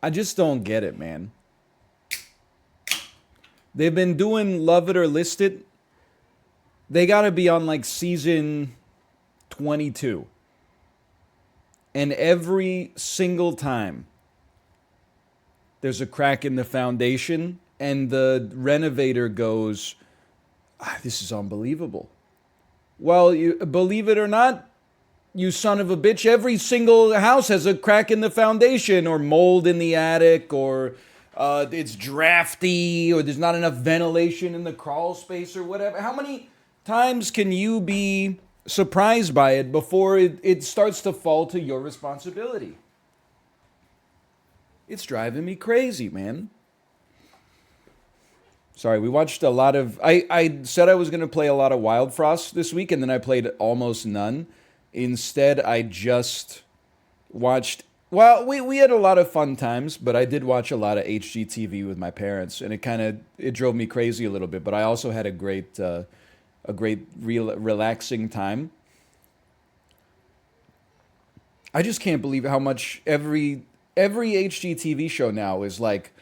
I just don't get it, man. They've been doing Love It or List It. They got to be on like season 22. And every single time there's a crack in the foundation, and the renovator goes, This is unbelievable. Well, you believe it or not, you son of a bitch, every single house has a crack in the foundation, or mold in the attic, or it's drafty, or there's not enough ventilation in the crawl space, or whatever. How many times can you be surprised by it before it starts to fall to your responsibility? It's driving me crazy, man. Sorry, we watched a lot of. I said I was going to play a lot of WildFrost this week, and then I played almost none. Instead, I just watched. Well, we had a lot of fun times, but I did watch a lot of HGTV with my parents, and it drove me crazy a little bit. But I also had a great relaxing time. I just can't believe how much every HGTV show now is like,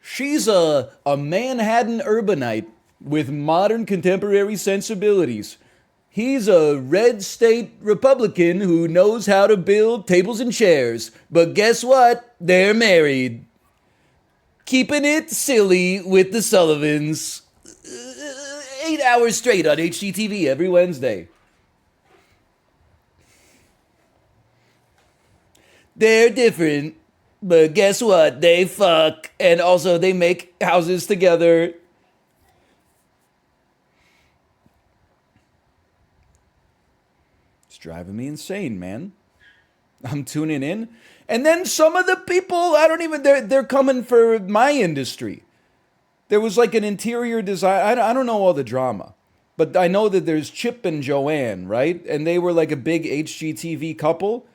she's a Manhattan urbanite with modern contemporary sensibilities. He's a red state Republican who knows how to build tables and chairs. But guess what? They're married. Keeping it silly with the Sullivans. 8 hours straight on HGTV every Wednesday. They're different, but guess what? They fuck. And also, they make houses together. It's driving me insane, man. I'm tuning in. And then some of the people, I don't even, they're coming for my industry. There was like an interior design. I don't know all the drama, but I know that there's Chip and Joanne, right? And they were like a big HGTV couple.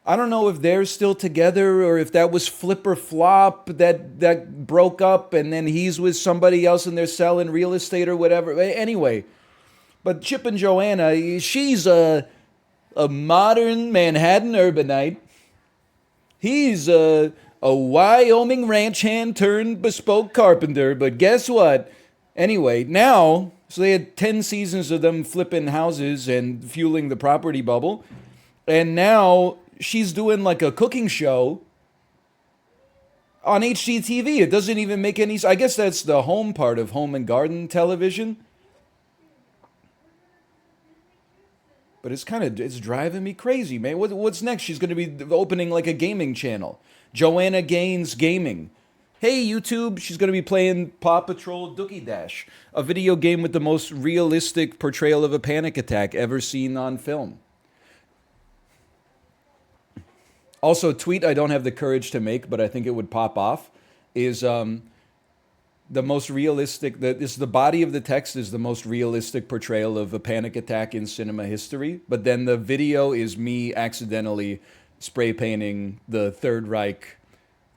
I don't know if they're still together or if that was Flip or Flop that broke up and then he's with somebody else and they're selling real estate or whatever. Anyway, but Chip and Joanna, she's a modern Manhattan urbanite. He's a Wyoming ranch hand turned bespoke carpenter. But guess what? Anyway, now, so they had 10 seasons of them flipping houses and fueling the property bubble. And now she's doing like a cooking show on HGTV. It doesn't even make any sense. I guess that's the home part of home and garden television. But it's driving me crazy, man. What's next? She's going to be opening like a gaming channel. Joanna Gaines Gaming. Hey, YouTube, she's going to be playing Paw Patrol Dookie Dash, a video game with the most realistic portrayal of a panic attack ever seen on film. Also, a tweet I don't have the courage to make, but I think it would pop off, is the most realistic, the body of the text is the most realistic portrayal of a panic attack in cinema history. But then the video is me accidentally spray painting the Third Reich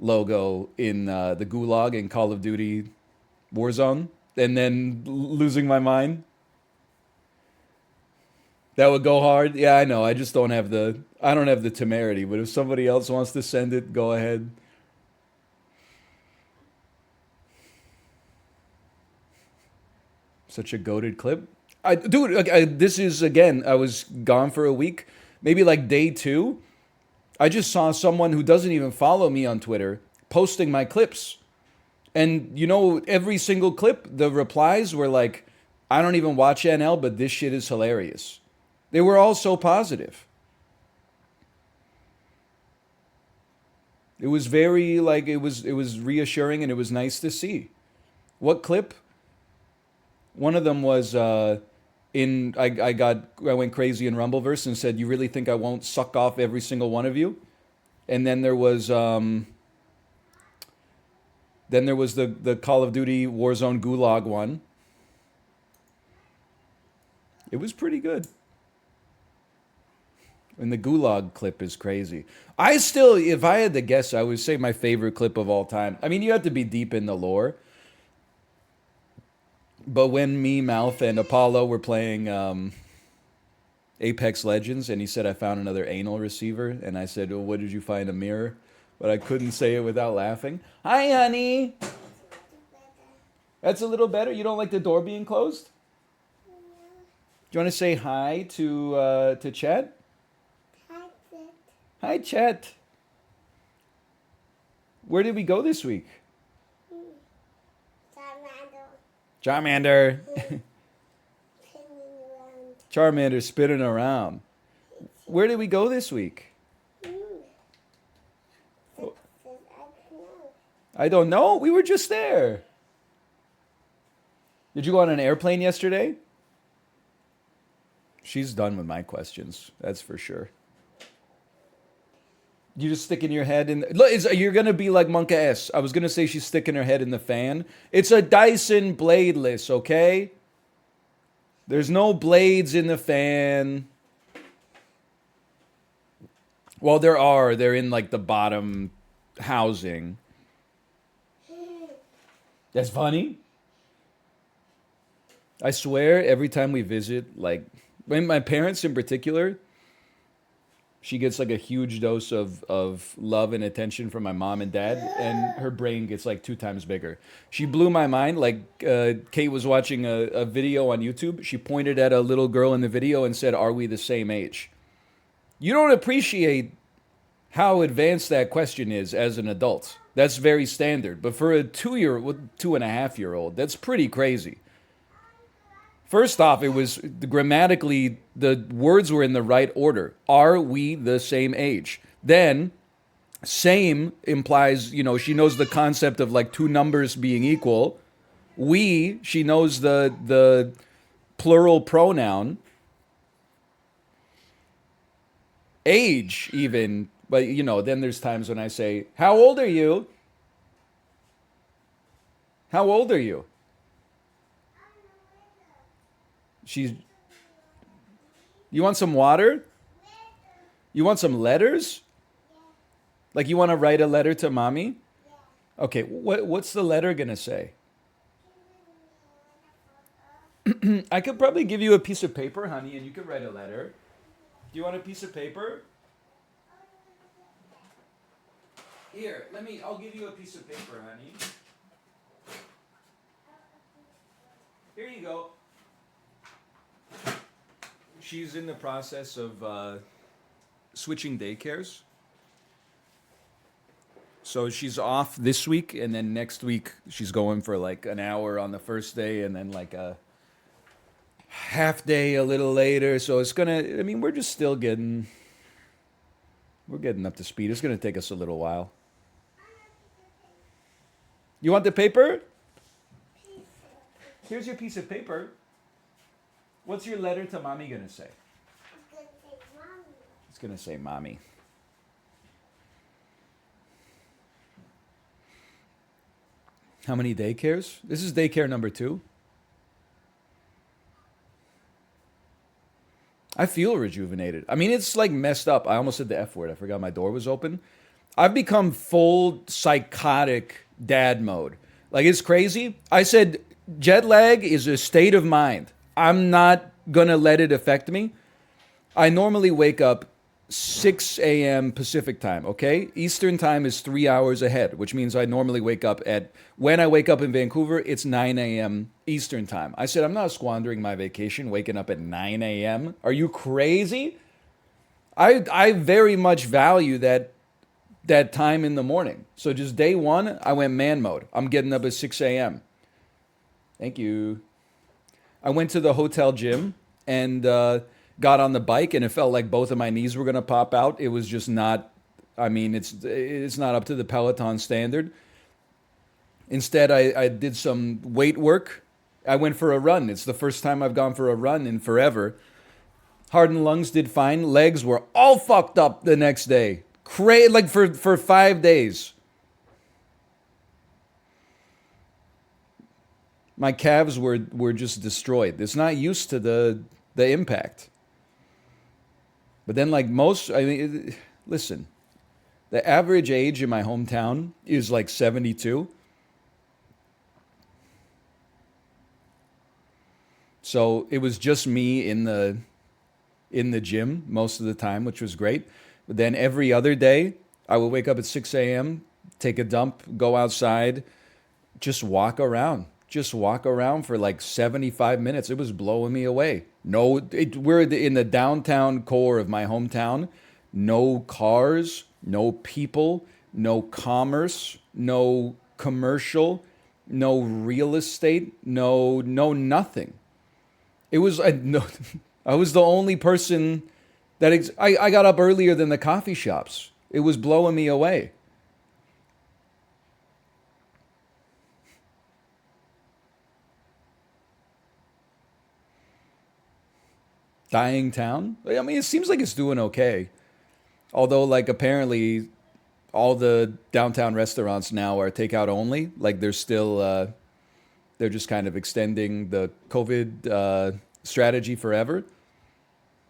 logo in the Gulag in Call of Duty Warzone, and then losing my mind. That would go hard. Yeah, I know. I don't have the temerity, but if somebody else wants to send it, go ahead. Such a goated clip. This is again, I was gone for a week, maybe like day 2. I just saw someone who doesn't even follow me on Twitter posting my clips. And every single clip, the replies were like, I don't even watch NL, but this shit is hilarious. They were all so positive. It was very like it was reassuring and it was nice to see. What clip? One of them was I went crazy in Rumbleverse and said, "You really think I won't suck off every single one of you?" And then there was the Call of Duty Warzone Gulag one. It was pretty good. And the Gulag clip is crazy. If I had to guess, I would say my favorite clip of all time. I mean, you have to be deep in the lore. But when me, Mouth, and Apollo were playing Apex Legends, and he said I found another anal receiver, and I said, "Well, what did you find? A mirror?" but I couldn't say it without laughing. Hi, honey. That's a little better. You don't like the door being closed? Do you want to say hi to Chet? Hi, Chet. Where did we go this week? Charmander. Charmander spinning around. Where did we go this week? I don't know. We were just there. Did you go on an airplane yesterday? She's done with my questions. That's for sure. You just sticking your head in. Look, you're gonna be like Monka S. I was gonna say she's sticking her head in the fan. It's a Dyson bladeless, okay? There's no blades in the fan. Well, there are. They're in like the bottom housing. That's funny. I swear, every time we visit, like, when my parents in particular, she gets like a huge dose of love and attention from my mom and dad, and her brain gets like 2 times bigger. She blew my mind. Like, Kate was watching a video on YouTube. She pointed at a little girl in the video and said, "Are we the same age?" You don't appreciate how advanced that question is as an adult. That's very standard. But for a 2.5-year-old, that's pretty crazy. First off, it was grammatically, the words were in the right order. Are we the same age? Then, same implies, she knows the concept of like 2 numbers being equal. She knows the plural pronoun. Age, even, but then there's times when I say, "How old are you? How old are you?" You want some water? You want some letters? Like you want to write a letter to mommy? Okay, what's the letter gonna say? I could probably give you a piece of paper, honey, and you could write a letter. Do you want a piece of paper? Here, I'll give you a piece of paper, honey. Here you go. She's in the process of switching daycares. So she's off this week, and then next week she's going for like an hour on the first day, and then like a half day a little later. So it's we're just still getting up to speed. It's gonna take us a little while. You want the paper? Here's your piece of paper. What's your letter to mommy gonna say? It's gonna say mommy. How many daycares? This is daycare number 2. I feel rejuvenated. I mean, it's like messed up. I almost said the F word. I forgot my door was open. I've become full psychotic dad mode. Like, it's crazy. I said jet lag is a state of mind. I'm not gonna let it affect me. I normally wake up 6 a.m. Pacific time, okay? Eastern time is 3 hours ahead, which means I normally when I wake up in Vancouver, it's 9 a.m. Eastern time. I said, I'm not squandering my vacation waking up at 9 a.m. Are you crazy? I very much value that time in the morning. So just day 1, I went man mode. I'm getting up at 6 a.m. Thank you. I went to the hotel gym and got on the bike, and it felt like both of my knees were going to pop out. It was just not, it's not up to the Peloton standard. Instead, I did some weight work. I went for a run. It's the first time I've gone for a run in forever. Heart and lungs did fine. Legs were all fucked up the next day. Like for 5 days. My calves were just destroyed. It's not used to the impact. But then listen, the average age in my hometown is like 72. So it was just me in the gym most of the time, which was great. But then every other day, I would wake up at 6 a.m., take a dump, go outside, just walk around. Just walk around for like 75 minutes. It was blowing me away. No, we're in the downtown core of my hometown. No cars, no people, no commerce, no commercial, no real estate, no nothing. It was no, I was the only person that I got up earlier than the coffee shops. It was blowing me away. Dying town. I mean, it seems like it's doing okay. Although, like, apparently, all the downtown restaurants now are takeout only. Like, they're just kind of extending the COVID strategy forever,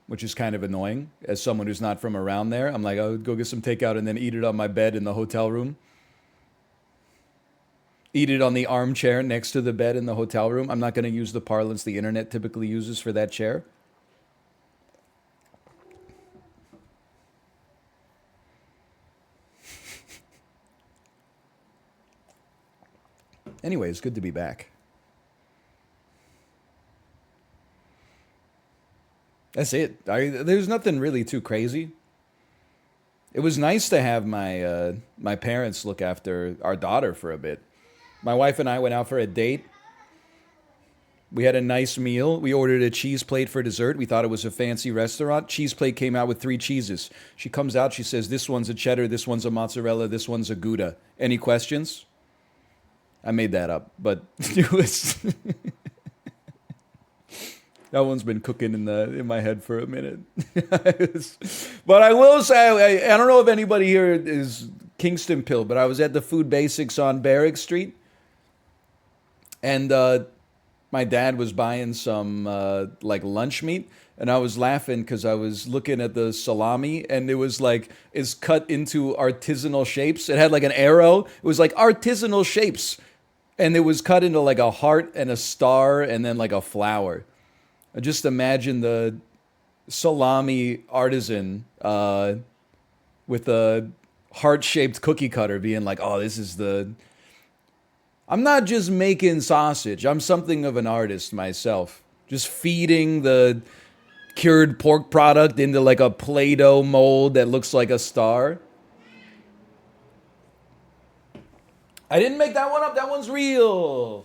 which is kind of annoying. As someone who's not from around there, I'm like, I would go get some takeout and then eat it on my bed in the hotel room. Eat it on the armchair next to the bed in the hotel room. I'm not going to use the parlance the internet typically uses for that chair. Anyway, it's good to be back. That's it. There's nothing really too crazy. It was nice to have my parents look after our daughter for a bit. My wife and I went out for a date. We had a nice meal. We ordered a cheese plate for dessert. We thought it was a fancy restaurant. Cheese plate came out with 3 cheeses. She comes out, she says, "This one's a cheddar, this one's a mozzarella, this one's a Gouda." Any questions? I made that up, but it was that one's been cooking in my head for a minute. But I will say, I don't know if anybody here is Kingston Pill, but I was at the Food Basics on Barrack Street, and my dad was buying some like lunch meat, and I was laughing because I was looking at the salami, and it was like it's cut into artisanal shapes. It had like an arrow. It was like artisanal shapes, and it was cut into like a heart and a star, and then like a flower. I just imagine the salami artisan with a heart-shaped cookie cutter being like, "Oh, this is the." I'm not just making sausage. I'm something of an artist myself. Just feeding the cured pork product into like a Play-Doh mold that looks like a star. I didn't make that one up. That one's real.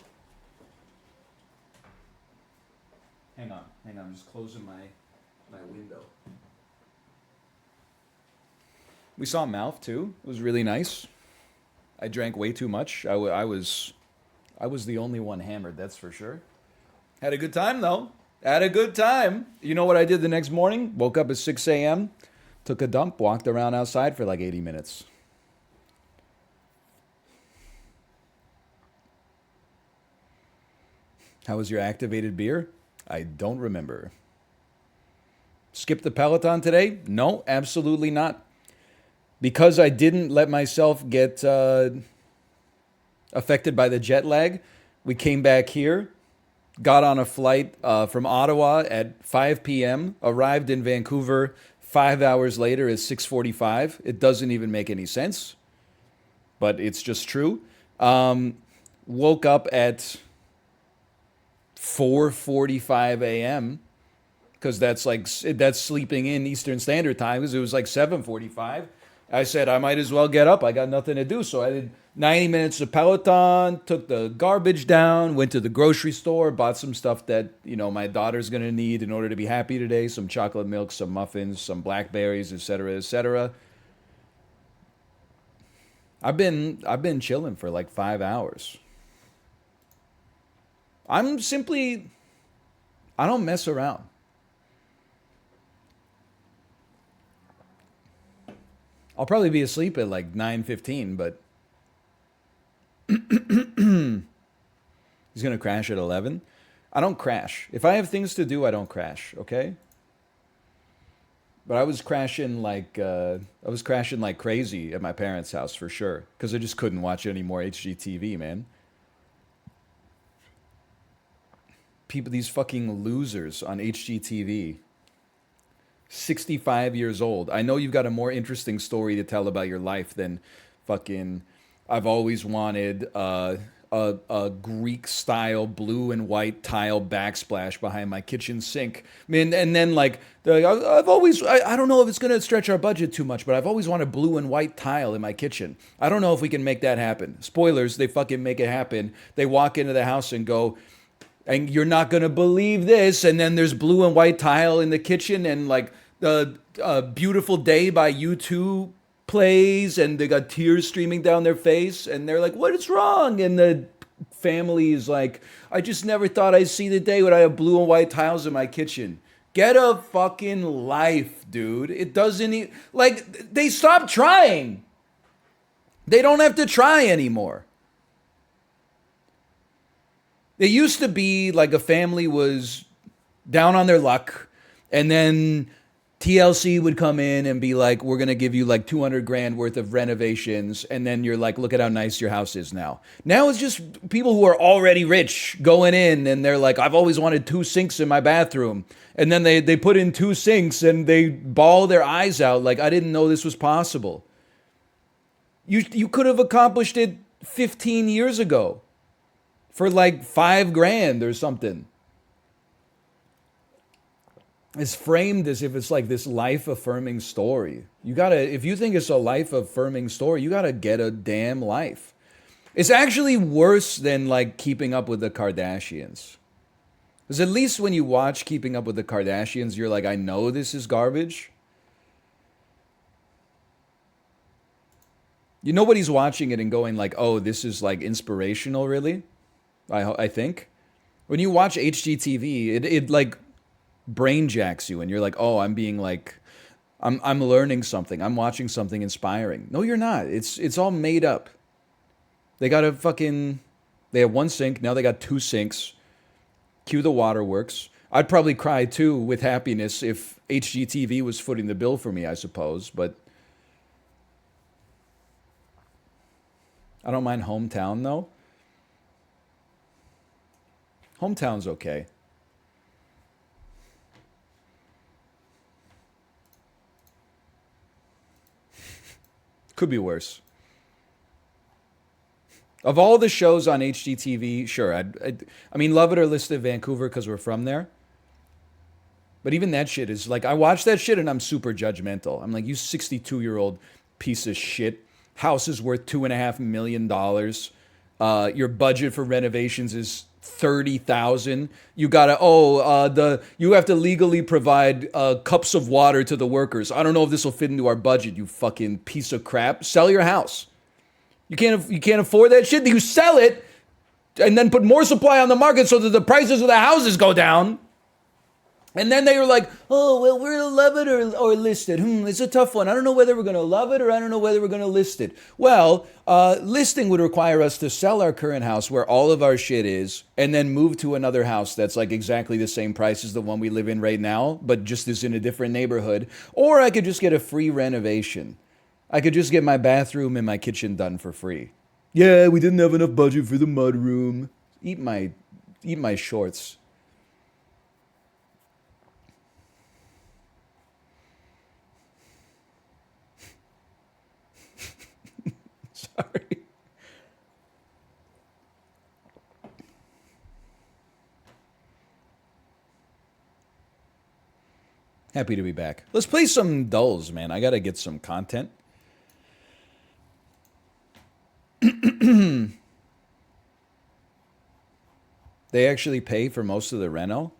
Hang on. I'm just closing my window. We saw Mouth too. It was really nice. I drank way too much. I was the only one hammered, that's for sure. Had a good time though. Had a good time. You know what I did the next morning? Woke up at 6 a.m., took a dump, walked around outside for like 80 minutes. How was your activated beer? I don't remember. Skip the Peloton today? No, absolutely not. Because I didn't let myself get affected by the jet lag, we came back here, got on a flight from Ottawa at 5 p.m., arrived in Vancouver 5 hours later at 6:45. It doesn't even make any sense, but it's just true. Woke up at 4:45 a.m. because that's sleeping in Eastern Standard Time because it was like 7:45. I said I might as well get up. I got nothing to do, so I did 90 minutes of Peloton, took the garbage down, went to the grocery store, bought some stuff that my daughter's gonna need in order to be happy today. Some chocolate milk, some muffins, some blackberries, etc., etc. I've been chilling for like 5 hours. I don't mess around. I'll probably be asleep at like 9:15, but he's gonna crash at 11. I don't crash. If I have things to do, I don't crash. Okay. But I was crashing like crazy at my parents' house for sure because I just couldn't watch any more HGTV, man. These fucking losers on HGTV 65 years old. I know you've got a more interesting story to tell about your life than fucking. I've always wanted a Greek style blue and white tile backsplash behind my kitchen sink. I mean, and then like I've always I don't know if it's gonna stretch our budget too much, but I've always wanted blue and white tile in my kitchen. I don't know if we can make that happen. Spoilers, they fucking make it happen. They walk into the house and go, and you're not gonna believe this. And then there's blue and white tile in the kitchen, and like the Beautiful Day by U2 plays, and they got tears streaming down their face, and they're like, "What is wrong?" And the family is like, "I just never thought I'd see the day when I have blue and white tiles in my kitchen." Get a fucking life, dude. It doesn't like they stopped trying. They don't have to try anymore. It used to be like a family was down on their luck, and then TLC would come in and be like, "We're gonna give you like 200 grand worth of renovations," and then you're like, "Look at how nice your house is now." Now it's just people who are already rich going in, and they're like, "I've always wanted 2 sinks in my bathroom," and then they put in 2 sinks and they bawl their eyes out like, "I didn't know this was possible." You could have accomplished it 15 years ago for like 5 grand or something. It's framed as if it's like this life affirming story. You gotta, if you think it's a life affirming story, you gotta get a damn life. It's actually worse than like Keeping Up with the Kardashians. Because at least when you watch Keeping Up with the Kardashians, you're like, I know this is garbage. Nobody's watching it and going like, oh, this is like inspirational, really. I think. When you watch HGTV, it like brain jacks you, and you're like, oh, I'm being like, I'm learning something. I'm watching something inspiring. No, you're not. It's all made up. They got they have 1 sink. Now they got 2 sinks. Cue the waterworks. I'd probably cry too with happiness if HGTV was footing the bill for me, I suppose. But I don't mind Hometown though. Hometown's okay. Could be worse. Of all the shows on HGTV, sure, I mean, love it or list it Vancouver because we're from there. But even that shit is like, I watch that shit and I'm super judgmental. I'm like, you 62-year-old piece of shit. House is worth $2.5 million. Your budget for renovations is 30,000. You gotta you have to legally provide cups of water to the workers. I don't know if this will fit into our budget. You fucking piece of crap. Sell your house. You can't afford that shit. You sell it and then put more supply on the market so that the prices of the houses go down. And then they were like, oh, well, we're going to love it or list it. It's a tough one. I don't know whether we're going to love it or I don't know whether we're going to list it. Well, listing would require us to sell our current house where all of our shit is and then move to another house that's like exactly the same price as the one we live in right now, but just is in a different neighborhood. Or I could just get a free renovation. I could just get my bathroom and my kitchen done for free. Yeah, we didn't have enough budget for the mudroom. Eat my shorts. Sorry. Happy to be back. Let's play some dulls, man. I gotta get some content. They actually pay for most of the reno.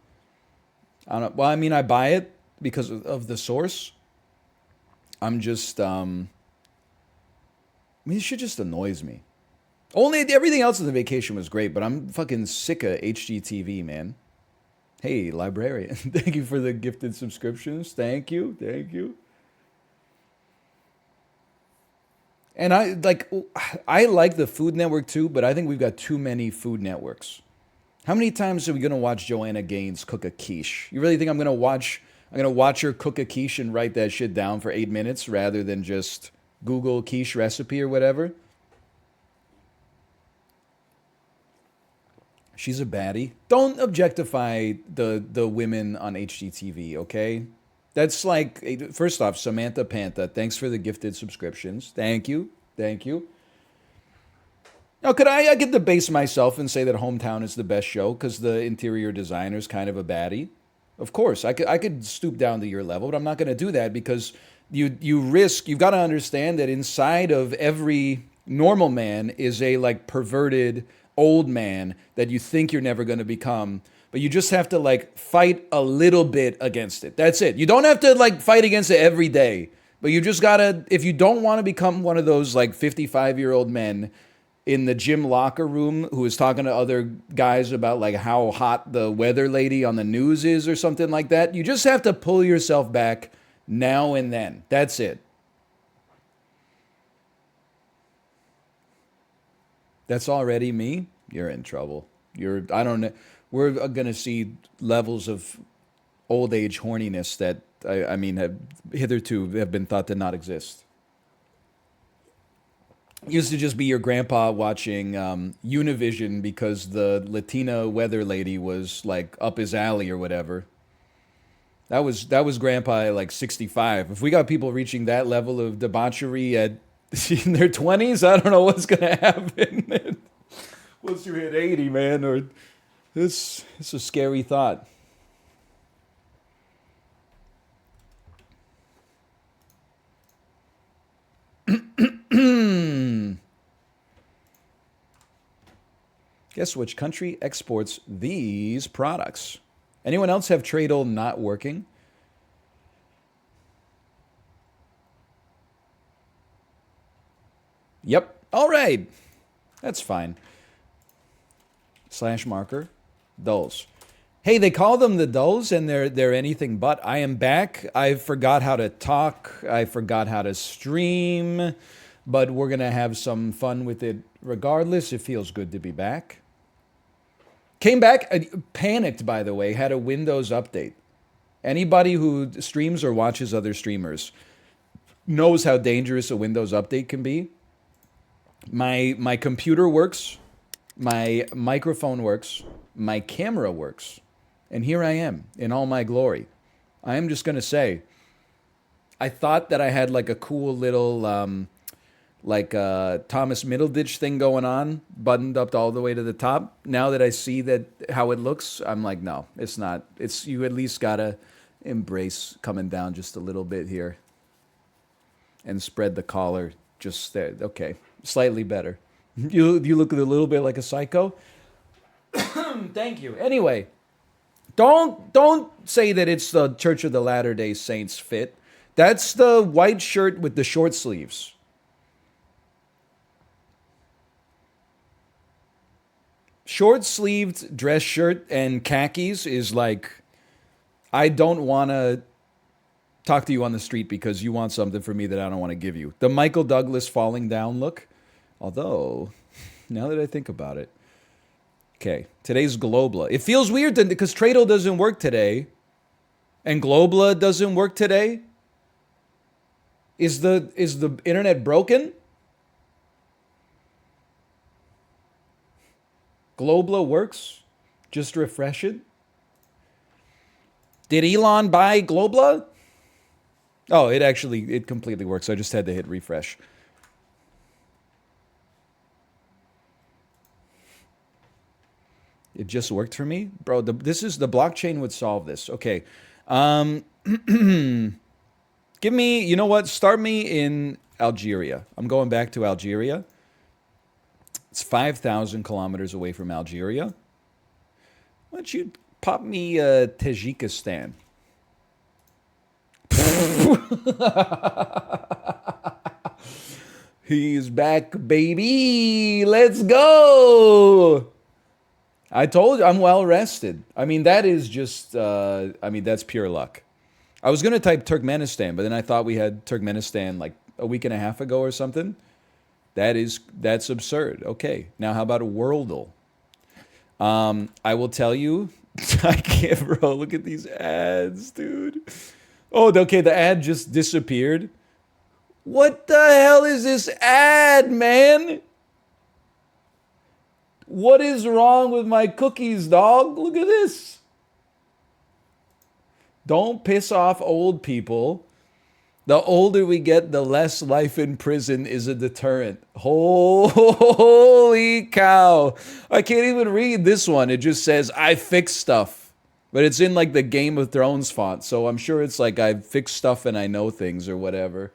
I don't know. Well, I mean, I buy it because of the source. I'm just, I mean, this shit just annoys me. Only everything else in the vacation was great, but I'm fucking sick of HGTV, man. Hey, librarian, thank you for the gifted subscriptions. Thank you, thank you. And I like the Food Network too, but I think we've got too many Food Networks. How many times are we gonna watch Joanna Gaines cook a quiche? You really think I'm gonna watch her cook a quiche and write that shit down for 8 minutes rather than just Google quiche recipe or whatever? She's a baddie. Don't objectify the women on HGTV, okay? That's like, first off, Samantha Pantha, thanks for the gifted subscriptions. Thank you. Thank you. Now, I could debase myself and say that Hometown is the best show because the interior designer is kind of a baddie. Of course, I could stoop down to your level, but I'm not going to do that because you've got to understand that inside of every normal man is a like perverted old man that you think you're never going to become, but you just have to like fight a little bit against it. That's it. You don't have to like fight against it every day, but you just got to, if you don't want to become one of those like 55-year-old men in the gym locker room who is talking to other guys about like how hot the weather lady on the news is or something like that. You just have to pull yourself back now and then. That's it. That's already me. You're in trouble. I don't know. We're going to see levels of old age horniness that I mean have hitherto have been thought to not exist. Used to just be your grandpa watching Univision because the Latina weather lady was like up his alley or whatever. That was grandpa at like 65. If we got people reaching that level of debauchery at in their 20s, I don't know what's gonna happen. Once you hit 80, man, or it's a scary thought. Guess which country exports these products? Anyone else have Tradle not working? Yep. All right. That's fine. Slash marker. Dulls. Hey, they call them the dulls and they're anything but. I am back. I forgot how to talk. I forgot how to stream, but we're going to have some fun with it regardless. It feels good to be back. Came back, panicked, by the way, had a Windows update. Anybody who streams or watches other streamers knows how dangerous a Windows update can be. My computer works, my microphone works, my camera works, and here I am in all my glory. I am just going to say, I thought that I had like a cool little Thomas Middleditch thing going on, buttoned up all the way to the top. Now that I see that how it looks, I'm like, no, it's not. It's you at least gotta embrace coming down just a little bit here and spread the collar just there. Okay, slightly better. You look a little bit like a psycho. Thank you. Anyway, don't say that it's the Church of the Latter-day Saints fit. That's the white shirt with the short sleeves. Short sleeved dress shirt and khakis is like, I don't want to talk to you on the street because you want something from me that I don't want to give you. The Michael Douglas falling down look. Although, now that I think about it. Okay, today's Globla. It feels weird because Tradle doesn't work today and Globla doesn't work today. Is the internet broken? Globla works. Just refresh it. Did Elon buy Globla? Oh, it completely works. I just had to hit refresh. It just worked for me, bro. This is the blockchain would solve this. Okay, give me. You know what? Start me in Algeria. I'm going back to Algeria. It's 5,000 kilometers away from Algeria. Why don't you pop me Tajikistan? He's back, baby. Let's go. I told you I'm well rested. I mean, that is just, that's pure luck. I was going to type Turkmenistan, but then I thought we had Turkmenistan like a week and a half ago or something. That's absurd. Okay, now how about a Worldle? I will tell you, I can't, bro. Look at these ads, dude. Oh, okay, the ad just disappeared. What the hell is this ad, man? What is wrong with my cookies, dog? Look at this. Don't piss off old people. The older we get, the less life in prison is a deterrent. Holy cow. I can't even read this one. It just says, I fix stuff. But it's in like the Game of Thrones font. So I'm sure it's like I fix stuff and I know things or whatever.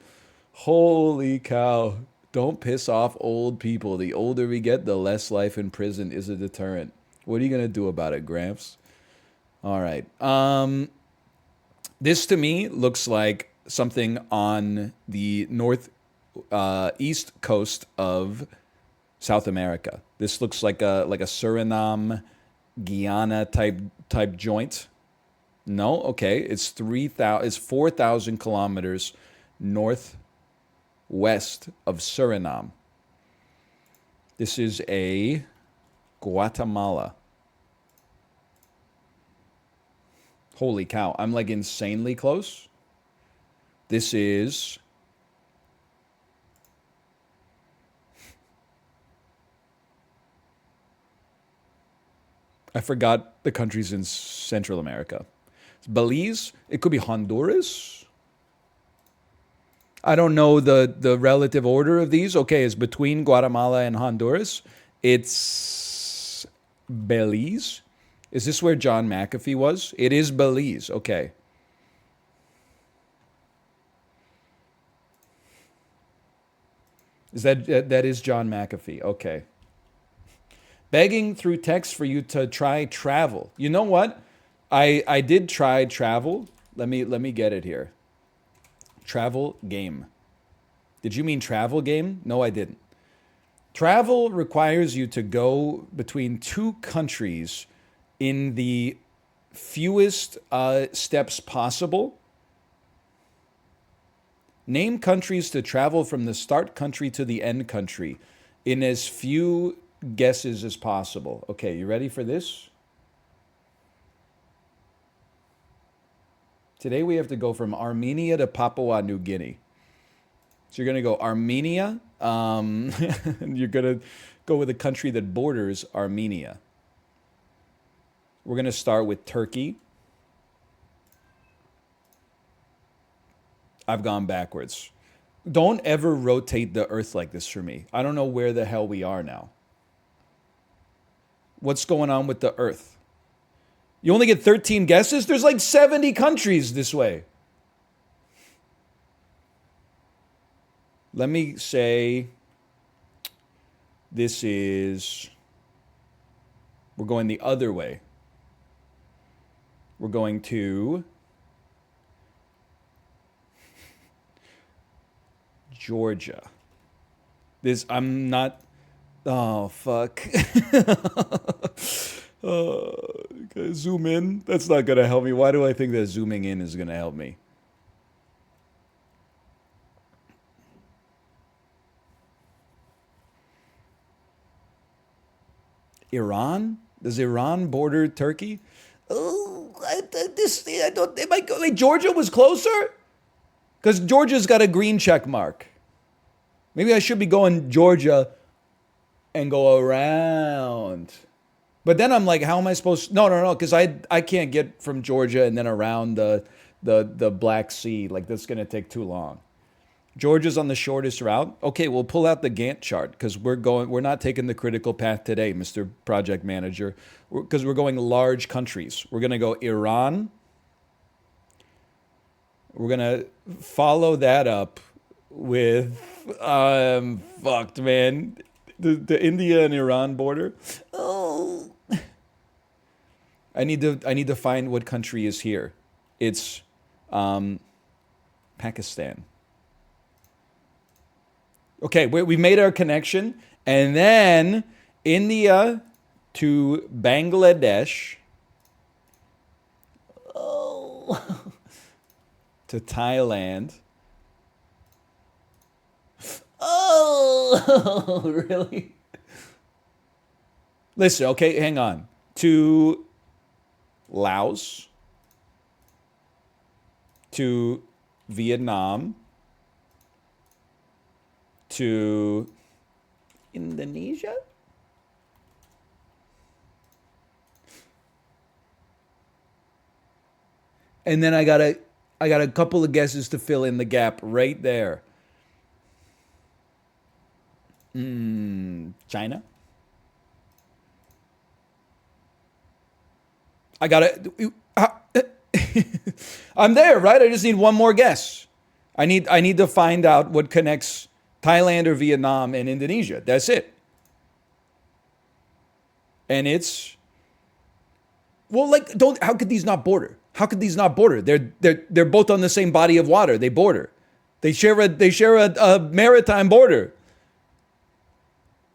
Holy cow. Don't piss off old people. The older we get, the less life in prison is a deterrent. What are you going to do about it, Gramps? All right. This to me looks like something on the north east coast of South America. This looks like a Suriname, Guyana type joint. No, okay, it's 4,000 kilometers northwest of Suriname. This is a Guatemala. Holy cow, I'm like insanely close. This is I forgot the countries in Central America. It's Belize. It could be Honduras. I don't know the relative order of these. Okay, it's between Guatemala and Honduras. It's Belize. Is this where John McAfee was? It is Belize. Okay. That is John McAfee? Okay. Begging through text for you to try travel. You know what? I did try travel. Let me get it here. Travel game. Did you mean travel game? No, I didn't. Travel requires you to go between two countries in the fewest steps possible. Name countries to travel from the start country to the end country in as few guesses as possible. Okay, you ready for this? Today we have to go from Armenia to Papua New Guinea. So you're going to go Armenia. And you're going to go with a country that borders Armenia. We're going to start with Turkey. I've gone backwards. Don't ever rotate the earth like this for me. I don't know where the hell we are now. What's going on with the earth? You only get 13 guesses? There's like 70 countries this way. Let me say this is... We're going the other way. We're going to... Georgia. I'm not... Oh, fuck. Zoom in. That's not going to help me. Why do I think that zooming in is going to help me? Iran? Does Iran border Turkey? Oh, I don't. Am I like Georgia was closer? Because Georgia's got a green check mark. Maybe I should be going Georgia and go around. But then I'm like, how am I supposed to... No, because I can't get from Georgia and then around the Black Sea. Like, that's going to take too long. Georgia's on the shortest route. Okay, we'll pull out the Gantt chart because we're not taking the critical path today, Mr. Project Manager, because we're going large countries. We're going to go Iran. We're going to follow that up with, fucked, man. The India and Iran border. Oh. I need to find what country is here. It's Pakistan. Okay, we made our connection. And then India to Bangladesh. Oh. To Thailand. Oh, really? Listen, okay, hang on. To Laos. To Vietnam. To Indonesia? And then I got a couple of guesses to fill in the gap right there. China. I got to I'm there, right? I just need one more guess. I need to find out what connects Thailand or Vietnam and Indonesia. That's it. And it's well, like don't how could these not border? How could these not border? They're both on the same body of water. They border. They share a maritime border.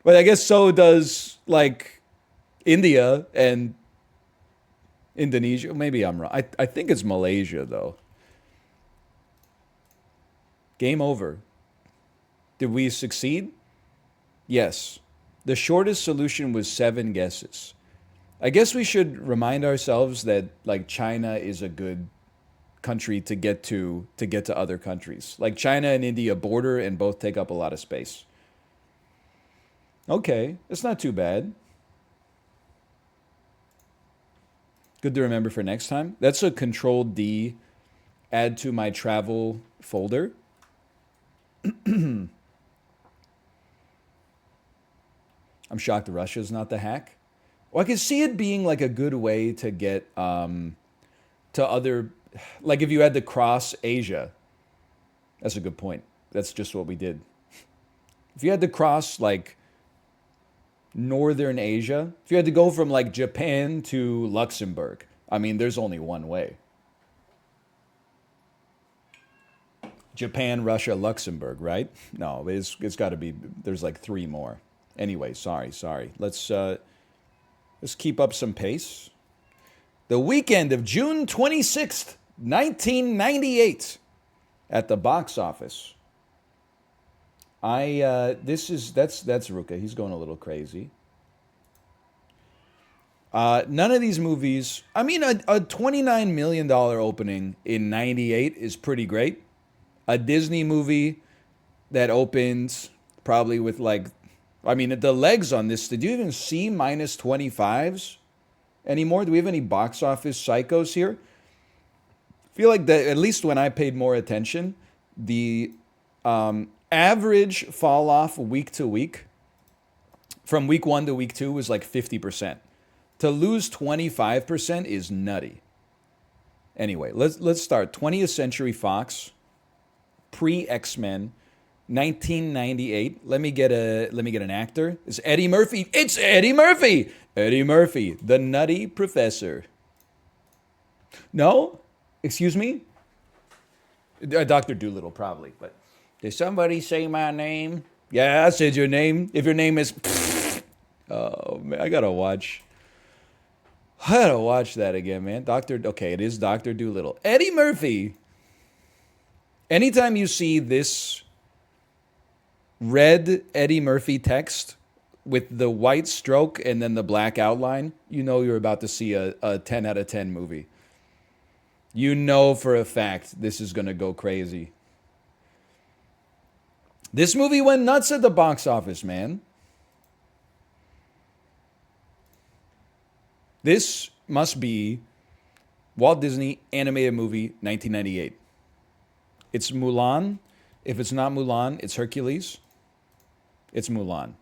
But I guess so does like India and Indonesia. Maybe I'm wrong. I think it's Malaysia though. Game over. Did we succeed? Yes. The shortest solution was 7 guesses. I guess we should remind ourselves that like China is a good country to get to other countries. Like China and India border and both take up a lot of space. Okay, it's not too bad. Good to remember for next time. That's a control D add to my travel folder. I'm shocked Russia's not the hack. Well, I can see it being like a good way to get to other, like if you had to cross Asia. That's a good point. That's just what we did. If you had to cross like Northern Asia, if you had to go from like Japan to Luxembourg, I mean, there's only one way. Japan, Russia, Luxembourg, right? No, it's got to be. There's like 3 more. Anyway, sorry. Let's keep up some pace. The weekend of June 26th, 1998, at the box office. That's Ruka. He's going a little crazy. None of these movies. I mean, a $29 million opening in '98 is pretty great. A Disney movie that opens probably with like, I mean, the legs on this. Did you even see minus 25s anymore? Do we have any box office psychos here? I feel like that at least when I paid more attention, the average fall off week to week from week 1 to week 2 was like 50%. To lose 25% is nutty. Anyway, let's start. 20th Century Fox, pre X-Men, 1998. Let me get an actor. It's Eddie Murphy. It's Eddie Murphy. Eddie Murphy, the Nutty Professor. No, excuse me. Dr. Doolittle probably, but did somebody say my name? Yeah, I said your name. If your name is, oh man, I gotta watch that again, man. Okay, it is Dr. Doolittle. Eddie Murphy. Anytime you see this red Eddie Murphy text with the white stroke and then the black outline, you know you're about to see a 10 out of 10 movie. You know for a fact this is going to go crazy. This movie went nuts at the box office, man. This must be Walt Disney animated movie 1998. It's Mulan. If it's not Mulan, it's Hercules. It's Mulan.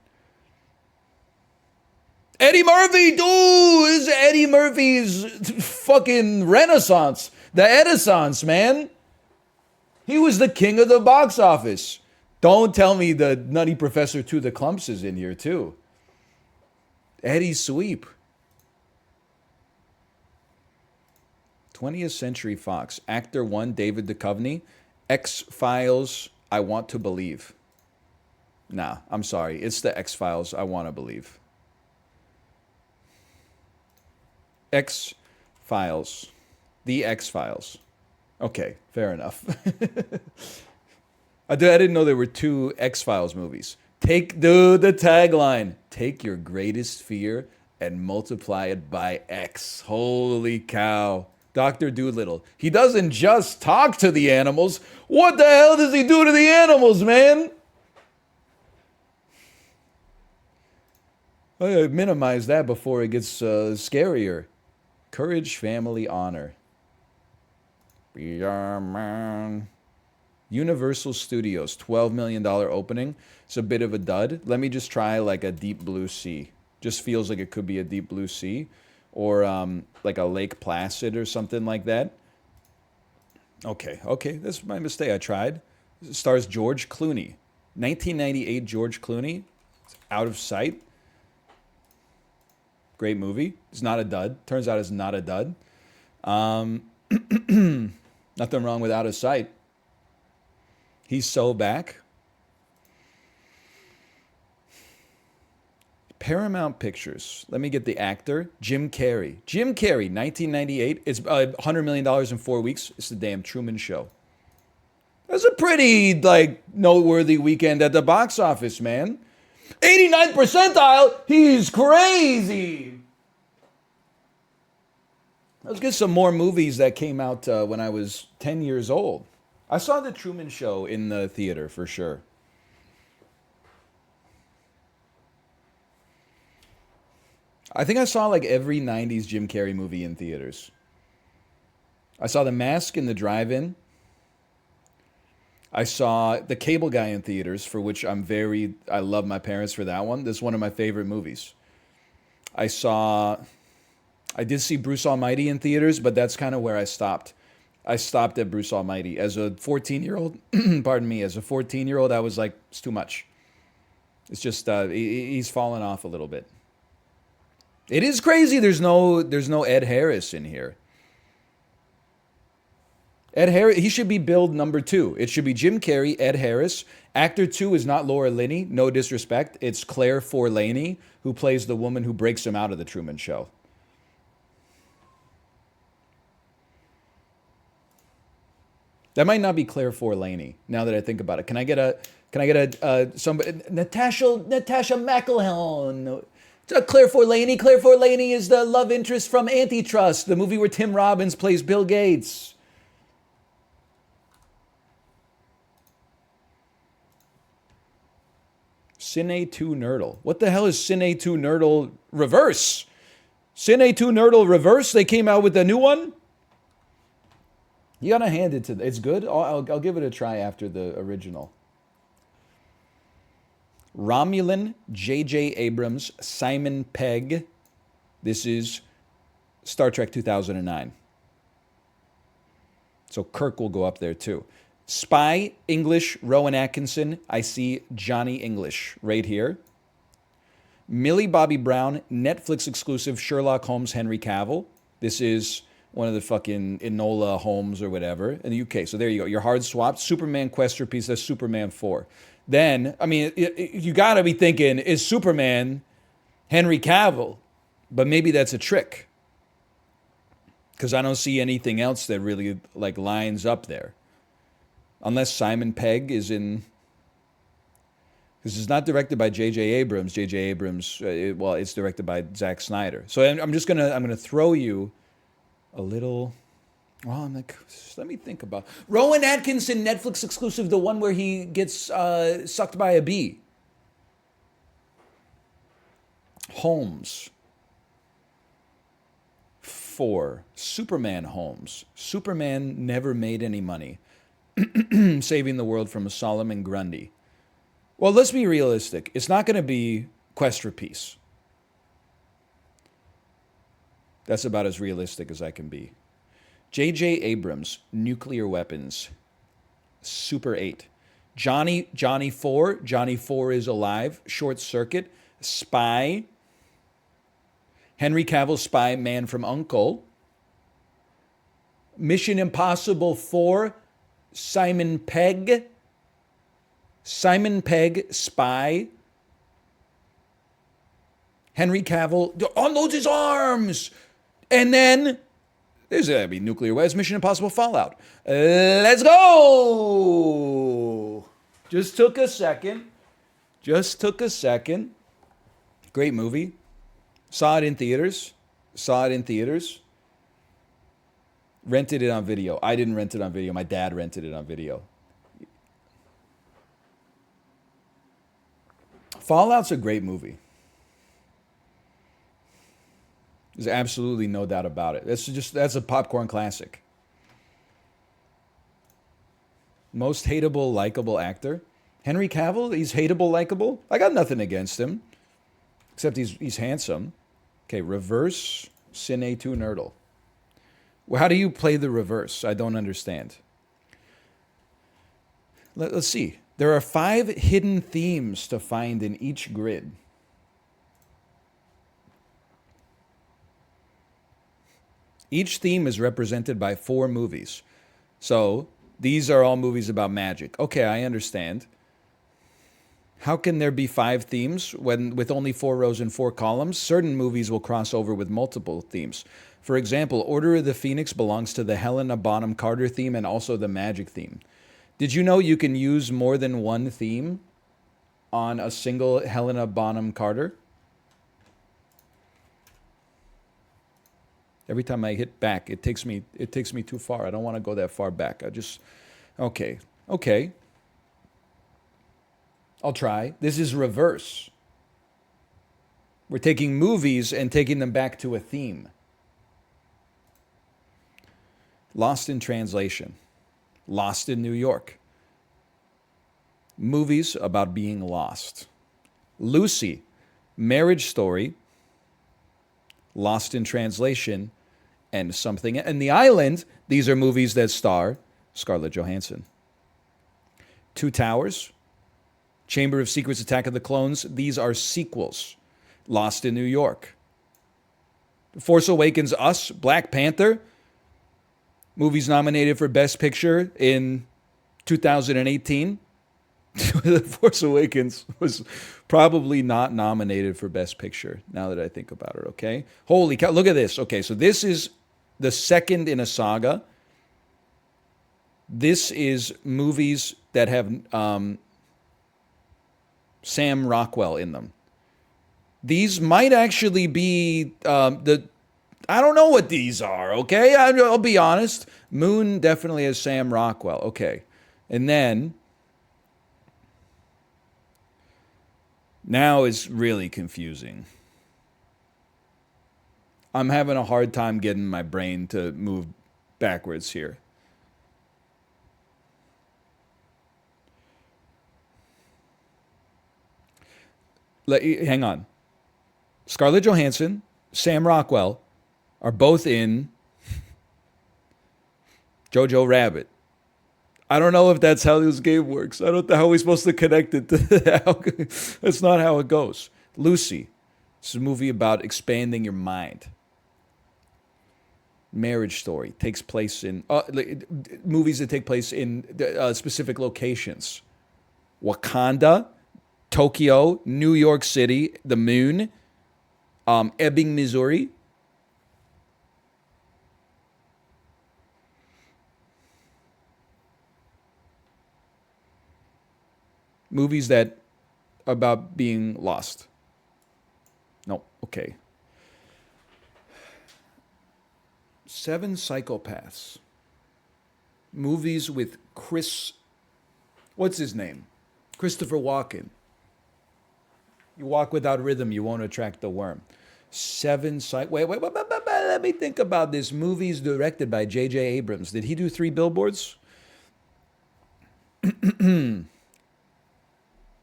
Eddie Murphy, dude! This is Eddie Murphy's fucking renaissance. The Edisons, man. He was the king of the box office. Don't tell me the Nutty Professor to the Clumps is in here, too. Eddie Sweep. 20th Century Fox. Actor 1, David Duchovny. X-Files, I Want to Believe. Nah, I'm sorry. It's the X-Files, I Want to Believe. X-Files. The X-Files. Okay, fair enough. I didn't know there were 2 X-Files movies. The tagline. Take your greatest fear and multiply it by X. Holy cow. Dr. Doolittle. He doesn't just talk to the animals. What the hell does he do to the animals, man? I minimize that before it gets scarier. Courage, family, honor. Be a man. Universal Studios, $12 million opening. It's a bit of a dud. Let me just try like a Deep Blue Sea. Just feels like it could be a Deep Blue Sea or like a Lake Placid or something like that. Okay, that's my mistake. I tried. It stars George Clooney. 1998 George Clooney. It's Out of Sight. Great movie. It's not a dud. Turns out it's not a dud. Nothing wrong with Out of Sight. He's so back. Paramount Pictures. Let me get the actor. Jim Carrey. Jim Carrey, 1998. It's $100 million in 4 weeks. It's the damn Truman Show. That's a pretty, like, noteworthy weekend at the box office, man. 89th percentile. He's crazy. Let's get some more movies that came out when I was 10 years old. I saw The Truman Show in the theater for sure. I think I saw like every 90s Jim Carrey movie in theaters. I saw The Mask in the drive-in. I saw The Cable Guy in theaters, for which I love my parents for that one. This is one of my favorite movies. I did see Bruce Almighty in theaters, but that's kind of where I stopped. I stopped at Bruce Almighty. As a 14-year-old, pardon me, as a 14-year-old, I was like, it's too much. It's just, he's fallen off a little bit. It is crazy there's no Ed Harris in here. Ed Harris, he should be billed number 2. It should be Jim Carrey, Ed Harris. Actor 2 is not Laura Linney, no disrespect. It's Claire Forlaney, who plays the woman who breaks him out of the Truman Show. That might not be Claire Forlaney. Now that I think about it, can I get somebody? Natasha McElhone. Claire Forlaney. Claire Forlaney is the love interest from Antitrust, the movie where Tim Robbins plays Bill Gates. Cine 2 Nerdle. What the hell is Cine 2 Nerdle Reverse? Cine 2 Nerdle Reverse? They came out with a new one? You gotta hand it to them. It's good. I'll give it a try after the original. Romulan, J.J. Abrams, Simon Pegg. This is Star Trek 2009. So Kirk will go up there too. Spy, English, Rowan Atkinson. I see Johnny English right here. Millie Bobby Brown, Netflix exclusive Sherlock Holmes, Henry Cavill. This is one of the fucking Enola Holmes or whatever in the UK. So there you go. Your hard swapped. Superman Quest piece. That's Superman 4. Then, I mean, you got to be thinking, is Superman Henry Cavill? But maybe that's a trick. Because I don't see anything else that really like lines up there. Unless Simon Pegg is in... Because it's not directed by J.J. Abrams. J.J. Abrams, it's directed by Zack Snyder. So I'm gonna throw you a little... Well, I'm like, let me think about... Rowan Atkinson, Netflix exclusive, the one where he gets sucked by a bee. Holmes. 4. Superman Holmes. Superman never made any money. Saving the world from a Solomon Grundy. Well, let's be realistic. It's not going to be Quest for Peace. That's about as realistic as I can be. J.J. Abrams, Nuclear Weapons. Super 8. Johnny 4. Johnny 4 is alive. Short Circuit. Spy. Henry Cavill, Spy, Man from U.N.C.L.E. Mission Impossible 4. Simon Pegg. Simon Pegg, Spy. Henry Cavill unloads his arms. And then there's going to be Nuclear Weapons, Mission Impossible Fallout. Let's go. Just took a second. Great movie. Saw it in theaters. Rented it on video. I didn't rent it on video. My dad rented it on video. Fallout's a great movie. There's absolutely no doubt about it. That's a popcorn classic. Most hateable, likable actor. Henry Cavill, he's hateable, likable. I got nothing against him, except he's handsome. Okay, reverse Cine 2 Nerdle. Well, how do you play the reverse? I don't understand. Let's see. There are 5 hidden themes to find in each grid. Each theme is represented by 4 movies. So these are all movies about magic. Okay, I understand. How can there be 5 themes when with only 4 rows and 4 columns? Certain movies will cross over with multiple themes. For example, Order of the Phoenix belongs to the Helena Bonham Carter theme and also the magic theme. Did you know you can use more than one theme on a single Helena Bonham Carter? Every time I hit back, it takes me too far. I don't want to go that far back. Okay. I'll try. This is reverse. We're taking movies and taking them back to a theme. Lost in Translation. Lost in New York. Movies about being lost. Lucy. Marriage Story. Lost in Translation. And something. And The Island, these are movies that star Scarlett Johansson. Two Towers. Chamber of Secrets, Attack of the Clones. These are sequels. Lost in New York. Force Awakens, Us, Black Panther. Movies nominated for Best Picture in 2018. The Force Awakens was probably not nominated for Best Picture, now that I think about it, okay? Holy cow, look at this. Okay, so this is the second in a saga. This is movies that have Sam Rockwell in them. These might actually be I don't know what these are, okay? I'll be honest. Moon definitely has Sam Rockwell, okay. And then, now it's really confusing. I'm having a hard time getting my brain to move backwards here. Hang on. Scarlett Johansson, Sam Rockwell are both in Jojo Rabbit. I don't know if that's how this game works. I don't know how we're supposed to connect it to that. That's not how it goes. Lucy. This is a movie about expanding your mind. Marriage Story takes place in movies that take place in specific locations. Wakanda, Tokyo, New York City, the moon, Ebbing, Missouri. Movies that are about being lost. No, okay. 7 Psychopaths. Movies with what's his name? Christopher Walken. You walk without rhythm, you won't attract the worm. 7 Wait, let me think about this. Movies directed by J.J. Abrams. Did he do 3 Billboards?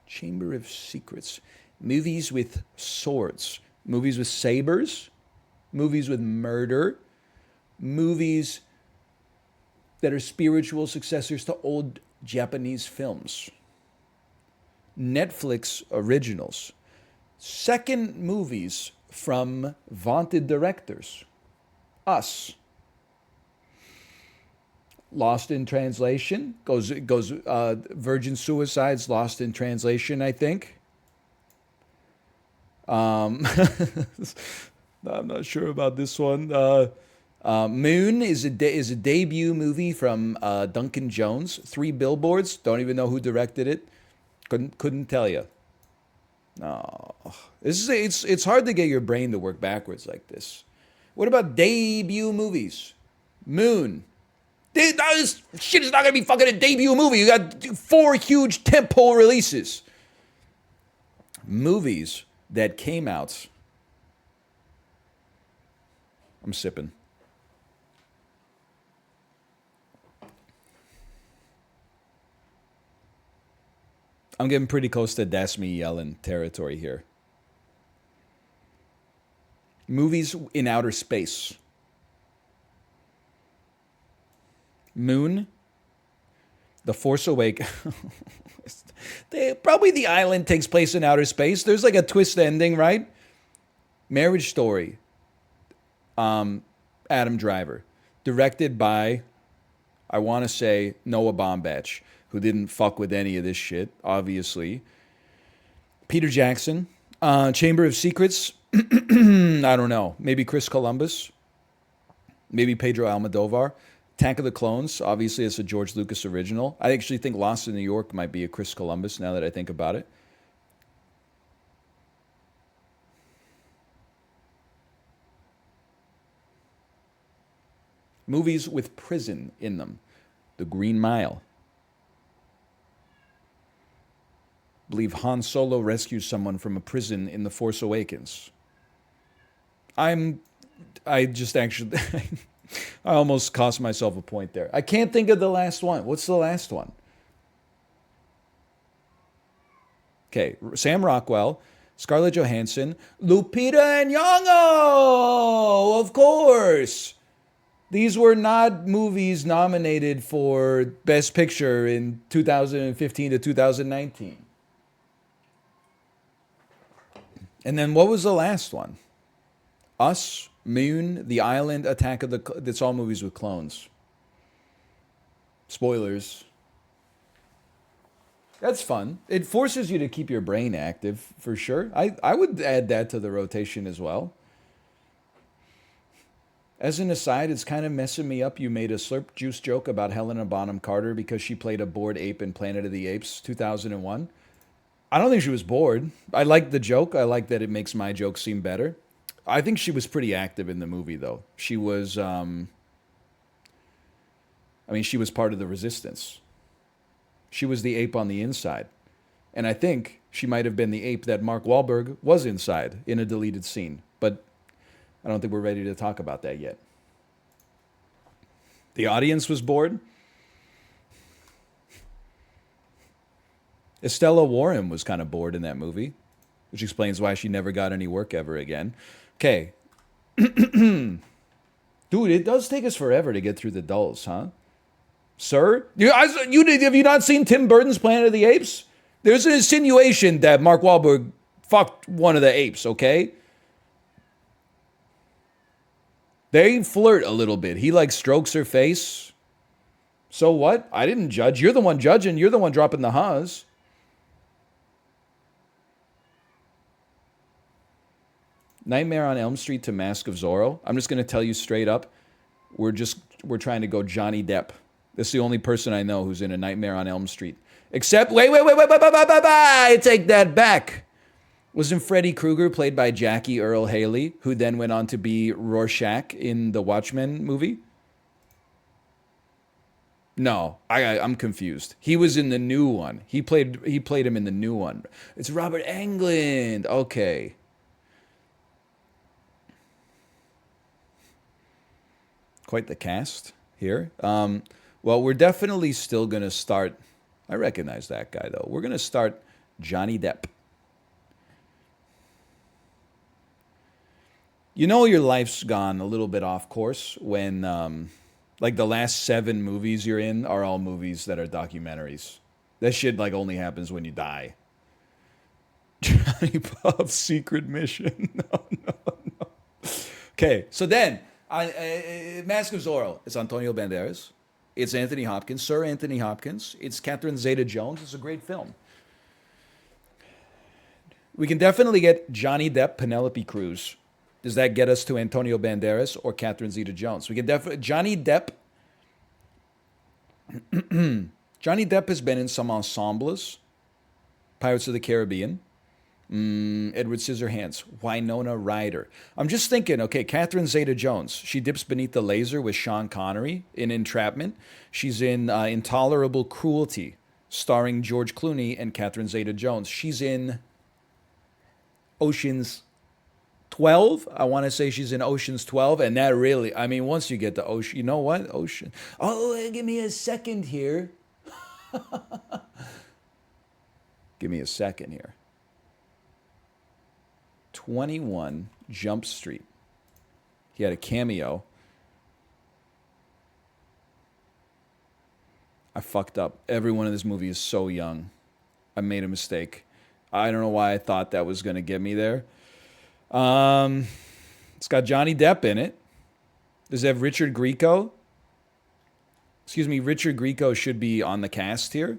Chamber of Secrets. Movies with swords. Movies with sabers. Movies with murder. Movies that are spiritual successors to old Japanese films. Netflix originals. Second movies from vaunted directors. Us. Lost in Translation goes Virgin Suicides, Lost in Translation, I think. I'm not sure about this one. Moon is a debut movie from Duncan Jones. 3 Billboards. Don't even know who directed it. Couldn't tell you. No, it's hard to get your brain to work backwards like this. What about debut movies? Moon. This shit is not gonna be fucking a debut movie. You got 4 huge tentpole releases. Movies that came out. I'm sipping. I'm getting pretty close to That's Me Yelling territory here. Movies in outer space. Moon, The Force Awakens. Probably the island takes place in outer space. There's like a twist ending, right? Marriage Story. Adam Driver. Directed by, I want to say, Noah Baumbach, who didn't fuck with any of this shit, obviously. Peter Jackson. Chamber of Secrets. I don't know. Maybe Chris Columbus. Maybe Pedro Almodovar. Attack of the Clones. Obviously, it's a George Lucas original. I actually think Lost in New York might be a Chris Columbus now that I think about it. Movies with prison in them. The Green Mile. I believe Han Solo rescues someone from a prison in The Force Awakens. I just actually, I almost cost myself a point there. I can't think of the last one. What's the last one? Okay, Sam Rockwell, Scarlett Johansson, Lupita Nyong'o, of course. These were not movies nominated for Best Picture in 2015 to 2019. And then what was the last one? Us, Moon, The Island, Attack of the... It's all movies with clones. Spoilers. That's fun. It forces you to keep your brain active, for sure. I would add that to the rotation as well. As an aside, it's kind of messing me up. You made a slurp juice joke about Helena Bonham Carter because she played a bored ape in Planet of the Apes 2001. I don't think she was bored. I like the joke. I like that it makes my joke seem better. I think she was pretty active in the movie, though. She was, she was part of the resistance. She was the ape on the inside. And I think she might have been the ape that Mark Wahlberg was inside in a deleted scene. But I don't think we're ready to talk about that yet. The audience was bored. Estella Warren was kind of bored in that movie, which explains why she never got any work ever again. Okay. Dude, it does take us forever to get through the dulls, huh? Sir? Have you not seen Tim Burton's Planet of the Apes? There's an insinuation that Mark Wahlberg fucked one of the apes, okay? They flirt a little bit. He like strokes her face. So what? I didn't judge. You're the one judging. You're the one dropping the ha's. Nightmare on Elm Street to Mask of Zorro. I'm just going to tell you straight up. We're trying to go Johnny Depp. That's the only person I know who's in a Nightmare on Elm Street. Except, wait, I take that back. Wasn't Freddy Krueger played by Jackie Earle Haley, who then went on to be Rorschach in the Watchmen movie? No, I'm confused. He was in the new one. He played him in the new one. It's Robert Englund. Okay. Quite the cast here. Well, we're definitely still going to start. I recognize that guy, though. We're going to start Johnny Depp. You know your life's gone a little bit off course when, like, the last 7 movies you're in are all movies that are documentaries. That shit, like, only happens when you die. Johnny Pop's Secret Mission. No. Okay, so then, Mask of Zorro. It's Antonio Banderas. It's Anthony Hopkins, Sir Anthony Hopkins. It's Catherine Zeta-Jones. It's a great film. We can definitely get Johnny Depp, Penelope Cruz. Does that get us to Antonio Banderas or Catherine Zeta-Jones? We can definitely... Johnny Depp... Johnny Depp has been in some ensembles. Pirates of the Caribbean. Edward Scissorhands. Winona Ryder. I'm just thinking, okay, Catherine Zeta-Jones. She dips beneath the laser with Sean Connery in Entrapment. She's in Intolerable Cruelty, starring George Clooney and Catherine Zeta-Jones. She's in Ocean's 12. I want to say she's in Ocean's 12. And that really, I mean, once you get to Ocean, you know what? Ocean. Oh, give me a second here. Give me a second here. 21 Jump Street. He had a cameo. I fucked up. Everyone in this movie is so young. I made a mistake. I don't know why I thought that was going to get me there. It's got Johnny Depp in it. Does it have Richard Grieco? Excuse me, Richard Grieco should be on the cast here.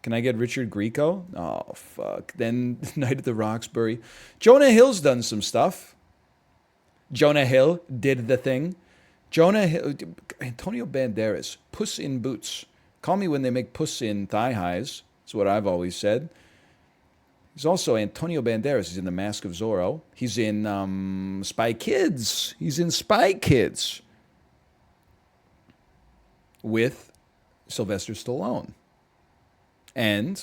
Can I get Richard Grieco? Oh, fuck. Then Night at the Roxbury. Jonah Hill's done some stuff. Jonah Hill did the thing. Jonah Hill, Antonio Banderas, Puss in Boots. Call me when they make Puss in Thigh Highs. That's what I've always said. He's also Antonio Banderas. He's in The Mask of Zorro. He's in Spy Kids. He's in Spy Kids with Sylvester Stallone. And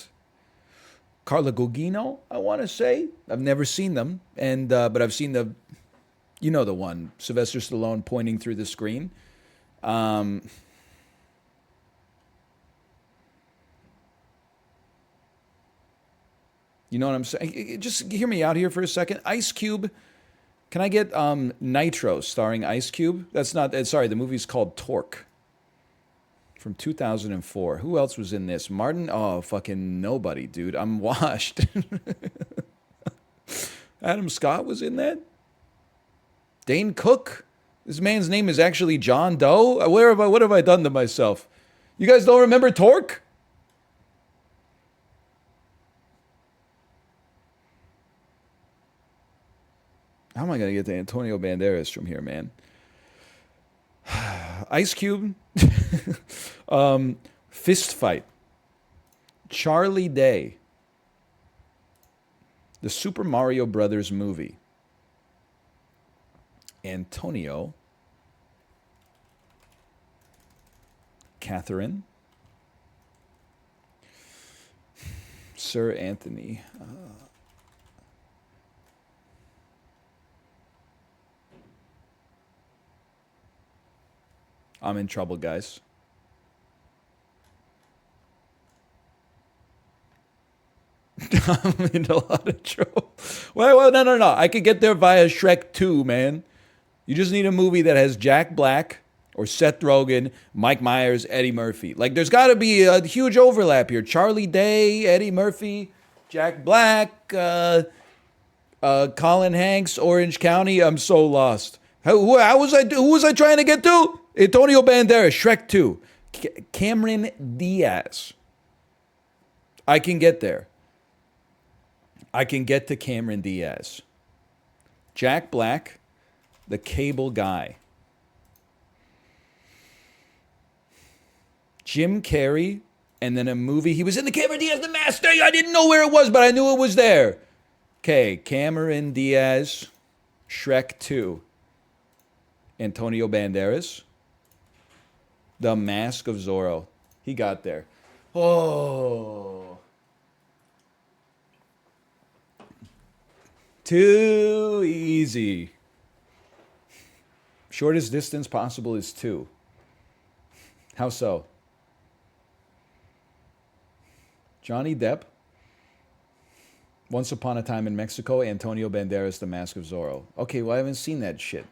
Carla Gugino, I want to say. I've never seen them, and but I've seen the, you know the one, Sylvester Stallone pointing through the screen. You know what I'm saying? Just hear me out here for a second. Ice Cube. Can I get Nitro starring Ice Cube? That's not, sorry, the movie's called Torque. From 2004. Who else was in this? Martin? Oh, fucking nobody, dude. I'm washed. Adam Scott was in that? Dane Cook? This man's name is actually John Doe? What have I done to myself? You guys don't remember Torque? How am I going to get to Antonio Banderas from here, man? Ice Cube. Fist Fight. Charlie Day. The Super Mario Brothers movie. Antonio. Catherine. Sir Anthony. I'm in trouble, guys. I'm in a lot of trouble. Well, no. I could get there via Shrek 2, man. You just need a movie that has Jack Black or Seth Rogen, Mike Myers, Eddie Murphy. Like, there's got to be a huge overlap here. Charlie Day, Eddie Murphy, Jack Black, Colin Hanks, Orange County. I'm so lost. Who was I trying to get to? Antonio Banderas, Shrek 2. Cameron Diaz. I can get there. I can get to Cameron Diaz. Jack Black, the cable guy. Jim Carrey, and then a movie. He was in the Cameron Diaz, The Master. I didn't know where it was, but I knew it was there. Okay, Cameron Diaz, Shrek 2. Antonio Banderas. The Mask of Zorro. He got there. Oh. Too easy. Shortest distance possible is 2. How so? Johnny Depp. Once Upon a Time in Mexico. Antonio Banderas, The Mask of Zorro. Okay, well, I haven't seen that shit.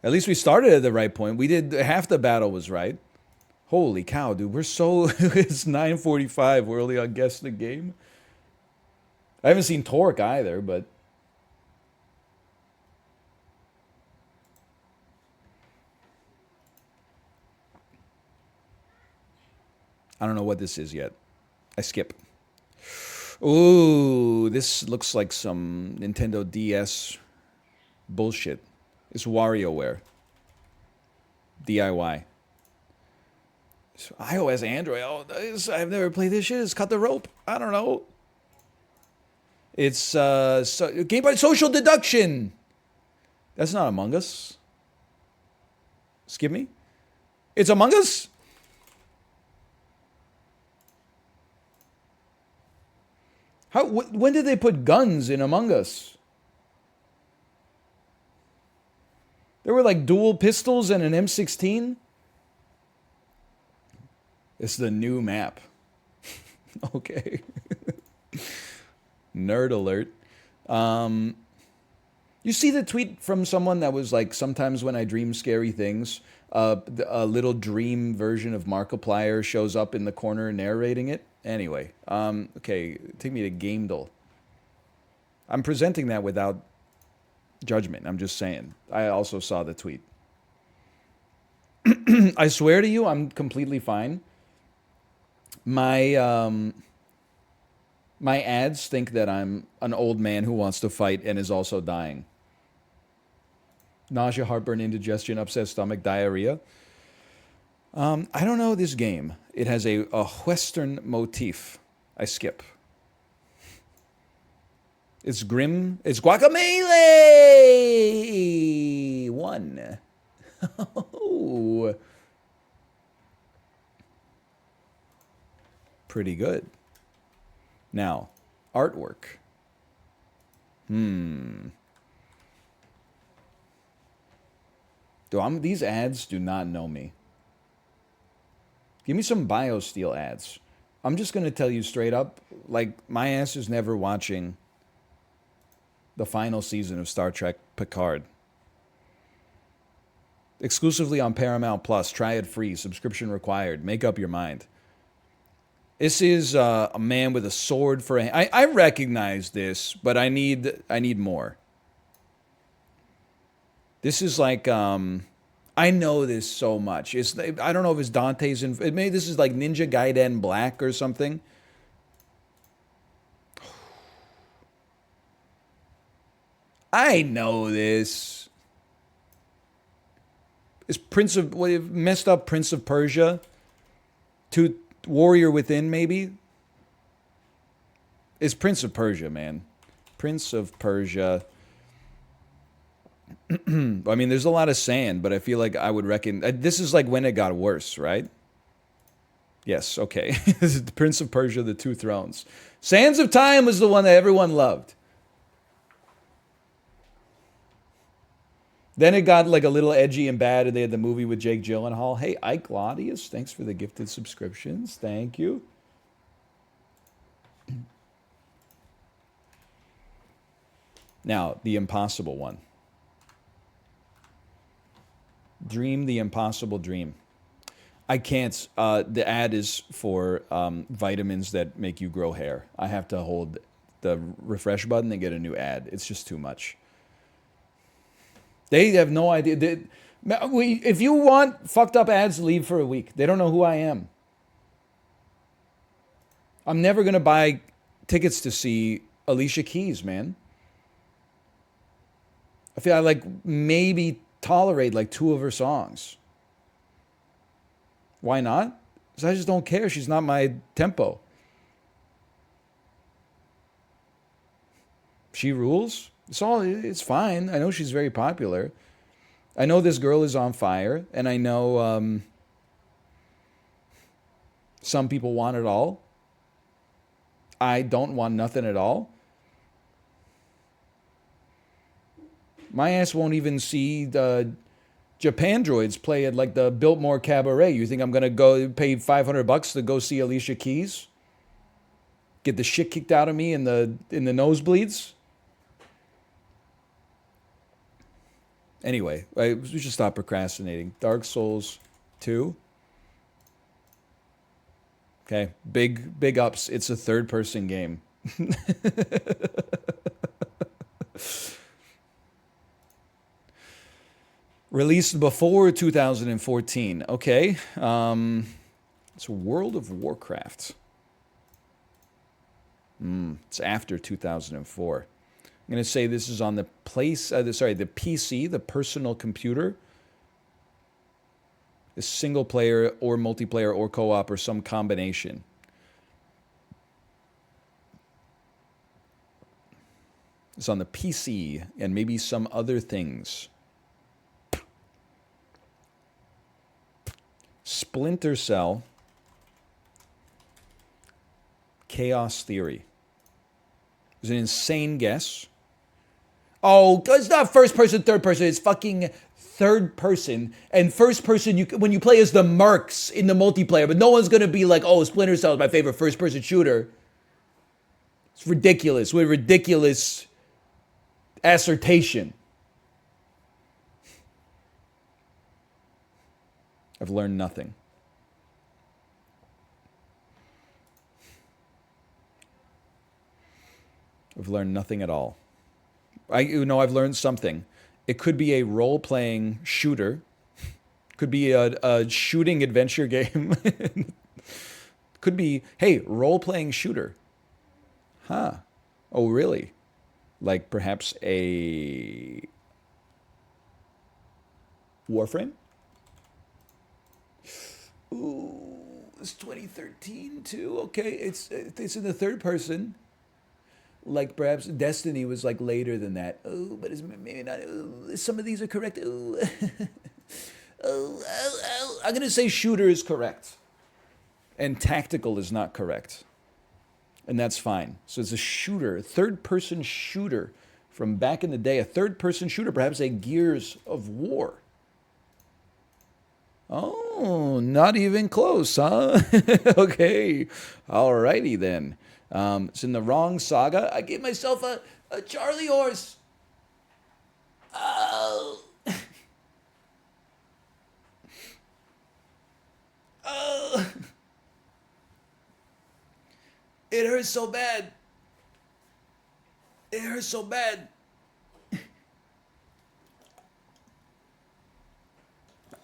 At least we started at the right point. We did, half the battle was right. Holy cow, dude. We're so, it's 9:45. We're only on Guess the Game. I haven't seen Torque either, but. I don't know what this is yet. I skip. Ooh, this looks like some Nintendo DS bullshit. It's WarioWare. DIY. So iOS, Android. Oh, I've never played this shit. It's Cut the Rope. I don't know. It's Game by Social Deduction. That's not Among Us. Skip me. It's Among Us? When did they put guns in Among Us? There were like dual pistols and an M16. It's the new map. Okay. Nerd alert. You see the tweet from someone that was like, sometimes when I dream scary things, a little dream version of Markiplier shows up in the corner narrating it. Anyway, okay, take me to Gamedel. I'm presenting that without judgment. I'm just saying. I also saw the tweet. I swear to you, I'm completely fine. My my ads think that I'm an old man who wants to fight and is also dying. Nausea, heartburn, indigestion, upset stomach, diarrhea. I don't know this game. It has a Western motif. I skip. It's grim. It's Guacamole! One. Oh. Pretty good. Now, artwork. These ads do not know me. Give me some BioSteel ads. I'm just going to tell you straight up, like, my ass is never watching the final season of Star Trek Picard. Exclusively on Paramount Plus. Try it free. Subscription required. Make up your mind. This is a man with a sword for a hand. I recognize this, but I need more. This is like, I know this so much. I don't know if it's Dante's. Maybe this is like Ninja Gaiden Black or something. I know this. It's messed up Prince of Persia. Warrior Within, maybe? It's Prince of Persia, man. Prince of Persia. I mean, there's a lot of sand, but I feel like I would reckon... This is like when it got worse, right? Yes, okay. This is the Prince of Persia, The Two Thrones. Sands of Time was the one that everyone loved. Then it got like a little edgy and bad, and they had the movie with Jake Gyllenhaal. Hey, Ike Claudius, thanks for the gifted subscriptions. Thank you. Now, the impossible one. Dream the impossible dream. I can't. The ad is for vitamins that make you grow hair. I have to hold the refresh button and get a new ad. It's just too much. They have no idea. If you want fucked up ads, leave for a week. They don't know who I am. I'm never going to buy tickets to see Alicia Keys, man. I feel I like maybe tolerate like 2 of her songs. Why not? Because I just don't care. She's not my tempo. She rules. It's fine. I know she's very popular. I know this girl is on fire, and I know some people want it all. I don't want nothing at all. My ass won't even see the Japan Droids play at like the Biltmore Cabaret. You think I'm gonna go pay $500 to go see Alicia Keys? Get the shit kicked out of me in the nosebleeds? Anyway, we should stop procrastinating. Dark Souls 2. Okay, big ups. It's a third-person game. Released before 2014. Okay, it's World of Warcraft. It's after 2004. I'm going to say this is on the PC, the personal computer. A single player or multiplayer or co-op or some combination. It's on the PC and maybe some other things. Splinter Cell. Chaos Theory. It was an insane guess. Oh, it's not first person, third person. It's fucking third person. And first person, when you play as the mercs in the multiplayer, but no one's gonna be like, oh, Splinter Cell is my favorite first person shooter. It's ridiculous. With ridiculous assertion. I've learned nothing. I've learned nothing at all. I've learned something. It could be a role-playing shooter. Could be a shooting adventure game. Could be, hey, role-playing shooter. Huh. Oh, really? Like perhaps a Warframe? Ooh, it's 2013 too. Okay, it's in the third person. Like perhaps Destiny was like later than that. Oh, but it's maybe not. Ooh, some of these are correct. Ooh. I'm gonna say shooter is correct, and tactical is not correct, and that's fine. So it's a shooter, third-person shooter from back in the day. A third-person shooter, perhaps a Gears of War. Oh, not even close, huh? Okay, alrighty then. It's in the wrong saga. I gave myself a Charlie horse. Oh. Oh. It hurts so bad. It hurts so bad.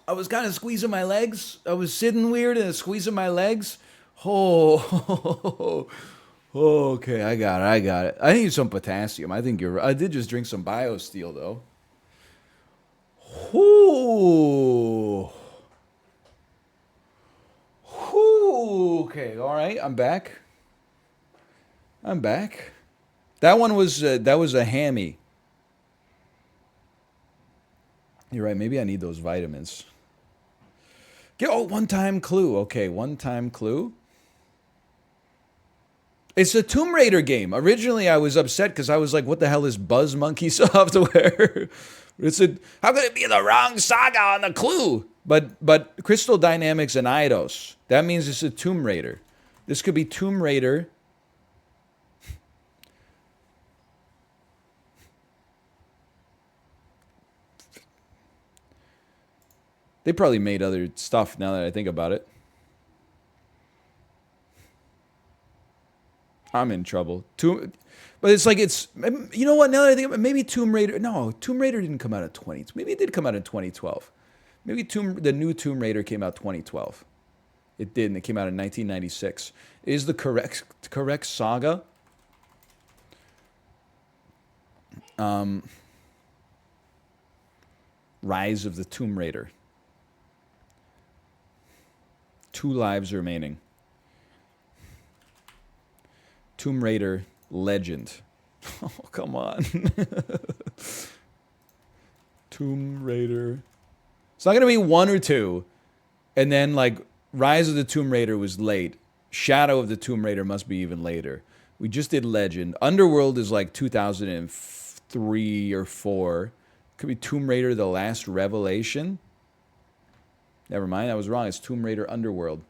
I was kind of squeezing my legs. I was sitting weird and squeezing my legs. Oh, okay, I got it. I got it. I need some potassium. I think you're right. I did just drink some BioSteel though. Ooh. Ooh. Okay, all right. I'm back. I'm back. That was a hammy. You're right. Maybe I need those vitamins. One-time clue. Okay, one-time clue. It's a Tomb Raider game. Originally, I was upset because I was like, what the hell is Buzz Monkey software? How could it be the wrong saga on the clue? But Crystal Dynamics and Eidos. That means it's a Tomb Raider. This could be Tomb Raider. They probably made other stuff now that I think about it. I'm in trouble. But it's like you know what? Now that I think about it, maybe Tomb Raider. No, Tomb Raider didn't come out in 20. Maybe it did come out in 2012. Maybe the new Tomb Raider came out 2012. It did, and it came out in 1996. Is the correct saga? Rise of the Tomb Raider. 2 lives remaining. Tomb Raider Legend. Oh, come on. Tomb Raider. It's not going to be 1 or 2. And then, like, Rise of the Tomb Raider was late. Shadow of the Tomb Raider must be even later. We just did Legend. Underworld is like 2003 or 4. Could be Tomb Raider The Last Revelation. Never mind, I was wrong. It's Tomb Raider Underworld.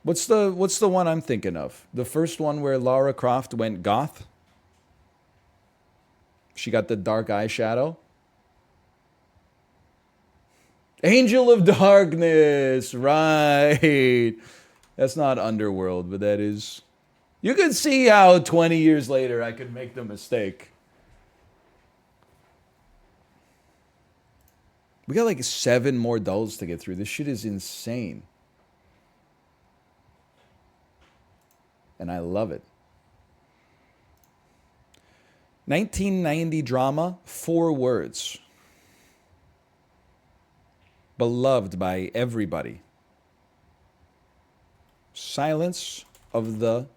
What's the one I'm thinking of? The first one where Lara Croft went goth? She got the dark eyeshadow? Angel of Darkness! Right! That's not Underworld, but that is... You can see how 20 years later I could make the mistake. We got like 7 more dulls to get through. This shit is insane. And I love it. 1990 drama, 4 words. Beloved by everybody. Silence of the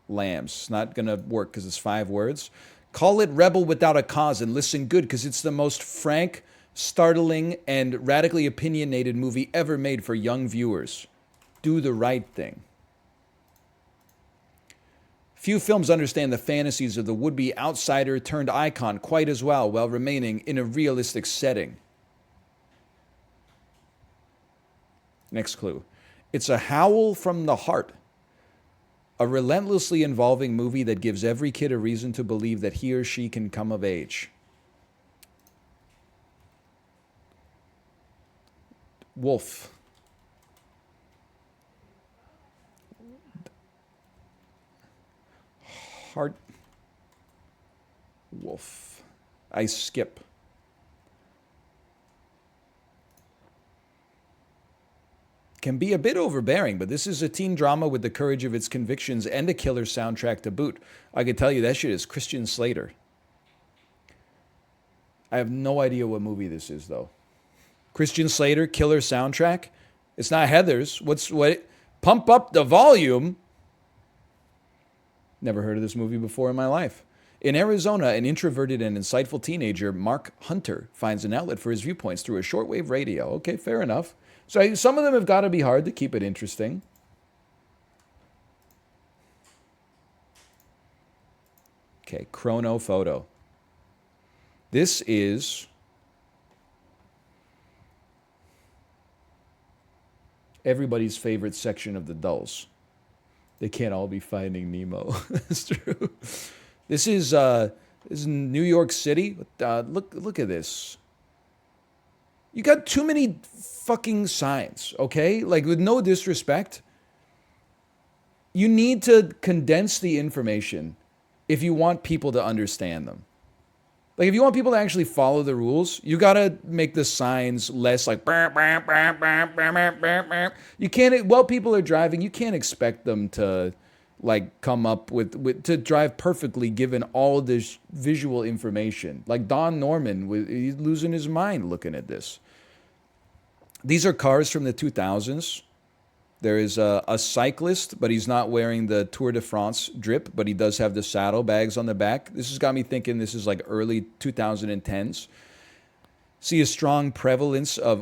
Lambs. It's not going to work because it's 5 words. Call it Rebel Without a Cause and listen good because it's the most frank, startling, and radically opinionated movie ever made for young viewers. Do the right thing. Few films understand the fantasies of the would-be outsider turned icon quite as well while remaining in a realistic setting. Next clue. It's a howl from the heart. A relentlessly involving movie that gives every kid a reason to believe that he or she can come of age. Wolf. Heart. Wolf. I skip. Can be a bit overbearing, but this is a teen drama with the courage of its convictions and a killer soundtrack to boot. I can tell you that shit is Christian Slater. I have no idea what movie this is, though. Christian Slater, killer soundtrack? It's not Heathers. What? Pump up the volume. Never heard of this movie before in my life. In Arizona, an introverted and insightful teenager, Mark Hunter, finds an outlet for his viewpoints through a shortwave radio. Okay, fair enough. So some of them have got to be hard to keep it interesting. Okay, Chrono Photo. This is everybody's favorite section of the dulls. They can't all be Finding Nemo. That's true. This is New York City. Look at this. You got too many fucking signs, okay? Like, with no disrespect, you need to condense the information if you want people to understand them. Like, if you want people to actually follow the rules, you gotta make the signs less like... You can't... While people are driving, you can't expect them to, like, come up with to drive perfectly given all this visual information. Like, Don Norman, he's losing his mind looking at this. These are cars from the 2000s. There is a cyclist, but he's not wearing the Tour de France drip, but he does have the saddlebags on the back. This has got me thinking this is like early 2010s. See a strong prevalence of...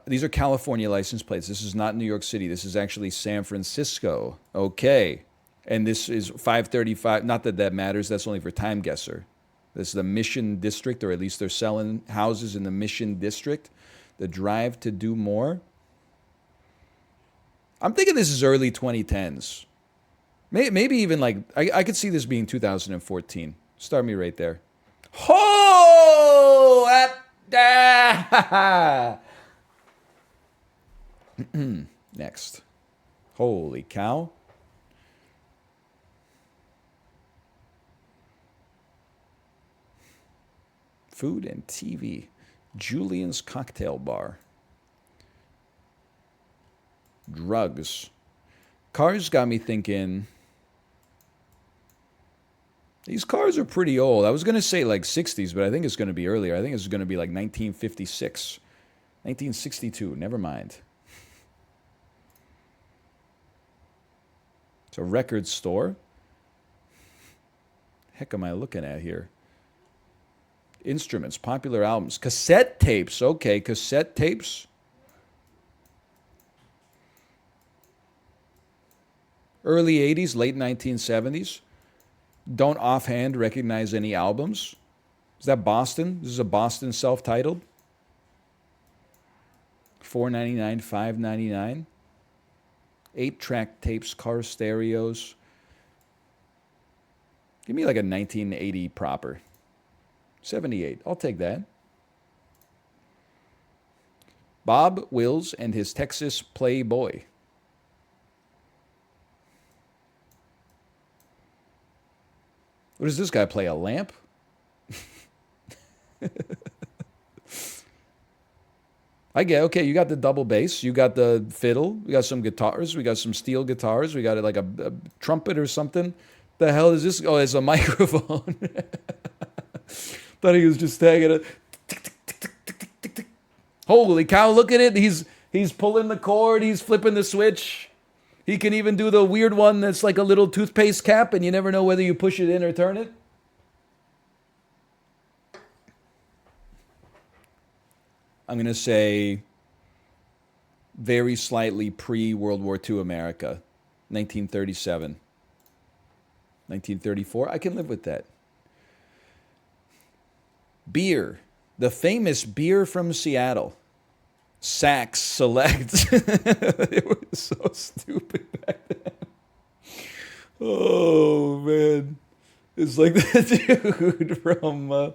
these are California license plates. This is not New York City. This is actually San Francisco. Okay. And this is 535. Not that that matters. That's only for Time Guesser. This is the Mission District, or at least they're selling houses in the Mission District. The Drive to Do More. I'm thinking this is early 2010s. Maybe even like, I could see this being 2014. Start me right there. Oh! Next. Holy cow. Food and TV. Julian's Cocktail Bar. Drugs. Cars got me thinking. These cars are pretty old. I was going to say like 60s, but I think it's going to be earlier. I think it's going to be like 1956. 1962. Never mind. It's a record store. Heck am I looking at here? Instruments, popular albums, cassette tapes. Okay, cassette tapes. Early 80s, late 1970s. Don't offhand recognize any albums. Is that Boston? This is a Boston self-titled. $4.99, $5.99. 8-track tapes, car stereos. Give me like a 1980 proper. 78. I'll take that. Bob Wills and his Texas Playboy. What does this guy play? A lamp? I get, okay, you got the double bass, you got the fiddle, we got some guitars, we got some steel guitars, we got like a trumpet or something. The hell is this? Oh, it's a microphone. Thought he was just tagging it. Holy cow, look at it. He's pulling the cord, he's flipping the switch. He can even do the weird one that's like a little toothpaste cap and you never know whether you push it in or turn it. I'm going to say very slightly pre-World War II America, 1937. 1934. I can live with that. Beer. The famous beer from Seattle. Saks Select. It was so stupid back then. Oh, man. It's like the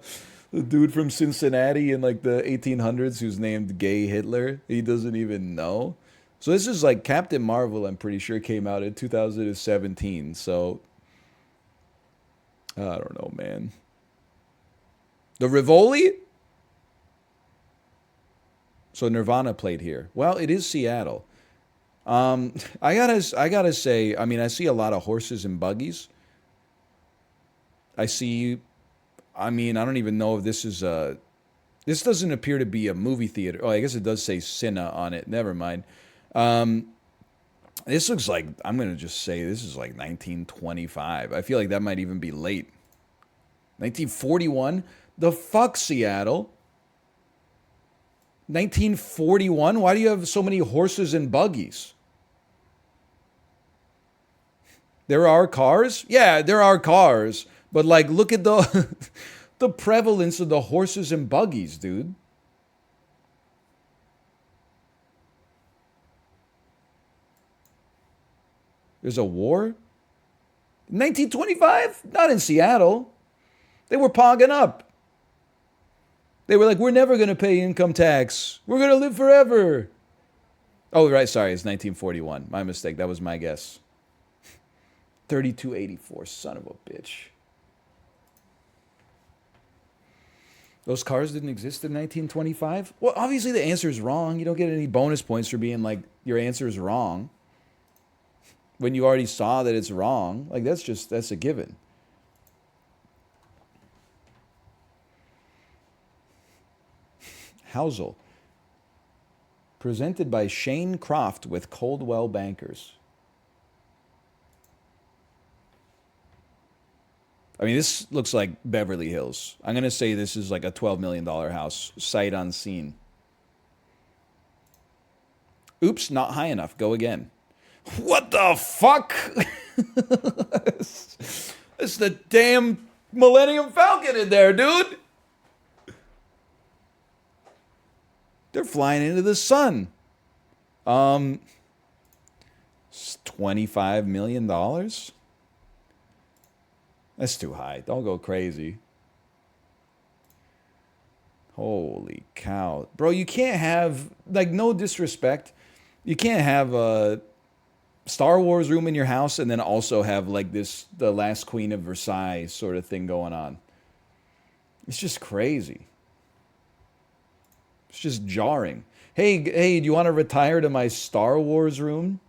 dude from Cincinnati in like the 1800s who's named Gay Hitler. He doesn't even know. So this is like Captain Marvel, I'm pretty sure, came out in 2017. So I don't know, man. The Rivoli? So Nirvana played here. Well, it is Seattle. I gotta say, I mean, I see a lot of horses and buggies. I see. I mean, I don't even know if this is a. This doesn't appear to be a movie theater. Oh, I guess it does say Cinna on it. Never mind. Um, this looks like, I'm gonna just say this is like 1925. I feel like that might even be late. 1941. The fuck, Seattle. 1941. Why do you have so many horses and buggies? There are cars? Yeah, there are cars. But like, look at the the prevalence of the horses and buggies, dude. There's a war? 1925? Not in Seattle. They were pogging up. They were like, we're never going to pay income tax. We're going to live forever. Oh, right. Sorry. It's 1941. My mistake. That was my guess. 3284. Son of a bitch. Those cars didn't exist in 1925? Well, obviously the answer is wrong. You don't get any bonus points for being like, your answer is wrong. When you already saw that it's wrong. Like, that's a given. Housel. Presented by Shane Croft with Coldwell Bankers. I mean, this looks like Beverly Hills. I'm going to say this is like a $12 million house, sight unseen. Oops, not high enough. Go again. What the fuck? It's the damn Millennium Falcon in there, dude. They're flying into the sun. $25 million? That's too high. Don't go crazy. Holy cow. Bro, you can't have, like, no disrespect. You can't have a Star Wars room in your house and then also have, like, this, the Last Queen of Versailles sort of thing going on. It's just crazy. It's just jarring. Hey, do you want to retire to my Star Wars room?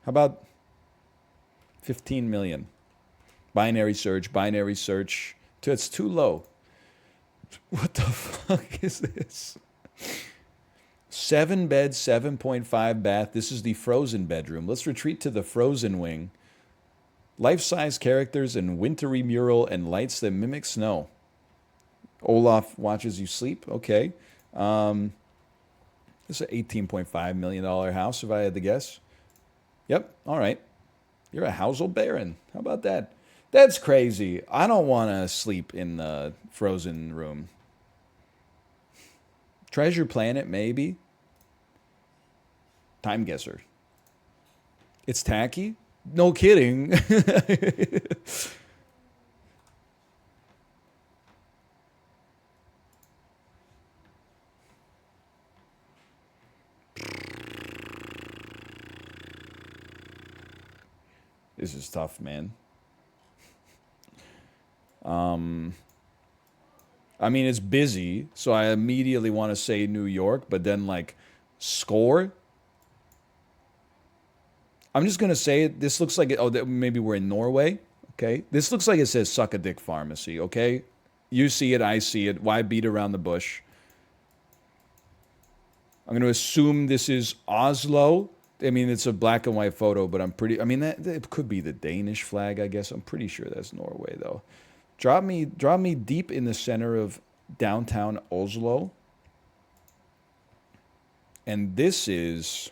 How about 15 million? Binary search. It's too low. What the fuck is this? 7 bed, 7.5 bath. This is the frozen bedroom. Let's retreat to the frozen wing. Life-size characters and wintry mural and lights that mimic snow. Olaf watches you sleep. Okay. This is an $18.5 million house, if I had to guess. Yep. All right. You're a Housel Baron. How about that? That's crazy. I don't want to sleep in the frozen room. Treasure Planet, maybe. Time Guesser. It's tacky? No kidding. This is tough, man. I mean, it's busy, so I immediately want to say New York, but then, like, score? I'm just going to say it. This looks like, maybe we're in Norway, okay? This looks like it says Suck a Dick Pharmacy, okay? You see it, I see it. Why beat around the bush? I'm going to assume this is Oslo. I mean, it's a black and white photo, but it could be the Danish flag, I guess. I'm pretty sure that's Norway, though. Drop me deep in the center of downtown Oslo. And this is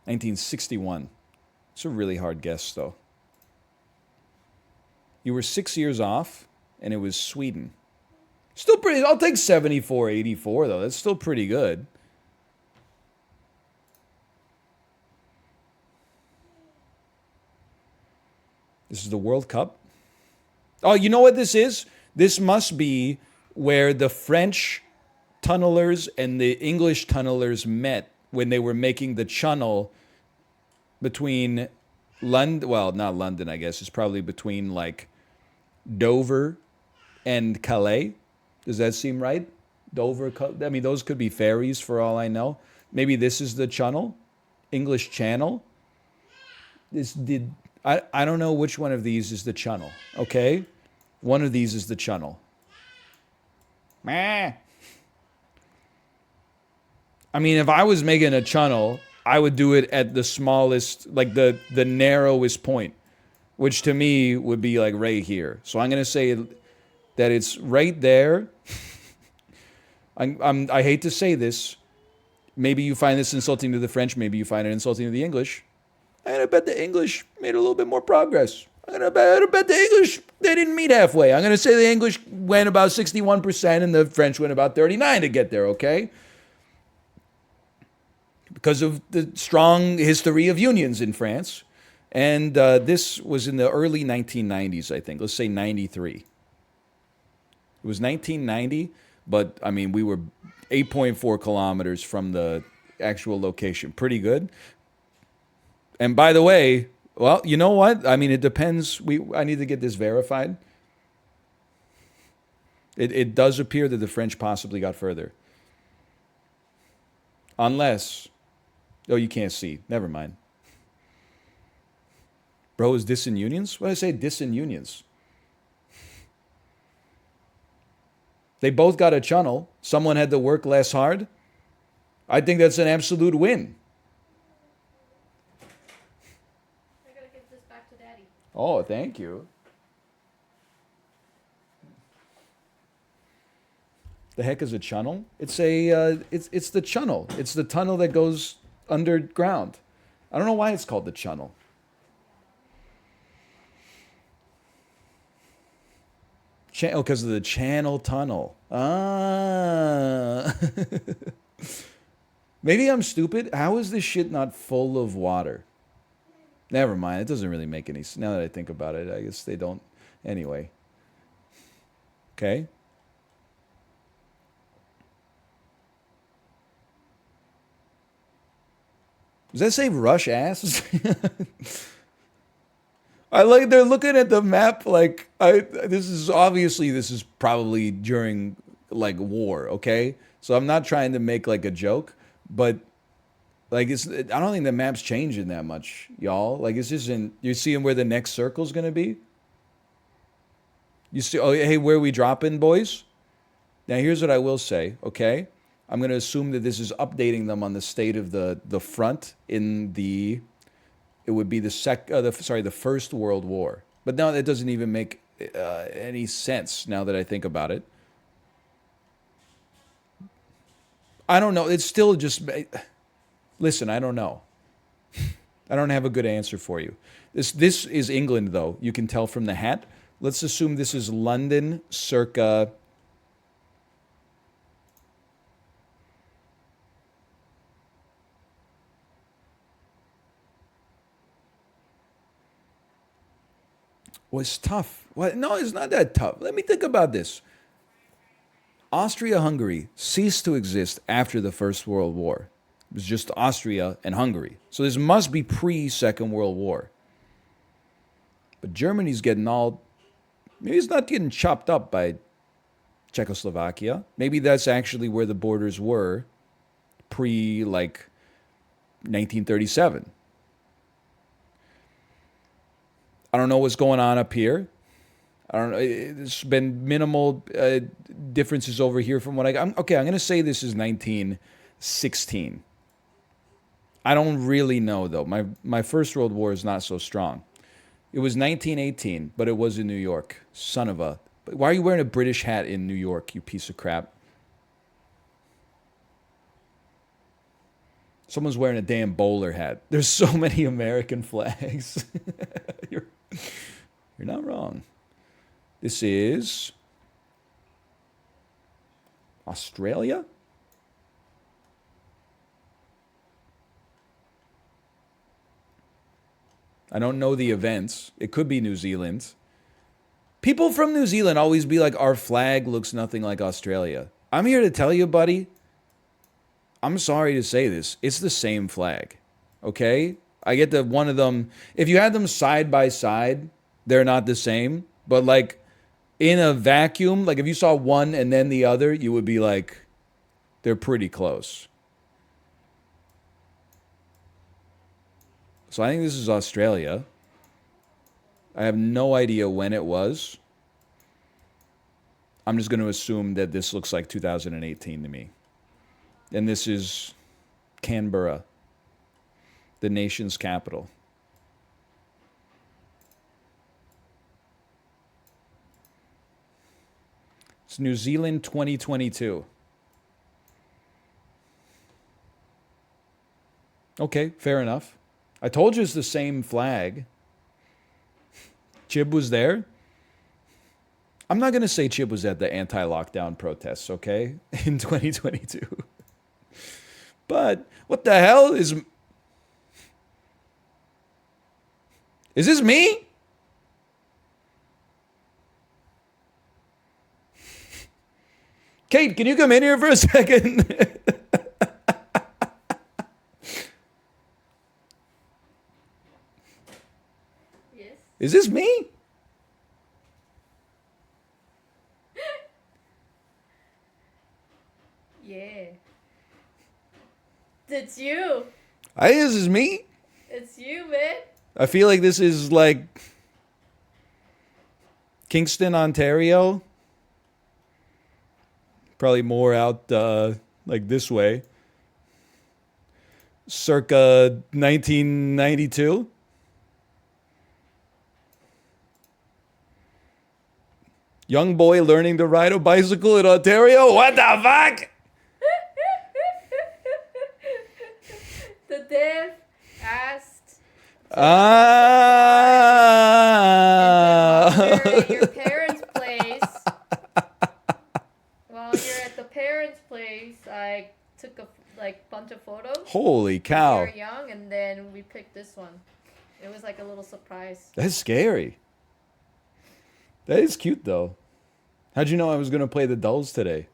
1961. It's a really hard guess, though. You were 6 years off, and it was Sweden. Still pretty. I'll take 74-84, though. That's still pretty good. This is the World Cup. Oh, you know what this is? This must be where the French tunnelers and the English tunnelers met when they were making the channel between London. Well, not London, I guess. It's probably between like Dover and Calais. Does that seem right? Dover. I mean, those could be ferries for all I know. Maybe this is the channel, English Channel. I don't know which one of these is the channel. Okay, one of these is the channel. Meh. I mean, if I was making a channel, I would do it at the smallest, like the narrowest point, which to me would be like right here. So I'm gonna say that it's right there. I hate to say this. Maybe you find this insulting to the French. Maybe you find it insulting to the English. I'm gonna bet the English made a little bit more progress. I'm gonna bet the English, they didn't meet halfway. I'm gonna say the English went about 61% and the French went about 39 to get there. Okay. Because of the strong history of unions in France. And this was in the early 1990s, I think. Let's say 93. It was 1990, but I mean, we were 8.4 kilometers from the actual location. Pretty good. And by the way, well, you know what? I mean, it depends. I need to get this verified. It does appear that the French possibly got further. Unless... Oh, you can't see. Never mind. Bro, is this in unions? What did I say? Dis in unions. They both got a channel. Someone had to work less hard. I think that's an absolute win. I gotta give this back to Daddy. Oh, thank you. The heck is a channel? It's it's the channel. It's the tunnel that goes underground. I don't know why it's called the channel. Because of the Channel Tunnel. Ah. Maybe I'm stupid. How is this shit not full of water? Never mind. It doesn't really make any sense. Now that I think about it, I guess they don't. Anyway. Okay. Does that say Rush ass? I like they're looking at the map like this is probably during like war, okay? So I'm not trying to make like a joke, but like I don't think the map's changing that much, y'all. Like it's just you're seeing where the next circle's gonna be? You see, oh hey, where are we dropping, boys? Now here's what I will say, okay? I'm going to assume that this is updating them on the state of the front in the, it would be the First World War. But now that doesn't even make any sense now that I think about it. I don't know. It's still just, listen, I don't know. I don't have a good answer for you. This is England, though. You can tell from the hat. Let's assume this is London circa... was tough. What? No, it's not that tough. Let me think about this. Austria-Hungary ceased to exist after the First World War. It was just Austria and Hungary. So this must be pre-Second World War. But Germany's getting all... Maybe it's not getting chopped up by Czechoslovakia. Maybe that's actually where the borders were pre-like 1937. I don't know what's going on up here. I don't know. There's been minimal differences over here from what I got. Okay, I'm going to say this is 1916. I don't really know, though. My First World War is not so strong. It was 1918, but it was in New York. Son of a... Why are you wearing a British hat in New York, you piece of crap? Someone's wearing a damn bowler hat. There's so many American flags. you're, you're not wrong. This is Australia? I don't know the events. It could be New Zealand. People from New Zealand always be like, our flag looks nothing like Australia. I'm here to tell you, buddy, I'm sorry to say this. It's the same flag. Okay? I get that one of them, if you had them side by side, they're not the same. But like in a vacuum, like if you saw one and then the other, you would be like, they're pretty close. So I think this is Australia. I have no idea when it was. I'm just going to assume that this looks like 2018 to me. And this is Canberra, the nation's capital. It's New Zealand 2022. Okay, fair enough. I told you it's the same flag. Chib was there. I'm not going to say Chib was at the anti-lockdown protests, okay? In 2022. But what the hell is this me? Kate, can you come in here for a second? Yes. Is this me? Yeah. It's you. I think this is me. It's you, man. I feel like this is like Kingston, Ontario. Probably more out like this way. Circa 1992. Young boy learning to ride a bicycle in Ontario? What the fuck? The dev asked while you're at your parents' place. While you're at the parents' place, I took a bunch of photos. Holy We cow. were young, and then we picked this one. It was like a little surprise. That's scary. That is cute though. How'd you know I was going to play the Dulls today?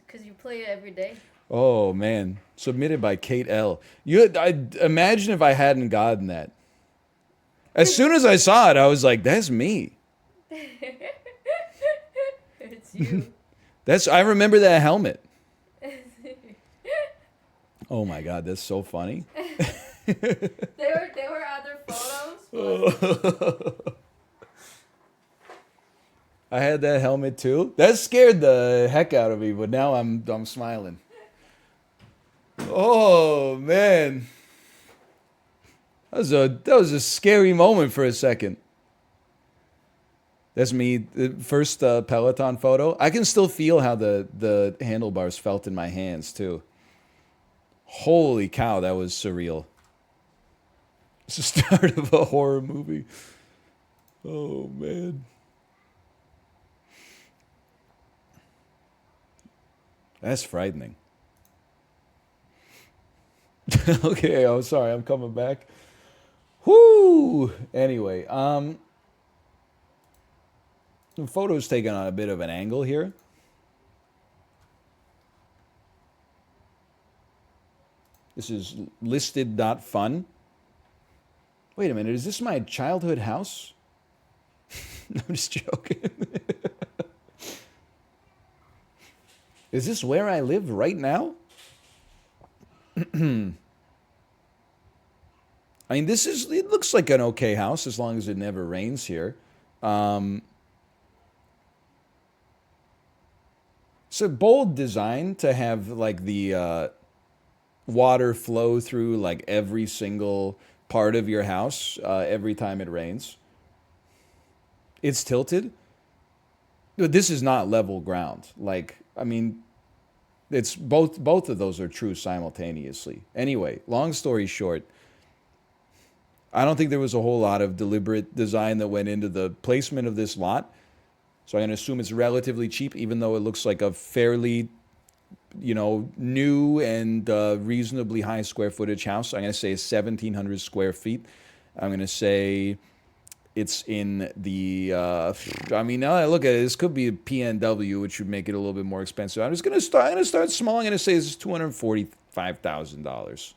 Because you play it every day. Oh man, submitted by Kate L. I imagine if I hadn't gotten that. As soon as I saw it, I was like, "That's me." It's you. I remember that helmet. Oh my god, that's so funny. There were other photos. I had that helmet too. That scared the heck out of me, but now I'm smiling. Oh man, that was a scary moment for a second. That's me. The first Peloton photo. I can still feel how the handlebars felt in my hands too. Holy cow, that was surreal. It's the start of a horror movie. Oh man. That's frightening. Okay, I'm sorry, I'm coming back. Whoo! Anyway, the photo's taken on a bit of an angle here. This is listed.fun. Wait a minute, is this my childhood house? I'm just joking. Is this where I live right now? I mean, it looks like an okay house as long as it never rains here. It's a bold design to have like the water flow through like every single part of your house every time it rains. It's tilted. But this is not level ground. Like, I mean, It's both of those are true simultaneously. Anyway, long story short, I don't think there was a whole lot of deliberate design that went into the placement of this lot. So I'm going to assume it's relatively cheap, even though it looks like a fairly, new and reasonably high square footage house. I'm going to say 1,700 square feet. I'm going to say it's in the. I mean, now that I look at it, this could be a PNW, which would make it a little bit more expensive. I'm just going to start. I'm going to start small. I'm going to say this is $245,000.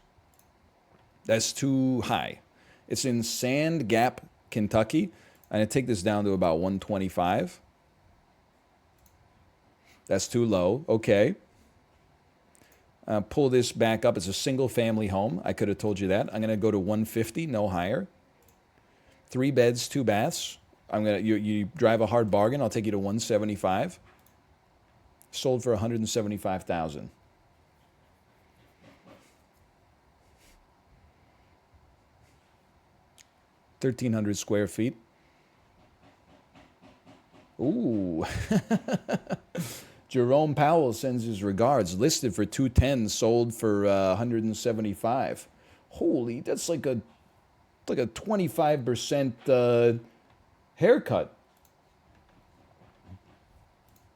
That's too high. It's in Sand Gap, Kentucky. I'm going to take this down to about 125. That's too low. Okay. Pull this back up. It's a single family home. I could have told you that. I'm going to go to 150, no higher. 3 beds, 2 baths. You drive a hard bargain. I'll take you to 175. Sold for 175,000. 1,300 square feet. Ooh. Jerome Powell sends his regards. Listed for 210, sold for 175. Holy, that's like a 25% haircut.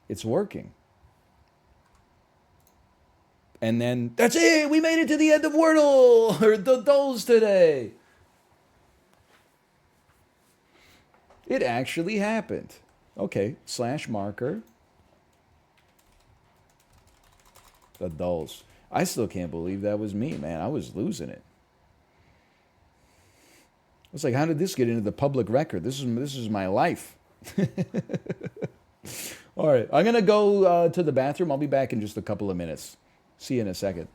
It's working. And then that's it. We made it to the end of Wordle or the dolls today. It actually happened. Okay, slash marker. The dolls. I still can't believe that was me, man. I was losing it. It's like, how did this get into the public record? This is my life. All right, I'm gonna go to the bathroom. I'll be back in just a couple of minutes. See you in a second.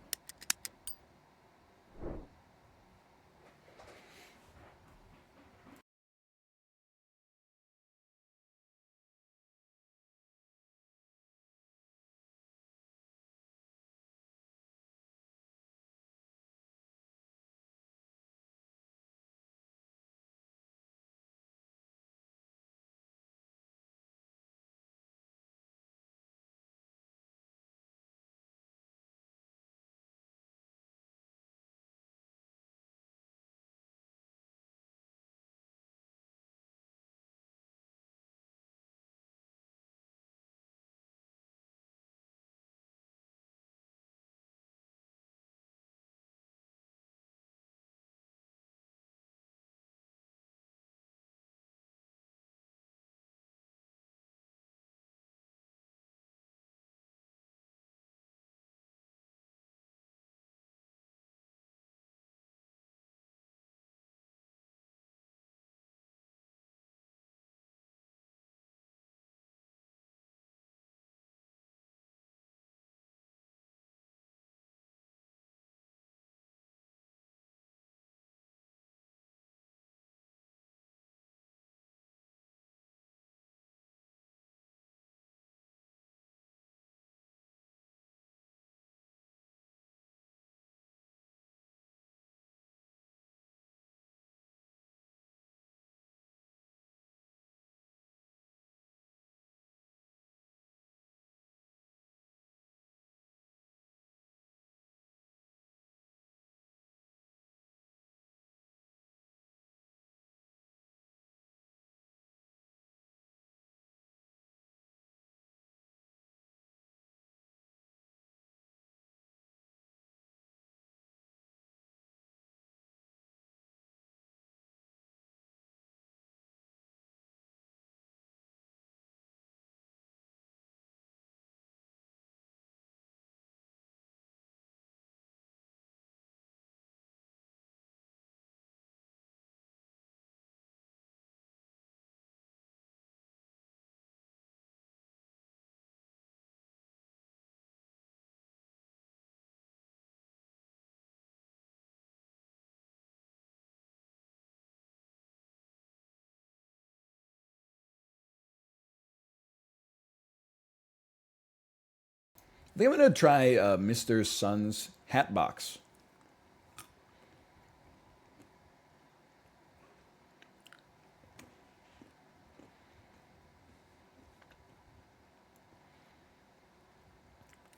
I think I'm gonna try Mr. Sun's Hatbox.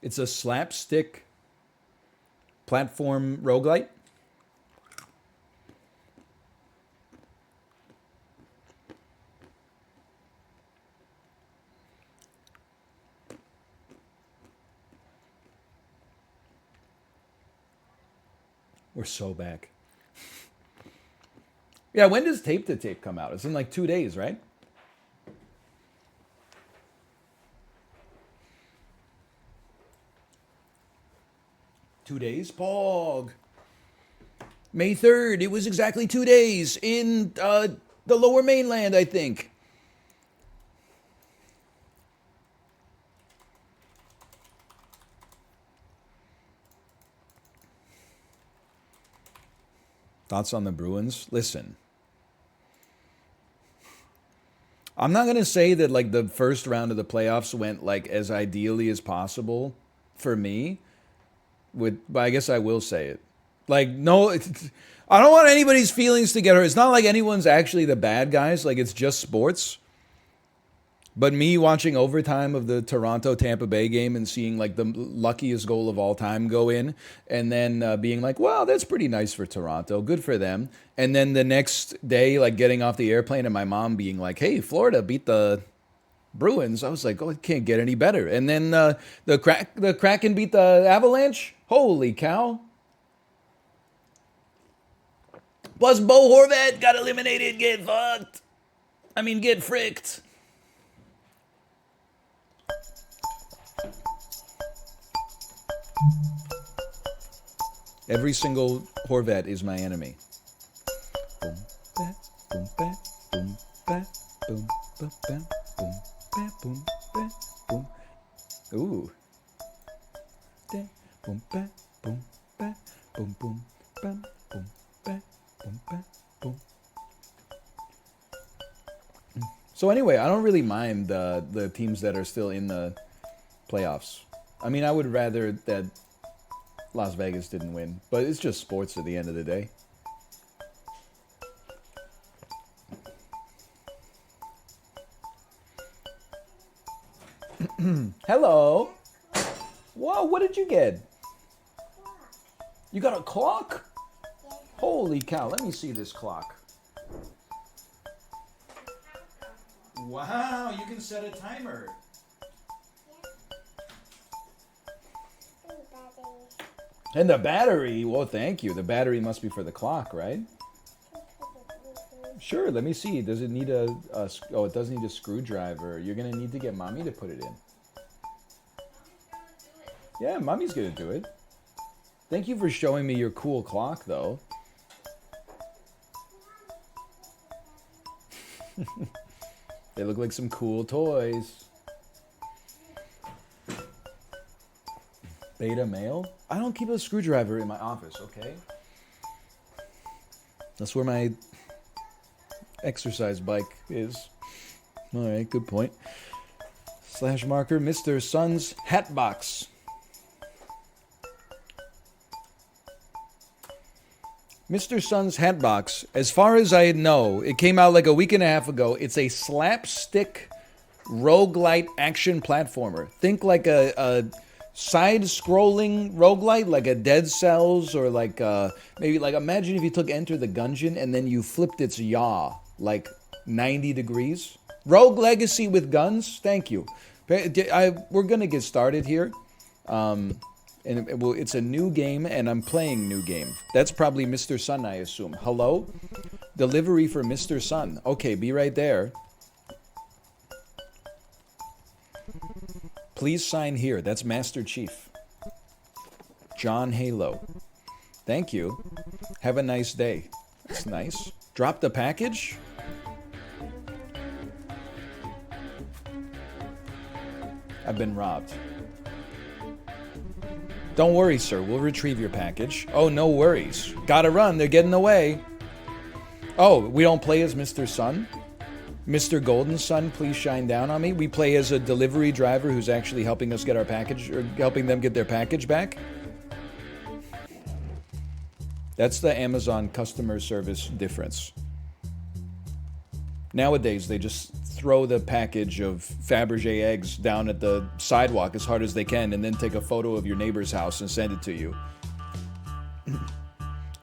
It's a slapstick platform roguelite. We're so back. Yeah, when does Tape to Tape come out? It's in like 2 days, right? Two days? Pog. May 3rd. It was exactly 2 days in the lower mainland, I think. Thoughts on the Bruins? Listen. I'm not going to say that like the first round of the playoffs went like as ideally as possible for me. But I guess I will say it. Like, no, I don't want anybody's feelings to get hurt. It's not like anyone's actually the bad guys. Like, it's just sports. But me watching overtime of the Toronto-Tampa Bay game and seeing, like, the luckiest goal of all time go in, and then being like, wow, that's pretty nice for Toronto. Good for them. And then the next day, like, getting off the airplane and my mom being like, hey, Florida beat the Bruins. I was like, oh, it can't get any better. And then the Kraken beat the Avalanche. Holy cow. Plus, Bo Horvat got eliminated. Get fucked. I mean, get fricked. Every single Horvat is my enemy. Boom, bat, boom, bat, boom, bat, boom, ba, bam, boom, bat, boom, bat, boom. Ooh. Boom, bat, boom, bat, boom, boom, bam, boom, bat, boom, bat, boom. So anyway, I don't really mind the teams that are still in the playoffs. I mean, I would rather that Las Vegas didn't win, but it's just sports at the end of the day. Hello. Whoa, what did you get? You got a clock? Holy cow, let me see this clock. Wow, you can set a timer. And the battery, well, thank you. The battery must be for the clock, right? Sure, let me see. Does it need oh, it does need a screwdriver. You're going to need to get mommy to put it in. Yeah, mommy's going to do it. Thank you for showing me your cool clock, though. They look like some cool toys. Beta male? I don't keep a screwdriver in my office, okay? That's where my exercise bike is. Alright, good point. Slash marker, Mr. Sun's Hatbox. Mr. Sun's Hatbox, as far as I know, it came out like a week and a half ago. It's a slapstick roguelite action platformer. Think like a side-scrolling roguelite, like a Dead Cells, or like maybe like imagine if you took Enter the Gungeon and then you flipped its yaw like 90 degrees. Rogue Legacy with guns. Thank you. We're gonna get started here, and it's a new game, and I'm playing new game. That's probably Mr. Sun, I assume. Hello, delivery for Mr. Sun. Okay, be right there. Please sign here. That's Master Chief. John Halo. Thank you. Have a nice day. That's nice. Drop the package? I've been robbed. Don't worry, sir. We'll retrieve your package. Oh, no worries. Gotta run. They're getting away. Oh, we don't play as Mr. Sun? Mr. Golden Sun, please shine down on me. We play as a delivery driver who's actually helping us get our package, or helping them get their package back. That's the Amazon customer service difference. Nowadays, they just throw the package of Fabergé eggs down at the sidewalk as hard as they can and then take a photo of your neighbor's house and send it to you.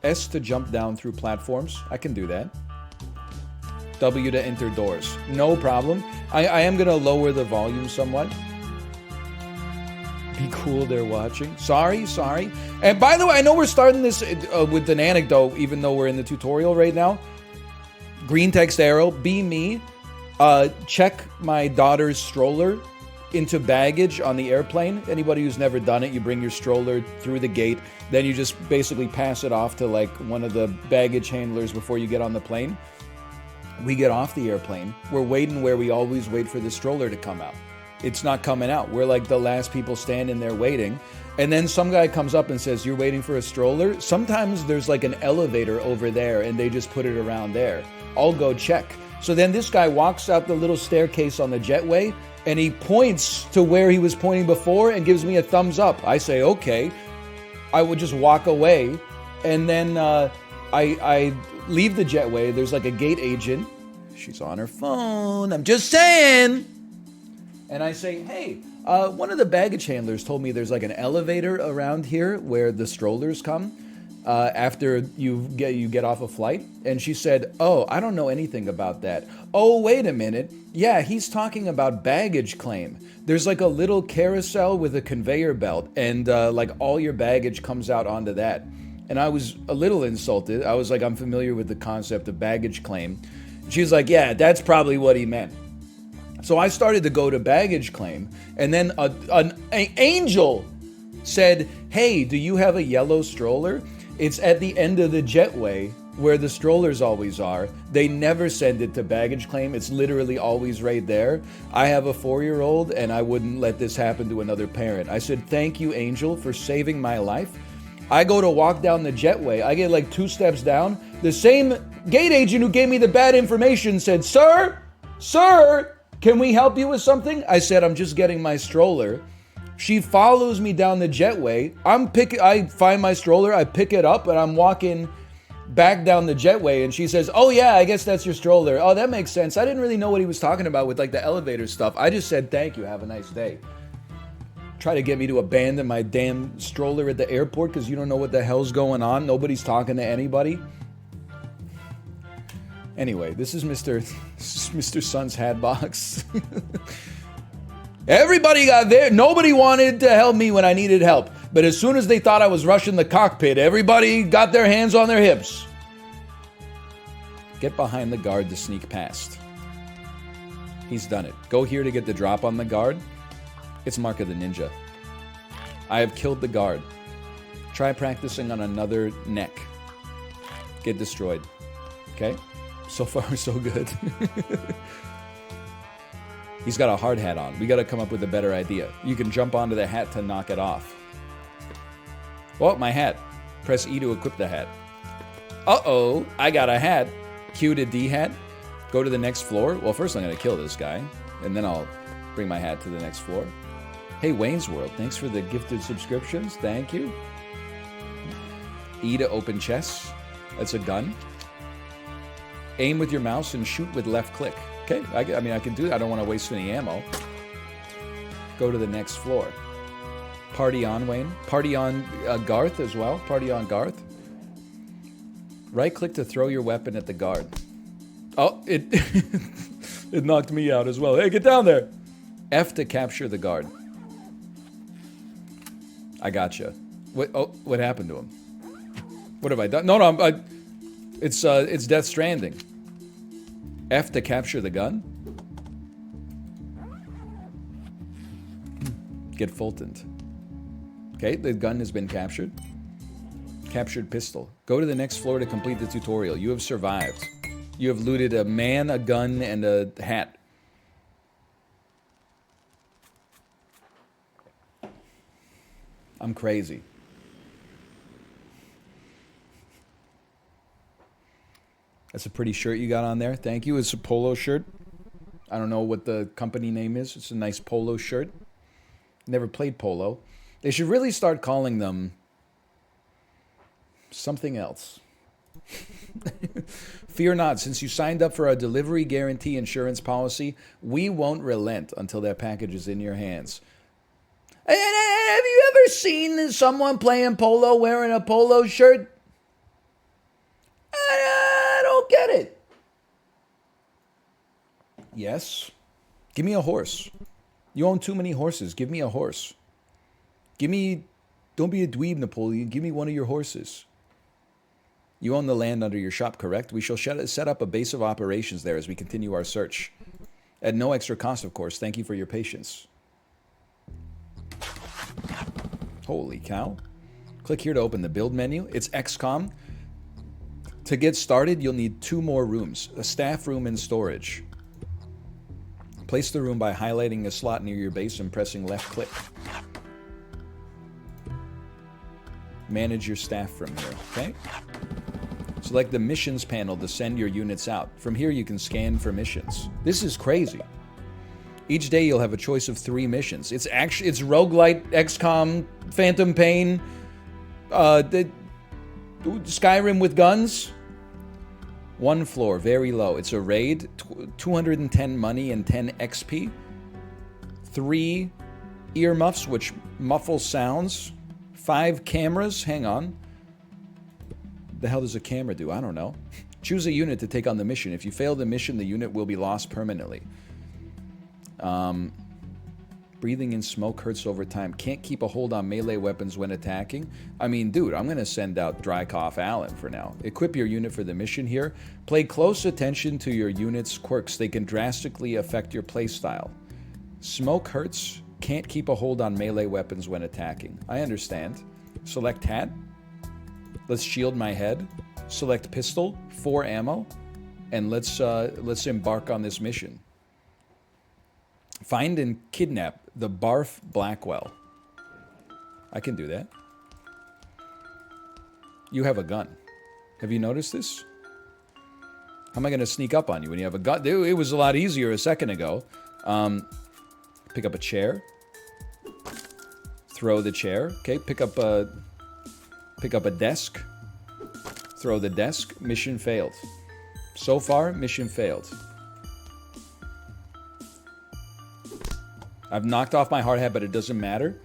S to jump down through platforms. I can do that. W to enter doors. No problem. I am going to lower the volume somewhat. Be cool, they're watching. Sorry. And by the way, I know we're starting this with an anecdote, even though we're in the tutorial right now. Green text arrow, be me. Check my daughter's stroller into baggage on the airplane. Anybody who's never done it, you bring your stroller through the gate, then you just basically pass it off to like one of the baggage handlers before you get on the plane. We get off the airplane. We're waiting where we always wait for the stroller to come out. It's not coming out. We're like the last people standing there waiting. And then some guy comes up and says, you're waiting for a stroller? Sometimes there's like an elevator over there and they just put it around there. I'll go check. So then this guy walks out the little staircase on the jetway and he points to where he was pointing before and gives me a thumbs up. I say, okay. I would just walk away. And then I leave the jetway. There's like a gate agent. She's on her phone. I'm just saying. And I say, hey, one of the baggage handlers told me there's like an elevator around here where the strollers come after you get off a flight. And she said, oh, I don't know anything about that. Oh, wait a minute. Yeah, he's talking about baggage claim. There's like a little carousel with a conveyor belt and like all your baggage comes out onto that. And I was a little insulted. I was like, I'm familiar with the concept of baggage claim. She was like, yeah, that's probably what he meant. So I started to go to baggage claim, and then an angel said, hey, do you have a yellow stroller? It's at the end of the jetway where the strollers always are. They never send it to baggage claim. It's literally always right there. I have a 4-year-old, and I wouldn't let this happen to another parent. I said, thank you, angel, for saving my life. I go to walk down the jetway. I get like 2 steps down. The same gate agent who gave me the bad information said, sir, can we help you with something? I said, I'm just getting my stroller. She follows me down the jetway. I find my stroller, I pick it up, and I'm walking back down the jetway, and she says, oh yeah, I guess that's your stroller. Oh, that makes sense. I didn't really know what he was talking about with like the elevator stuff. I just said, thank you, have a nice day. Try to get me to abandon my damn stroller at the airport because you don't know what the hell's going on. Nobody's talking to anybody. Anyway, this is Mr. Sun's Hatbox. Everybody got there. Nobody wanted to help me when I needed help. But as soon as they thought I was rushing the cockpit, everybody got their hands on their hips. Get behind the guard to sneak past. He's done it. Go here to get the drop on the guard. It's Mark of the Ninja. I have killed the guard. Try practicing on another neck. Get destroyed. Okay? So far, so good. He's got a hard hat on. We got to come up with a better idea. You can jump onto the hat to knock it off. Oh, my hat. Press E to equip the hat. Uh-oh, I got a hat. Q to D hat. Go to the next floor. Well, first I'm going to kill this guy, and then I'll bring my hat to the next floor. Hey, Wayne's World, thanks for the gifted subscriptions. Thank you. E to open chests. That's a gun. Aim with your mouse and shoot with left click. Okay, I can do that. I don't want to waste any ammo. Go to the next floor. Party on, Wayne. Party on Garth as well. Party on Garth. Right click to throw your weapon at the guard. Oh, it it knocked me out as well. Hey, get down there. F to capture the guard. I gotcha. What happened to him? What have I done? No, it's Death Stranding. F to capture the gun. Get Fultoned. Okay, the gun has been captured. Captured pistol. Go to the next floor to complete the tutorial. You have survived. You have looted a man, a gun, and a hat. I'm crazy. That's a pretty shirt you got on there. Thank you. It's a polo shirt. I don't know what the company name is. It's a nice polo shirt. Never played polo. They should really start calling them something else. Fear not, since you signed up for our delivery guarantee insurance policy, we won't relent until that package is in your hands. And have you ever seen someone playing polo wearing a polo shirt? I don't get it. Yes. Give me a horse. You own too many horses. Give me a horse. Don't be a dweeb, Napoleon. Give me one of your horses. You own the land under your shop, correct? We shall set up a base of operations there as we continue our search. At no extra cost, of course. Thank you for your patience. Holy cow. Click here to open the build menu. It's XCOM. To get started, you'll need 2 more rooms. A staff room and storage. Place the room by highlighting a slot near your base and pressing left click. Manage your staff from here, okay? Select the missions panel to send your units out. From here, you can scan for missions. This is crazy. Each day, you'll have a choice of 3 missions. It's roguelite, XCOM, Phantom Pain, Skyrim with guns. 1 floor, very low. It's a raid, 210 money and 10 XP. 3 earmuffs, which muffle sounds. 5 cameras, hang on. The hell does a camera do? I don't know. Choose a unit to take on the mission. If you fail the mission, the unit will be lost permanently. Breathing in smoke hurts over time. Can't keep a hold on melee weapons when attacking. I mean, dude, I'm going to send out Dry Cough Allen for now. Equip your unit for the mission here. Play close attention to your unit's quirks. They can drastically affect your playstyle. Smoke hurts. Can't keep a hold on melee weapons when attacking. I understand. Select hat. Let's shield my head. Select pistol. 4 ammo. And let's embark on this mission. Find and kidnap the Barf Blackwell. I can do that. You have a gun. Have you noticed this? How am I going to sneak up on you when you have a gun? It was a lot easier a second ago. Pick up a chair. Throw the chair. Okay, pick up a desk. Throw the desk. Mission failed. So far, mission failed. I've knocked off my hard hat, but it doesn't matter.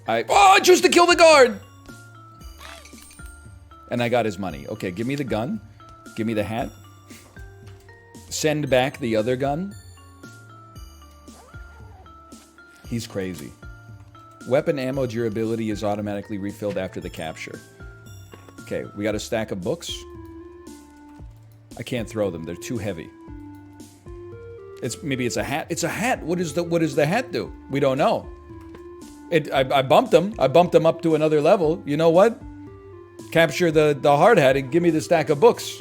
I choose to kill the guard! And I got his money. Okay, give me the gun. Give me the hat. Send back the other gun. He's crazy. Weapon ammo durability is automatically refilled after the capture. Okay, we got a stack of books. I can't throw them. They're too heavy. Maybe it's a hat. It's a hat. What does the hat do? We don't know. I bumped him. I bumped him up to another level. You know what? Capture the hard hat and give me the stack of books.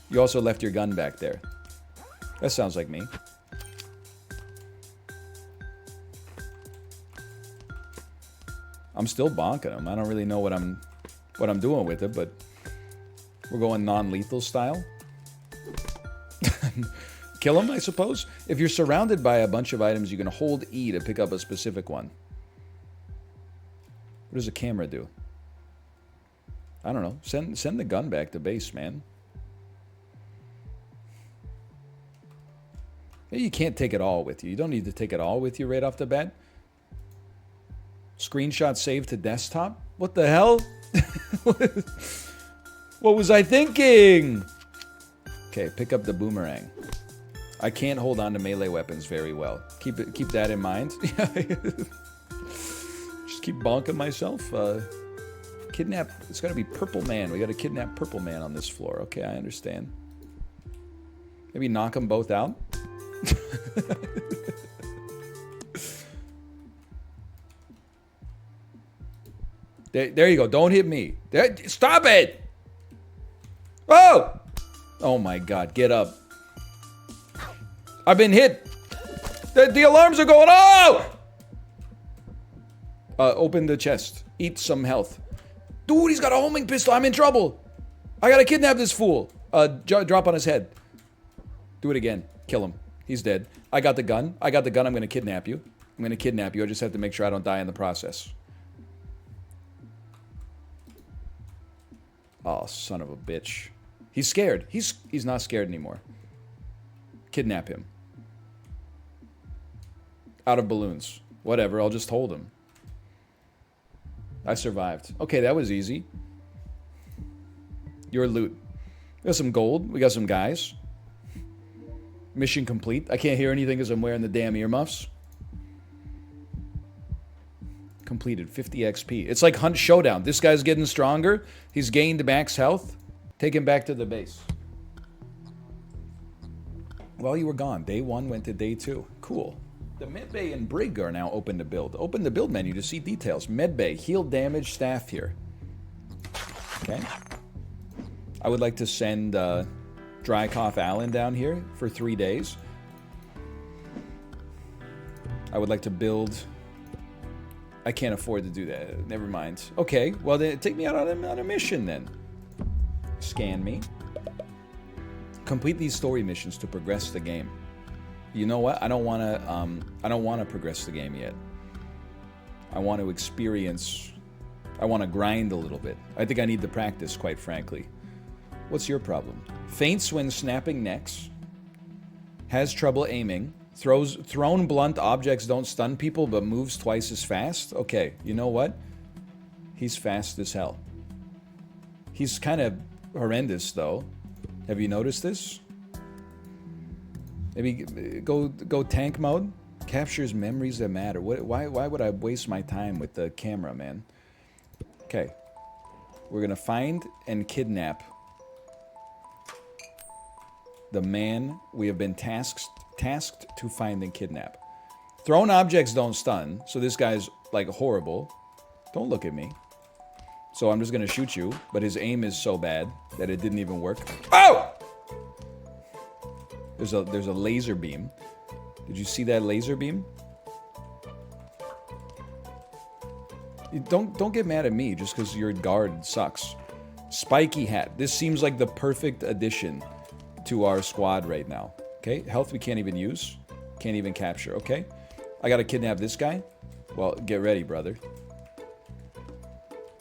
You also left your gun back there. That sounds like me. I'm still bonking him. I don't really know what I'm doing with it, but we're going non-lethal style. Kill him, I suppose. If you're surrounded by a bunch of items, you can hold E to pick up a specific one. What does a camera do? I don't know. Send the gun back to base, man. You can't take it all with you. You don't need to take it all with you right off the bat. Screenshot saved to desktop? What the hell? What was I thinking? Okay, pick up the boomerang. I can't hold on to melee weapons very well. Keep that in mind. Just keep bonking myself. Kidnap. It's got to be Purple Man. We got to kidnap Purple Man on this floor. Okay, I understand. Maybe knock them both out. There you go. Don't hit me. Stop it! Oh! Oh my God. Get up. I've been hit. The alarms are going. Oh! Open the chest. Eat some health. Dude, he's got a homing pistol. I'm in trouble. I gotta kidnap this fool. Drop on his head. Do it again. Kill him. He's dead. I got the gun. I'm gonna kidnap you. I just have to make sure I don't die in the process. Oh, son of a bitch. He's scared. He's not scared anymore. Kidnap him. Out of balloons. Whatever, I'll just hold him. I survived. Okay, that was easy. Your loot. We got some gold. We got some guys. Mission complete. I can't hear anything because I'm wearing the damn earmuffs. Completed. 50 XP. It's like Hunt Showdown. This guy's getting stronger. He's gained max health. Take him back to the base. While you were gone, day 1 went to day 2. Cool. The medbay and brig are now open to build. Open the build menu to see details. Medbay, heal damage staff here. Okay. I would like to send Dry Cough Allen down here for 3 days. I would like to build... I can't afford to do that. Never mind. Okay, well then take me out on a mission then. Scan me. Complete these story missions to progress the game. You know what? I don't want to progress the game yet. I want to experience. I want to grind a little bit. I think I need to practice, quite frankly. What's your problem? Faints when snapping necks. Has trouble aiming. Thrown blunt objects don't stun people, but moves twice as fast. Okay, you know what? He's fast as hell. He's kind of horrendous, though. Have you noticed this? Maybe go tank mode. Captures memories that matter. Why would I waste my time with the camera, man? Okay. We're gonna find and kidnap the man we have been tasked to find and kidnap. Thrown objects don't stun, so this guy's like horrible. Don't look at me. So I'm just gonna shoot you, but his aim is so bad that it didn't even work. Oh! There's a laser beam. Did you see that laser beam? Don't get mad at me just because your guard sucks. Spiky hat. This seems like the perfect addition to our squad right now. Okay, health we can't even use. Can't even capture, okay? I gotta kidnap this guy. Well, get ready, brother.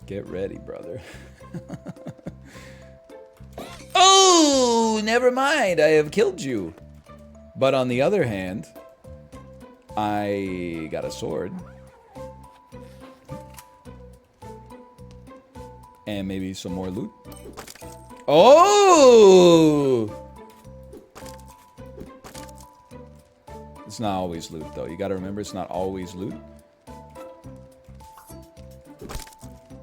Get ready, brother. Oh, never mind. I have killed you. But on the other hand, I got a sword. And maybe some more loot. Oh! It's not always loot, though. You gotta remember, it's not always loot.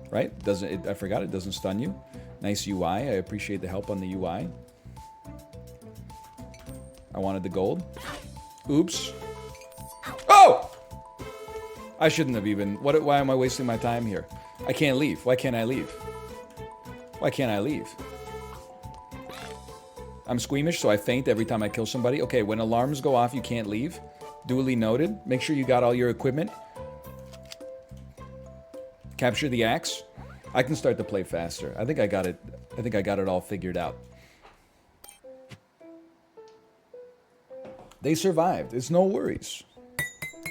Right? I forgot it doesn't stun you. Nice UI. I appreciate the help on the UI. I wanted the gold. Oops. Oh! I shouldn't have even... Why am I wasting my time here? I can't leave. Why can't I leave? Why can't I leave? I'm squeamish, so I faint every time I kill somebody. Okay, when alarms go off, you can't leave. Duly noted. Make sure you got all your equipment. Capture the axe. I can start to play faster. I think I got it. I think I got it all figured out. They survived. It's no worries.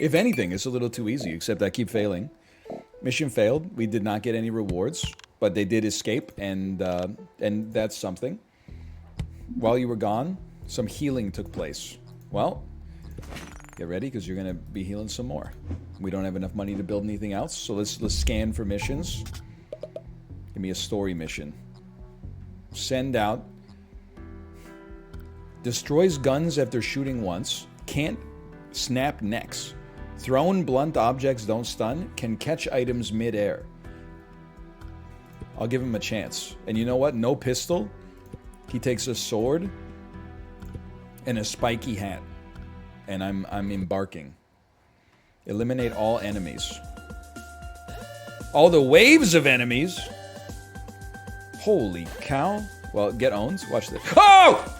If anything, it's a little too easy, except I keep failing. Mission failed. We did not get any rewards, but they did escape, and that's something. While you were gone, some healing took place. Well, get ready, because you're going to be healing some more. We don't have enough money to build anything else, so let's scan for missions. Give me a story mission. Send out. Destroys guns after shooting once. Can't snap necks. Thrown blunt objects don't stun. Can catch items mid-air. I'll give him a chance. And you know what? No pistol. He takes a sword and a spiky hat. And I'm embarking. Eliminate all enemies. All the waves of enemies. Holy cow. Well, get owned. Watch this. Oh!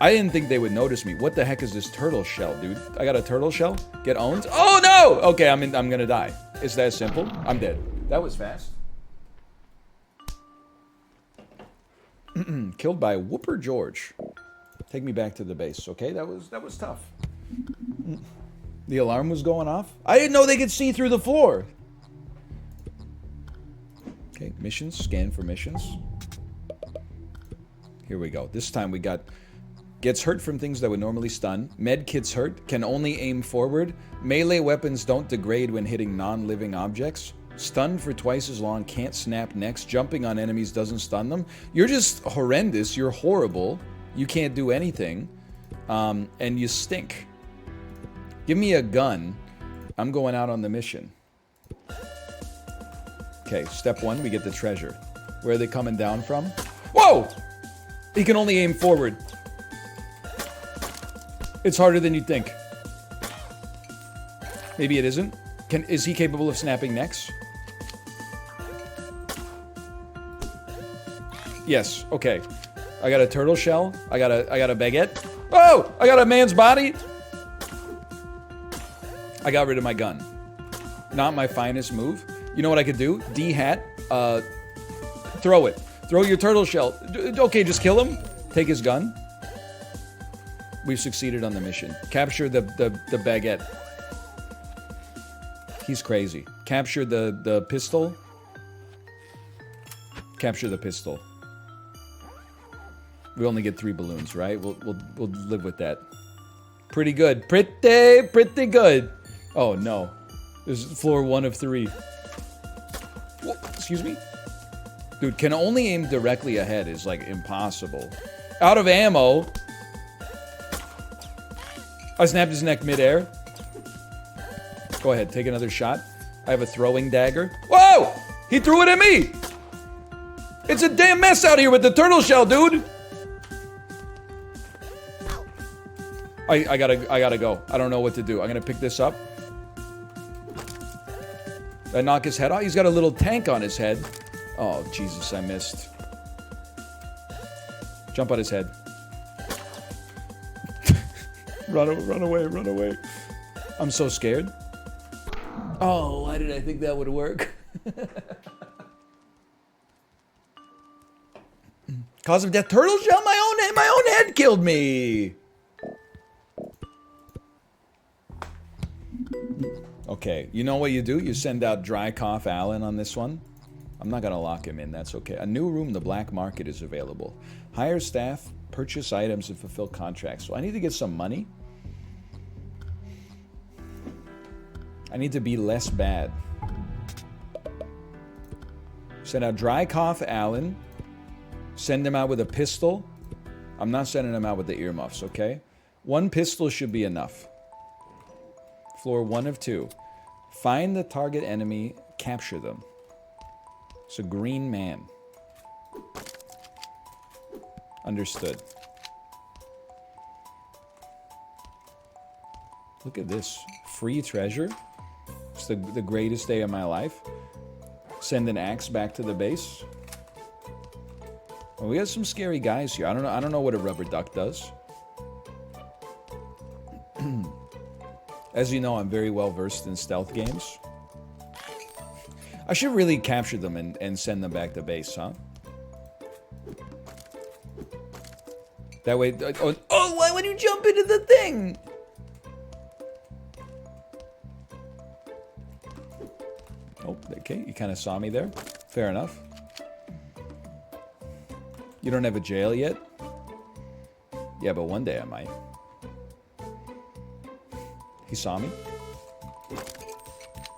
I didn't think they would notice me. What the heck is this turtle shell, dude? I got a turtle shell? Get owned? Oh, no! Okay, I'm gonna die. It's that simple. I'm dead. That was fast. Killed by Whooper George. Take me back to the base, okay? That was tough. The alarm was going off? I didn't know they could see through the floor. Okay, missions. Scan for missions. Here we go. This time we got... Gets hurt from things that would normally stun. Med kit's hurt. Can only aim forward. Melee weapons don't degrade when hitting non-living objects. Stun for twice as long. Can't snap necks. Jumping on enemies doesn't stun them. You're just horrendous. You're horrible. You can't do anything. And you stink. Give me a gun. I'm going out on the mission. Okay, step 1, we get the treasure. Where are they coming down from? Whoa! He can only aim forward. It's harder than you'd think. Maybe it isn't. Is he capable of snapping necks? Yes, okay. I got a turtle shell. I got a baguette. Oh! I got a man's body! I got rid of my gun. Not my finest move. You know what I could do? D-hat. Throw it. Throw your turtle shell. Okay, just kill him. Take his gun. We've succeeded on the mission. Capture the baguette. He's crazy. Capture the pistol. Capture the pistol. We only get 3 balloons, right? We'll live with that. Pretty good. Pretty good. Oh no. This is floor 1 of 3. Whoa, excuse me? Dude, can only aim directly ahead is like impossible. Out of ammo. I snapped his neck midair. Go ahead, take another shot. I have a throwing dagger. Whoa! He threw it at me! It's a damn mess out here with the turtle shell, dude! I gotta go. I don't know what to do. I'm gonna pick this up. Did I knock his head off? He's got a little tank on his head. Oh, Jesus, I missed. Jump on his head. Run away, run away. I'm so scared. Oh, why did I think that would work? Cause of death, turtle shell, my own head killed me. Okay, you know what you do? You send out Dry Cough Allen on this one. I'm not gonna lock him in, that's okay. A new room, the black market, is available. Hire staff, purchase items, and fulfill contracts. So I need to get some money. I need to be less bad. Send out Dry Cough Allen. Send him out with a pistol. I'm not sending him out with the earmuffs, okay? 1 pistol should be enough. Floor 1 of 2. Find the target enemy, capture them. It's a green man. Understood. Look at this. Free treasure. It's the greatest day of my life. Send an axe back to the base. Well, we got some scary guys here. I don't know what a rubber duck does. As you know, I'm very well versed in stealth games. I should really capture them and send them back to base, huh? That way... Oh, why would you jump into the thing? Oh, okay, you kind of saw me there. Fair enough. You don't have a jail yet? Yeah, but one day I might. He saw me.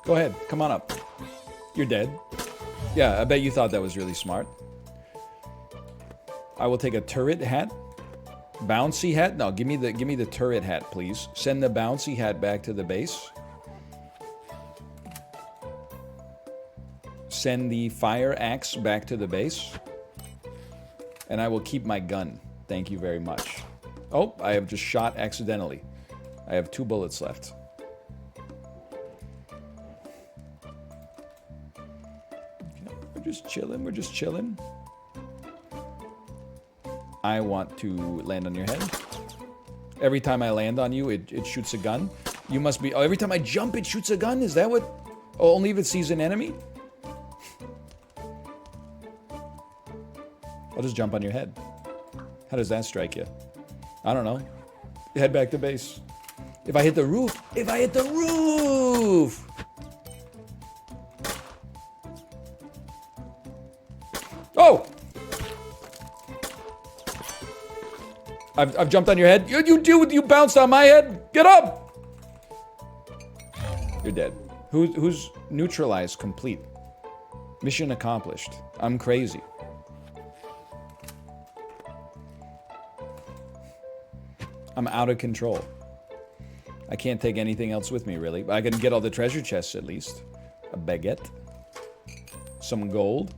Go ahead, come on up. You're dead. Yeah, I bet you thought that was really smart. I will take a turret hat. Bouncy hat? No, give me the turret hat, please. Send the bouncy hat back to the base. Send the fire axe back to the base. And I will keep my gun. Thank you very much. Oh, I have just shot accidentally. I have 2 bullets left. We're just chilling. We're just chilling. I want to land on your head. Every time I land on you, it shoots a gun. You must be... Oh, every time I jump, it shoots a gun? Is that what... Oh, only if it sees an enemy? I'll just jump on your head. How does that strike you? I don't know. Head back to base. If I hit the roof! If I hit the roof! Oh! I've jumped on your head. You bounced on my head. Get up! You're dead. Who's neutralized complete? Mission accomplished. I'm crazy. I'm out of control. I can't take anything else with me, really. I can get all the treasure chests, at least. A baguette. Some gold.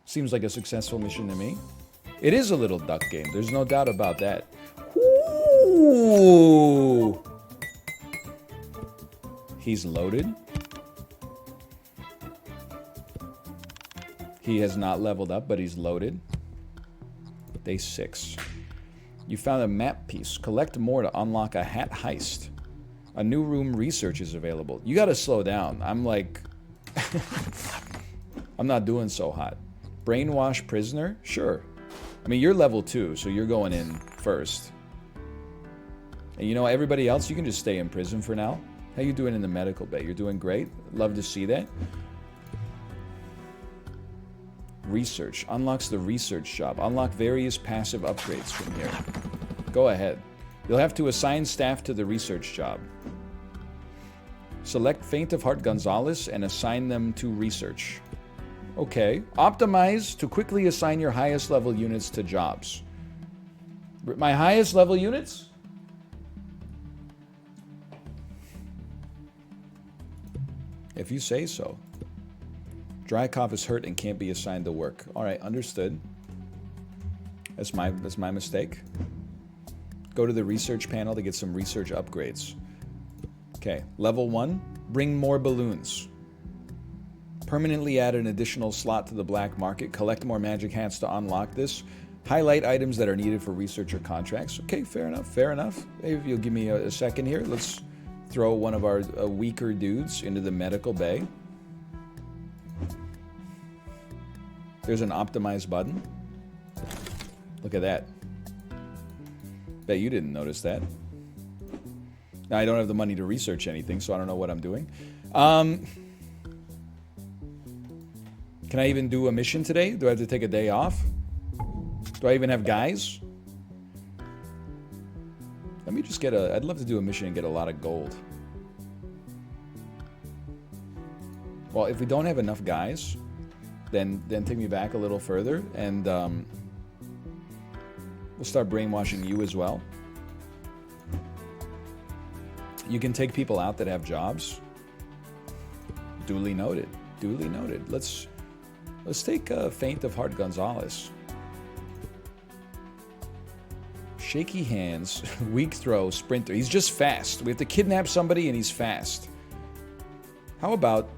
Seems like a successful mission to me. It is a little duck game. There's no doubt about that. Ooh. He's loaded. He has not leveled up, but he's loaded. Day 6. You found a map piece. Collect more to unlock a hat heist. A new room research is available. You gotta slow down. I'm like... I'm not doing so hot. Brainwash prisoner? Sure. I mean, you're level 2, so you're going in first. And you know, everybody else, you can just stay in prison for now. How you doing in the medical bay? You're doing great. Love to see that. Research. Unlocks the research job. Unlock various passive upgrades from here. Go ahead. You'll have to assign staff to the research job. Select Faint of Heart Gonzalez and assign them to research. Okay. Optimize to quickly assign your highest level units to jobs. My highest level units? If you say so. Drykov is hurt and can't be assigned to work. Alright, understood. That's my mistake. Go to the research panel to get some research upgrades. Okay, level 1. Bring more balloons. Permanently add an additional slot to the black market. Collect more magic hats to unlock this. Highlight items that are needed for researcher contracts. Okay, fair enough, fair enough. Hey, if you'll give me a second here, let's throw one of our weaker dudes into the medical bay. There's an optimize button. Look at that. Bet you didn't notice that. Now, I don't have the money to research anything, so I don't know what I'm doing. Can I even do a mission today? Do I have to take a day off? Do I even have guys? Let me just get a... I'd love to do a mission and get a lot of gold. Well, if we don't have enough guys, then take me back a little further, and we'll start brainwashing you as well. You can take people out that have jobs. Duly noted. Duly noted. Let's take Faint of Heart Gonzalez. Shaky hands, weak throw, sprinter. He's just fast. We have to kidnap somebody and he's fast. How about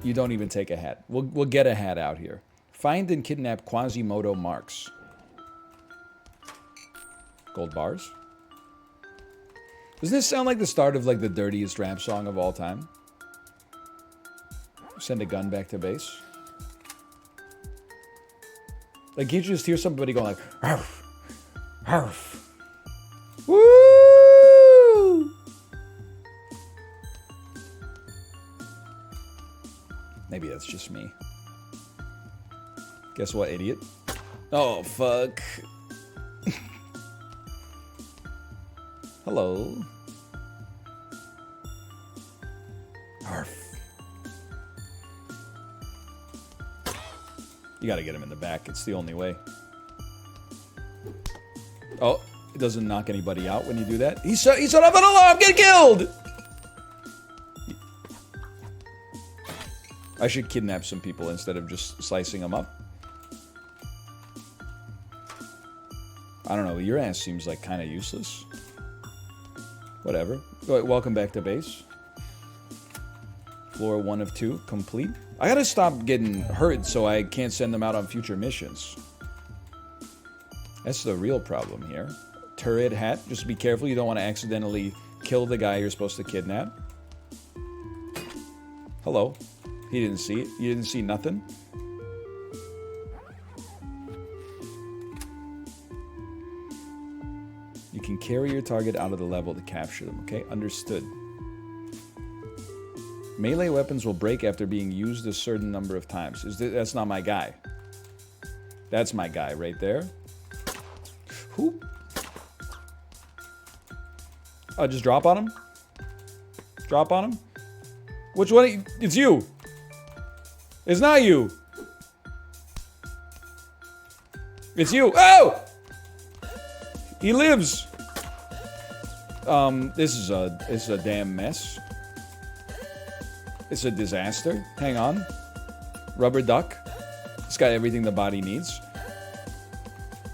you don't even take a hat? We'll get a hat out here. Find and kidnap Quasimodo Marks. Gold bars. Doesn't this sound like the start of like the dirtiest rap song of all time? Send a gun back to base. Like, can't you just hear somebody going like, "Arf, arf, woo!" Maybe that's just me. Guess what, idiot? Oh, fuck. Hello. Arf. You gotta get him in the back. It's the only way. Oh, it doesn't knock anybody out when you do that. He set off an alarm! Get killed! I should kidnap some people instead of just slicing them up. I don't know. Your ass seems like kind of useless. Whatever. Welcome back to base. Floor 1 of 2, complete. I gotta stop getting hurt so I can't send them out on future missions. That's the real problem here. Turret hat. Just be careful. You don't want to accidentally kill the guy you're supposed to kidnap. Hello. He didn't see it. You didn't see nothing? You can carry your target out of the level to capture them, okay? Understood. Melee weapons will break after being used a certain number of times. That's not my guy. That's my guy right there. Whoop. Oh, just drop on him? Drop on him? Which one? It's you. It's not you. It's you. Oh! He lives. This is a damn mess. It's a disaster. Hang on. Rubber duck. It's got everything the body needs.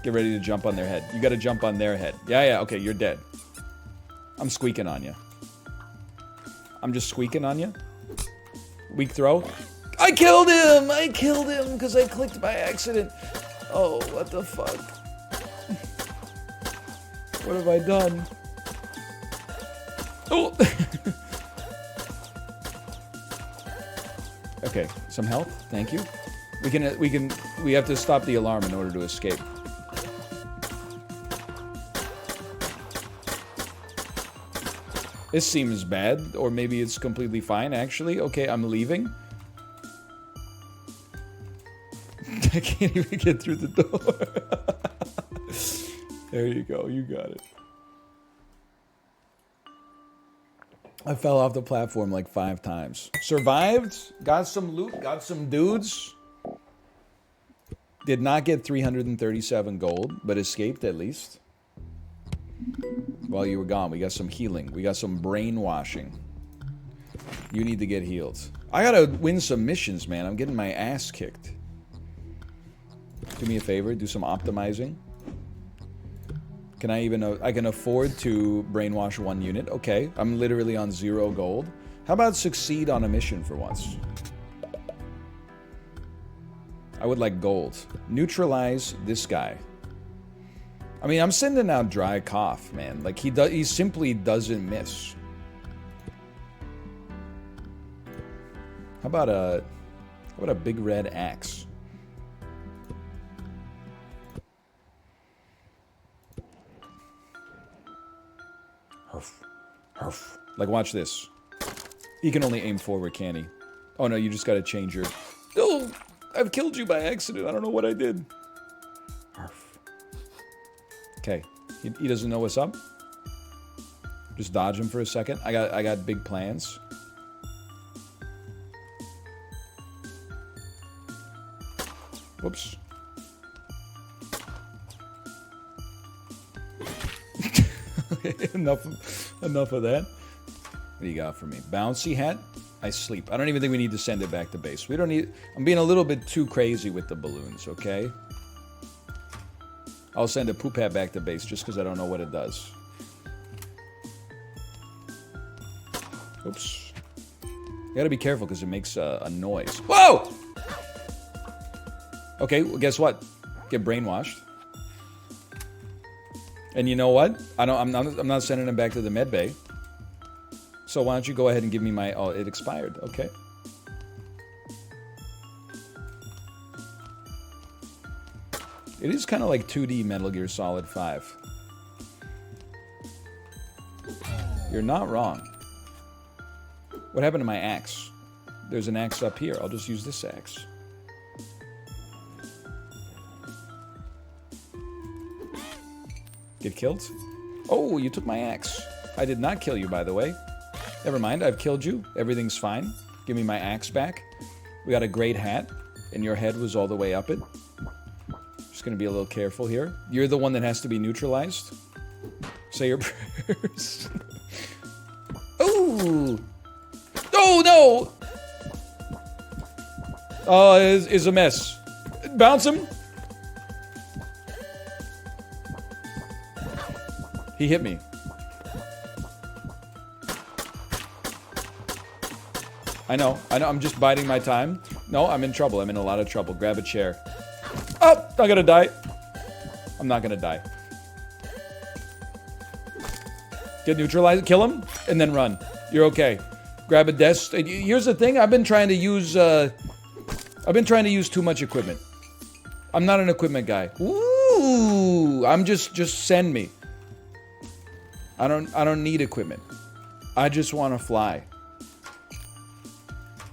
Get ready to jump on their head. You gotta jump on their head. Yeah, okay, you're dead. I'm squeaking on you. I'm just squeaking on you. Weak throw. I killed him! I killed him because I clicked by accident. Oh, what the fuck? What have I done? Oh! Okay, some health. Thank you. We have to stop the alarm in order to escape. This seems bad, or maybe it's completely fine, actually. Okay, I'm leaving. I can't even get through the door. There you go, you got it. I fell off the platform like 5 times. Survived, got some loot, got some dudes. Did not get 337 gold, but escaped at least. While you were gone, we got some healing. We got some brainwashing. You need to get healed. I gotta win some missions, man. I'm getting my ass kicked. Do me a favor, do some optimizing. Can I even... I can afford to brainwash 1 unit. Okay, I'm literally on 0 gold. How about succeed on a mission for once? I would like gold. Neutralize this guy. I mean, I'm sending out dry cough, man. Like, he simply doesn't miss. How about a big red axe? Herf. Herf. Like, watch this. He can only aim forward, can he? Oh, no, you just gotta change your... Oh! I've killed you by accident. I don't know what I did. Herf. Okay. He doesn't know what's up. Just dodge him for a second. I got big plans. Whoops. Okay, enough of that. What do you got for me? Bouncy hat? I sleep. I don't even think we need to send it back to base. We don't need... I'm being a little bit too crazy with the balloons, okay? I'll send a poop hat back to base just because I don't know what it does. Oops. You gotta be careful because it makes a noise. Whoa! Okay, well, guess what? Get brainwashed. And you know what? I'm not sending him back to the med bay. So why don't you go ahead and give me my... Oh, it expired. Okay. It is kind of like 2D Metal Gear Solid 5. You're not wrong. What happened to my axe? There's an axe up here. I'll just use this axe. Get killed? Oh, you took my axe. I did not kill you, by the way. Never mind, I've killed you. Everything's fine. Give me my axe back. We got a great hat, and your head was all the way up it. Just gonna be a little careful here. You're the one that has to be neutralized. Say your prayers. Oh! Oh, no! Oh, it's a mess. Bounce him. He hit me. I know, I'm just biding my time. No, I'm in trouble. I'm in a lot of trouble. Grab a chair. Oh, I'm gonna die. I'm not gonna die. Get neutralized, kill him, and then run. You're okay. Grab a desk. Here's the thing, I've been trying to use too much equipment. I'm not an equipment guy. Ooh, I'm just send me. I don't need equipment. I just want to fly.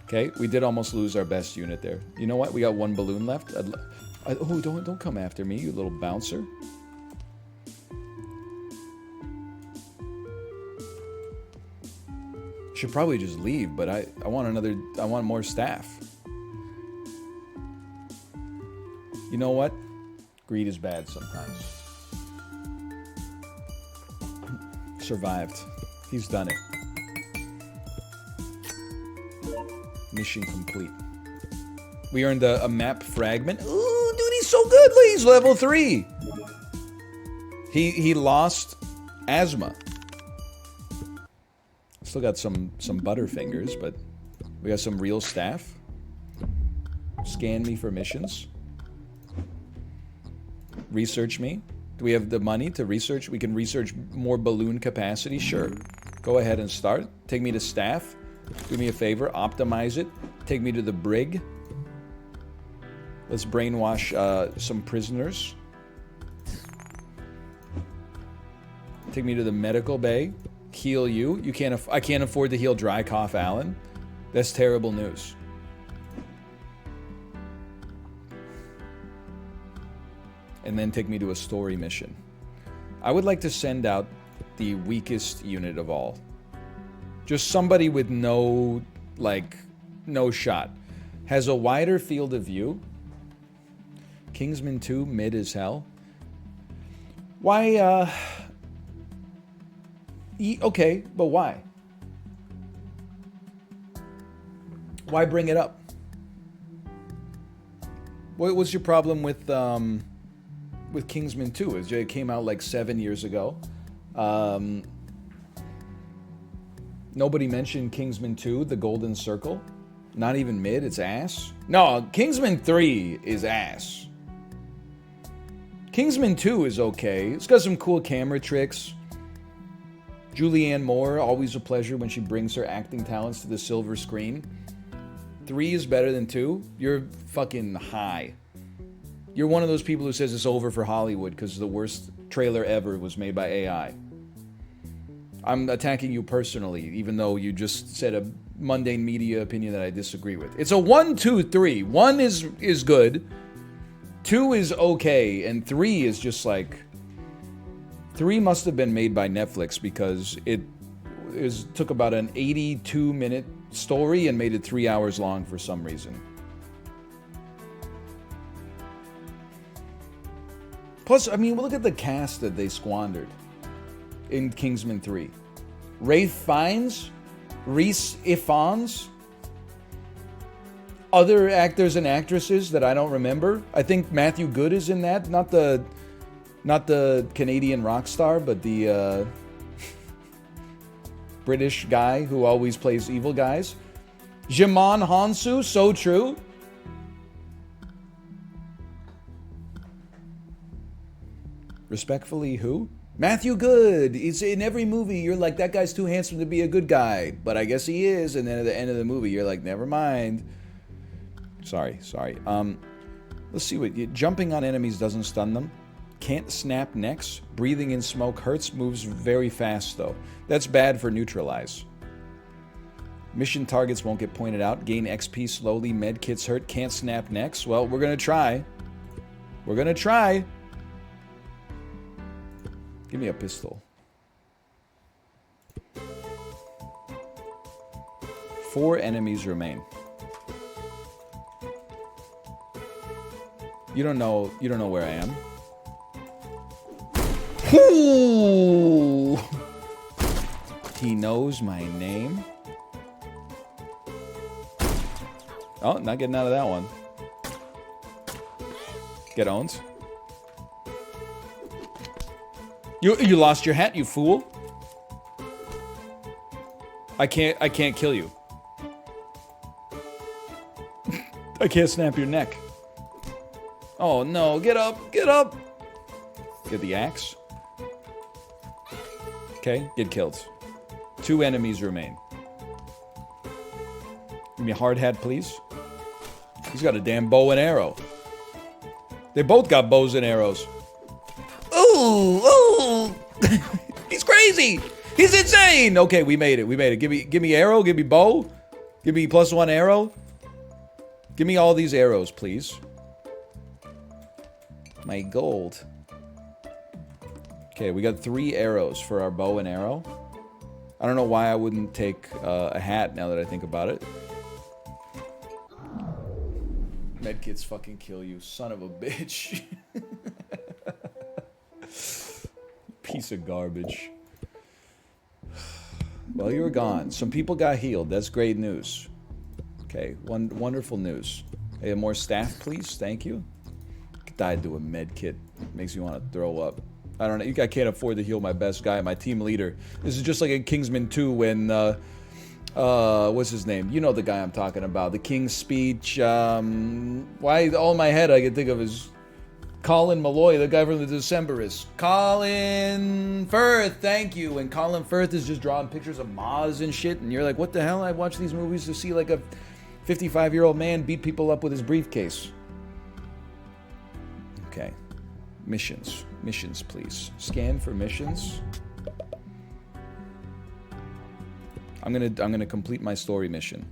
Okay, we did almost lose our best unit there. You know what? We got one balloon left. Oh, don't come after me, you little bouncer. Should probably just leave, but I want more staff. You know what? Greed is bad sometimes. Survived. He's done it. Mission complete. We earned a map fragment. Ooh, dude, he's so good. He's level 3. He lost asthma. Still got some butterfingers, but we got some real staff. Scan me for missions. Research me. Do we have the money to research? We can research more balloon capacity. Sure. Go ahead and start. Take me to staff. Do me a favor. Optimize it. Take me to the brig. Let's brainwash some prisoners. Take me to the medical bay. Heal you. I can't afford to heal Dry Cough Alan. That's terrible news. And then take me to a story mission. I would like to send out the weakest unit of all. Just somebody with no shot. Has a wider field of view. Kingsman 2, mid as hell. Why, okay, but why? Why bring it up? What was your problem with Kingsman 2? It came out like 7 years ago. Nobody mentioned Kingsman 2, The Golden Circle. Not even mid, it's ass. No, Kingsman 3 is ass. Kingsman 2 is okay. It's got some cool camera tricks. Julianne Moore, always a pleasure when she brings her acting talents to the silver screen. 3 is better than 2. You're fucking high. You're one of those people who says it's over for Hollywood because the worst trailer ever was made by AI. I'm attacking you personally, even though you just said a mundane media opinion that I disagree with. It's a 1, 2, 3. 1 is good. 2 is okay. And 3 is just like... 3 must have been made by Netflix because it took about an 82-minute story and made it 3 hours long for some reason. Plus, I mean, look at the cast that they squandered in Kingsman 3. Ralph Fiennes, Rhys Ifans, other actors and actresses that I don't remember. I think Matthew Good is in that, not the Canadian rock star, but the British guy who always plays evil guys. Jimon Hansu, so true. Respectfully, who? Matthew Good. He's in every movie. You're like, that guy's too handsome to be a good guy. But I guess he is. And then at the end of the movie, you're like, never mind. Sorry. Let's see what... Jumping on enemies doesn't stun them. Can't snap necks. Breathing in smoke hurts. Moves very fast, though. That's bad for neutralize. Mission targets won't get pointed out. Gain XP slowly. Med kits hurt. Can't snap necks. Well, we're going to try. We're going to try. Give me a pistol. 4 enemies remain. You don't know where I am. Ooh! He knows my name. Oh, not getting out of that one. Get owned. You lost your hat, you fool. I can't kill you. I can't snap your neck. Oh no, get up, get up. Get the axe. Okay, get killed. 2 enemies remain. Give me a hard hat, please. He's got a damn bow and arrow. They both got bows and arrows. Ooh! He's crazy! He's insane! Okay, we made it. Give me arrow, give me bow. Give me +1 arrow. Give me all these arrows, please. My gold. Okay, we got 3 arrows for our bow and arrow. I don't know why I wouldn't take a hat now that I think about it. Medkits fucking kill you, son of a bitch. Piece of garbage. Well, you were gone. Some people got healed. That's great news. Okay, wonderful news. Hey, more staff, please. Thank you. Died to a med kit. Makes me want to throw up. I don't know. I can't afford to heal my best guy, my team leader. This is just like in Kingsman 2 when, what's his name? You know the guy I'm talking about. The King's Speech. Why all in my head I can think of is Colin Malloy, the guy from the Decemberists. Colin Firth, thank you. And Colin Firth is just drawing pictures of Maz and shit. And you're like, what the hell? I watch these movies to see like a 55-year-old man beat people up with his briefcase. Okay. Missions. Missions, please. Scan for missions. I'm gonna complete my story mission.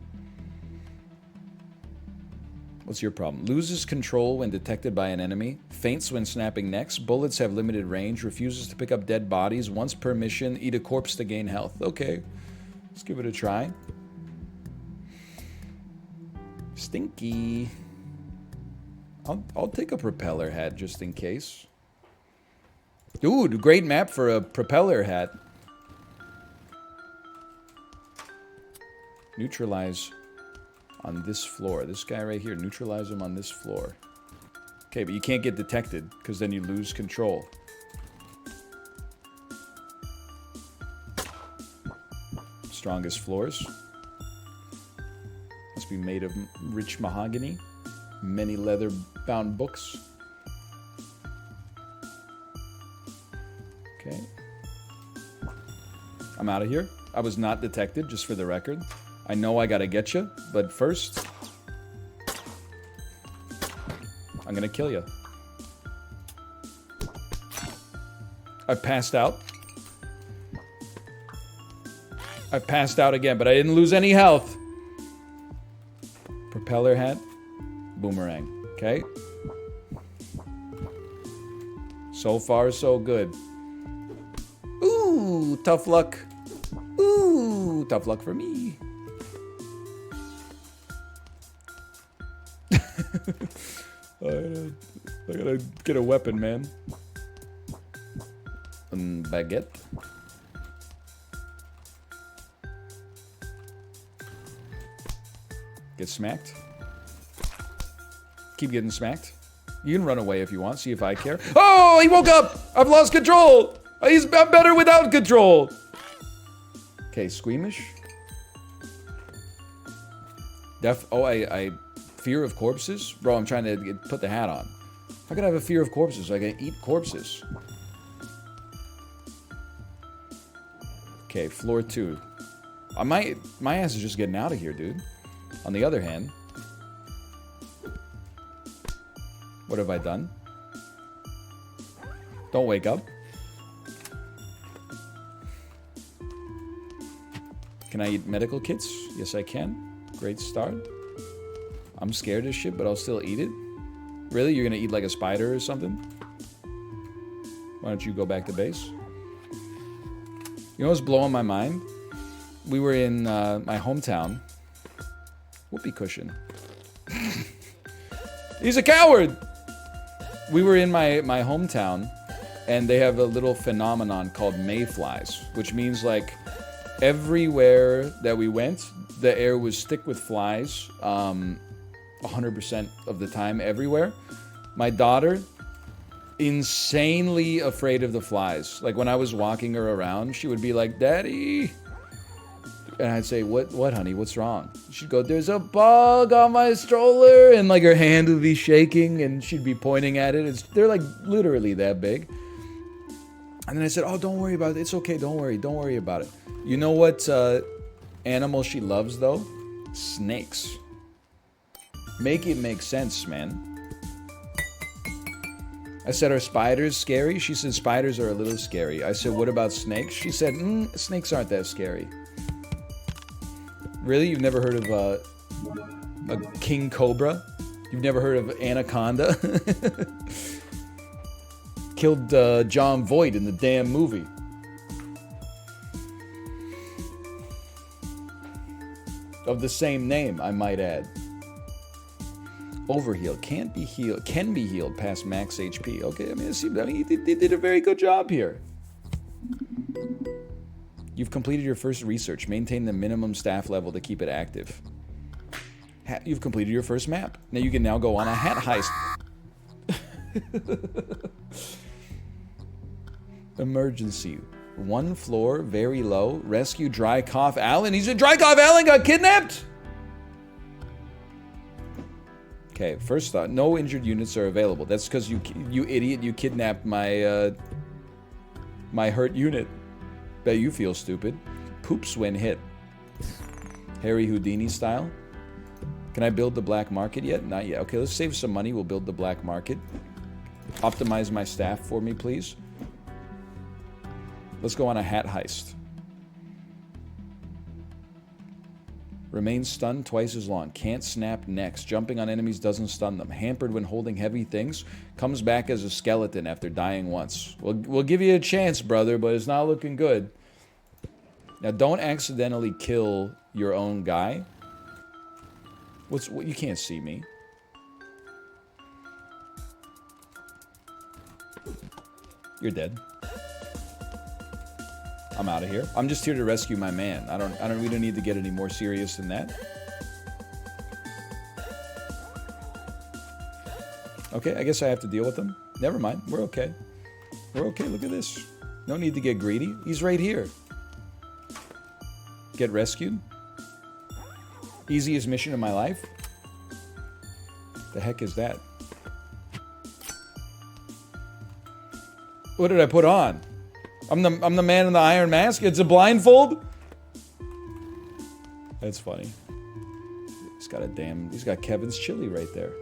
What's your problem? Loses control when detected by an enemy. Faints when snapping necks. Bullets have limited range. Refuses to pick up dead bodies. Once per mission. Eat a corpse to gain health. Okay. Let's give it a try. Stinky. I'll take a propeller hat just in case. Dude, great map for a propeller hat. Neutralize on this floor. This guy right here, neutralize him on this floor. Okay, but you can't get detected, because then you lose control. Strongest floors. Must be made of rich mahogany. Many leather-bound books. Okay. I'm out of here. I was not detected, just for the record. I know I gotta get you, but first, I'm gonna kill you. I passed out. I passed out again, but I didn't lose any health. Propeller hat. Boomerang. Okay. So far, so good. Ooh, tough luck. Ooh, tough luck for me. I gotta get a weapon, man. Baguette. Get smacked. Keep getting smacked. You can run away if you want. See if I care. Oh, he woke up! I've lost control! I'm better without control! Okay, squeamish. I fear of corpses? Bro, I'm trying to put the hat on. How can I have a fear of corpses? I can eat corpses. Okay, floor 2. My ass is just getting out of here, dude. On the other hand, what have I done? Don't wake up. Can I eat medical kits? Yes, I can. Great start. I'm scared as shit, but I'll still eat it. Really? You're gonna eat like a spider or something? Why don't you go back to base? You know what's blowing my mind? We were in my hometown. Whoopee cushion. He's a coward! We were in my hometown, and they have a little phenomenon called mayflies, which means like everywhere that we went, the air was thick with flies, 100% of the time, everywhere. My daughter, insanely afraid of the flies. Like when I was walking her around, she would be like, "Daddy," and I'd say, "What, honey? What's wrong?" She'd go, "There's a bug on my stroller," and like her hand would be shaking, and she'd be pointing at it. They're like literally that big. And then I said, "Oh, don't worry about it. It's okay. Don't worry about it." You know what animal she loves though? Snakes. Make it make sense, man. I said, "Are spiders scary?" She said, "Spiders are a little scary." I said, "What about snakes?" She said, "Snakes aren't that scary." Really? You've never heard of a king cobra? You've never heard of anaconda? Killed John Voight in the damn movie. Of the same name, I might add. Overheal can't be healed. Can be healed past max HP. Okay, I mean, he did a very good job here. You've completed your first research. Maintain the minimum staff level to keep it active. You've completed your first map. Now you can now go on a hat heist. Emergency. 1 floor, very low. Rescue Dry Cough Alan. He's a Dry Cough Alan got kidnapped? Okay, first thought. No injured units are available. That's because you idiot, you kidnapped my, my hurt unit. Bet you feel stupid. Poops when hit. Harry Houdini style. Can I build the black market yet? Not yet. Okay, let's save some money. We'll build the black market. Optimize my staff for me, please. Let's go on a hat heist. Remain stunned twice as long. Can't snap necks. Jumping on enemies doesn't stun them. Hampered when holding heavy things. Comes back as a skeleton after dying once. We'll give you a chance, brother, but it's not looking good. Now, don't accidentally kill your own guy. You can't see me. You're dead. I'm out of here. I'm just here to rescue my man. We don't need to get any more serious than that. Okay, I guess I have to deal with him. Never mind. We're okay. We're okay. Look at this. No need to get greedy. He's right here. Get rescued. Easiest mission of my life. The heck is that? What did I put on? I'm the man in the iron mask. It's a blindfold. That's funny. He's got Kevin's chili right there.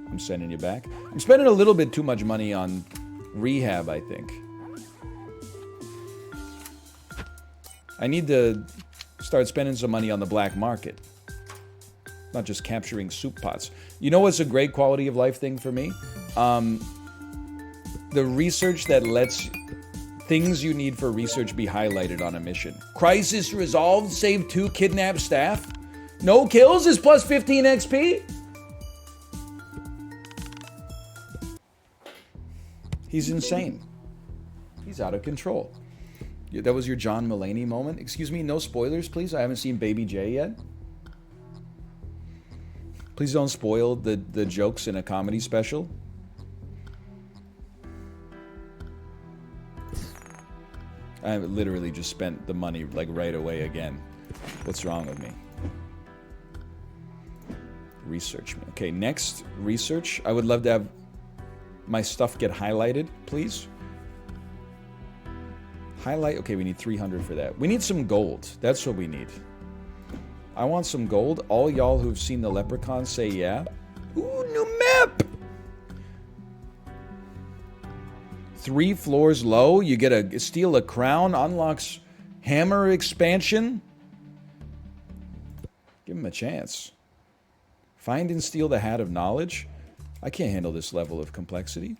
I'm sending you back. I'm spending a little bit too much money on rehab, I think. I need to start spending some money on the black market. Not just capturing soup pots. You know what's a great quality of life thing for me? The research that lets things you need for research be highlighted on a mission. Crisis resolved, save 2 kidnapped staff. No kills is plus 15 XP. He's insane. He's out of control. That was your John Mulaney moment. Excuse me, no spoilers, please. I haven't seen Baby J yet. Please don't spoil the jokes in a comedy special. I literally just spent the money like right away again. What's wrong with me? Research me. Okay, next research. I would love to have my stuff get highlighted, please. Highlight. Okay, we need 300 for that. We need some gold. That's what we need. I want some gold. All y'all who've seen the Leprechaun say yeah. Ooh, new map! 3 floors low. You get steal a crown. Unlocks hammer expansion. Give him a chance. Find and steal the Hat of Knowledge. I can't handle this level of complexity.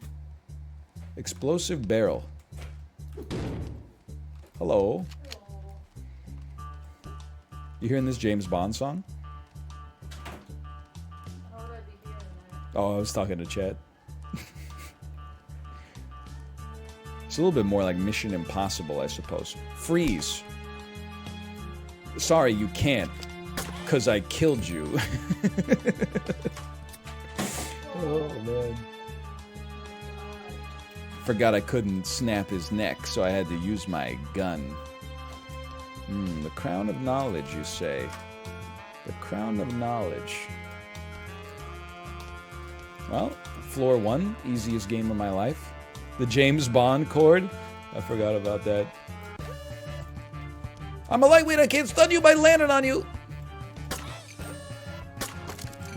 Explosive barrel. Hello. You hearing this James Bond song? Oh, I was talking to Chet. It's a little bit more like Mission Impossible, I suppose. Freeze. Sorry, you can't. 'Cause I killed you. Oh, man. Forgot I couldn't snap his neck, so I had to use my gun. The Crown of Knowledge, you say. The Crown of Knowledge. Well, floor 1, easiest game of my life. The James Bond chord. I forgot about that. I'm a lightweight, I can't stun you by landing on you.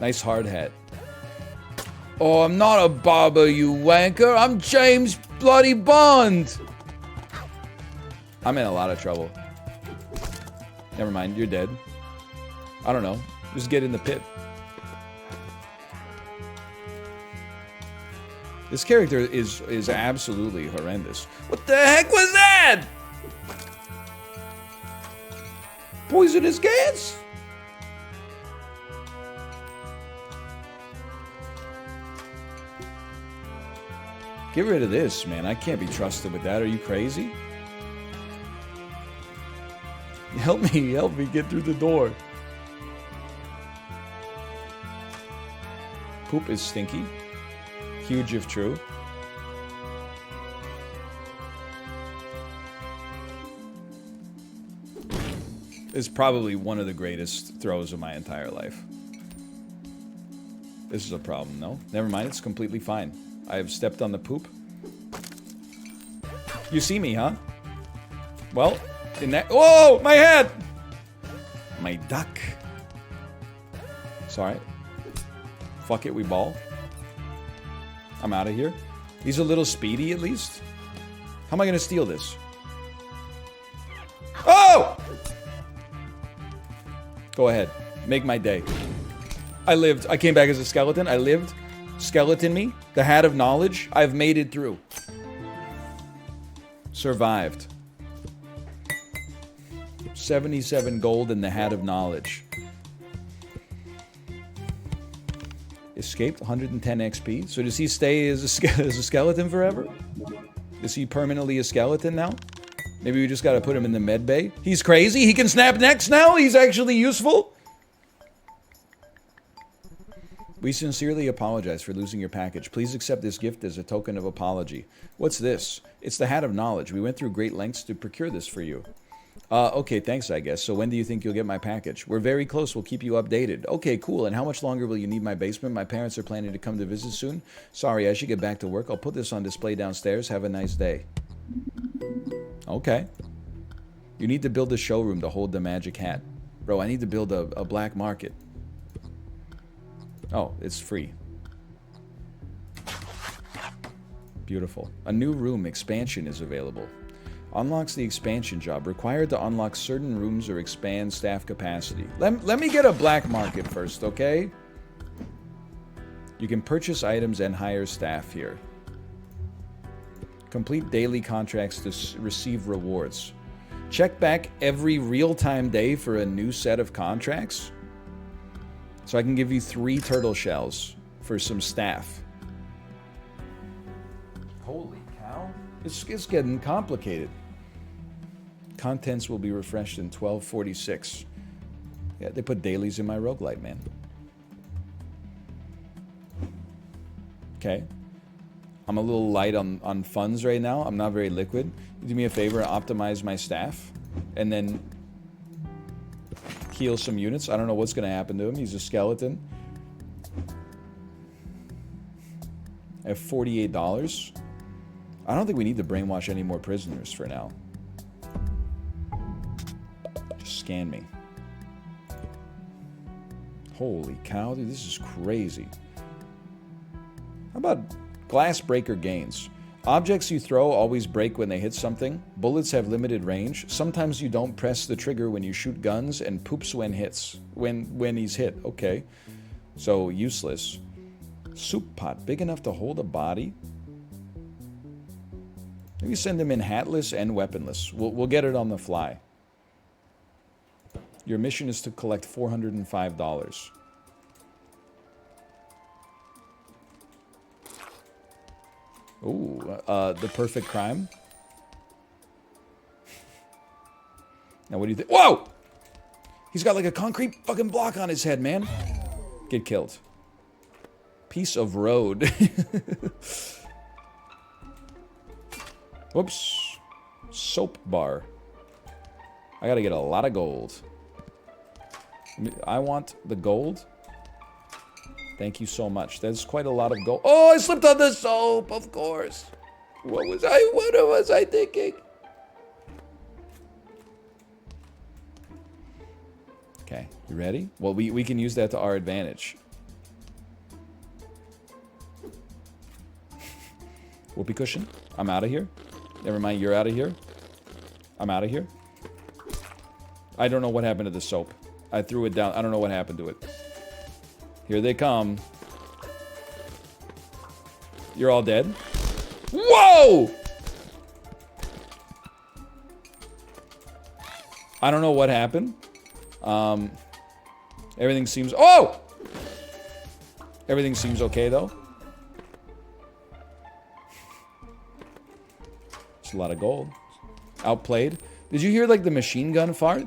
Nice hard hat. Oh, I'm not a barber, you wanker. I'm James bloody Bond. I'm in a lot of trouble. Never mind, you're dead. I don't know. Just get in the pit. This character is absolutely horrendous. What the heck was that? Poisonous gas? Get rid of this, man. I can't be trusted with that. Are you crazy? Help me get through the door. Poop is stinky. Huge if true. It's probably one of the greatest throws of my entire life. This is a problem, no? Never mind, it's completely fine. I have stepped on the poop. You see me, huh? Well, in that... Whoa! My head! My duck. Sorry. Fuck it, we ball. I'm out of here. He's a little speedy, at least. How am I gonna steal this? Oh! Go ahead. Make my day. I lived. I came back as a skeleton. I lived. Skeleton me. The hat of knowledge. I've made it through. Survived. 77 gold in the hat of knowledge. Escaped 110 XP. So does he stay as a skeleton forever? Is he permanently a skeleton now? Maybe we just gotta put him in the med bay. He's crazy. He can snap necks now. He's actually useful. We sincerely apologize for losing your package. Please accept this gift as a token of apology. What's this? It's the Hat of Knowledge. We went through great lengths to procure this for you. Okay, thanks, I guess. So when do you think you'll get my package? We're very close. We'll keep you updated. Okay, cool. And how much longer will you need my basement? My parents are planning to come to visit soon. Sorry, I should get back to work. I'll put this on display downstairs. Have a nice day. Okay. You need to build a showroom to hold the magic hat. Bro, I need to build a black market. Oh, it's free. Beautiful. A new room expansion is available. Unlocks the expansion job. Required to unlock certain rooms or expand staff capacity. Let me get a black market first, okay? You can purchase items and hire staff here. Complete daily contracts to receive rewards. Check back every real-time day for a new set of contracts. So I can give you 3 turtle shells for some staff. Holy cow. It's getting complicated. Contents will be refreshed in 1246. Yeah, they put dailies in my roguelite, man. Okay. I'm a little light on funds right now. I'm not very liquid. Do me a favor, optimize my staff. And then heal some units. I don't know what's going to happen to him. He's a skeleton. I have $48. I don't think we need to brainwash any more prisoners for now. Just scan me. Holy cow, dude, this is crazy. How about glass breaker gains? Objects you throw always break when they hit something. Bullets have limited range. Sometimes you don't press the trigger when you shoot guns, and poops when hits. When he's hit. Okay. So useless. Soup pot, big enough to hold a body. Maybe send him in hatless and weaponless. We'll get it on the fly. Your mission is to collect $405. Ooh, the perfect crime. Now, what do you think? Whoa! He's got like a concrete fucking block on his head, man. Get killed. Piece of road. Whoops. Soap bar. I gotta get a lot of gold. I want the gold. Thank you so much. That's quite a lot of gold. Oh, I slipped on the soap, of course. What was I thinking? Okay, you ready? Well, we can use that to our advantage. Whoopee cushion. I'm out of here. Never mind, you're out of here. I'm out of here. I don't know what happened to the soap. I threw it down. I don't know what happened to it. Here they come. You're all dead. Whoa! I don't know what happened. Everything seems... Oh! Everything seems okay, though. It's a lot of gold. Outplayed. Did you hear, like, the machine gun fart?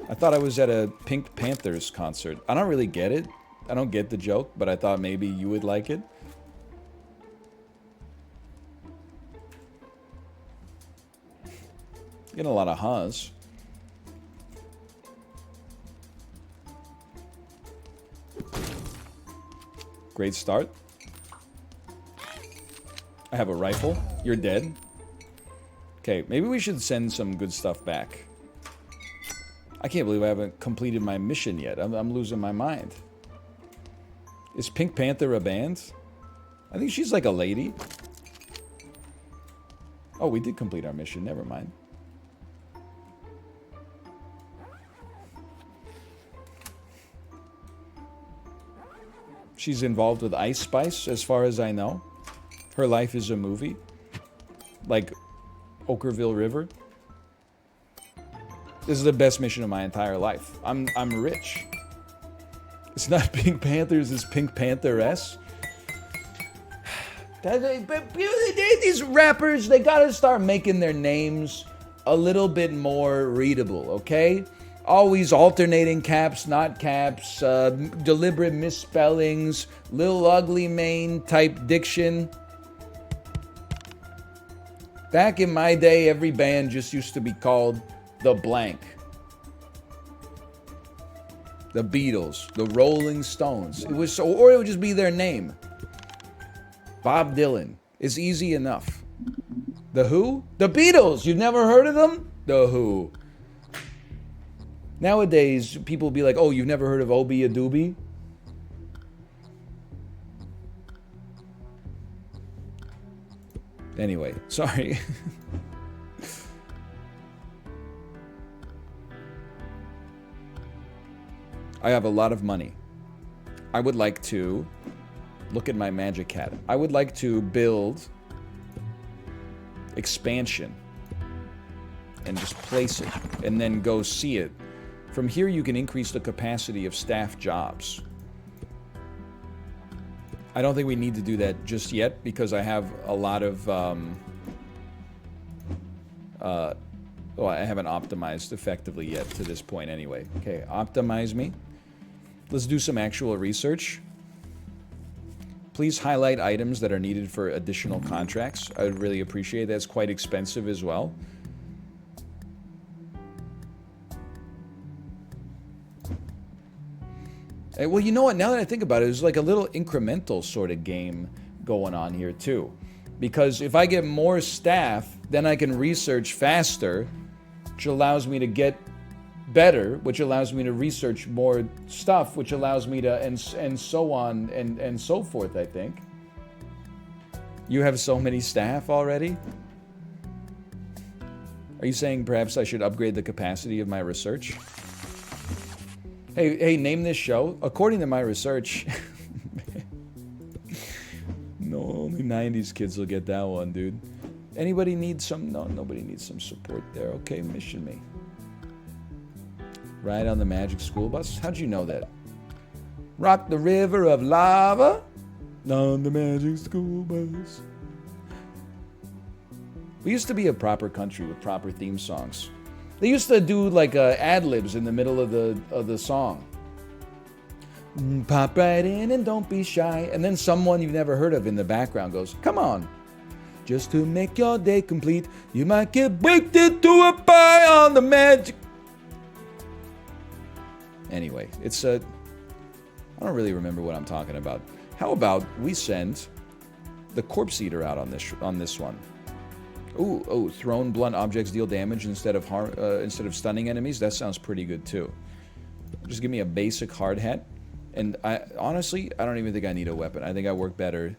I thought I was at a Pink Panthers concert. I don't really get it. I don't get the joke, but I thought maybe you would like it. Getting a lot of ha's. Great start. I have a rifle. You're dead. Okay, maybe we should send some good stuff back. I can't believe I haven't completed my mission yet. I'm losing my mind. Is Pink Panther a band? I think she's like a lady. Oh, we did complete our mission. Never mind. She's involved with Ice Spice, as far as I know. Her life is a movie. Like Okerville River. This is the best mission of my entire life. I'm rich. It's not Pink Panthers, it's Pink Panther-S. These rappers, they gotta start making their names a little bit more readable, okay? Always alternating caps, not caps, deliberate misspellings, Lil Ugly Mane type diction. Back in my day, every band just used to be called The Blank. The Beatles, the Rolling Stones. It was so, or it would just be their name. Bob Dylan is easy enough. The Who? The Beatles. You've never heard of them? The Who. Nowadays, people will be like, "Oh, you've never heard of Obi a Doobie?" Anyway, sorry. I have a lot of money. I would like to look at my magic hat. I would like to build expansion and just place it and then go see it. From here, you can increase the capacity of staff jobs. I don't think we need to do that just yet because I have a lot of well, I haven't optimized effectively yet to this point anyway. Okay, optimize me. Let's do some actual research. Please highlight items that are needed for additional contracts. I would really appreciate that. It's quite expensive as well. Well, you know what? Now that I think about it, there's like a little incremental sort of game going on here too. Because if I get more staff, then I can research faster, which allows me to get better, which allows me to research more stuff, which allows me to, and so on and so forth, I think. You have so many staff already? Are you saying perhaps I should upgrade the capacity of my research? Hey, name this show. According to my research... No, only 90s kids will get that one, dude. Anybody need some... No, nobody needs some support there. Okay, mission me. Ride on the magic school bus? How'd you know that? Rock the river of lava on the magic school bus. We used to be a proper country with proper theme songs. They used to do like ad-libs in the middle of the song. Pop right in and don't be shy. And then someone you've never heard of in the background goes, come on. Just to make your day complete, you might get baked into a pie on the magic. Anyway, it's I don't really remember what I'm talking about. How about we send the Corpse Eater out on this one? Ooh, thrown blunt objects deal damage instead of stunning enemies. That sounds pretty good too. Just give me a basic hard hat. And honestly, I don't even think I need a weapon. I think I work better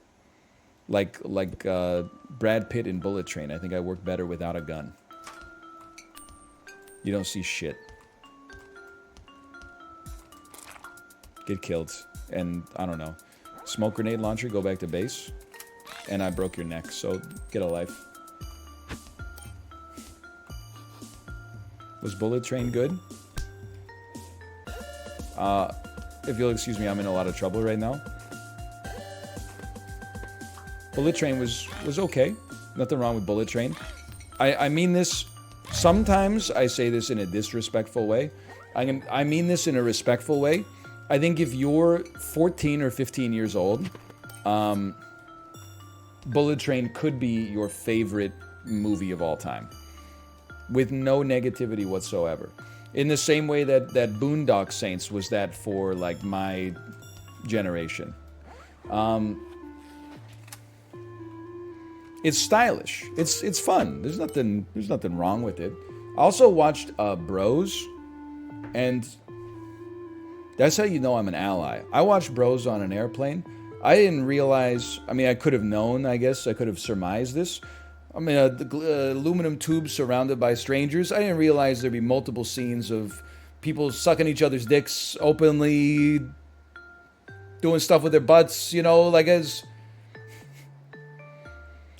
Like Brad Pitt in Bullet Train. I think I work better without a gun. You don't see shit. Get killed. And, I don't know. Smoke grenade launcher, go back to base. And I broke your neck, so get a life. Was Bullet Train good? If you'll excuse me, I'm in a lot of trouble right now. Bullet Train was okay. Nothing wrong with Bullet Train. I mean this... Sometimes I say this in a disrespectful way. I mean this in a respectful way. I think if you're 14 or 15 years old, Bullet Train could be your favorite movie of all time. With no negativity whatsoever. In the same way that Boondock Saints was that for, like, my generation. It's stylish. It's fun. There's nothing wrong with it. I also watched Bros, and that's how you know I'm an ally. I watched Bros on an airplane. I didn't realize... I mean, I could have known, I guess. I could have surmised this. I mean, the aluminum tubes surrounded by strangers. I didn't realize there'd be multiple scenes of people sucking each other's dicks openly, doing stuff with their butts, you know, like as...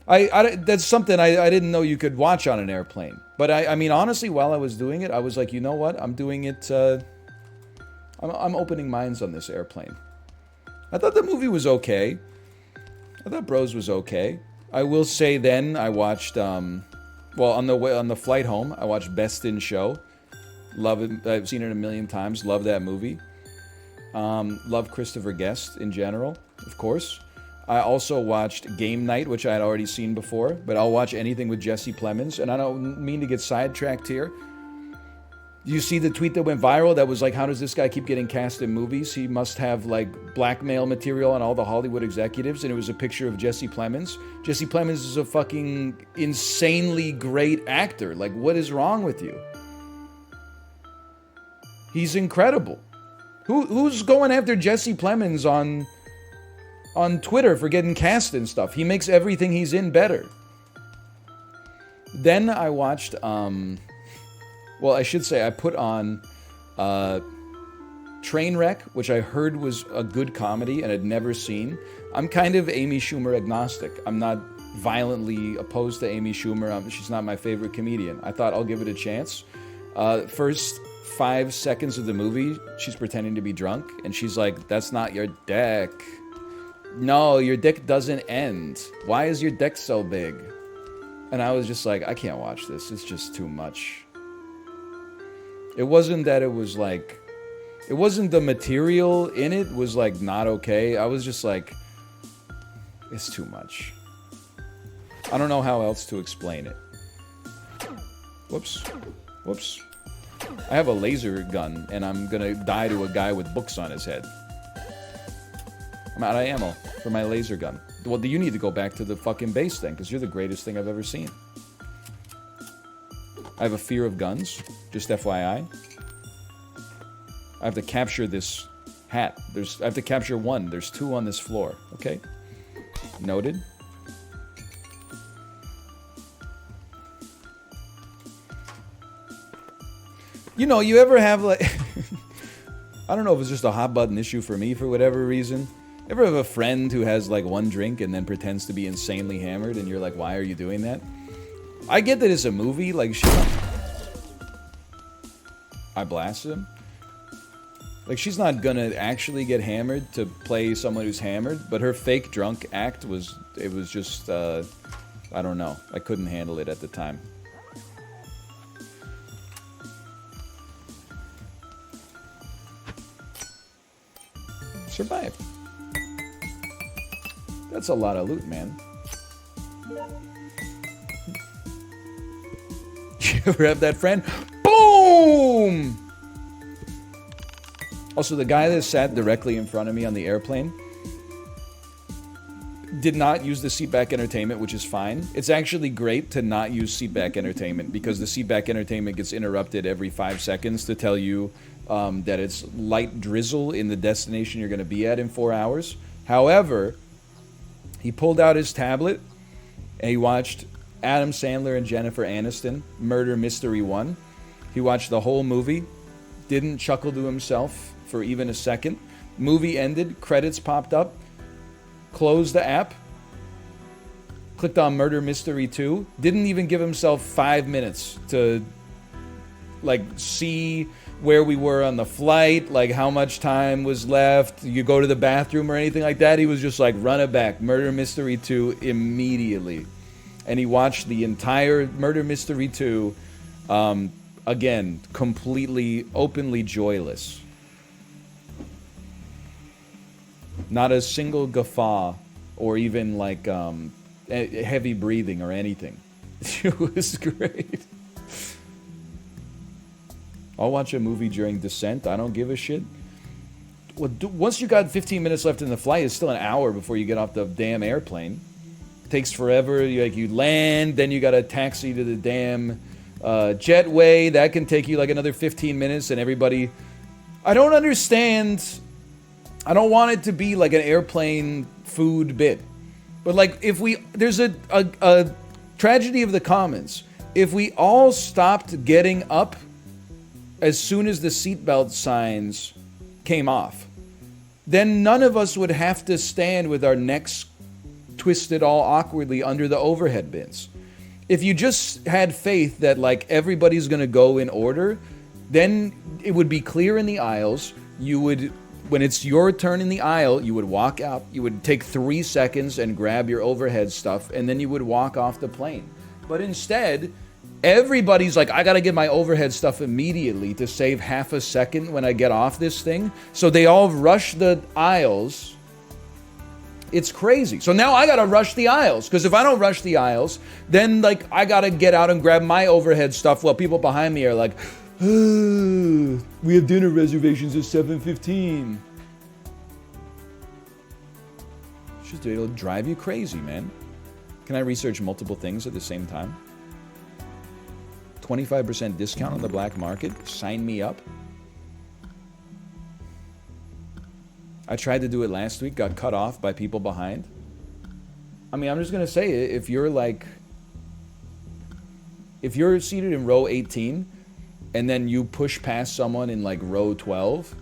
that's something I didn't know you could watch on an airplane. But I mean, honestly, while I was doing it, I was like, you know what? I'm doing it, I'm opening minds on this airplane. I thought the movie was okay. I thought Bros was okay. I will say then, I watched, well, on the flight home, I watched Best in Show. Love it. I've seen it a million times. Love that movie. Love Christopher Guest in general, of course. I also watched Game Night, which I had already seen before, but I'll watch anything with Jesse Plemons. And I don't mean to get sidetracked here. You see the tweet that went viral that was like, how does this guy keep getting cast in movies? He must have, like, blackmail material on all the Hollywood executives. And it was a picture of Jesse Plemons. Jesse Plemons is a fucking insanely great actor. Like, what is wrong with you? He's incredible. Who's going after Jesse Plemons on Twitter for getting cast and stuff? He makes everything he's in better. Then I watched... well, I should say I put on Trainwreck, which I heard was a good comedy and had never seen. I'm kind of Amy Schumer agnostic. I'm not violently opposed to Amy Schumer. She's not my favorite comedian. I thought I'll give it a chance. First 5 seconds of the movie, she's pretending to be drunk, and she's like, that's not your dick. No, your dick doesn't end. Why is your dick so big? And I was just like, I can't watch this. It's just too much. It wasn't that it was like... It wasn't the material in it was, like, not okay. I was just like... It's too much. I don't know how else to explain it. Whoops. Whoops. I have a laser gun, and I'm gonna die to a guy with books on his head. I'm out of ammo for my laser gun. Well, you need to go back to the fucking base then, because you're the greatest thing I've ever seen. I have a fear of guns, just FYI. I have to capture this hat. I have to capture one. There's 2 on this floor, okay? Noted. You know, you ever have, like... I don't know if it's just a hot button issue for me for whatever reason. Ever have a friend who has, like, 1 drink and then pretends to be insanely hammered and you're like, why are you doing that? I get that it's a movie, like, I blasted him. Like, she's not gonna actually get hammered to play someone who's hammered, but her fake drunk act was, it was just, I don't know. I couldn't handle it at the time. Survived. That's a lot of loot, man. You ever have that friend? Boom! Also, the guy that sat directly in front of me on the airplane did not use the seatback entertainment, which is fine. It's actually great to not use seatback entertainment because the seatback entertainment gets interrupted every 5 seconds to tell you that it's light drizzle in the destination you're going to be at in 4 hours. However, He pulled out his tablet and he watched Adam Sandler and Jennifer Aniston, Murder Mystery 1. He watched the whole movie, didn't chuckle to himself for even a second. Movie ended, credits popped up, closed the app, clicked on Murder Mystery 2, didn't even give himself 5 minutes to like see where we were on the flight, like how much time was left, you go to the bathroom or anything like that. He was just like, run it back, Murder Mystery 2 immediately. And he watched the entire Murder Mystery 2, again, completely, openly joyless. Not a single guffaw or even like heavy breathing or anything. It was great. I'll watch a movie during descent. I don't give a shit. Well, once you got 15 minutes left in the flight, it's still an hour before you get off the damn airplane. It takes forever. You land, then you got to taxi to the damn jetway. That can take you like another 15 minutes, and everybody... I don't understand. I don't want it to be like an airplane food bit. But like, if we... There's a tragedy of the commons. If we all stopped getting up as soon as the seatbelt signs came off, then none of us would have to stand with our necks twisted all awkwardly under the overhead bins. If you just had faith that like everybody's gonna go in order, then it would be clear in the aisles. You would, when it's your turn in the aisle, you would walk out, you would take 3 seconds and grab your overhead stuff, and then you would walk off the plane. But instead, everybody's like, I gotta get my overhead stuff immediately to save half a second when I get off this thing. So they all rush the aisles. It's crazy. So now I gotta rush the aisles, because if I don't rush the aisles, then like I gotta get out and grab my overhead stuff while people behind me are like, oh, we have dinner reservations at 7:15. It'll drive you crazy, man. Can I research multiple things at the same time? 25% discount on the black market. Sign me up. I tried to do it last week, got cut off by people behind. I mean, I'm just going to say it. If you're seated in row 18 and then you push past someone in like row 12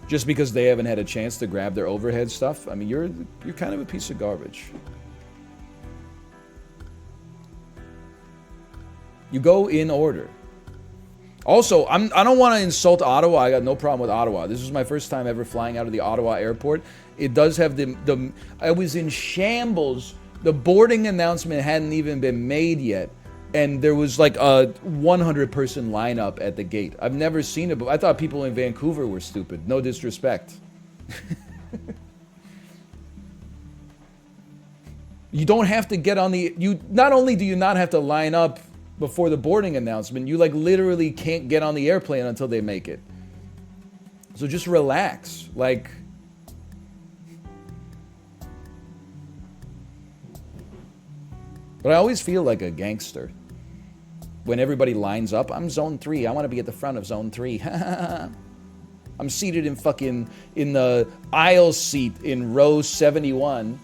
just because they haven't had a chance to grab their overhead stuff, I mean, you're kind of a piece of garbage. You go in order. Also, I don't want to insult Ottawa. I got no problem with Ottawa. This was my first time ever flying out of the Ottawa airport. It does have the I was in shambles. The boarding announcement hadn't even been made yet, and there was like a 100-person lineup at the gate. I've never seen it, but I thought people in Vancouver were stupid. No disrespect. You don't have to get on the... Not only do you not have to line up before the boarding announcement, you like literally can't get on the airplane until they make it. So just relax. Like... But I always feel like a gangster when everybody lines up. I'm zone 3. I want to be at the front of zone 3. I'm seated in the aisle seat in row 71.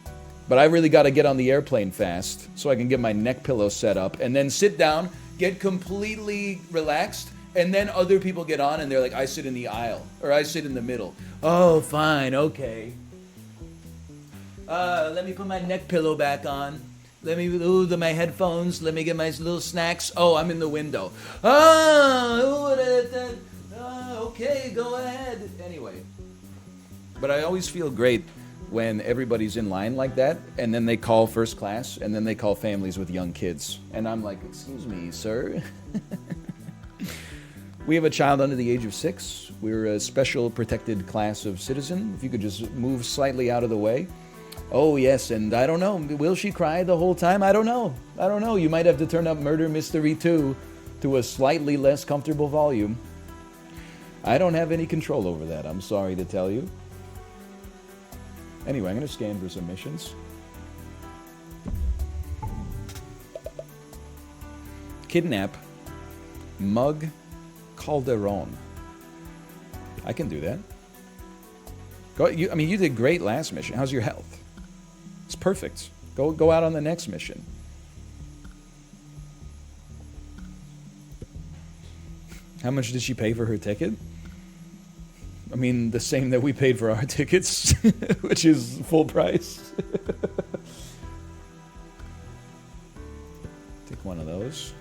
But I really got to get on the airplane fast so I can get my neck pillow set up and then sit down, get completely relaxed, and then other people get on and they're like, I sit in the aisle or I sit in the middle. Oh, fine, okay. Let me put my neck pillow back on. Let me do my headphones. Let me get my little snacks. Oh, I'm in the window. Okay, go ahead. Anyway. But I always feel great when everybody's in line like that, and then they call first class, and then they call families with young kids. And I'm like, excuse me, sir. We have a child under the age of 6. We're a special protected class of citizen. If you could just move slightly out of the way. Oh, yes, and I don't know. Will she cry the whole time? I don't know. You might have to turn up Murder Mystery 2 to a slightly less comfortable volume. I don't have any control over that, I'm sorry to tell you. Anyway, I'm going to scan for some missions. Kidnap Mug Calderon. I can do that. You did great last mission. How's your health? It's perfect. Go out on the next mission. How much did she pay for her ticket? I mean, the same that we paid for our tickets, which is full price. Take one of those.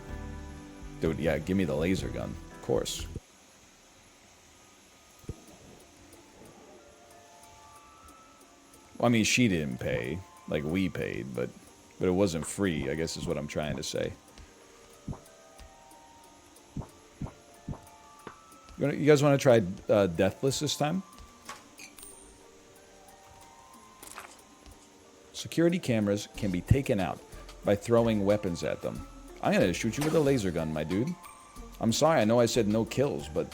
Dude, yeah, give me the laser gun. Of course. Well, I mean, she didn't pay. Like, we paid, but it wasn't free, I guess is what I'm trying to say. You guys want to try Deathless this time? Security cameras can be taken out by throwing weapons at them. I'm going to shoot you with a laser gun, my dude. I'm sorry, I know I said no kills, but...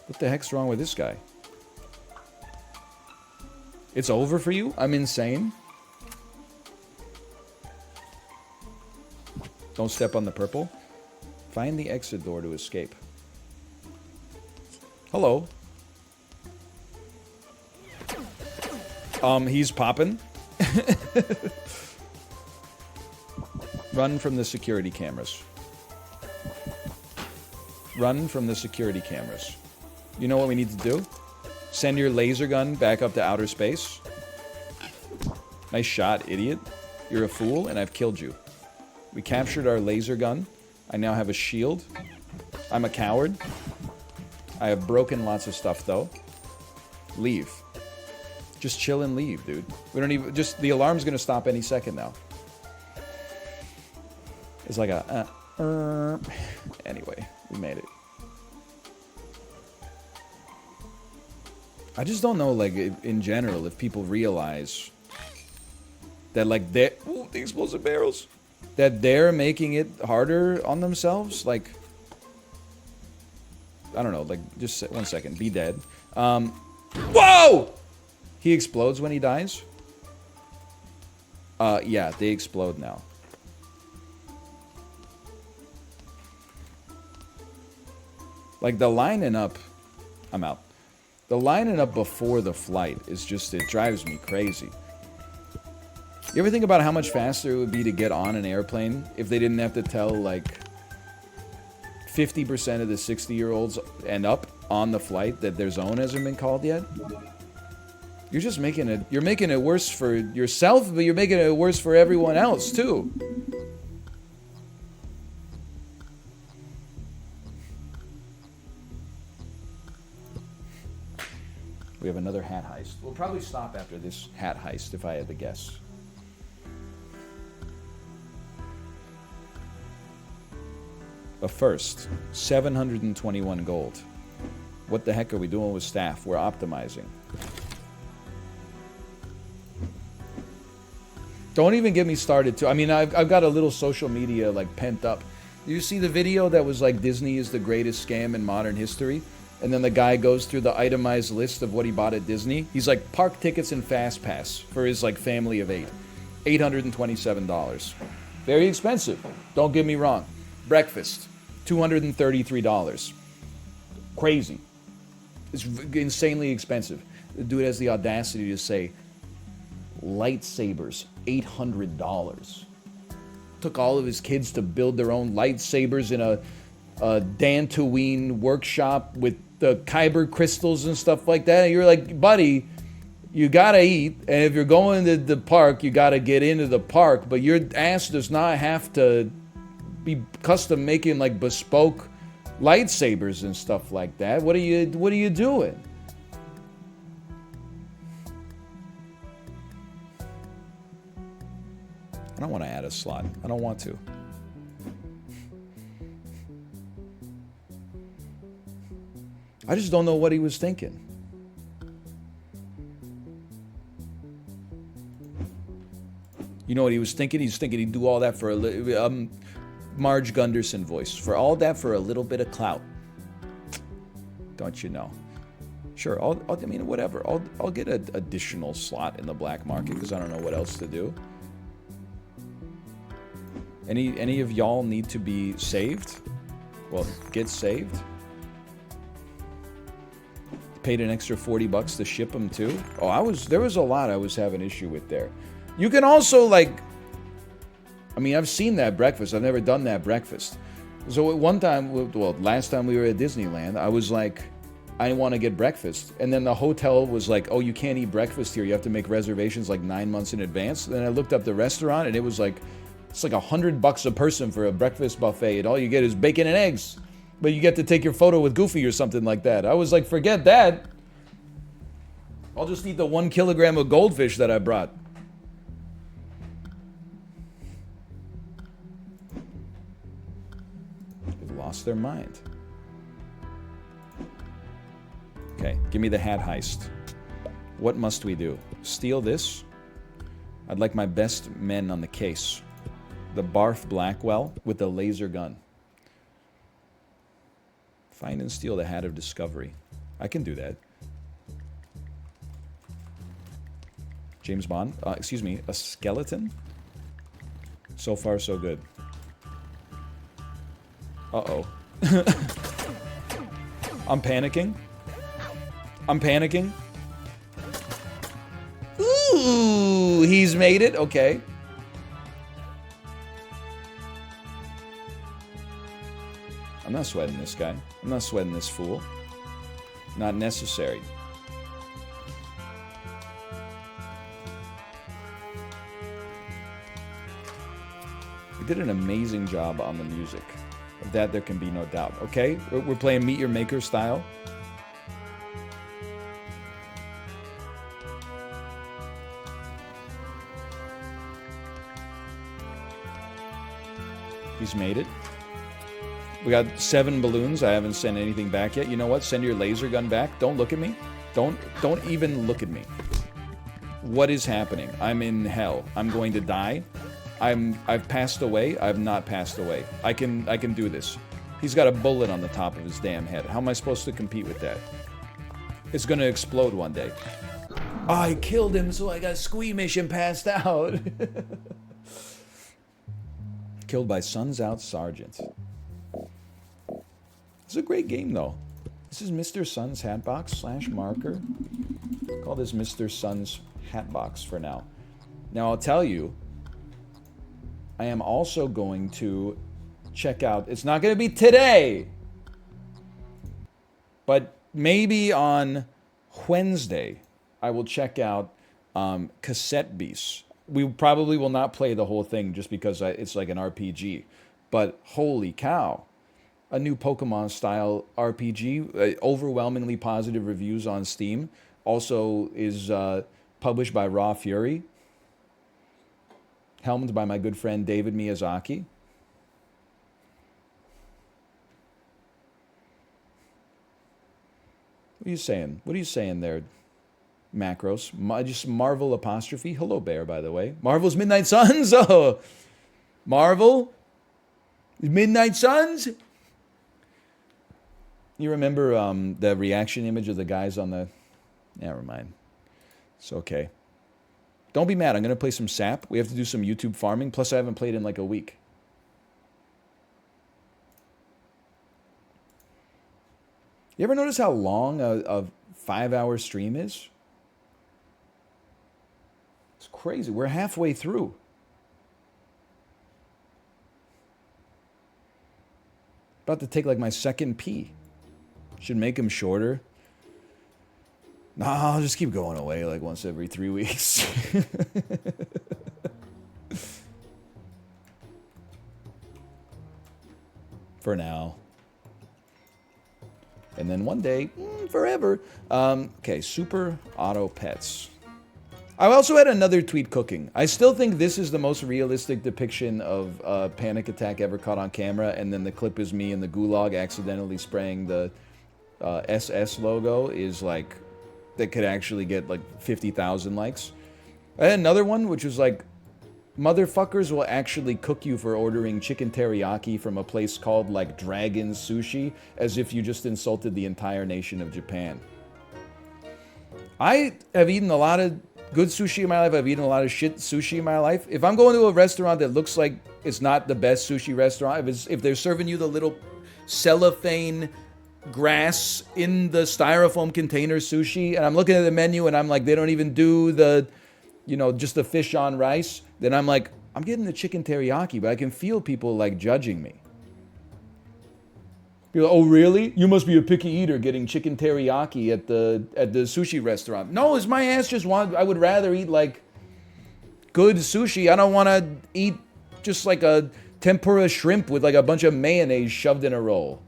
what the heck's wrong with this guy? It's over for you? I'm insane? Don't step on the purple. Find the exit door to escape. Hello. He's popping. Run from the security cameras. Run from the security cameras. You know what we need to do? Send your laser gun back up to outer space. Nice shot, idiot. You're a fool, and I've killed you. We captured our laser gun. I now have a shield. I'm a coward. I have broken lots of stuff, though. Leave. Just chill and leave, dude. We don't even... just... the alarm's gonna stop any second now. It's like a... Anyway, we made it. I just don't know, like, in general, if people realize that, like, they're... ooh, the explosive barrels. That they're making it harder on themselves. Like, I don't know, like, just 1 second. Be dead. Whoa! He explodes when he dies? Yeah, they explode now. Like, the lining up... I'm out. The lining up before the flight is just... it drives me crazy. You ever think about how much faster it would be to get on an airplane if they didn't have to tell, like, 50% of the 60-year-olds and up on the flight that their zone hasn't been called yet? You're just making it... you're making it worse for yourself, but you're making it worse for everyone else, too. We have another hat heist. We'll probably stop after this hat heist, if I had to guess. But first, 721 gold. What the heck are we doing with staff? We're optimizing. Don't even get me started, too. I mean, I've got a little social media, like, pent up. You see the video that was like, Disney is the greatest scam in modern history? And then the guy goes through the itemized list of what he bought at Disney. He's like, park tickets and fast pass for his, like, family of 8. $827. Very expensive. Don't get me wrong. Breakfast. $233. Crazy. It's insanely expensive. The dude has the audacity to say, lightsabers, $800. Took all of his kids to build their own lightsabers in a Dantooine workshop with the Kyber crystals and stuff like that. And you're like, buddy, you gotta eat, and if you're going to the park, you gotta get into the park, but your ass does not have to be custom making, like, bespoke lightsabers and stuff like that. What are you doing? I don't want to add a slot. I don't want to. I just don't know what he was thinking. You know what he was thinking? He's thinking he'd do all that for a Marge Gunderson voice. For all that for a little bit of clout. Don't you know? Sure, I mean, whatever. I'll get an additional slot in the black market because I don't know what else to do. Any of y'all need to be saved? Well, get saved. Paid an extra $40 to ship them too. Oh, there was a lot I was having issue with there. You can also like, I mean, I've seen that breakfast. I've never done that breakfast. So at one time, well, last time we were at Disneyland, I was like, I want to get breakfast. And then the hotel was like, oh, you can't eat breakfast here. You have to make reservations like 9 months in advance. Then I looked up the restaurant and it was like, it's like $100 a person for a breakfast buffet. And all you get is bacon and eggs. But you get to take your photo with Goofy or something like that. I was like, forget that. I'll just eat the 1 kilogram of goldfish that I brought. They've lost their mind. Okay, give me the hat heist. What must we do? Steal this? I'd like my best men on the case. The Barf Blackwell with the laser gun. Find and steal the Hat of Discovery. I can do that. James Bond. Excuse me, a skeleton? So far, so good. Uh-oh. I'm panicking. I'm panicking. Ooh, he's made it. Okay. I'm not sweating this guy. I'm not sweating this fool. Not necessary. We did an amazing job on the music. Of that, there can be no doubt. Okay, we're playing Meet Your Maker style. He's made it. We got 7 balloons. I haven't sent anything back yet. You know what? Send your laser gun back. Don't look at me. Don't even look at me. What is happening? I'm in hell. I'm going to die. I've passed away. I've not passed away. I can do this. He's got a bullet on the top of his damn head. How am I supposed to compete with that? It's gonna explode one day. I killed him, so I got squeamish and passed out. Killed by Sun's Out Sergeant. It's a great game, though. This is Mr. Sun's Hatbox / marker. Call this Mr. Sun's Hatbox for now. Now, I'll tell you, I am also going to check out, it's not going to be today, but maybe on Wednesday, I will check out Cassette Beasts. We probably will not play the whole thing just because it's like an RPG, but holy cow. A new Pokemon-style RPG, overwhelmingly positive reviews on Steam. Also is published by Raw Fury. Helmed by my good friend David Miyazaki. What are you saying? What are you saying there, Macros? Just Marvel apostrophe. Hello, Bear, by the way. Marvel's Midnight Suns? Oh, Marvel? Midnight Suns? You remember the reaction image of the guys on the... Never mind. It's okay. Don't be mad. I'm going to play some SAP. We have to do some YouTube farming. Plus, I haven't played in like a week. You ever notice how long a 5-hour stream is? It's crazy. We're halfway through. About to take like my second pee. Should make them shorter. Nah, I'll just keep going away like once every 3 weeks. For now. And then one day, forever. Okay, Super Auto Pets. I also had another tweet cooking. I still think this is the most realistic depiction of a panic attack ever caught on camera, and then the clip is me in the gulag accidentally spraying the SS logo is like, that could actually get like 50,000 likes. I had another one, which was like, motherfuckers will actually cook you for ordering chicken teriyaki from a place called like Dragon Sushi, as if you just insulted the entire nation of Japan. I have eaten a lot of good sushi in my life. I've eaten a lot of shit sushi in my life. If I'm going to a restaurant that looks like it's not the best sushi restaurant, if they're serving you the little cellophane grass in the styrofoam container sushi, and I'm looking at the menu and I'm like, they don't even do the, just the fish on rice, then I'm like, I'm getting the chicken teriyaki, but I can feel people like judging me. People, oh really? You must be a picky eater getting chicken teriyaki at the sushi restaurant. No, is my ass just I would rather eat like good sushi. I don't want to eat just like a tempura shrimp with like a bunch of mayonnaise shoved in a roll.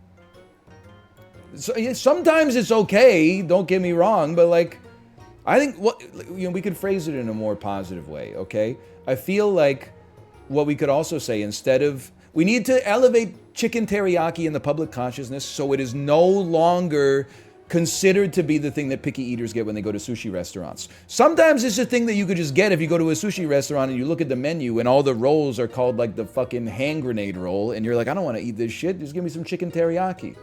So, sometimes it's okay, don't get me wrong, but like, I think we could phrase it in a more positive way, okay? I feel like what we could also say, instead of, we need to elevate chicken teriyaki in the public consciousness so it is no longer considered to be the thing that picky eaters get when they go to sushi restaurants. Sometimes it's a thing that you could just get if you go to a sushi restaurant and you look at the menu and all the rolls are called like the fucking hand grenade roll, and you're like, I don't want to eat this shit, just give me some chicken teriyaki.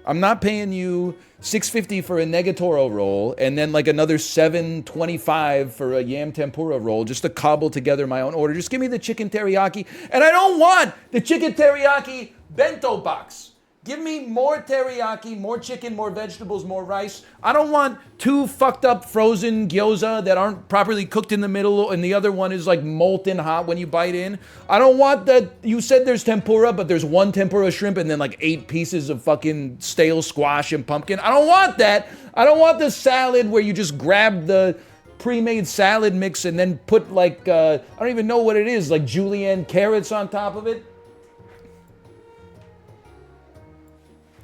I'm not paying you $6.50 for a negatoro roll and then like another $7.25 for a yam tempura roll just to cobble together my own order. Just give me the chicken teriyaki. And I don't want the chicken teriyaki bento box. Give me more teriyaki, more chicken, more vegetables, more rice. I don't want 2 fucked up frozen gyoza that aren't properly cooked in the middle and the other one is like molten hot when you bite in. I don't want that. You said there's tempura, but there's 1 tempura shrimp and then like 8 pieces of fucking stale squash and pumpkin. I don't want that. I don't want the salad where you just grab the pre-made salad mix and then put like, I don't even know what it is, like julienne carrots on top of it.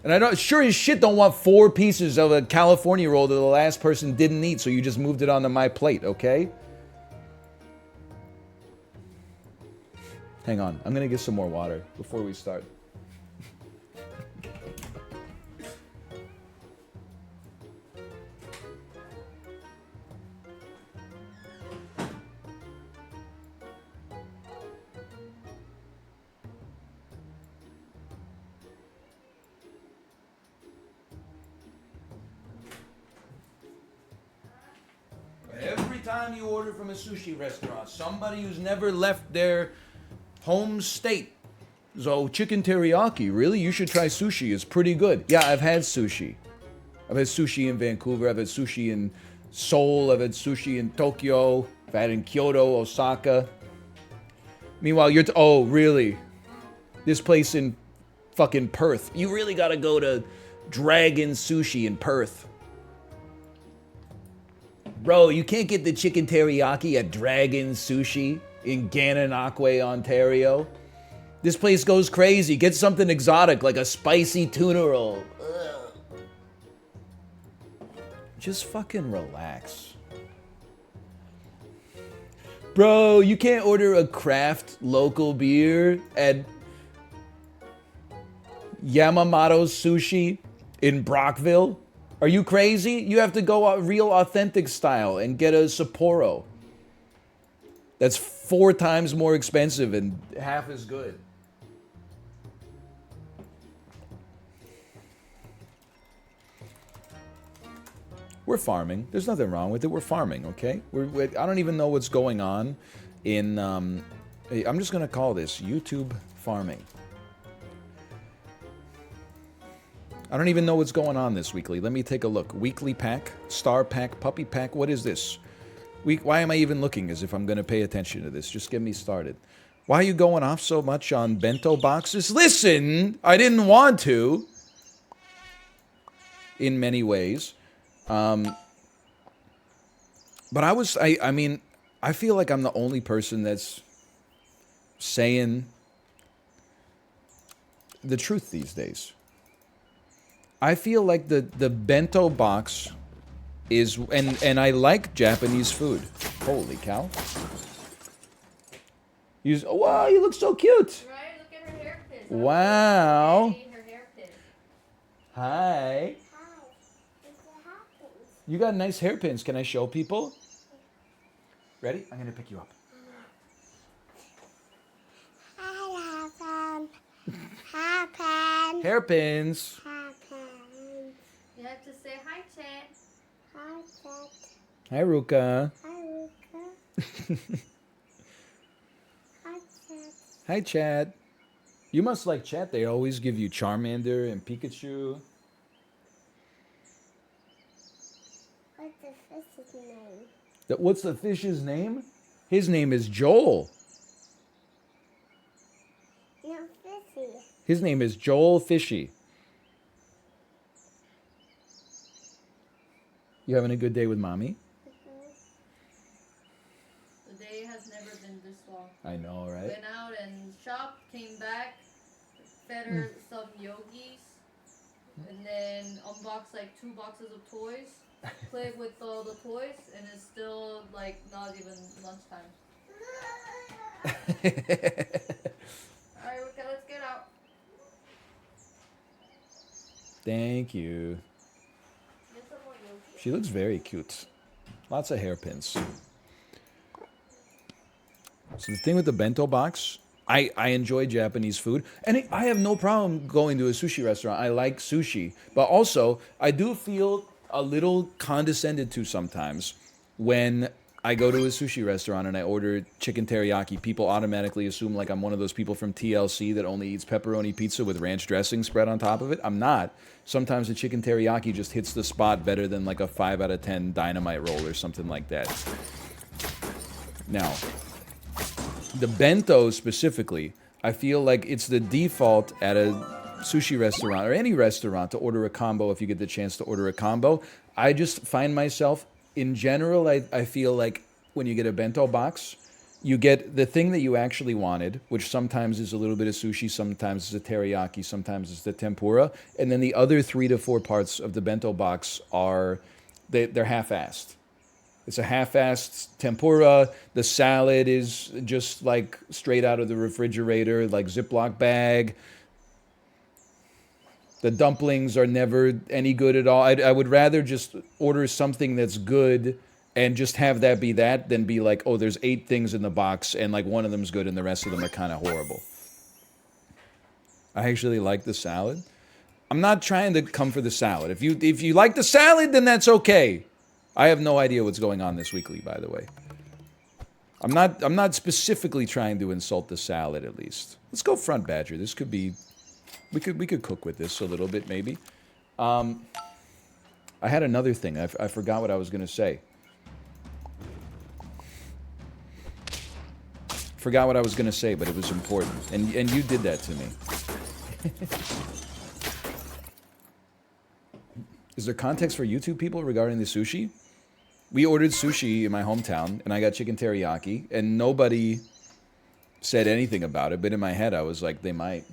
And I don't, sure as shit don't want 4 pieces of a California roll that the last person didn't eat, so you just moved it onto my plate, okay? Hang on, I'm gonna get some more water before we start. Every time you order from a sushi restaurant, somebody who's never left their home state is, oh, chicken teriyaki, really? You should try sushi, it's pretty good. Yeah, I've had sushi. I've had sushi in Vancouver, I've had sushi in Seoul, I've had sushi in Tokyo, I've had in Kyoto, Osaka. Meanwhile, oh, really? This place in fucking Perth. You really gotta go to Dragon Sushi in Perth. Bro, you can't get the chicken teriyaki at Dragon Sushi in Gananoque, Ontario. This place goes crazy. Get something exotic like a spicy tuna roll. Ugh. Just fucking relax. Bro, you can't order a craft local beer at Yamamoto's Sushi in Brockville? Are you crazy? You have to go real authentic style and get a Sapporo. That's 4 times more expensive and half as good. We're farming. There's nothing wrong with it. We're farming, okay? I don't even know what's going on in... I'm just going to call this YouTube farming. I don't even know what's going on this weekly. Let me take a look. Weekly pack, star pack, puppy pack. What is this? Why am I even looking as if I'm going to pay attention to this? Just get me started. Why are you going off so much on bento boxes? Listen, I didn't want to. In many ways. But I mean, I feel like I'm the only person that's saying the truth these days. I feel like the bento box is, and I like Japanese food. Holy cow. Oh, wow, you look so cute. Right? Look at her hairpin. Wow. Her hairpin. Hi. You got nice hairpins. Can I show people? Ready? I'm going to pick you up. Hairpins. You have to say hi, Chad. Hi, Chad. Hi, Ruka. Hi, Ruka. Hi, Chad. Hi, Chad. You must like Chad. They always give you Charmander and Pikachu. name? What's the fish's name? His name is Joel. No, Fishy. His name is Joel Fishy. You having a good day with mommy? The day has never been this long. I know, right? Went out and shopped, came back, fed her some yogis, and then unboxed like 2 boxes of toys. Played with all the toys, and it's still like not even lunchtime. Alright, okay, let's get out. Thank you. Get some more yogis. She looks very cute. Lots of hairpins. So the thing with the bento box, I enjoy Japanese food, and I have no problem going to a sushi restaurant. I like sushi, but also I do feel a little condescended to sometimes when I go to a sushi restaurant and I order chicken teriyaki. People automatically assume like I'm one of those people from TLC that only eats pepperoni pizza with ranch dressing spread on top of it. I'm not. Sometimes the chicken teriyaki just hits the spot better than like a 5 out of 10 dynamite roll or something like that. Now, the bento specifically, I feel like it's the default at a sushi restaurant or any restaurant to order a combo if you get the chance to order a combo. I just find myself, in general, I feel like when you get a bento box, you get the thing that you actually wanted, which sometimes is a little bit of sushi, sometimes is a teriyaki, sometimes it's the tempura, and then the other 3 to 4 parts of the bento box are, they're half-assed. It's a half-assed tempura. The salad is just like straight out of the refrigerator, like Ziploc bag. The dumplings are never any good at all. I would rather just order something that's good and just have that be that than be like, oh, there's 8 things in the box and like one of them's good and the rest of them are kind of horrible. I actually like the salad. I'm not trying to come for the salad. If you like the salad, then that's okay. I have no idea what's going on this weekly, by the way. I'm not specifically trying to insult the salad, at least. Let's go front badger. This could be, we could cook with this a little bit, maybe. I had another thing. I forgot what I was going to say. Forgot what I was going to say, but it was important. And you did that to me. Is there context for YouTube people regarding the sushi? We ordered sushi in my hometown, and I got chicken teriyaki, and nobody said anything about it, but in my head I was like, they might.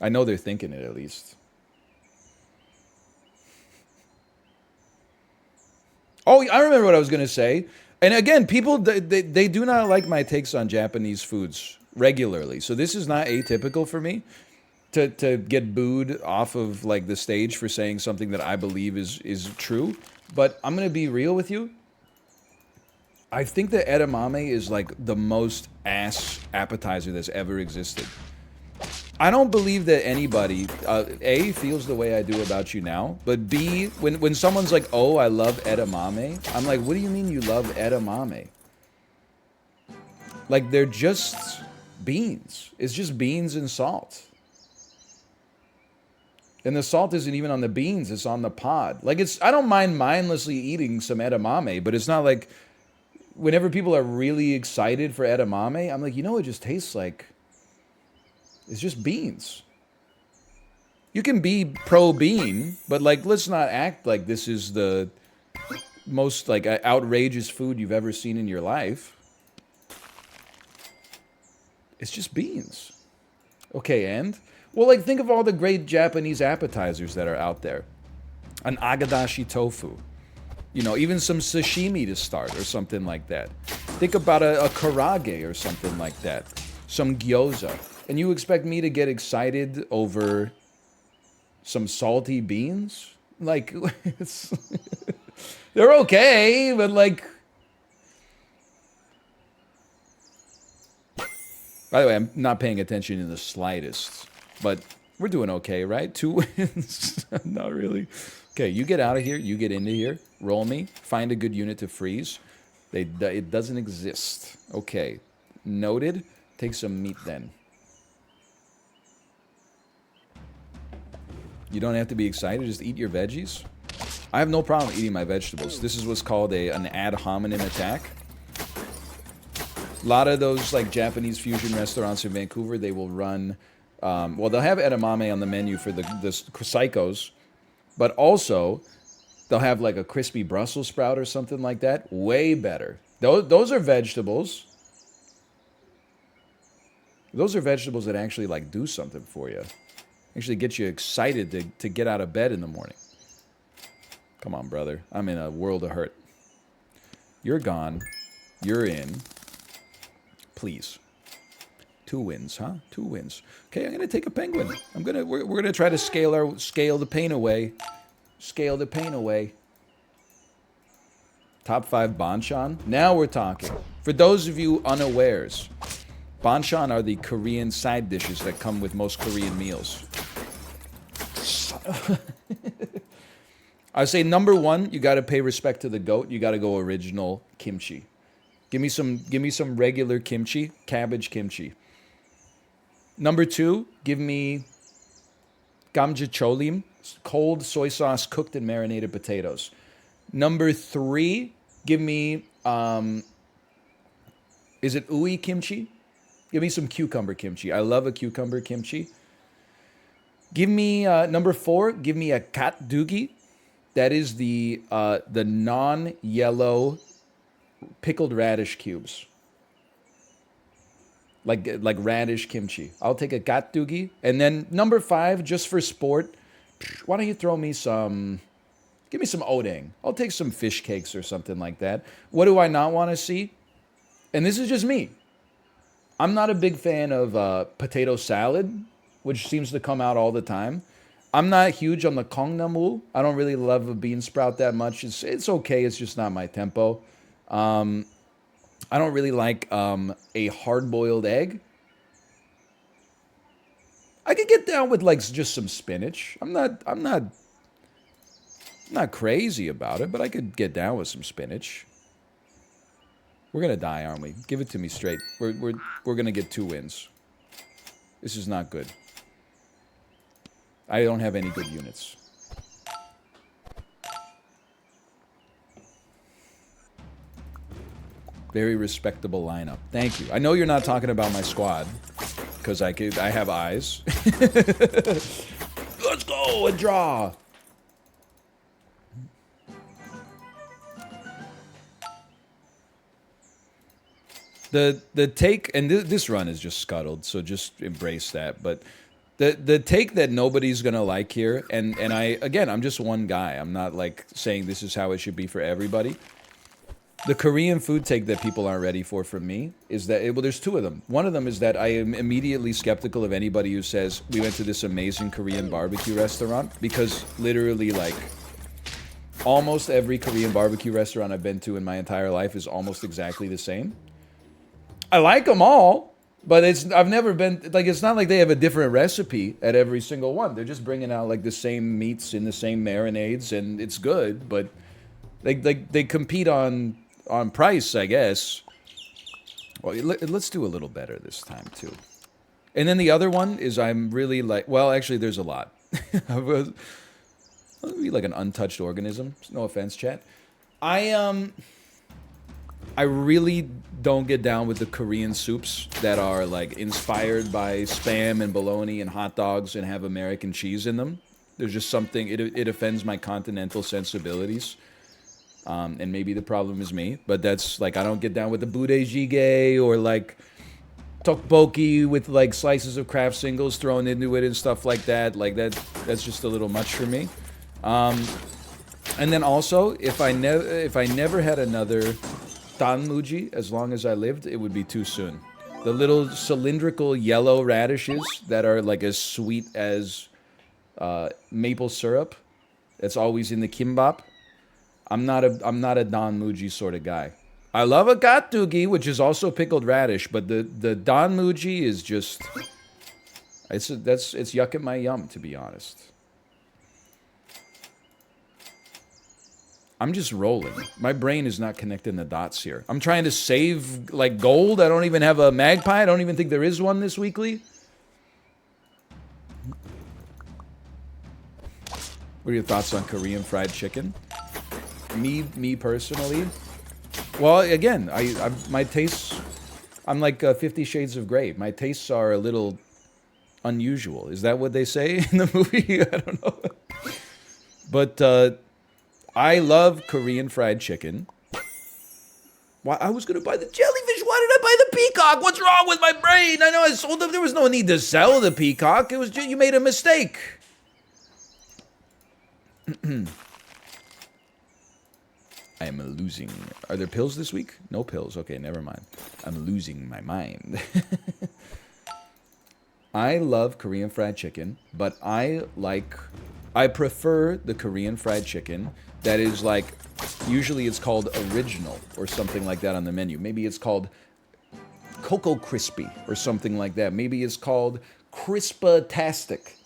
I know they're thinking it, at least. Oh, I remember what I was going to say. And again, people, they do not like my takes on Japanese foods regularly, so this is not atypical for me. To get booed off of like the stage for saying something that I believe is true. But I'm gonna be real with you. I think that edamame is like the most ass appetizer that's ever existed. I don't believe that anybody, A, feels the way I do about you now, but B, when someone's like, oh, I love edamame, I'm like, what do you mean you love edamame? Like, they're just beans. It's just beans and salt. And the salt isn't even on the beans, it's on the pod. Like, I don't mind mindlessly eating some edamame, but it's not like, whenever people are really excited for edamame, I'm like, you know, it just tastes like, it's just beans. You can be pro-bean, but like, let's not act like this is the most like outrageous food you've ever seen in your life. It's just beans. Okay, and? Well, like, think of all the great Japanese appetizers that are out there. An agadashi tofu. You know, even some sashimi to start or something like that. Think about a karage or something like that. Some gyoza. And you expect me to get excited over some salty beans? Like, they're okay, but like... By the way, I'm not paying attention in the slightest. But we're doing okay, right? 2 wins. Not really. Okay, you get out of here. You get into here. Roll me. Find a good unit to freeze. It doesn't exist. Okay. Noted. Take some meat then. You don't have to be excited. Just eat your veggies. I have no problem eating my vegetables. This is what's called an ad hominem attack. A lot of those like Japanese fusion restaurants in Vancouver, they will run, well, they'll have edamame on the menu for the psychos, but also they'll have like a crispy Brussels sprout or something like that. Way better. Those are vegetables. Those are vegetables that actually like do something for you. Actually get you excited to get out of bed in the morning. Come on, brother. I'm in a world of hurt. You're gone. You're in. Please. 2 wins, huh? 2 wins. Okay, I'm gonna take a penguin. We're gonna try to scale the pain away. Scale the pain away. Top 5 banchan. Now we're talking. For those of you unawares, banchan are the Korean side dishes that come with most Korean meals. I say number 1, you gotta pay respect to the goat. You gotta go original kimchi. Give me some regular kimchi, cabbage kimchi. Number 2, give me gamjacholim, cold soy sauce cooked and marinated potatoes. Number 3, give me, is it ui kimchi? Give me some cucumber kimchi. I love a cucumber kimchi. Give me, number 4, give me a kat doogi. That is the non-yellow pickled radish cubes. Like radish kimchi. I'll take a kat doogi. And then number 5, just for sport, why don't you throw me some, give me some odeng. I'll take some fish cakes or something like that. What do I not want to see? And this is just me. I'm not a big fan of potato salad, which seems to come out all the time. I'm not huge on the kongnamul. I don't really love a bean sprout that much. It's okay. It's just not my tempo. I don't really like a hard-boiled egg. I could get down with like just some spinach. I'm not crazy about it, but I could get down with some spinach. We're gonna die, aren't we? Give it to me straight. We're gonna get 2 wins. This is not good. I don't have any good units. Very respectable lineup. Thank you. I know you're not talking about my squad, because I have eyes. Let's go and draw. The take, and this run is just scuttled, so just embrace that. But the take that nobody's gonna like here, and I'm just one guy. I'm not like saying this is how it should be for everybody. The Korean food take that people aren't ready for from me is that, well, there's 2 of them. One of them is that I am immediately skeptical of anybody who says, we went to this amazing Korean barbecue restaurant, because literally, like, almost every Korean barbecue restaurant I've been to in my entire life is almost exactly the same. I like them all, but I've never been, like, it's not like they have a different recipe at every single one. They're just bringing out, like, the same meats in the same marinades, and it's good, but they compete on price, I guess. Well, let's do a little better this time, too. And then the other one is I'm really like... Well, actually, there's a lot. I'll be like an untouched organism. No offense, chat. I really don't get down with the Korean soups that are, like, inspired by Spam and bologna and hot dogs and have American cheese in them. There's just something... It offends my continental sensibilities. And maybe the problem is me, but that's like, I don't get down with the bude jjigae or like tteokbokki with like slices of Kraft singles thrown into it and stuff like that. Like that's just a little much for me. And then also, if I never had another danmuji as long as I lived, it would be too soon. The little cylindrical yellow radishes that are like as sweet as maple syrup. That's always in the kimbap. I'm not a danmuji sort of guy. I love a gattugi, which is also pickled radish, but the danmuji is just it's yuck at my yum, to be honest. I'm just rolling. My brain is not connecting the dots here. I'm trying to save like gold. I don't even have a magpie. I don't even think there is one this weekly. What are your thoughts on Korean fried chicken? Me personally. Well, again, my tastes. I'm like 50 Shades of Grey. My tastes are a little unusual. Is that what they say in the movie? I don't know. But I love Korean fried chicken. Why I was gonna buy the jellyfish. Why did I buy the peacock? What's wrong with my brain? I know I sold them. There was no need to sell the peacock. It was just, you made a mistake. I am losing. Are there pills this week? No pills. Okay, never mind. I'm losing my mind. I love Korean fried chicken, but I prefer the Korean fried chicken that is like, usually it's called original or something like that on the menu. Maybe it's called Cocoa Crispy or something like that. Maybe it's called Crispa-tastic.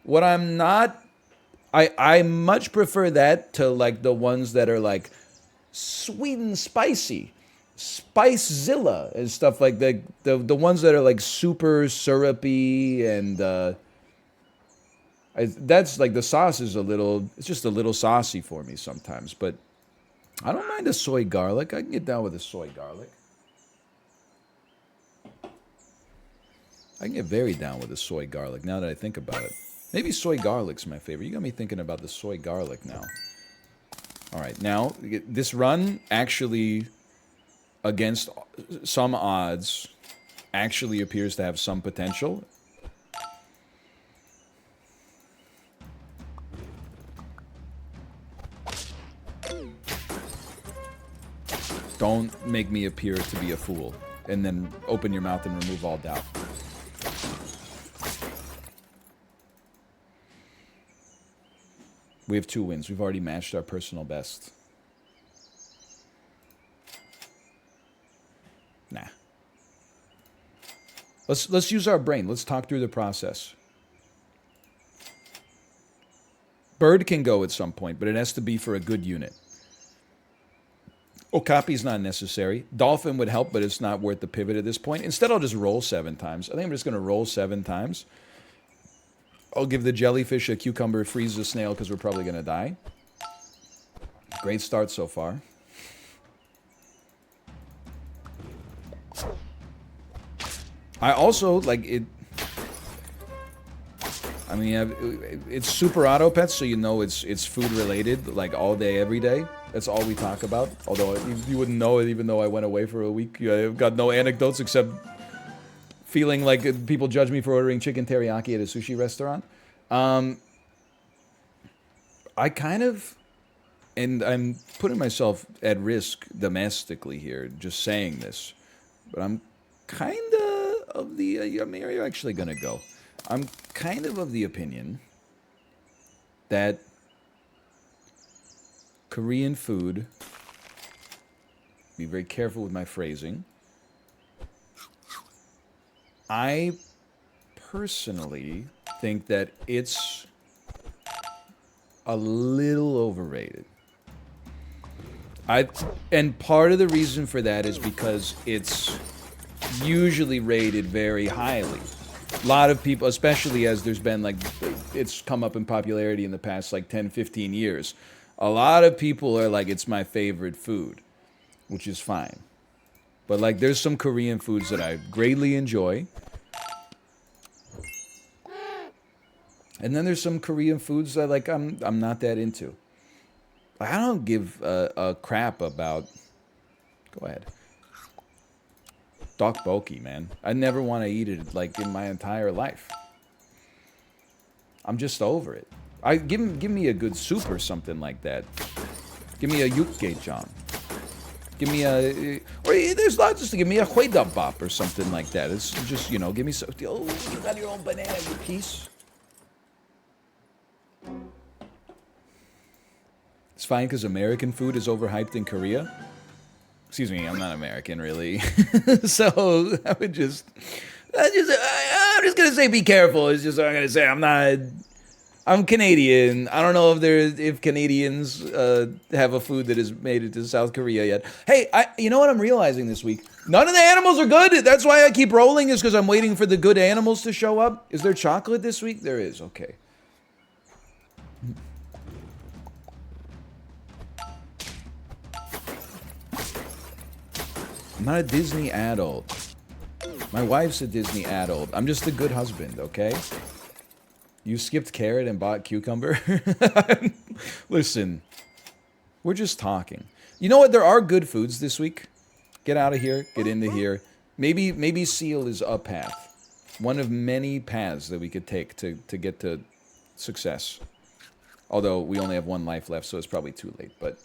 What I'm not, I much prefer that to like the ones that are like sweet and spicy, Spicezilla and stuff like that. The ones that are like super syrupy and that's like the sauce is it's just a little saucy for me sometimes. But I don't mind a soy garlic. I can get down with a soy garlic. I can get very down with a soy garlic now that I think about it. Maybe soy garlic's my favorite. You got me thinking about the soy garlic now. All right, now, this run actually, against some odds, actually appears to have some potential. Don't make me appear to be a fool, and then open your mouth and remove all doubt. We have 2 wins. We've already matched our personal best. Nah. Let's use our brain. Let's talk through the process. Bird can go at some point, but it has to be for a good unit. Okapi's not necessary. Dolphin would help, but it's not worth the pivot at this point. Instead, I'll just roll 7 times. I think I'm just going to roll 7 times. I'll give the jellyfish a cucumber, freeze the snail, because we're probably going to die. Great start so far. I also, like, it... I mean, it's super auto pets, so you know it's food related, like all day, every day. That's all we talk about. Although you wouldn't know it, even though I went away for a week. I've got no anecdotes except feeling like people judge me for ordering chicken teriyaki at a sushi restaurant. I kind of, and I'm putting myself at risk domestically here, just saying this, but I'm kind of the. I mean, are you actually gonna go? I'm kind of the opinion that Korean food, be very careful with my phrasing, I personally think that it's a little overrated. And part of the reason for that is because it's usually rated very highly. A lot of people, especially as there's been like, it's come up in popularity in the past like 10, 15 years. A lot of people are like, it's my favorite food, which is fine. But like, there's some Korean foods that I greatly enjoy. And then there's some Korean foods that like, I'm not that into. I don't give a crap about, go ahead. Tteokbokki, man. I never want to eat it like in my entire life. I'm just over it. Give me a good soup or something like that. Give me a yukgaejang. Give me a, or there's lots, just give me a huedabbap or something like that. It's just, you know, give me some. Oh, you got your own banana, you piece. It's fine because American food is overhyped in Korea. Excuse me, I'm not American, really. So I would I'm just gonna say be careful. It's just what I'm gonna say. I'm Canadian. I don't know if Canadians have a food that has made it to South Korea yet. Hey, you know what I'm realizing this week? None of the animals are good. That's why I keep rolling, is because I'm waiting for the good animals to show up. Is there chocolate this week? There is. Okay. I'm not a Disney adult. My wife's a Disney adult. I'm just a good husband, okay? You skipped carrot and bought cucumber? Listen, we're just talking. You know what? There are good foods this week. Get out of here. Get into here. Maybe seal is a path. One of many paths that we could take to get to success. Although we only have one life left, so it's probably too late. But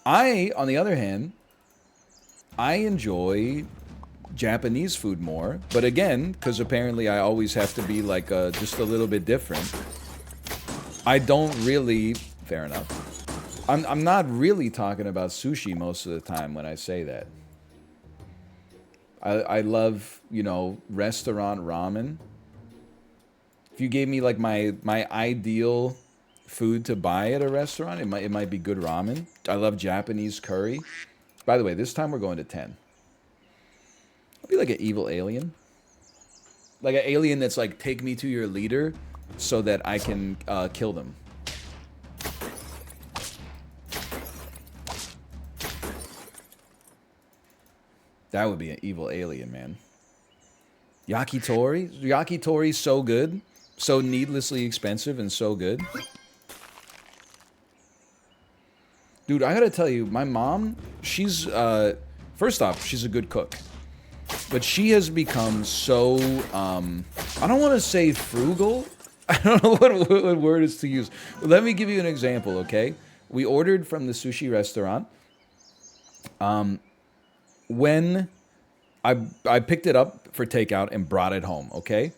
on the other hand, I enjoy Japanese food more. But again, because apparently I always have to be like just a little bit different, I don't really... Fair enough. I'm not really talking about sushi most of the time when I say that. I love, you know, restaurant ramen. If you gave me like my ideal food to buy at a restaurant, it might be good ramen. I love Japanese curry. By the way, this time we're going to 10. I'll be like an evil alien. Like an alien that's like, take me to your leader so that I can kill them. That would be an evil alien, man. Yakitori? Yakitori's so good. So needlessly expensive and so good. Dude, I gotta tell you, my mom, she's, first off, she's a good cook. But she has become so, I don't want to say frugal. I don't know what word is to use. But let me give you an example, okay? We ordered from the sushi restaurant. When I picked it up for takeout and brought it home, okay?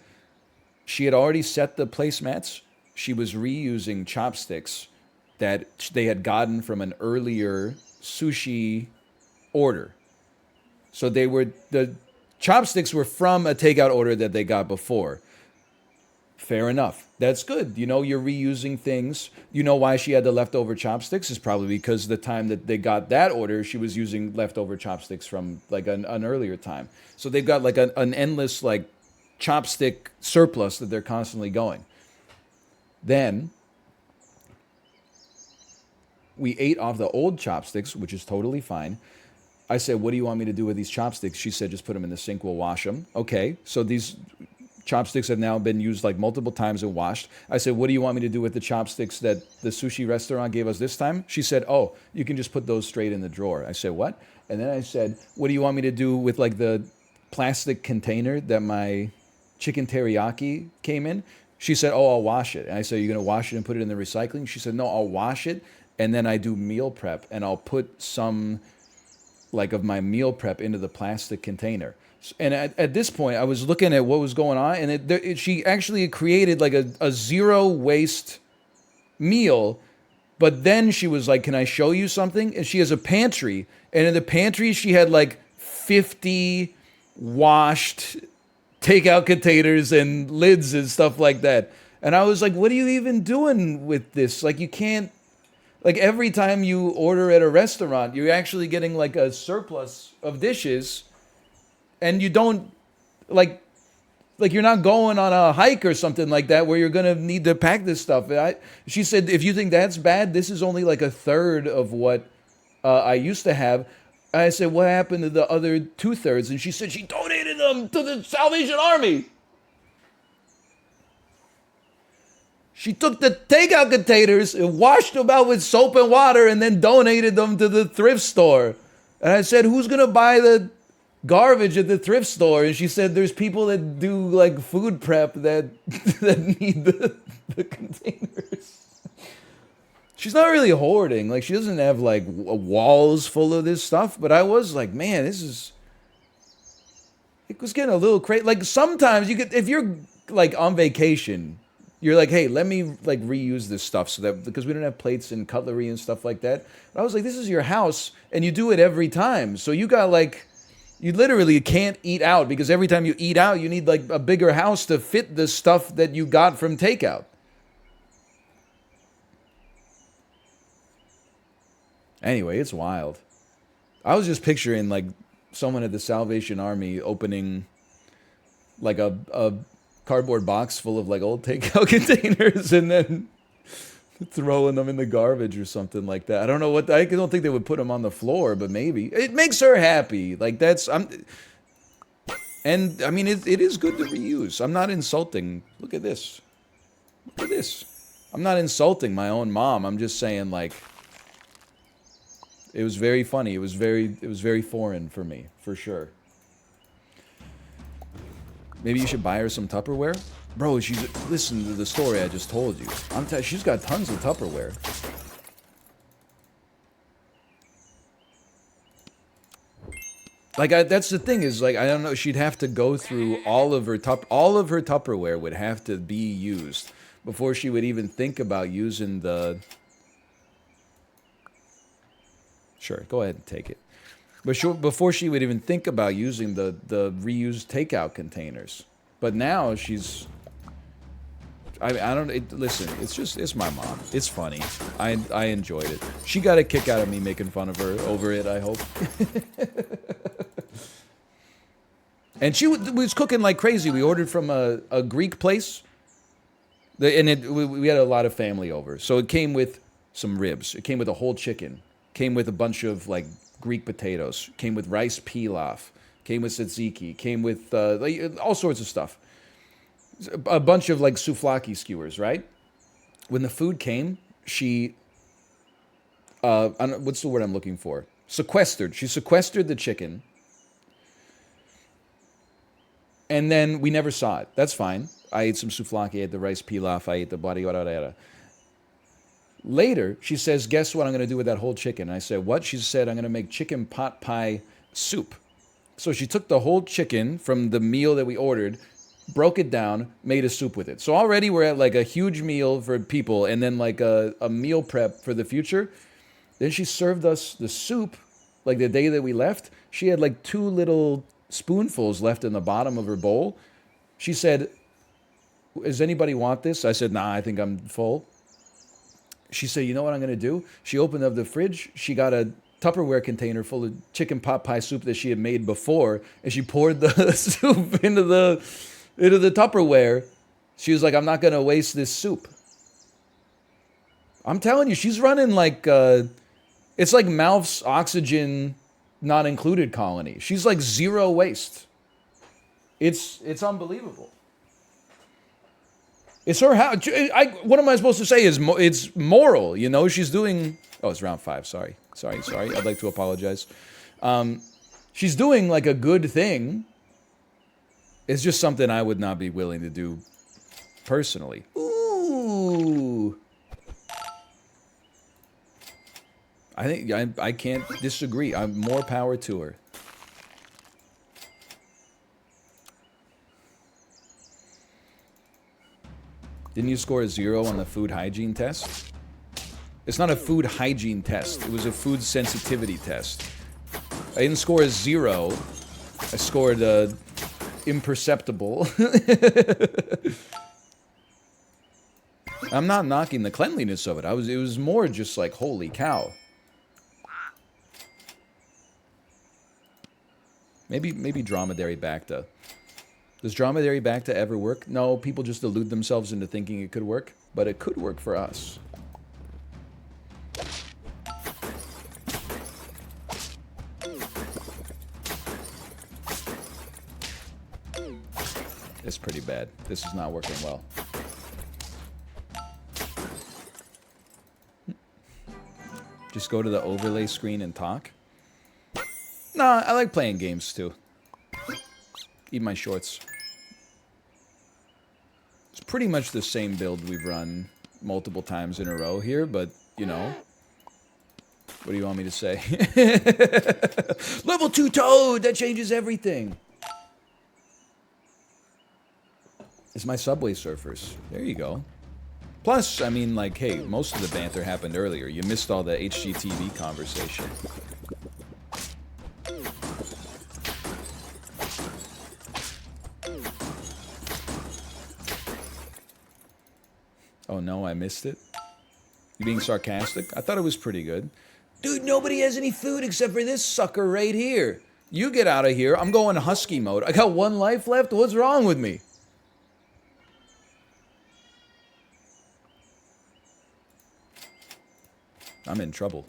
She had already set the placemats. She was reusing chopsticks that they had gotten from an earlier sushi order. So the chopsticks were from a takeout order that they got before. Fair enough. That's good. You know, you're reusing things. You know why she had the leftover chopsticks? Is probably because the time that they got that order, she was using leftover chopsticks from like an earlier time. So they've got like an endless like chopstick surplus that they're constantly going. Then we ate off the old chopsticks, which is totally fine. I said, what do you want me to do with these chopsticks? She said, just put them in the sink, we'll wash them. Okay, so these chopsticks have now been used like multiple times and washed. I said, what do you want me to do with the chopsticks that the sushi restaurant gave us this time? She said, oh, you can just put those straight in the drawer. I said, what? And then I said, what do you want me to do with like the plastic container that my chicken teriyaki came in? She said, oh, I'll wash it. And I said, you're going to wash it and put it in the recycling? She said, no, I'll wash it and then I do meal prep and I'll put some like of my meal prep into the plastic container. And at this point, I was looking at what was going on, and she actually created like a zero waste meal. But then she was like, "Can I show you something?" And she has a pantry, and in the pantry she had like 50 washed takeout containers and lids and stuff like that. And I was like, "What are you even doing with this? Like, you can't." Like every time you order at a restaurant, you're actually getting like a surplus of dishes. And you don't, like you're not going on a hike or something like that where you're going to need to pack this stuff. She said, if you think that's bad, this is only like a third of what I used to have. I said, what happened to the other 2/3? And she said she donated them to the Salvation Army. She took the takeout containers and washed them out with soap and water and then donated them to the thrift store. And I said, who's going to buy the garbage at the thrift store? And she said there's people that do like food prep that need the containers. She's not really hoarding. Like, she doesn't have like walls full of this stuff. But I was like, man, it was getting a little crazy. Like, sometimes you get, if you're like on vacation, you're like, hey, let me like reuse this stuff so that, because we don't have plates and cutlery and stuff like that. But I was like, this is your house and you do it every time. So you got like, you literally can't eat out because every time you eat out, you need like a bigger house to fit the stuff that you got from takeout. Anyway, it's wild. I was just picturing like someone at the Salvation Army opening like a cardboard box full of like old takeout containers and then Throwing them in the garbage or something like that. I don't know what, I don't think they would put them on the floor, but maybe. It makes her happy. Like that's, and I mean, it is good to reuse. I'm not insulting. Look at this. Look at this. I'm not insulting my own mom. I'm just saying like, it was very funny. It was very foreign for me, for sure. Maybe you should buy her some Tupperware? Bro, listen to the story I just told you. She's got tons of Tupperware. Like, that's the thing is, like, I don't know, she'd have to go through all of her Tupperware would have to be used before she would even think about using the... Sure, go ahead and take it. But before she would even think about using the reused takeout containers. But now she's... I don't... listen, it's my mom. It's funny. I enjoyed it. She got a kick out of me making fun of her over it, I hope. And she was cooking like crazy. We ordered from a Greek place. And we had a lot of family over. So it came with some ribs. It came with a whole chicken. Came with a bunch of, like, Greek potatoes. Came with rice pilaf. Came with tzatziki. Came with like, all sorts of stuff. A bunch of, like, souvlaki skewers, right? When the food came, she... what's the word I'm looking for? Sequestered. She sequestered the chicken. And then we never saw it. That's fine. I ate some souvlaki, I ate the rice pilaf, I ate the bari wararera. Later, she says, guess what I'm going to do with that whole chicken? And I said, what? She said, I'm going to make chicken pot pie soup. So she took the whole chicken from the meal that we ordered, broke it down, made a soup with it. So already we're at like a huge meal for people and then like a meal prep for the future. Then she served us the soup like the day that we left. She had like 2 little spoonfuls left in the bottom of her bowl. She said, does anybody want this? I said, nah, I think I'm full. She said, you know what I'm going to do? She opened up the fridge. She got a Tupperware container full of chicken pot pie soup that she had made before, and she poured the soup into the Tupperware. She was like, I'm not going to waste this soup. I'm telling you, she's running like, it's like Malf's oxygen not included colony. She's like zero waste. It's unbelievable. It's her house. What am I supposed to say? It's moral, you know? She's doing... Oh, it's round 5. Sorry. I'd like to apologize. She's doing, like, a good thing. It's just something I would not be willing to do personally. Ooh. I think I can't disagree. I'm more power to her. Didn't you score a 0 on the food hygiene test? It's not a food hygiene test. It was a food sensitivity test. I didn't score a 0. I scored a imperceptible. I'm not knocking the cleanliness of it. It was more just like, holy cow. Maybe dromedary bacta. Does dromedary bacta ever work? No, people just delude themselves into thinking it could work, but it could work for us. It's pretty bad. This is not working well. Just go to the overlay screen and talk? Nah, I like playing games too. Eat my shorts. It's pretty much the same build we've run multiple times in a row here, but, you know. What do you want me to say? Level 2 Toad! That changes everything! It's my Subway Surfers. There you go. Plus, I mean, like, hey, most of the banter happened earlier. You missed all the HGTV conversation. Oh no, I missed it? You being sarcastic? I thought it was pretty good. Dude, nobody has any food except for this sucker right here. You get out of here. I'm going husky mode. I got 1 life left? What's wrong with me? I'm in trouble.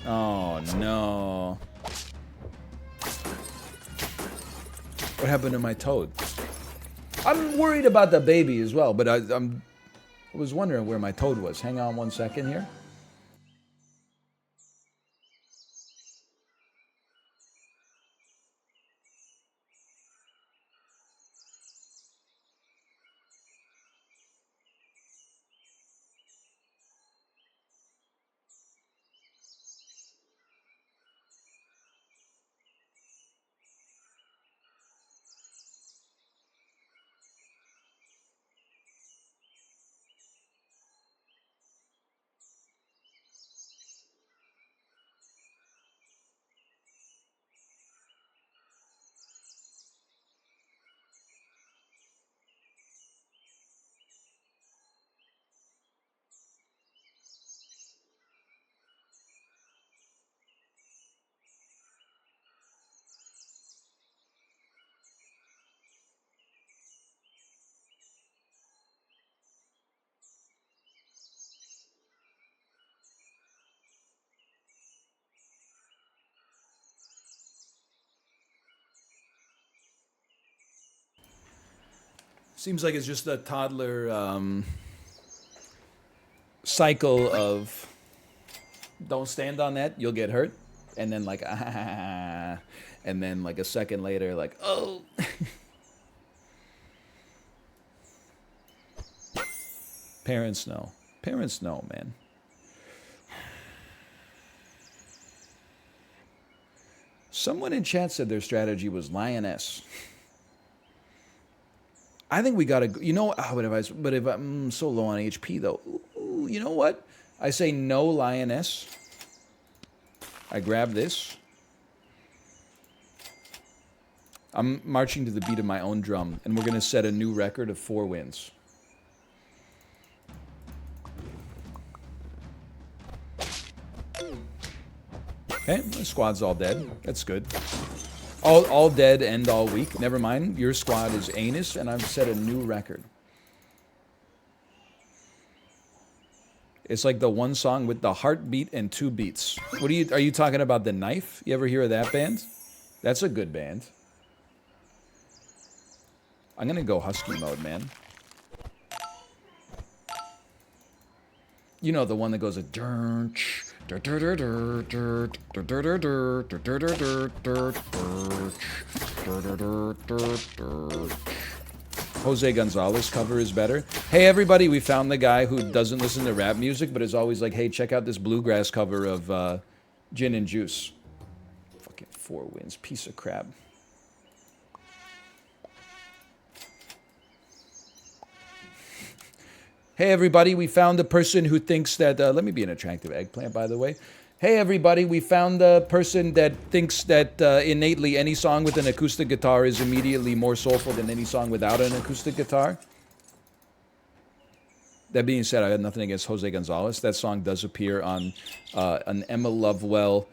Oh, no. What happened to my toad? I'm worried about the baby as well, but I was wondering where my toad was. Hang on 1 second here. Seems like it's just a toddler cycle of don't stand on that, you'll get hurt. And then like, ah, and then like a second later, like, oh. Parents know. Parents know, man. Someone in chat said their strategy was lioness. I think we gotta, you know, but if I'm so low on HP though, ooh, you know what? I say no lioness. I grab this. I'm marching to the beat of my own drum, and we're gonna set a new record of 4 wins. Okay, the squad's all dead. That's good. All dead and all weak. Never mind. Your squad is anus, and I've set a new record. It's like the one song with the heartbeat and 2 beats. What are you talking about? The Knife? You ever hear of that band? That's a good band. I'm gonna go husky mode, man. You know the one that goes a Jose Gonzalez cover is better. Hey everybody, we found the guy who doesn't listen to rap music but is always like, hey, check out this bluegrass cover of Gin and Juice. Fucking 4 wins, piece of crap. Hey everybody, we found the person who thinks that, let me be an attractive eggplant by the way. Hey everybody, we found the person that thinks that innately any song with an acoustic guitar is immediately more soulful than any song without an acoustic guitar. That being said, I had nothing against Jose Gonzalez. That song does appear on an Emma Lovewell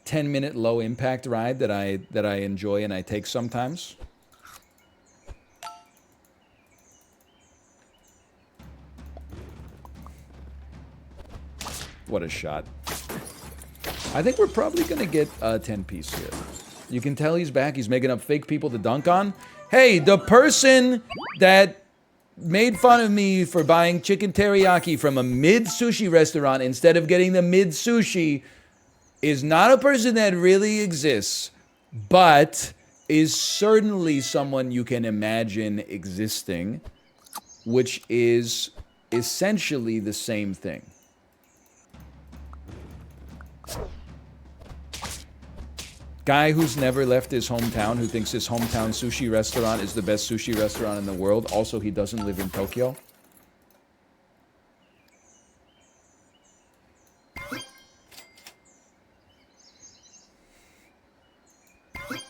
10-minute low impact ride that I enjoy and I take sometimes. What a shot. I think we're probably going to get a 10-piece here. You can tell he's back. He's making up fake people to dunk on. Hey, the person that made fun of me for buying chicken teriyaki from a mid-sushi restaurant instead of getting the mid-sushi is not a person that really exists, but is certainly someone you can imagine existing, which is essentially the same thing. Guy who's never left his hometown, who thinks his hometown sushi restaurant is the best sushi restaurant in the world. Also, he doesn't live in Tokyo.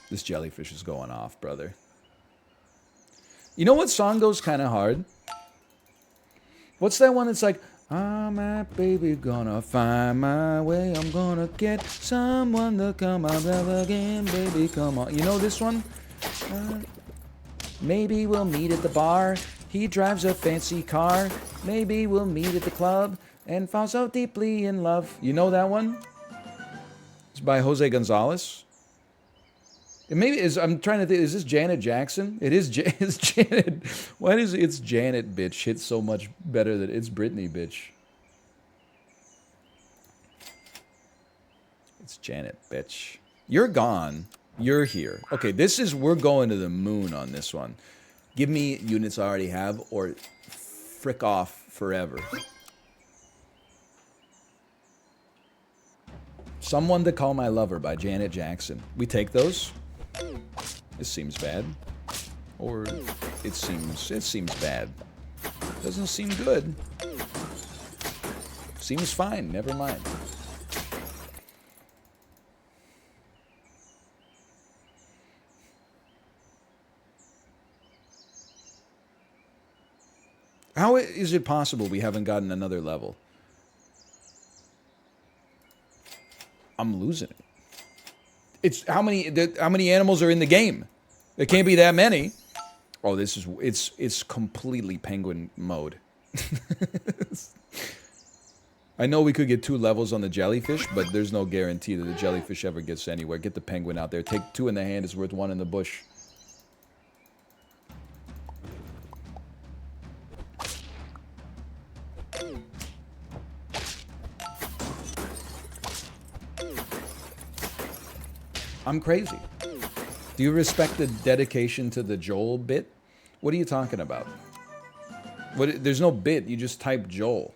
This jellyfish is going off, brother. You know what song goes kind of hard? What's that one that's like, oh, my baby gonna find my way. I'm gonna get someone to come out there again, baby, come on. You know this one? Maybe we'll meet at the bar. He drives a fancy car. Maybe we'll meet at the club and fall so deeply in love. You know that one? It's by Jose Gonzalez. It maybe is. I'm trying to think. Is this Janet Jackson? It is. It's Janet. Why does it's Janet bitch hit so much better than it's Britney bitch? It's Janet bitch. You're gone. You're here. Okay, this is. We're going to the moon on this one. Give me units I already have, or frick off forever. Someone to Call My Lover by Janet Jackson. We take those. This seems bad. Or it seems bad. Doesn't seem good. Seems fine, never mind. How is it possible we haven't gotten another level? I'm losing it. It's how many animals are in the game? There can't be that many. Oh, this is it's completely penguin mode. I know we could get 2 levels on the jellyfish, but there's no guarantee that the jellyfish ever gets anywhere. Get the penguin out there. Take 2 in the hand is worth 1 in the bush. I'm crazy. Do you respect the dedication to the Joel bit? What are you talking about? There's no bit. You just type Joel.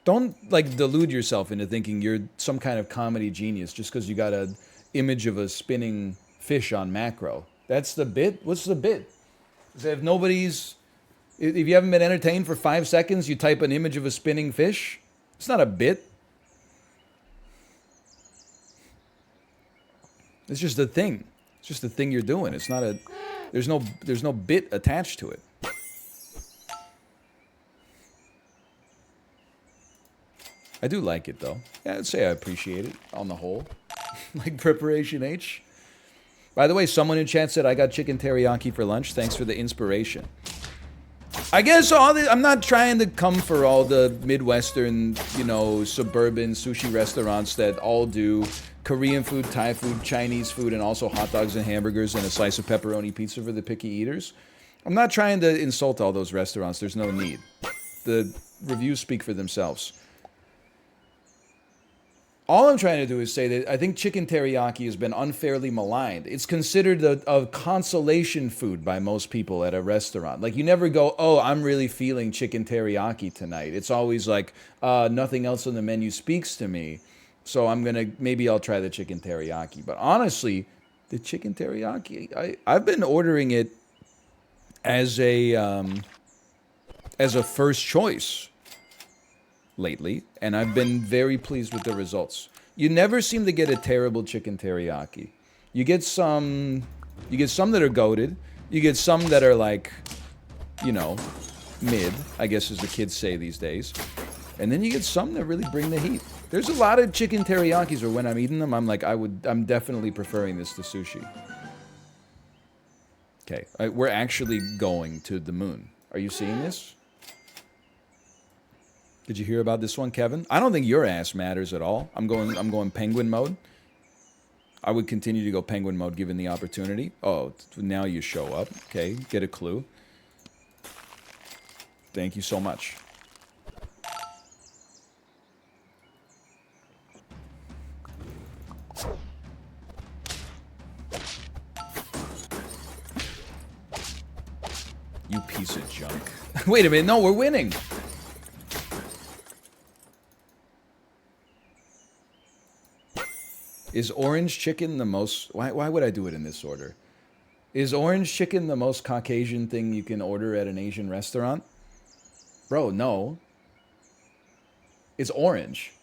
Don't, like, delude yourself into thinking you're some kind of comedy genius just because you got an image of a spinning fish on macro. That's the bit? What's the bit? If you haven't been entertained for 5 seconds, you type an image of a spinning fish? It's not a bit. It's just a thing. It's just a thing you're doing. It's not a. There's no bit attached to it. I do like it though. Yeah, I'd say I appreciate it on the whole. Like Preparation H. By the way, someone in chat said I got chicken teriyaki for lunch. Thanks for the inspiration. I guess I'm not trying to come for all the Midwestern, suburban sushi restaurants that all do Korean food, Thai food, Chinese food, and also hot dogs and hamburgers and a slice of pepperoni pizza for the picky eaters. I'm not trying to insult all those restaurants. There's no need. The reviews speak for themselves. All I'm trying to do is say that I think chicken teriyaki has been unfairly maligned. It's considered a consolation food by most people at a restaurant. Like, you never go, oh, I'm really feeling chicken teriyaki tonight. It's always like, nothing else on the menu speaks to me. So maybe I'll try the chicken teriyaki. But honestly, the chicken teriyaki, I've been ordering it as a first choice lately, and I've been very pleased with the results. You never seem to get a terrible chicken teriyaki. You get some that are goated. You get some that are like, mid, I guess as the kids say these days. And then you get some that really bring the heat. There's a lot of chicken teriyakis where when I'm eating them, I'm like, I'm definitely preferring this to sushi. Okay, we're actually going to the moon. Are you seeing this? Did you hear about this one, Kevin? I don't think your ass matters at all. I'm going penguin mode. I would continue to go penguin mode given the opportunity. Oh, now you show up. Okay, get a clue. Thank you so much. You piece of junk. Wait a minute, no, we're winning. Is orange chicken the most... Why would I do it in this order? Is orange chicken the most Caucasian thing you can order at an Asian restaurant? Bro, no. It's orange.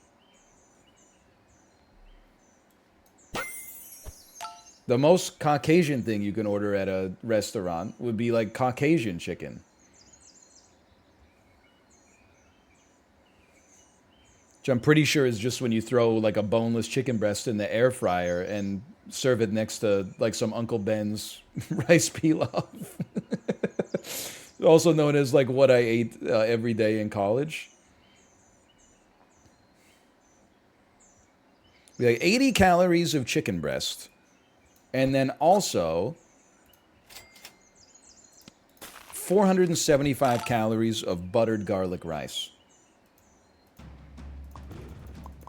The most Caucasian thing you can order at a restaurant would be like Caucasian chicken. which I'm pretty sure is just when you throw like a boneless chicken breast in the air fryer and serve it next to like some Uncle Ben's rice pilaf. Also known as like what I ate every day in college. We like 80 calories of chicken breast. And then also 475 calories of buttered garlic rice.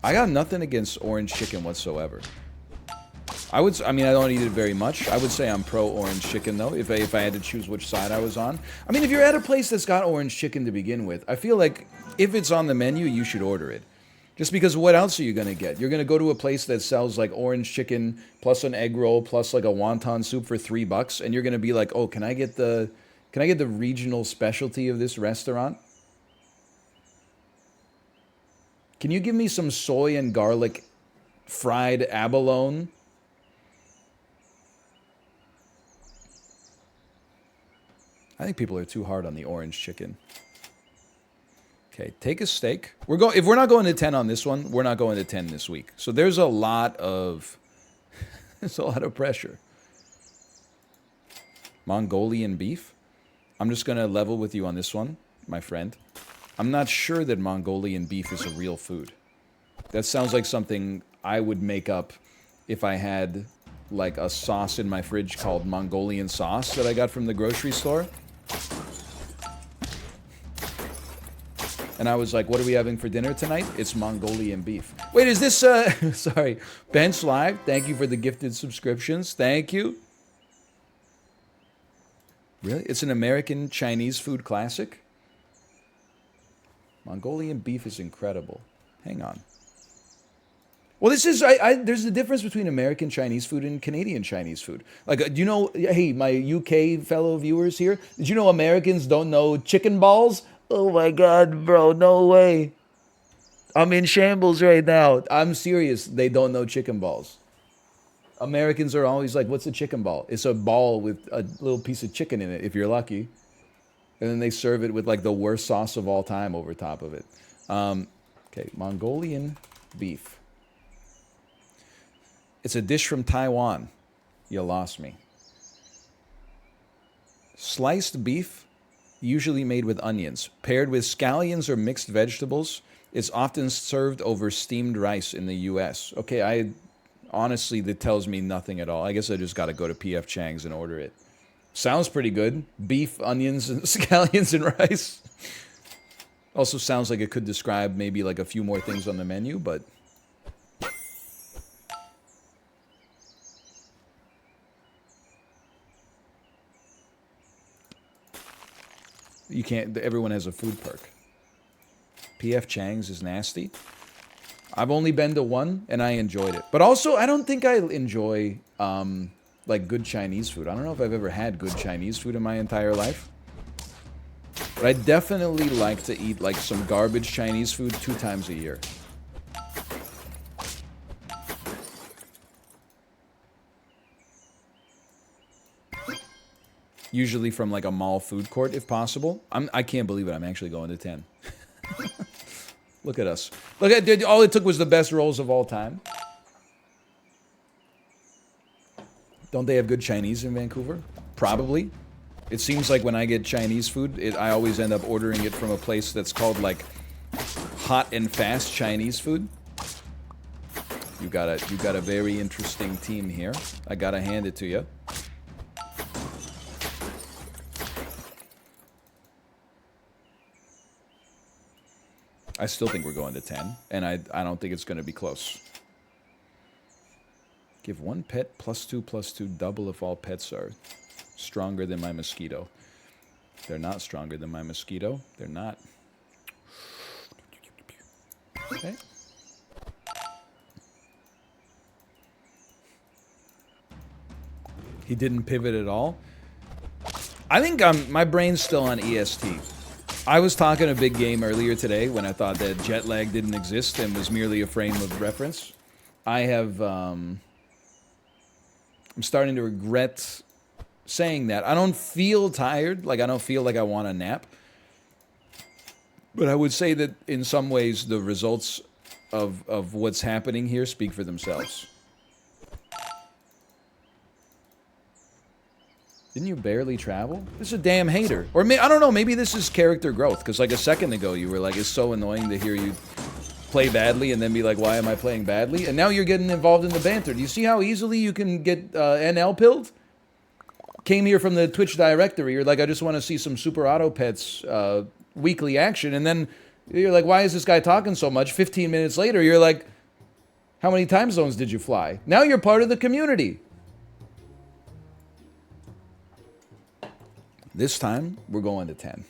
I got nothing against orange chicken whatsoever. I mean, I don't eat it very much. I would say I'm pro orange chicken though, if I had to choose which side I was on. I mean, if you're at a place that's got orange chicken to begin with, I feel like if it's on the menu, you should order it. Just because what else are you going to get? You're going to go to a place that sells like orange chicken plus an egg roll plus like a wonton soup for $3 and you're going to be like, "Oh, can I get the regional specialty of this restaurant? Can you give me some soy and garlic fried abalone?" I think people are too hard on the orange chicken. Okay, take a steak. If we're not going to 10 on this one, we're not going to 10 this week. So there's a lot of pressure. Mongolian beef. I'm just going to level with you on this one, my friend. I'm not sure that Mongolian beef is a real food. That sounds like something I would make up if I had like a sauce in my fridge called Mongolian sauce that I got from the grocery store. And I was like, "What are we having for dinner tonight?" It's Mongolian beef. Wait, is this, sorry, Bench Live? Thank you for the gifted subscriptions. Thank you. Really? It's an American Chinese food classic? Mongolian beef is incredible. Hang on. Well, this is, there's a difference between American Chinese food and Canadian Chinese food. Like, do you know, hey, my UK fellow viewers here, did you know Americans don't know chicken balls? Oh my God, bro, no way. I'm in shambles right now. I'm serious, they don't know chicken balls. Americans are always like, "What's a chicken ball?" It's a ball with a little piece of chicken in it, if you're lucky. And then they serve it with like the worst sauce of all time over top of it. Okay, Mongolian beef. It's a dish from Taiwan. You lost me. Sliced beef, usually made with onions, paired with scallions or mixed vegetables. It's often served over steamed rice in the U.S. Okay, honestly, that tells me nothing at all. I guess I just got to go to P.F. Chang's and order it. Sounds pretty good. Beef, onions, and scallions and rice. Also sounds like it could describe maybe like a few more things on the menu, but... You can't, everyone has a food perk. P.F. Chang's is nasty. I've only been to one, and I enjoyed it. But also, I don't think I enjoy, like, good Chinese food. I don't know if I've ever had good Chinese food in my entire life. But I definitely like to eat, like, some garbage Chinese food 2 times a year. Usually from, like, a mall food court, if possible. I can't believe it. I'm actually going to 10. Look at us. Look at, all it took was the best rolls of all time. Don't they have good Chinese in Vancouver? Probably. It seems like when I get Chinese food, I always end up ordering it from a place that's called, like, hot and fast Chinese food. You got a very interesting team here. I gotta hand it to you. I still think we're going to 10, and I don't think it's going to be close. Give 1 pet +2/+2 double if all pets are stronger than my mosquito. They're not stronger than my mosquito. They're not. Okay. He didn't pivot at all. I think my brain's still on EST. I was talking a big game earlier today when I thought that jet lag didn't exist and was merely a frame of reference. I'm starting to regret saying that. I don't feel tired, like I don't feel like I want a nap. But I would say that in some ways the results of what's happening here speak for themselves. Didn't you barely travel? This is a damn hater. Or I don't know, maybe this is character growth, because like a second ago you were like, it's so annoying to hear you play badly and then be like, why am I playing badly? And now you're getting involved in the banter. Do you see how easily you can get NL pilled? Came here from the Twitch directory. You're like, I just want to see some Super Auto Pets weekly action. And then you're like, why is this guy talking so much? 15 minutes later, you're like, how many time zones did you fly? Now you're part of the community. This time, we're going to 10.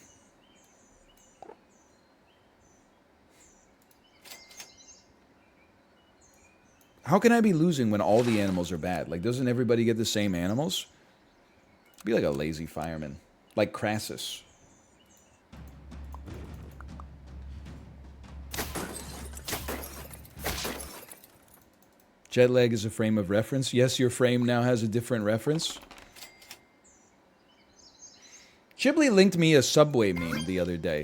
How can I be losing when all the animals are bad? Like, doesn't everybody get the same animals? Be like a lazy fireman. Like Crassus. Jet lag is a frame of reference. Yes, your frame now has a different reference. Chiblee linked me a Subway meme the other day.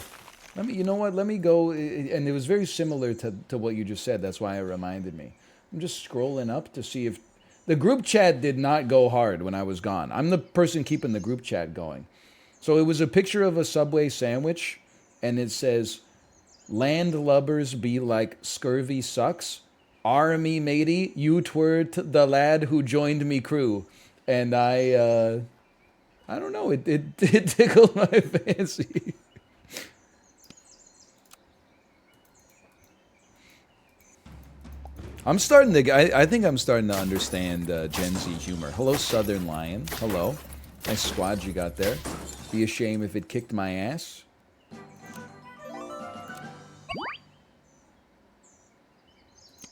You know what? Let me go, and it was very similar to what you just said. That's why it reminded me. I'm just scrolling up to see if the group chat did not go hard when I was gone. I'm the person keeping the group chat going. So it was a picture of a Subway sandwich, and it says, "Landlubbers be like scurvy sucks. Army matey, you twere the lad who joined me crew." And I don't know, it tickled my fancy. I'm starting to, I think I'm starting to understand Gen Z humor. Hello, Southern Lion. Hello. Nice squad you got there. Be a shame if it kicked my ass.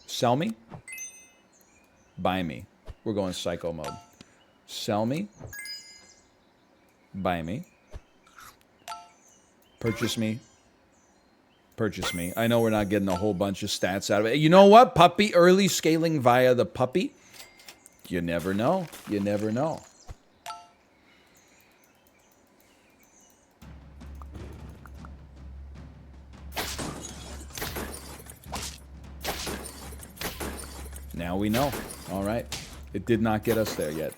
Sell me. Buy me. We're going psycho mode. Sell me. Buy me. Purchase me. Purchase me. I know we're not getting a whole bunch of stats out of it. You know what? Puppy early scaling via the puppy. You never know. You never know. Now we know. All right. It did not get us there yet.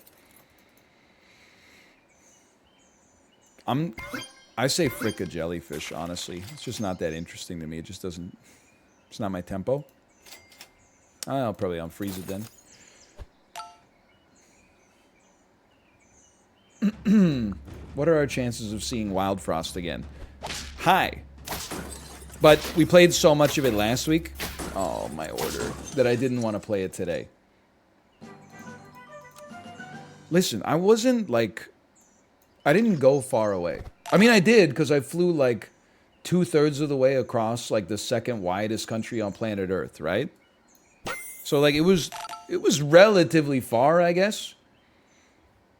I say frick a jellyfish, honestly. It's just not that interesting to me. It just doesn't... It's not my tempo. I'll probably unfreeze it then. What are our chances of seeing WildFrost again? High. But we played so much of it last week. Oh, my order. That I didn't want to play it today. Listen, I wasn't like... I didn't go far away. I mean, I did, because I flew like 2/3 of the way across like the second widest country on planet Earth, right? So like it was relatively far, I guess.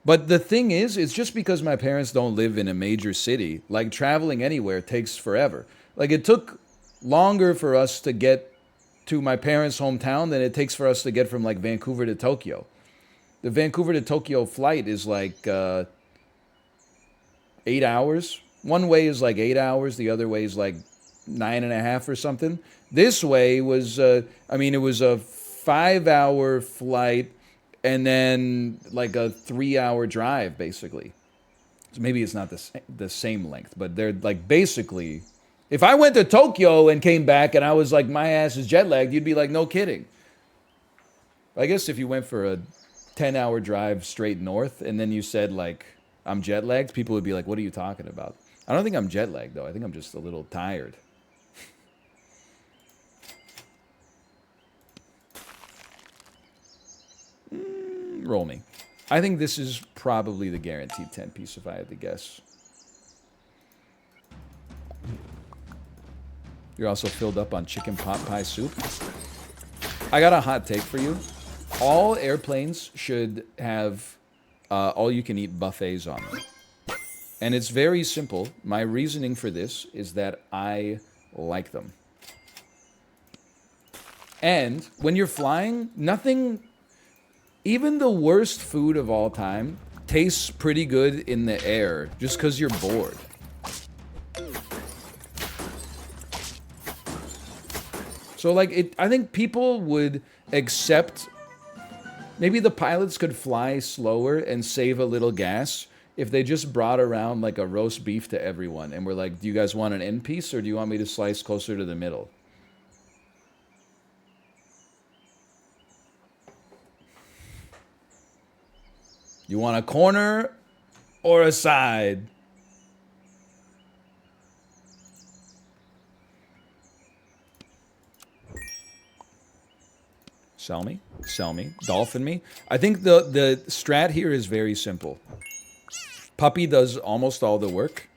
But the thing is, it's just because my parents don't live in a major city, like traveling anywhere takes forever. Like it took longer for us to get to my parents' hometown than it takes for us to get from like Vancouver to Tokyo. The Vancouver to Tokyo flight is like 8 hours. One way is like 8 hours. The other way is like 9.5 or something. This way was, I mean, it was a 5-hour flight and then like a 3-hour drive, basically. So maybe it's not the same length, but they're like basically, if I went to Tokyo and came back and I was like, my ass is jet lagged, you'd be like, no kidding. I guess if you went for a 10-hour drive straight north and then you said like, I'm jet lagged, people would be like, what are you talking about? I don't think I'm jet lagged, though. I think I'm just a little tired. Roll me. I think this is probably the guaranteed 10 piece if I had to guess. You're also filled up on chicken pot pie soup. I got a hot take for you. All airplanes should have all-you-can-eat buffets on them. And it's very simple. My reasoning for this is that I like them. And when you're flying, nothing, even the worst food of all time, tastes pretty good in the air just because you're bored. So like I think people would accept. Maybe the pilots could fly slower and save a little gas if they just brought around like a roast beef to everyone and were like, do you guys want an end piece or do you want me to slice closer to the middle? You want a corner or a side? Sell me, dolphin me. I think the strat here is very simple. Puppy does almost all the work.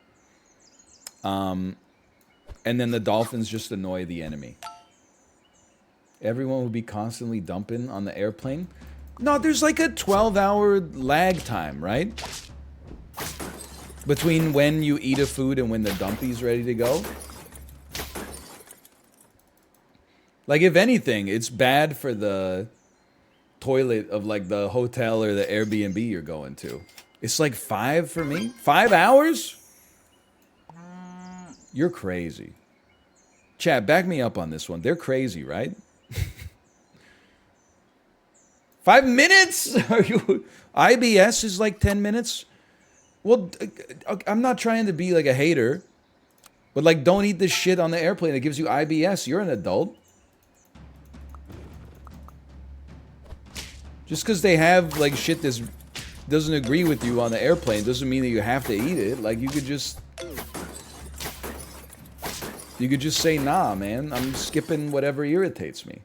And then the dolphins just annoy the enemy. Everyone would be constantly dumping on the airplane. No, there's like a 12-hour lag time, right? Between when you eat a food and when the dumpy's ready to go. Like, if anything, it's bad for the toilet of, like, the hotel or the Airbnb you're going to. It's like 5 for me. 5 hours? You're crazy. Chat, back me up on this one. They're crazy, right? 5 minutes? Are you... IBS is like 10 minutes? Well, I'm not trying to be like a hater. But, like, don't eat this shit on the airplane. It gives you IBS. You're an adult. Just because they have, like, shit that doesn't agree with you on the airplane doesn't mean that you have to eat it. Like, you could just... You could just say, nah, man. I'm skipping whatever irritates me.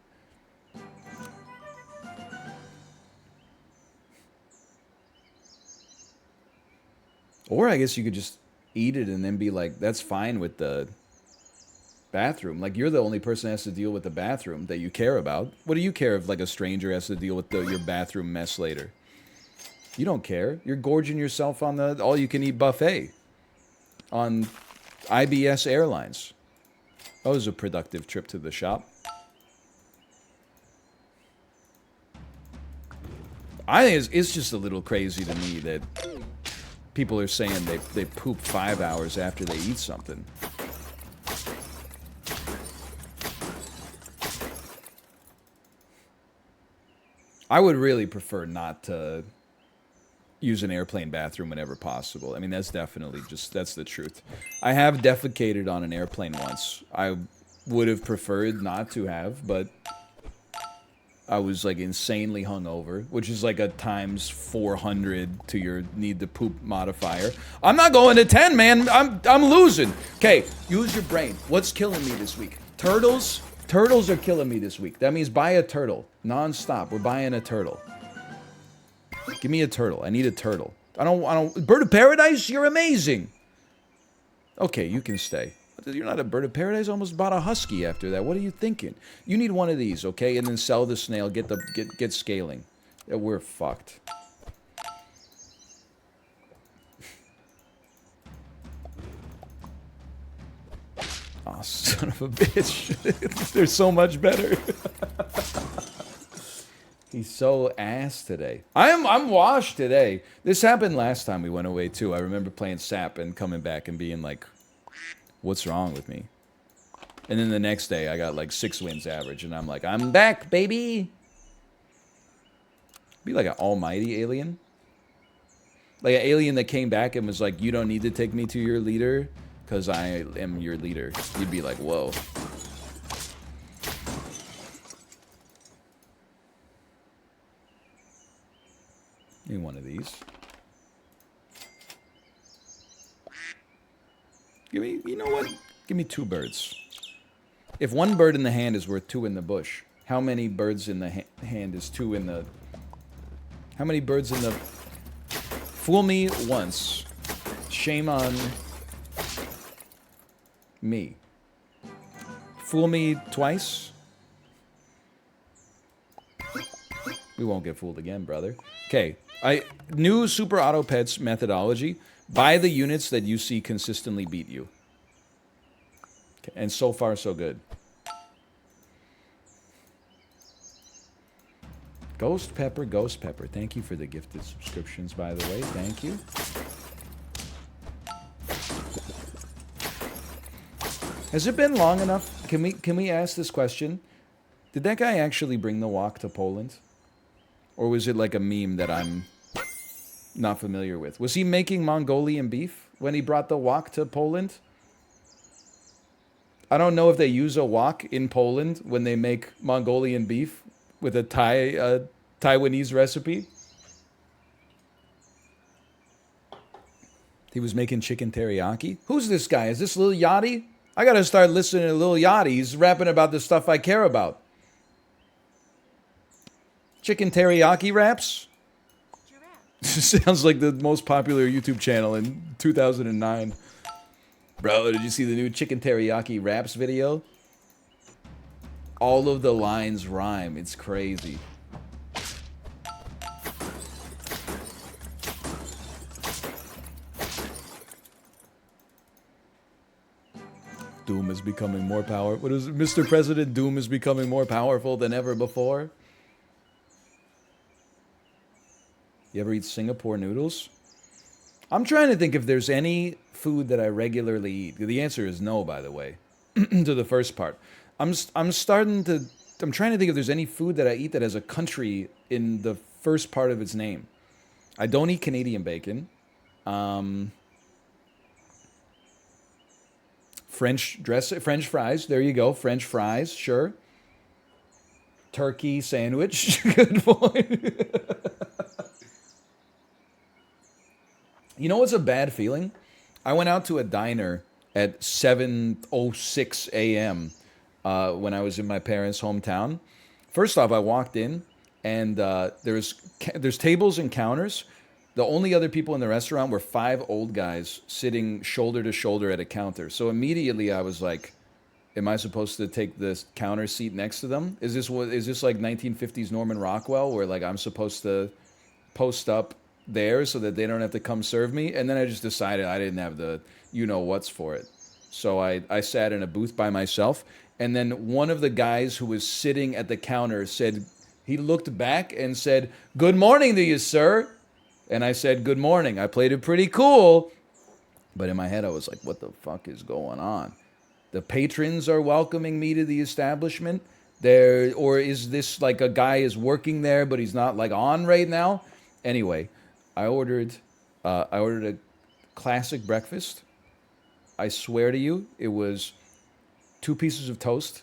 Or I guess you could just eat it and then be like, that's fine with the bathroom. Like, you're the only person that has to deal with the bathroom that you care about. What do you care if, like, a stranger has to deal with your bathroom mess later? You don't care. You're gorging yourself on the all-you-can-eat buffet on IBS Airlines. That was a productive trip to the shop. I think it's just a little crazy to me that people are saying they poop 5 hours after they eat something. I would really prefer not to use an airplane bathroom whenever possible. I mean, that's definitely that's the truth. I have defecated on an airplane once. I would have preferred not to have, but I was like insanely hungover, which is like a times 400 to your need to poop modifier. I'm not going to 10, man. I'm losing. Okay, use your brain. What's killing me this week? Turtles? Turtles are killing me this week. That means buy a turtle. Non-stop. We're buying a turtle. Give me a turtle. I need a turtle. I don't... Bird of Paradise? You're amazing. Okay, you can stay. You're not a bird of paradise. I almost bought a husky after that. What are you thinking? You need one of these, okay? And then sell the snail. Get scaling. Yeah, we're fucked. Oh, son of a bitch. They're so much better. He's so ass today. I'm washed today. This happened last time we went away too. I remember playing SAP and coming back and being like, what's wrong with me? And then the next day I got like 6 wins average and I'm like, I'm back, baby. Be like an almighty alien. Like an alien that came back and was like, you don't need to take me to your leader because I am your leader. You'd be like, whoa. Need one of these. Give me, you know what? Give me 2 birds. If 1 bird in the hand is worth 2 in the bush, how many birds in the hand is 2 in the... How many birds in the... Fool me once. Shame on... me. Fool me twice? We won't get fooled again, brother. Okay. New Super Auto Pets methodology. Buy the units that you see consistently beat you. Okay. And so far, so good. Ghost Pepper. Thank you for the gifted subscriptions, by the way. Thank you. Has it been long enough? Can we ask this question? Did that guy actually bring the wok to Poland? Or was it like a meme that I'm not familiar with? Was he making Mongolian beef when he brought the wok to Poland? I don't know if they use a wok in Poland when they make Mongolian beef with a Taiwanese recipe. He was making chicken teriyaki. Who's this guy? Is this Lil Yachty? I gotta start listening to Lil Yachty. He's rapping about the stuff I care about. Chicken teriyaki raps? Sounds like the most popular YouTube channel in 2009. Bro, did you see the new chicken teriyaki raps video? All of the lines rhyme. It's crazy. Doom is becoming more powerful. What is it? Mr. President, Doom is becoming more powerful than ever before. You ever eat Singapore noodles? I'm trying to think if there's any food that I regularly eat. The answer is no, by the way, to the first part. I'm trying to think if there's any food that I eat that has a country in the first part of its name. I don't eat Canadian bacon. French fries. There you go. French fries, sure. Turkey sandwich. Good point. You know what's a bad feeling? I went out to a diner at 7:06 a.m. When I was in my parents' hometown. First off, I walked in, and there's tables and counters. The only other people in the restaurant were 5 old guys sitting shoulder to shoulder at a counter. So immediately I was like, am I supposed to take this counter seat next to them? Is this like 1950s Norman Rockwell, where like I'm supposed to post up there so that they don't have to come serve me? And then I just decided I didn't have the you-know-whats for it. So I sat in a booth by myself. And then one of the guys who was sitting at the counter said, he looked back and said, "Good morning to you, sir." And I said, "Good morning." I played it pretty cool. But in my head, I was like, what the fuck is going on? The patrons are welcoming me to the establishment? Or is this like a guy is working there, but he's not like on right now? Anyway, I ordered a classic breakfast. I swear to you, it was 2 pieces of toast.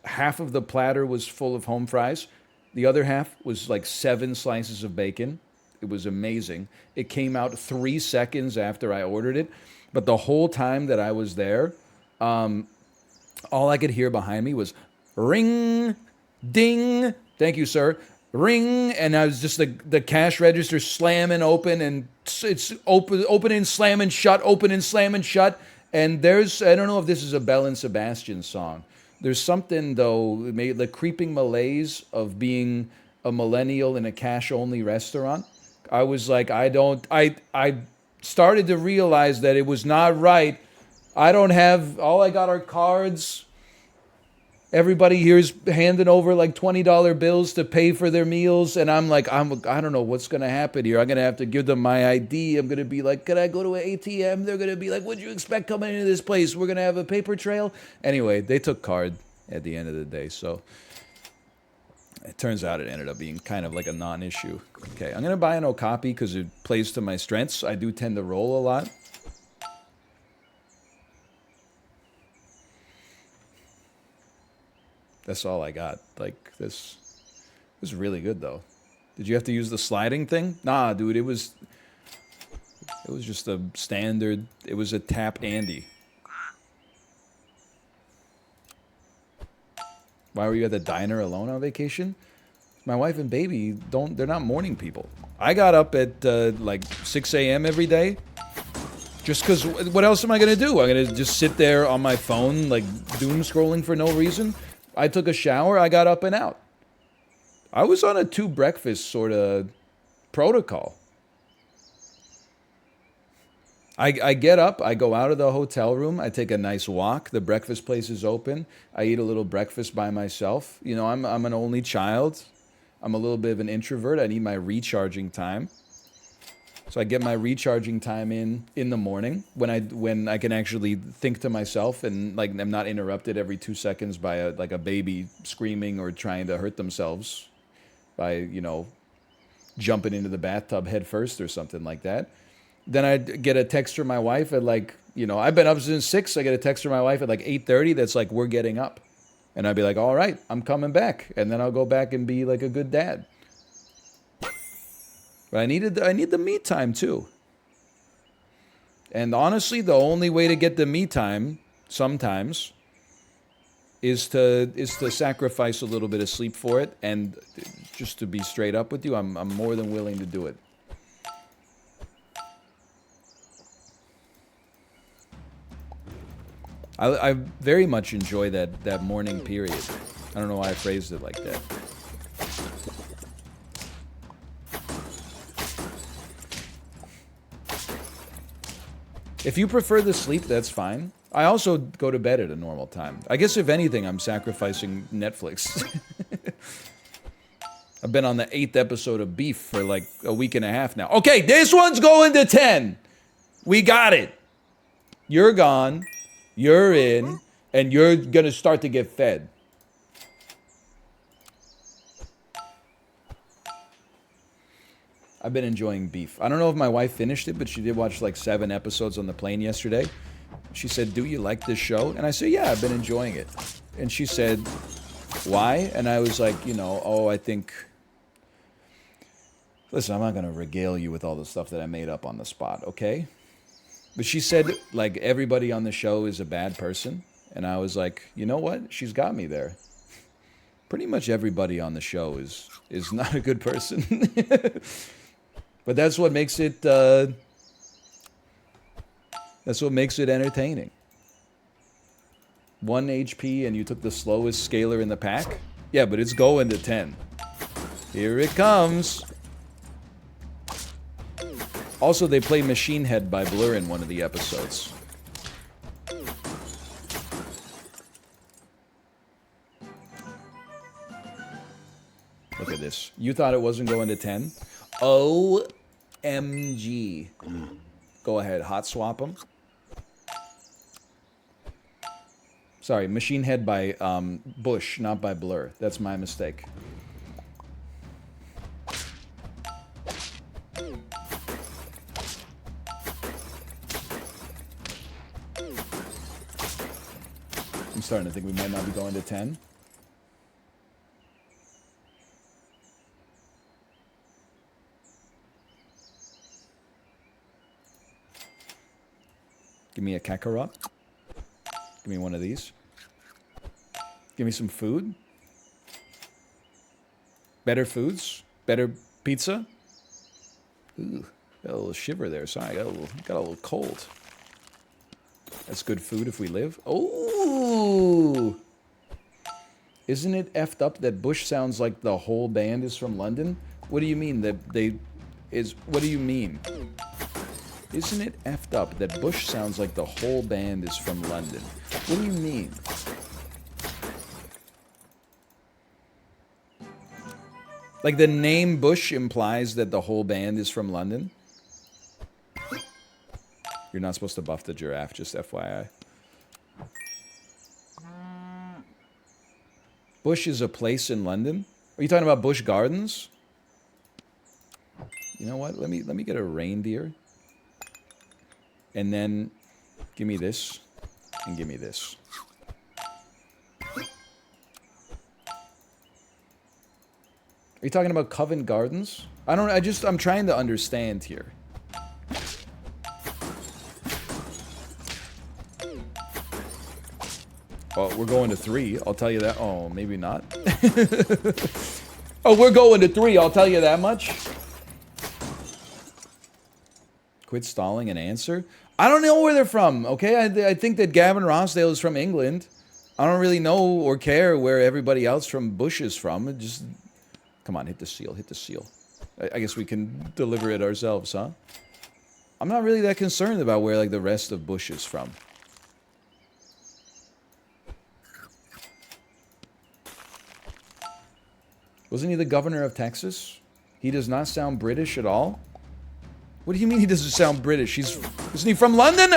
Half of the platter was full of home fries. The other half was like 7 slices of bacon. It was amazing. It came out 3 seconds after I ordered it. But the whole time that I was there, all I could hear behind me was ring, ding. Thank you, sir. Ring. And I was just the cash register slamming open, and it's open and slamming shut, open and slamming shut. And I don't know if this is a Bell and Sebastian song. There's something, though, the creeping malaise of being a millennial in a cash-only restaurant. I was like, I started to realize that it was not right. All I got are cards. Everybody here is handing over like $20 bills to pay for their meals. And I'm like, I don't know what's going to happen here. I'm going to have to give them my ID. I'm going to be like, can I go to an ATM? They're going to be like, what'd you expect coming into this place? We're going to have a paper trail. Anyway, they took card at the end of the day. So it turns out it ended up being kind of like a non-issue. Okay, I'm going to buy an Okapi because it plays to my strengths. I do tend to roll a lot. That's all I got. Like, this was really good, though. Did you have to use the sliding thing? Nah, dude, it was just a standard. It was a Tap Andy. Why were you at the diner alone on vacation? My wife and baby they're not morning people. I got up at like 6 a.m. every day. Just because, what else am I going to do? I'm going to just sit there on my phone, like doom scrolling for no reason? I took a shower, I got up and out. I was on a 2 breakfast sort of protocol. I get up, I go out of the hotel room, I take a nice walk, the breakfast place is open, I eat a little breakfast by myself. You know, I'm an only child. I'm a little bit of an introvert, I need my recharging time. So I get my recharging time in the morning when I can actually think to myself and like I'm not interrupted every 2 seconds by a baby screaming or trying to hurt themselves by, jumping into the bathtub head first or something like that. Then I'd get a text from my wife at I've been up since 6. I get a text from my wife at like 8:30 that's like, we're getting up. And I'd be like, all right, I'm coming back. And then I'll go back and be like a good dad. But I need the me time too. And honestly, the only way to get the me time sometimes is to sacrifice a little bit of sleep for it. And just to be straight up with you, I'm more than willing to do it. I very much enjoy that morning period. I don't know why I phrased it like that. If you prefer the sleep, that's fine. I also go to bed at a normal time. I guess if anything, I'm sacrificing Netflix. I've been on the 8th episode of Beef for like a week and a half now. Okay, this one's going to 10. We got it. You're gone. You're in. And you're going to start to get fed. I've been enjoying Beef. I don't know if my wife finished it, but she did watch like 7 episodes on the plane yesterday. She said, do you like this show? And I said, yeah, I've been enjoying it. And she said, why? And I was like, I think... Listen, I'm not going to regale you with all the stuff that I made up on the spot, okay? But she said, like, everybody on the show is a bad person. And I was like, you know what? She's got me there. Pretty much everybody on the show is not a good person. But that's what makes it entertaining. 1 HP and you took the slowest scaler in the pack? Yeah, but it's going to 10. Here it comes. Also, they play Machine Head by Blur in one of the episodes. Look at this. You thought it wasn't going to 10? OMG. Go ahead, hot swap them. Sorry, Machine Head by Bush, not by Blur. That's my mistake. I'm starting to think we might not be going to 10. Give me a Kakarot. Give me one of these. Give me some food. Better foods. Better pizza. Ooh, got a little shiver there. Sorry, got a little cold. That's good food if we live. Oh! Isn't it effed up that Bush sounds like the whole band is from London? What do you mean that they is... What do you mean? Isn't it effed up that Bush sounds like the whole band is from London? What do you mean? Like the name Bush implies that the whole band is from London? You're not supposed to buff the giraffe, just FYI. Bush is a place in London? Are you talking about Busch Gardens? You know what? Let me get a reindeer. And then give me this and give me this. Are you talking about Covent Gardens? I'm trying to understand here. Oh, we're going to 3. I'll tell you that. Oh, maybe not. Oh, we're going to 3. I'll tell you that much. Quit stalling and answer. I don't know where they're from, okay? I think that Gavin Rossdale is from England. I don't really know or care where everybody else from Bush is from. Just, come on, hit the seal, hit the seal. I guess we can deliver it ourselves, huh? I'm not really that concerned about where, like, the rest of Bush is from. Wasn't he the governor of Texas? He does not sound British at all. What do you mean he doesn't sound British? Isn't he from London?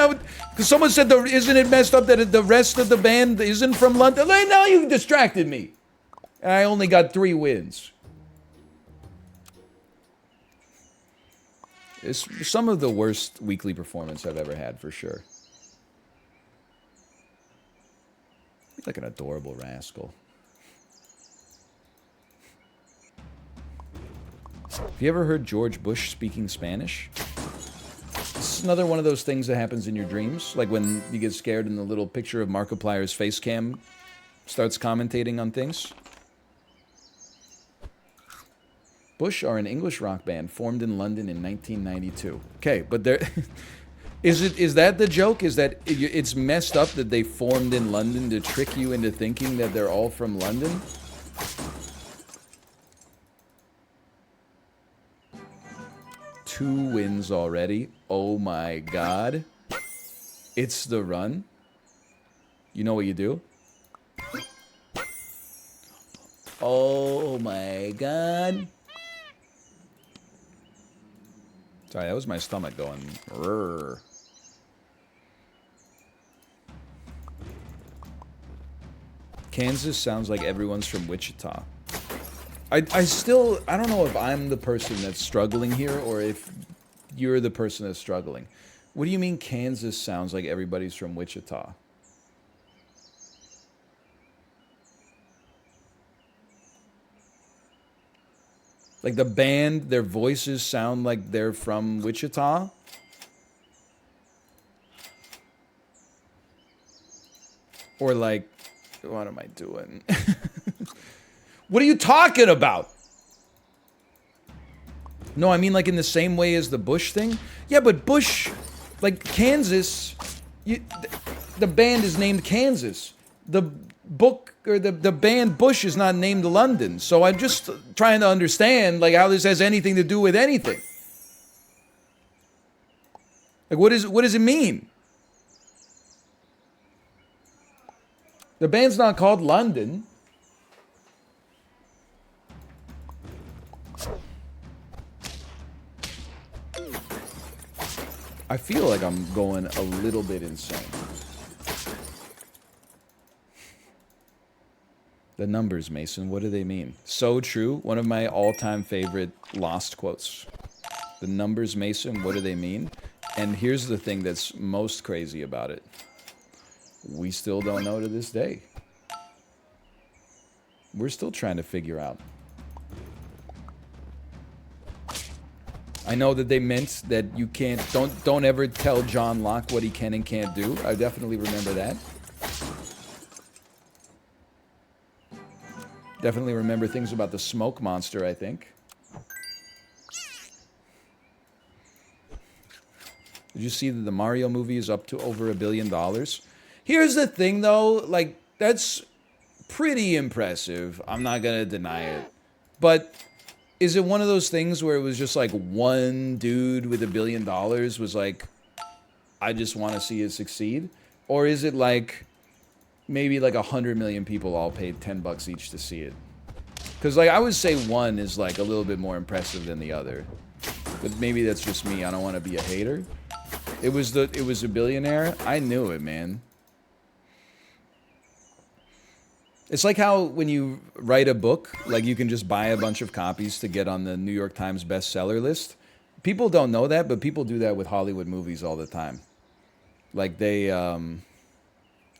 Because someone said, isn't it messed up that the rest of the band isn't from London? Like, now you distracted me. And I only got 3 wins. It's some of the worst weekly performance I've ever had, for sure. He's like an adorable rascal. Have you ever heard George Bush speaking Spanish? This is another one of those things that happens in your dreams. Like when you get scared and the little picture of Markiplier's face cam starts commentating on things. Bush are an English rock band formed in London in 1992. Okay, but there... Is that the joke? Is that it's messed up that they formed in London to trick you into thinking that they're all from London? Two wins already. Oh my god. It's the run. You know what you do? Oh my god. Sorry, that was my stomach going. Rrr. Kansas sounds like everyone's from Wichita. I don't know if I'm the person that's struggling here or if you're the person that's struggling. What do you mean Kansas sounds like everybody's from Wichita? Like the band, their voices sound like they're from Wichita? Or like, what am I doing? What are you talking about? No, I mean like in the same way as the Bush thing? Yeah, but Bush, like Kansas, the band is named Kansas. The book, or the band Bush is not named London. So I'm just trying to understand like how this has anything to do with anything. Like what does it mean? The band's not called London. I feel like I'm going a little bit insane. The numbers, Mason, what do they mean? So true. One of my all-time favorite Lost quotes. The numbers, Mason, what do they mean? And here's the thing that's most crazy about it. We still don't know to this day. We're still trying to figure out. I know that they meant that you can't, don't ever tell John Locke what he can and can't do. I definitely remember that. Definitely remember things about the smoke monster, I think. Did you see that the Mario movie is up to over $1 billion? Here's the thing though, like, that's pretty impressive. I'm not gonna deny it. But is it one of those things where it was just like one dude with $1 billion was like, I just want to see it succeed? Or is it like maybe like 100 million people all paid $10 each to see it? Because like I would say one is like a little bit more impressive than the other. But maybe that's just me. I don't want to be a hater. It was a billionaire. I knew it, man. It's like how when you write a book, like you can just buy a bunch of copies to get on the New York Times bestseller list. People don't know that, but people do that with Hollywood movies all the time. Like they're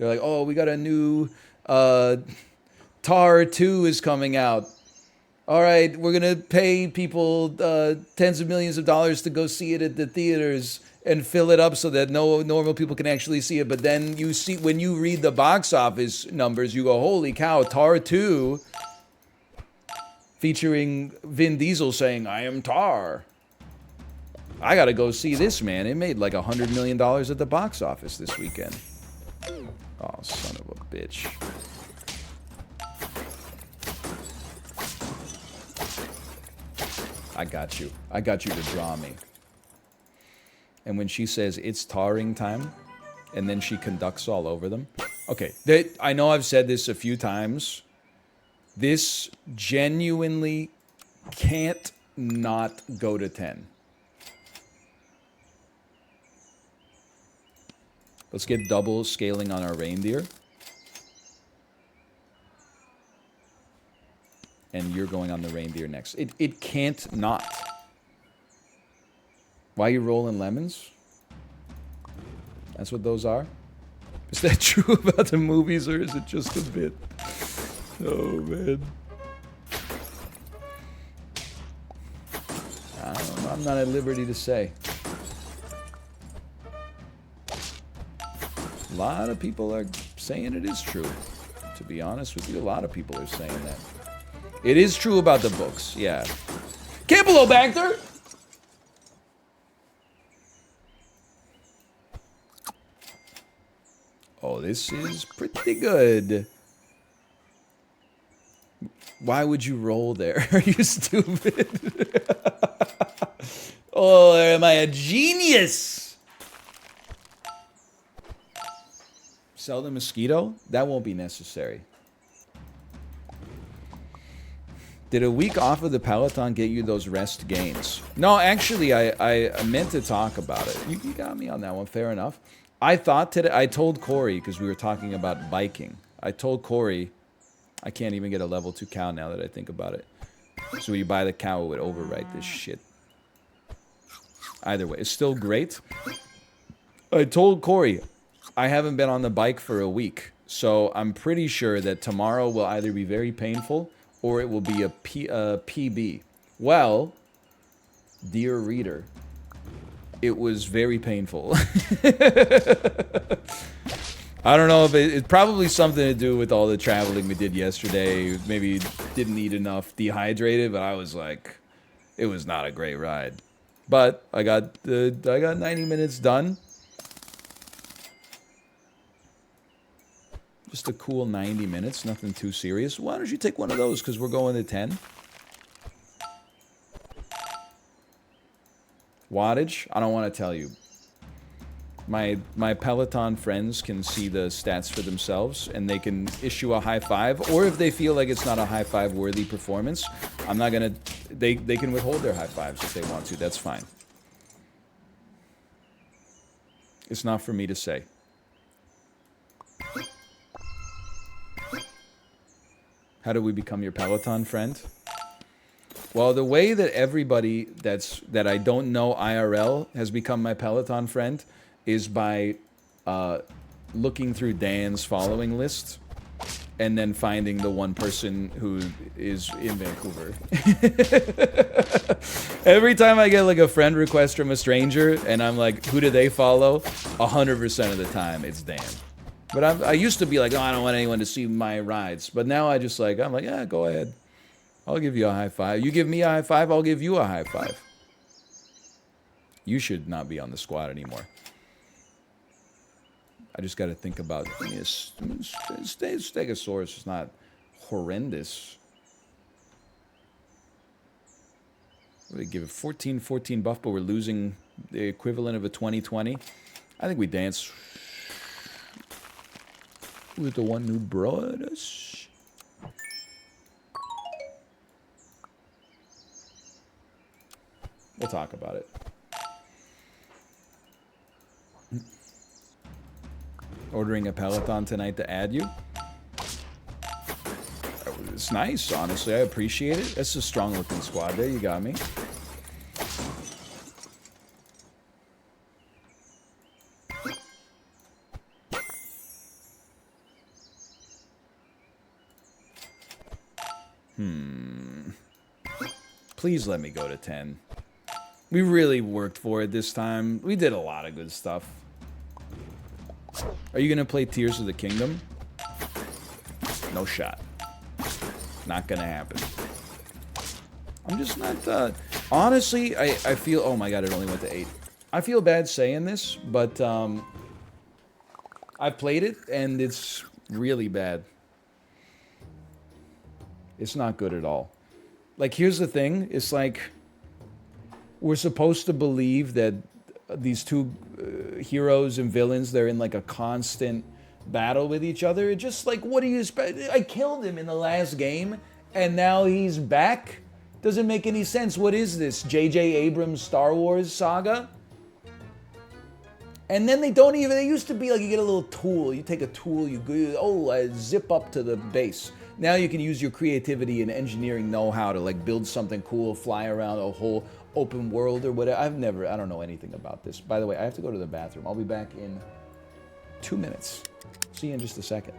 like, oh, we got a new Tar 2 is coming out. All right, we're gonna pay people tens of millions of dollars to go see it at the theaters and fill it up so that no normal people can actually see it. But then you see, when you read the box office numbers, you go, holy cow, Tar 2 featuring Vin Diesel saying, I am Tar. I gotta go see this, man. It made like $100 million at the box office this weekend. Oh, son of a bitch. I got you. I got you to draw me. And when she says, it's tarring time, and then she conducts all over them. Okay, I know I've said this a few times. This genuinely can't not go to 10. Let's get double scaling on our reindeer. And you're going on the reindeer next. It can't not. Why are you rolling lemons? That's what those are? Is that true about the movies, or is it just a bit? Oh, man. I don't know. I'm not at liberty to say. A lot of people are saying it is true. To be honest with you, a lot of people are saying that. It is true about the books, yeah. Campylobacter! Oh, this is pretty good. Why would you roll there? Are you stupid? Oh, am I a genius? Sell the mosquito? That won't be necessary. Did a week off of the Peloton get you those rest gains? No, actually, I meant to talk about it. You got me on that one, fair enough. I thought today, I told Corey, because we were talking about biking. I told Corey, I can't even get a level 2 cow now that I think about it. So when you buy the cow, it would overwrite this shit. Either way, it's still great. I told Corey, I haven't been on the bike for a week. So I'm pretty sure that tomorrow will either be very painful or it will be a PB. Well, dear reader, it was very painful. I don't know if it's probably something to do with all the traveling we did yesterday. Maybe didn't eat enough, dehydrated, but I was like, it was not a great ride. But I got 90 minutes done. Just a cool 90 minutes, nothing too serious. Why don't you take one of those, because we're going to 10. Wattage, I don't want to tell you. My Peloton friends can see the stats for themselves, and they can issue a high five, or if they feel like it's not a high five worthy performance, I'm not gonna, they can withhold their high fives if they want to, that's fine. It's not for me to say. How do we become your Peloton friend? Well, the way that everybody that I don't know IRL has become my Peloton friend is by looking through Dan's following list and then finding the one person who is in Vancouver. Every time I get like a friend request from a stranger and I'm like, who do they follow? 100% of the time it's Dan. But I used to be like, oh, I don't want anyone to see my rides. But now I'm like, yeah, go ahead. I'll give you a high five. You give me a high five, I'll give you a high five. You should not be on the squad anymore. I just got to think about Stegosaurus is not horrendous. What did they give it? 14 buff, but we're losing the equivalent of a 2020. I think we dance with the one who brought us. We'll talk about it. Ordering a Peloton tonight to add you. It's nice, honestly. I appreciate it. That's a strong looking squad there. You got me. Please let me go to 10. We really worked for it this time. We did a lot of good stuff. Are you going to play Tears of the Kingdom? No shot. Not going to happen. I'm just not... honestly, I feel... Oh my god, it only went to 8. I feel bad saying this, but I've played it, and it's really bad. It's not good at all. Like, here's the thing. It's like... We're supposed to believe that these two heroes and villains, they're in like a constant battle with each other. It just like, what do you expect? I killed him in the last game and now he's back? Doesn't make any sense. What is this? J.J. Abrams' Star Wars saga? And then they don't even, they used to be like you get a little tool. You take a tool, you go, oh, zip up to the base. Now you can use your creativity and engineering know-how to like build something cool, fly around a whole open world or whatever. I don't know anything about this. By the way, I have to go to the bathroom. I'll be back in 2 minutes. See you in just a second.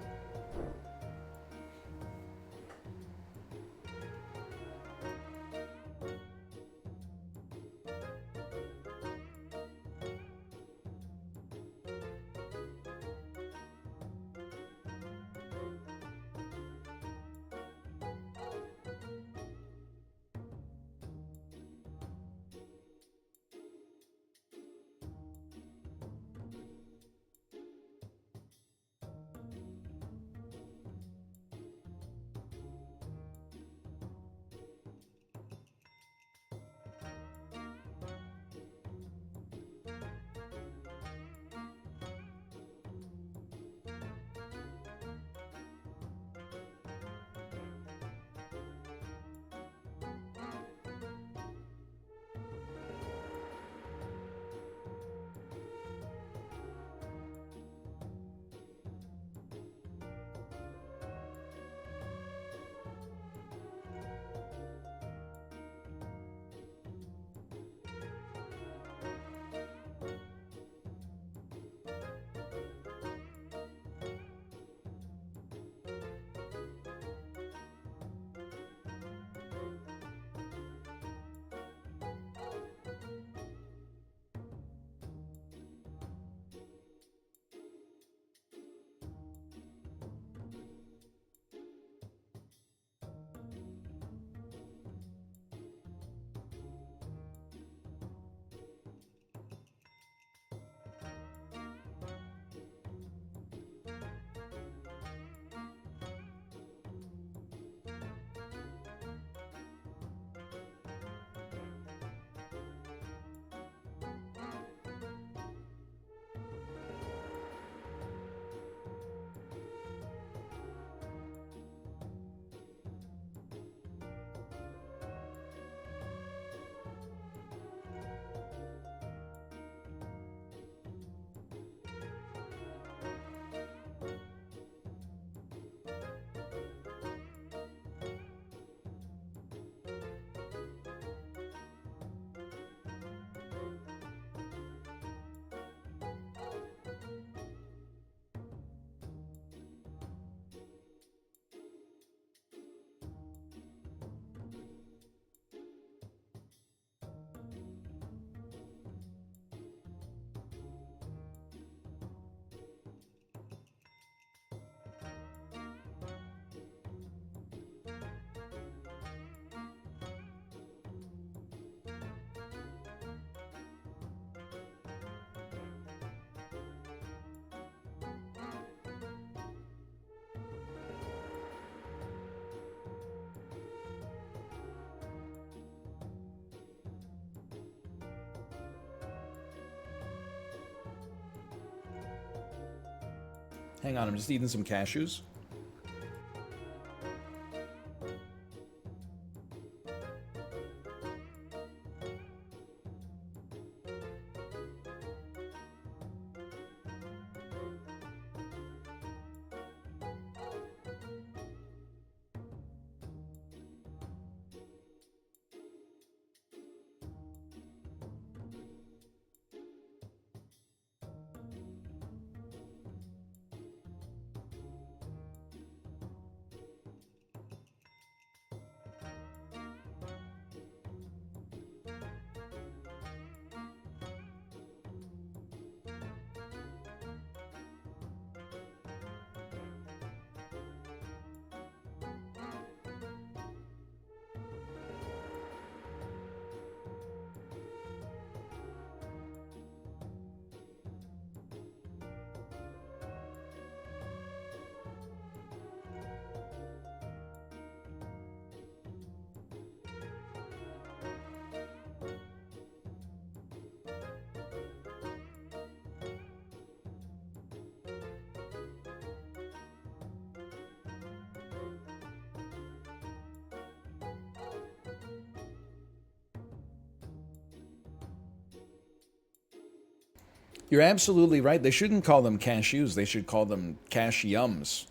Hang on, I'm just eating some cashews. You're absolutely right. They shouldn't call them cashews. They should call them cash yums.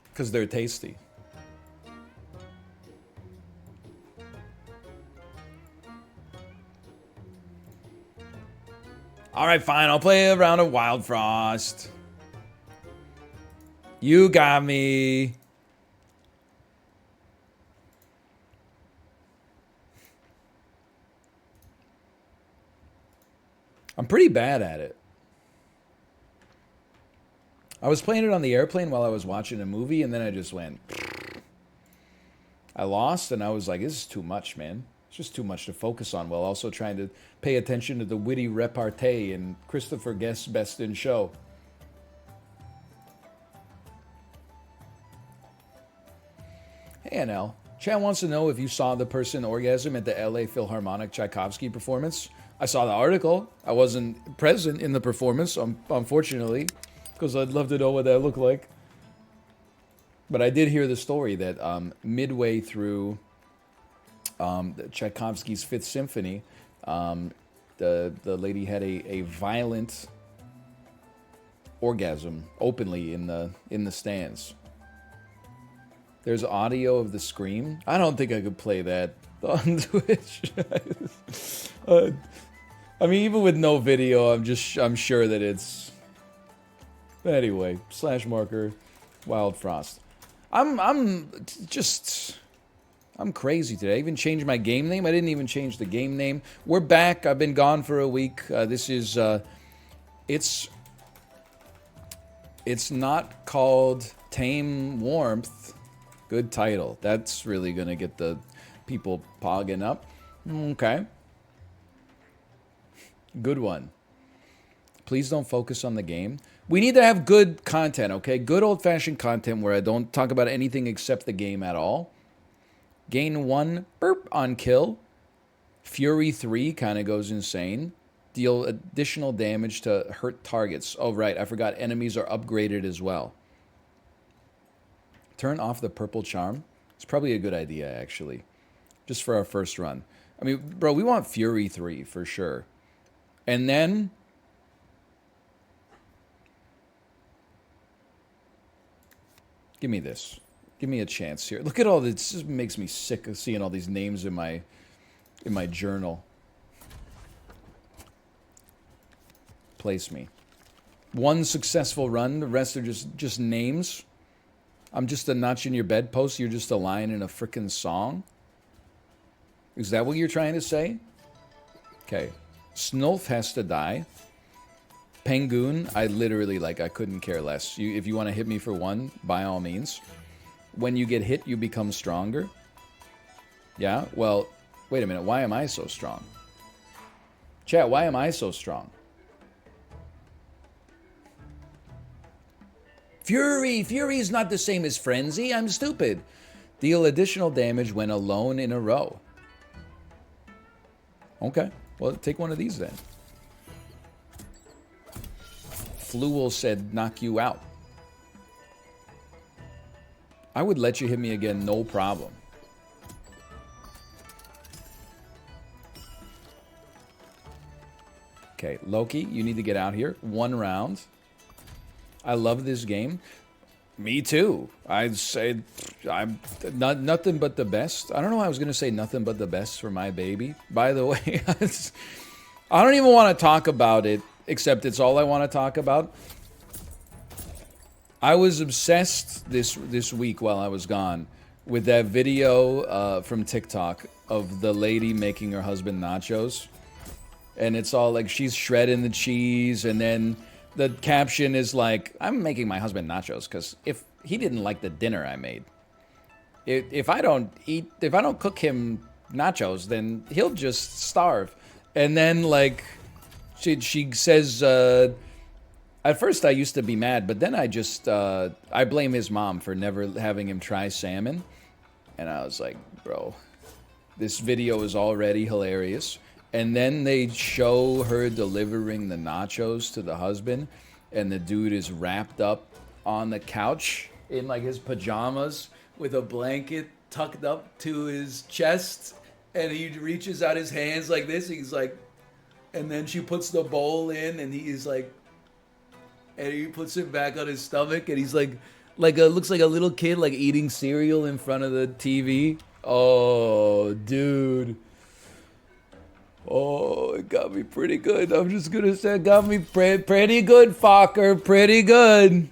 Because they're tasty. All right, fine. I'll play a round of WildFrost. You got me. I'm pretty bad at it. I was playing it on the airplane while I was watching a movie, and then I just went. I lost, and I was like, this is too much, man. It's just too much to focus on while also trying to pay attention to the witty repartee and Christopher Guest's Best in Show. Hey, NL. Chan wants to know if you saw the person orgasm at the LA Philharmonic Tchaikovsky performance. I saw the article. I wasn't present in the performance, unfortunately, because I'd love to know what that looked like. But I did hear the story that midway through Tchaikovsky's Fifth Symphony, the lady had a violent orgasm openly in the stands. There's audio of the scream. I don't think I could play that on Twitch. I mean, even with no video, I'm sure that it's. Anyway, /marker, WildFrost. I'm crazy today. I even changed my game name. I didn't even change the game name. We're back. I've been gone for a week. This is it's not called Tame Warmth. Good title. That's really gonna get the people pogging up. Okay. Good one. Please don't focus on the game. We need to have good content, okay? Good old-fashioned content where I don't talk about anything except the game at all. Gain 1 burp on kill. Fury 3 kind of goes insane. Deal additional damage to hurt targets. Oh, right. I forgot enemies are upgraded as well. Turn off the purple charm. It's probably a good idea, actually. Just for our first run. I mean, bro, we want Fury 3 for sure. And then give me this. Give me a chance here. Look at all this. This just makes me sick of seeing all these names in my journal. Place me. One successful run. The rest are just names. I'm just a notch in your bedpost. You're just a line in a frickin' song. Is that what you're trying to say? Okay. Snulf has to die. Pengoon, I literally, I couldn't care less. If you want to hit me for one, by all means. When you get hit, you become stronger. Yeah? Well, wait a minute. Why am I so strong? Chat, why am I so strong? Fury! Fury is not the same as Frenzy. I'm stupid. Deal additional damage when alone in a row. Okay. Well, take one of these then. Fluel said, knock you out. I would let you hit me again, no problem. Okay, Loki, you need to get out here. 1 round. I love this game. Me too. I'd say I'm nothing but the best. I don't know why I was going to say nothing but the best for my baby. By the way, I don't even want to talk about it, except it's all I want to talk about. I was obsessed this week while I was gone with that video from TikTok of the lady making her husband nachos. And it's all like she's shredding the cheese, and then the caption is like, I'm making my husband nachos because if he didn't like the dinner I made, if I don't cook him nachos, then he'll just starve. And then she says, at first I used to be mad, but then I blame his mom for never having him try salmon. And I was like, bro, this video is already hilarious. And then they show her delivering the nachos to the husband, and the dude is wrapped up on the couch in his pajamas with a blanket tucked up to his chest, and he reaches out his hands like this. He's like, and then she puts the bowl in, and he's like, and he puts it back on his stomach, and he's like looks like a little kid like eating cereal in front of the TV. Oh, dude. Oh, it got me pretty good. I'm just gonna say it got me pretty good, Fokker. Pretty good.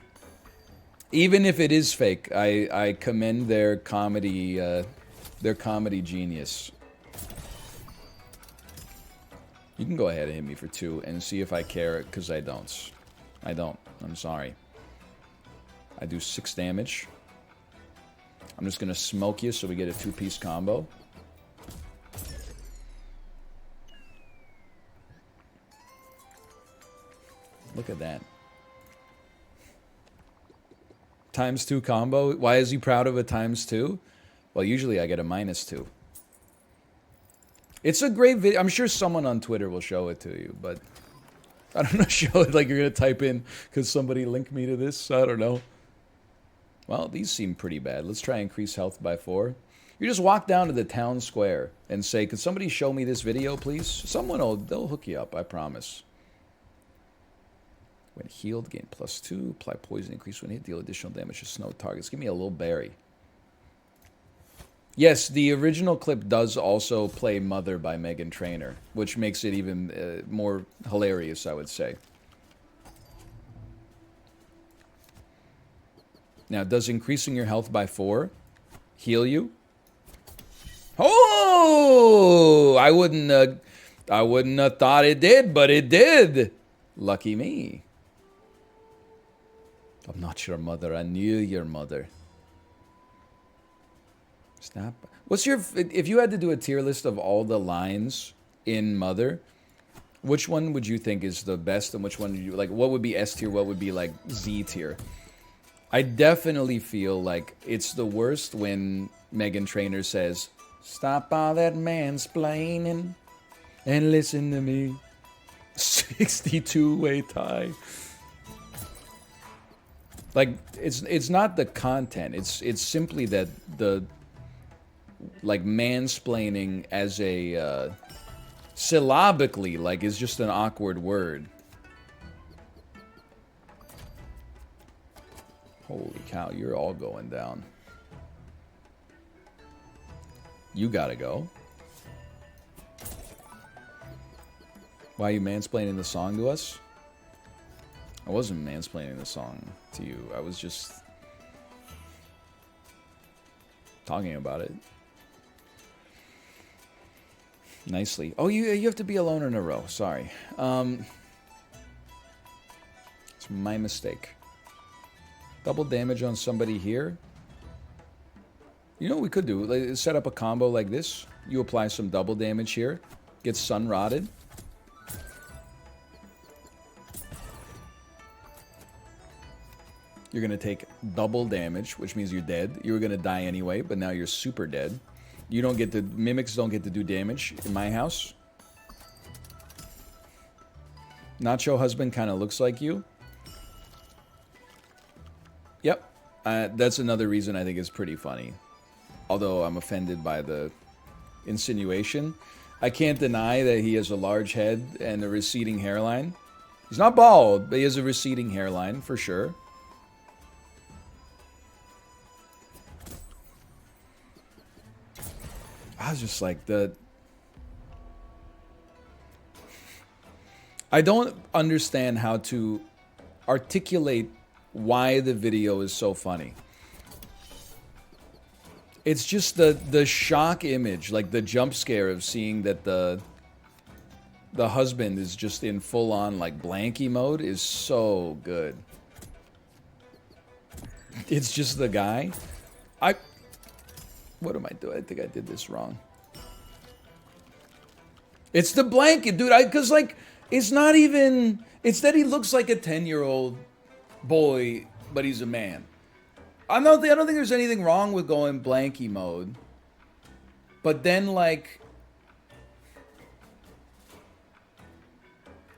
Even if it is fake, I commend their comedy genius. You can go ahead and hit me for 2 and see if I care, because I don't. I don't. I'm sorry. I do 6 damage. I'm just gonna smoke you so we get a 2-piece combo. Look at that. ×2 combo. Why is he proud of a ×2? Well, usually I get a -2. It's a great video. I'm sure someone on Twitter will show it to you, but I don't know, show it like you're going to type in, because somebody linked me to this? I don't know. Well, these seem pretty bad. Let's try increase health by 4. You just walk down to the town square and say, could somebody show me this video, please? Someone they'll hook you up, I promise. When healed, gain +2. Apply poison, increase when hit, deal additional damage to snow targets. Give me a little berry. Yes, the original clip does also play Mother by Meghan Trainor, which makes it even more hilarious, I would say. Now, does increasing your health by 4 heal you? Oh! I wouldn't have thought it did, but it did. Lucky me. I'm not your mother. I knew your mother. Snap. What's your... If you had to do a tier list of all the lines in Mother, which one would you think is the best, and which one would you... Like, what would be S tier? What would be, like, Z tier? I definitely feel like it's the worst when Meghan Trainor says, stop all that mansplaining and listen to me. 62-way tie. Like, it's not the content. It's simply that the, like, mansplaining as a syllabically, like, is just an awkward word. Holy cow, you're all going down. You gotta go. Why are you mansplaining the song to us? I wasn't mansplaining the song to you. I was just talking about it. Nicely. Oh, you have to be alone in a row. Sorry. It's my mistake. Double damage on somebody here. You know what we could do? Like, set up a combo like this. You apply some double damage here. Get sun rotted. You're going to take double damage, which means you're dead. You were going to die anyway, but now you're super dead. You don't get to... Mimics don't get to do damage in my house. Nacho husband kind of looks like you. Yep. That's another reason I think it's pretty funny. Although I'm offended by the insinuation. I can't deny that he has a large head and a receding hairline. He's not bald, but he has a receding hairline, for sure. I was just like, I don't understand how to articulate why the video is so funny. It's just the shock image, like the jump scare of seeing that the husband is just in full-on, like, blanky mode is so good. It's just the guy. What am I doing? I think I did this wrong. It's the blanket, dude. Because, like, it's not even... It's that he looks like a 10-year-old boy, but he's a man. I don't think there's anything wrong with going blanky mode. But then, like...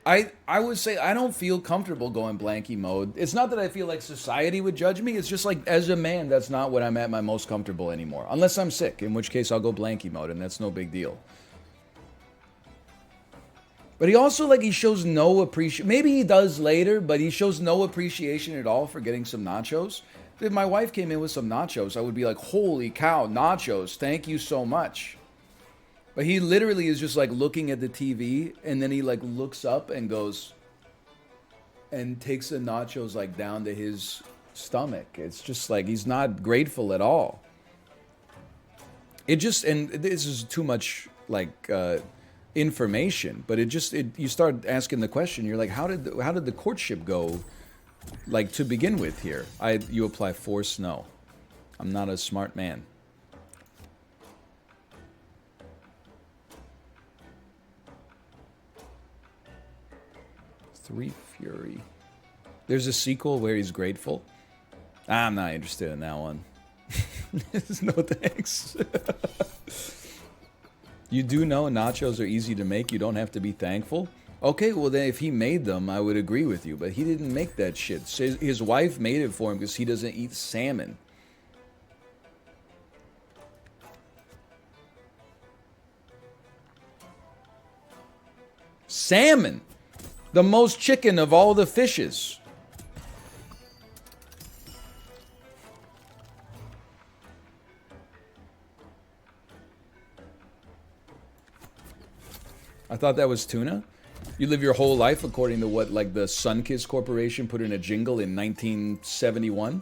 I would say I don't feel comfortable going blankie mode. It's not that I feel like society would judge me. It's just like as a man, that's not what I'm at my most comfortable anymore. Unless I'm sick, in which case I'll go blankie mode, and that's no big deal. But he also, like, he shows no appreciation. Maybe he does later, but he shows no appreciation at all for getting some nachos. If my wife came in with some nachos, I would be like, holy cow, nachos, thank you so much. But he literally is just like looking at the TV, and then he like looks up and goes and takes the nachos like down to his stomach. It's just like he's not grateful at all. It just, and this is too much like information, but you start asking the question. You're like, how did the courtship go, like, to begin with here? You apply force? No, I'm not a smart man. 3 Fury. There's a sequel where he's grateful. I'm not interested in that one. No thanks. You do know nachos are easy to make. You don't have to be thankful. Okay, well then if he made them, I would agree with you. But he didn't make that shit. His wife made it for him because he doesn't eat salmon. Salmon! The most chicken of all the fishes. I thought that was tuna. You live your whole life according to what, like, the Sunkist Corporation put in a jingle in 1971?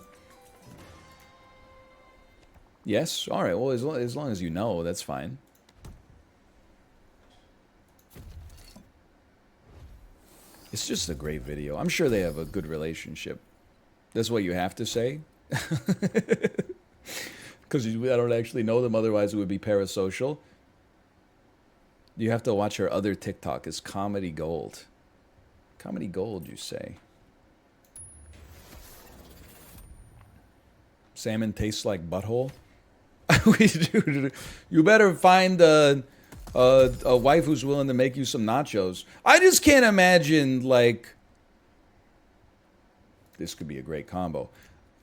Yes? Alright, well, as long as you know, that's fine. It's just a great video. I'm sure they have a good relationship. That's what you have to say. Because I don't actually know them, otherwise it would be parasocial. You have to watch her other TikTok. It's comedy gold. Comedy gold, you say. Salmon tastes like butthole? You better find a wife who's willing to make you some nachos. I just can't imagine, like... This could be a great combo.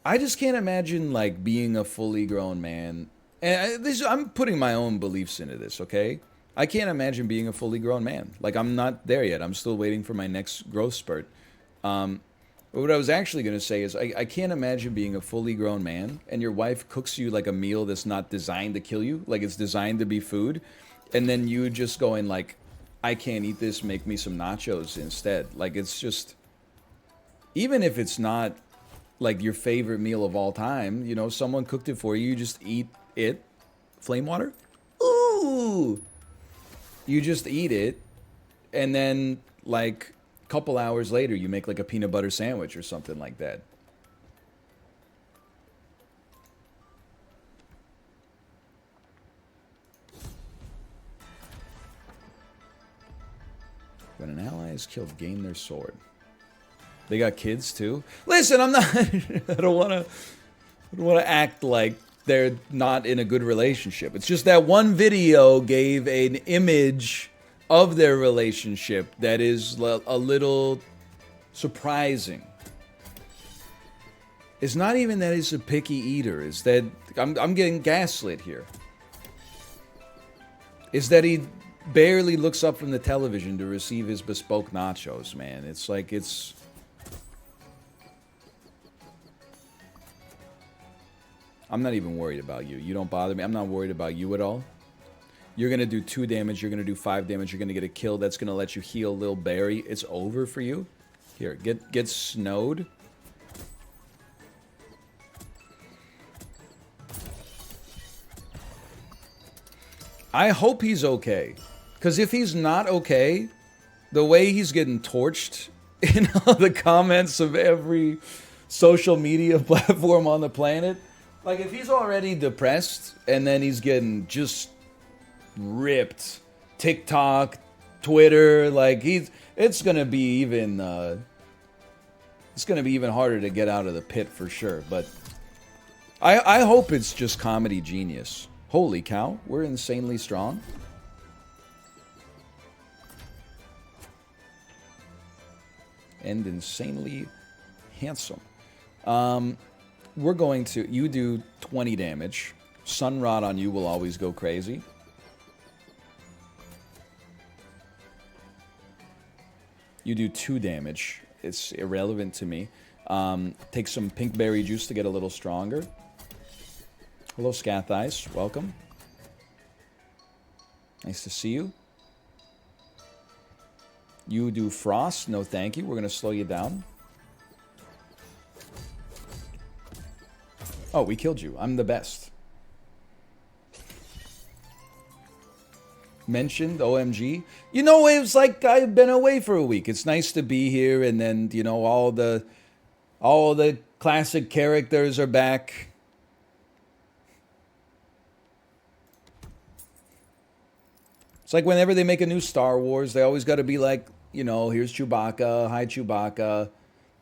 I just can't imagine, like, being a fully grown man. And I'm putting my own beliefs into this, okay? I can't imagine being a fully grown man. Like, I'm not there yet. I'm still waiting for my next growth spurt. But what I was actually going to say is I can't imagine being a fully grown man and your wife cooks you, like, a meal that's not designed to kill you. Like, it's designed to be food. And then you just going, like, I can't eat this, make me some nachos instead. Like, it's just... Even if it's not, like, your favorite meal of all time, you know, someone cooked it for you, you just eat it. Flame water? Ooh! You just eat it, and then, like, a couple hours later, you make, like, a peanut butter sandwich or something like that. When an ally is killed, gain their sword. They got kids, too? Listen, I'm not... I don't want to act like they're not in a good relationship. It's just that one video gave an image of their relationship that is a little surprising. It's not even that he's a picky eater. It's that I'm getting gaslit here. It's that he barely looks up from the television to receive his bespoke nachos, man. It's like it's... I'm not even worried about you. You don't bother me. I'm not worried about you at all. You're going to do 2 damage. You're going to do 5 damage. You're going to get a kill. That's going to let you heal Lil Barry. It's over for you. Here, get snowed. I hope he's okay. Because if he's not okay, the way he's getting torched in all the comments of every social media platform on the planet... Like, if he's already depressed, and then he's getting just ripped, TikTok, Twitter, like, it's gonna be even, it's gonna be even harder to get out of the pit for sure, but I hope it's just comedy genius. Holy cow, we're insanely strong. and insanely handsome. We're going to... You do 20 damage. Sun Rod on you will always go crazy. You do 2 damage. It's irrelevant to me. Take some pink berry juice to get a little stronger. Hello, Scath Ice. Welcome. Nice to see you. You do frost. No, thank you. We're going to slow you down. Oh, we killed you. I'm the best. Mentioned OMG. You know, it was like I've been away for a week. It's nice to be here, and then, you know, all the classic characters are back. It's like whenever they make a new Star Wars, they always got to be like, you know, here's Chewbacca, hi Chewbacca.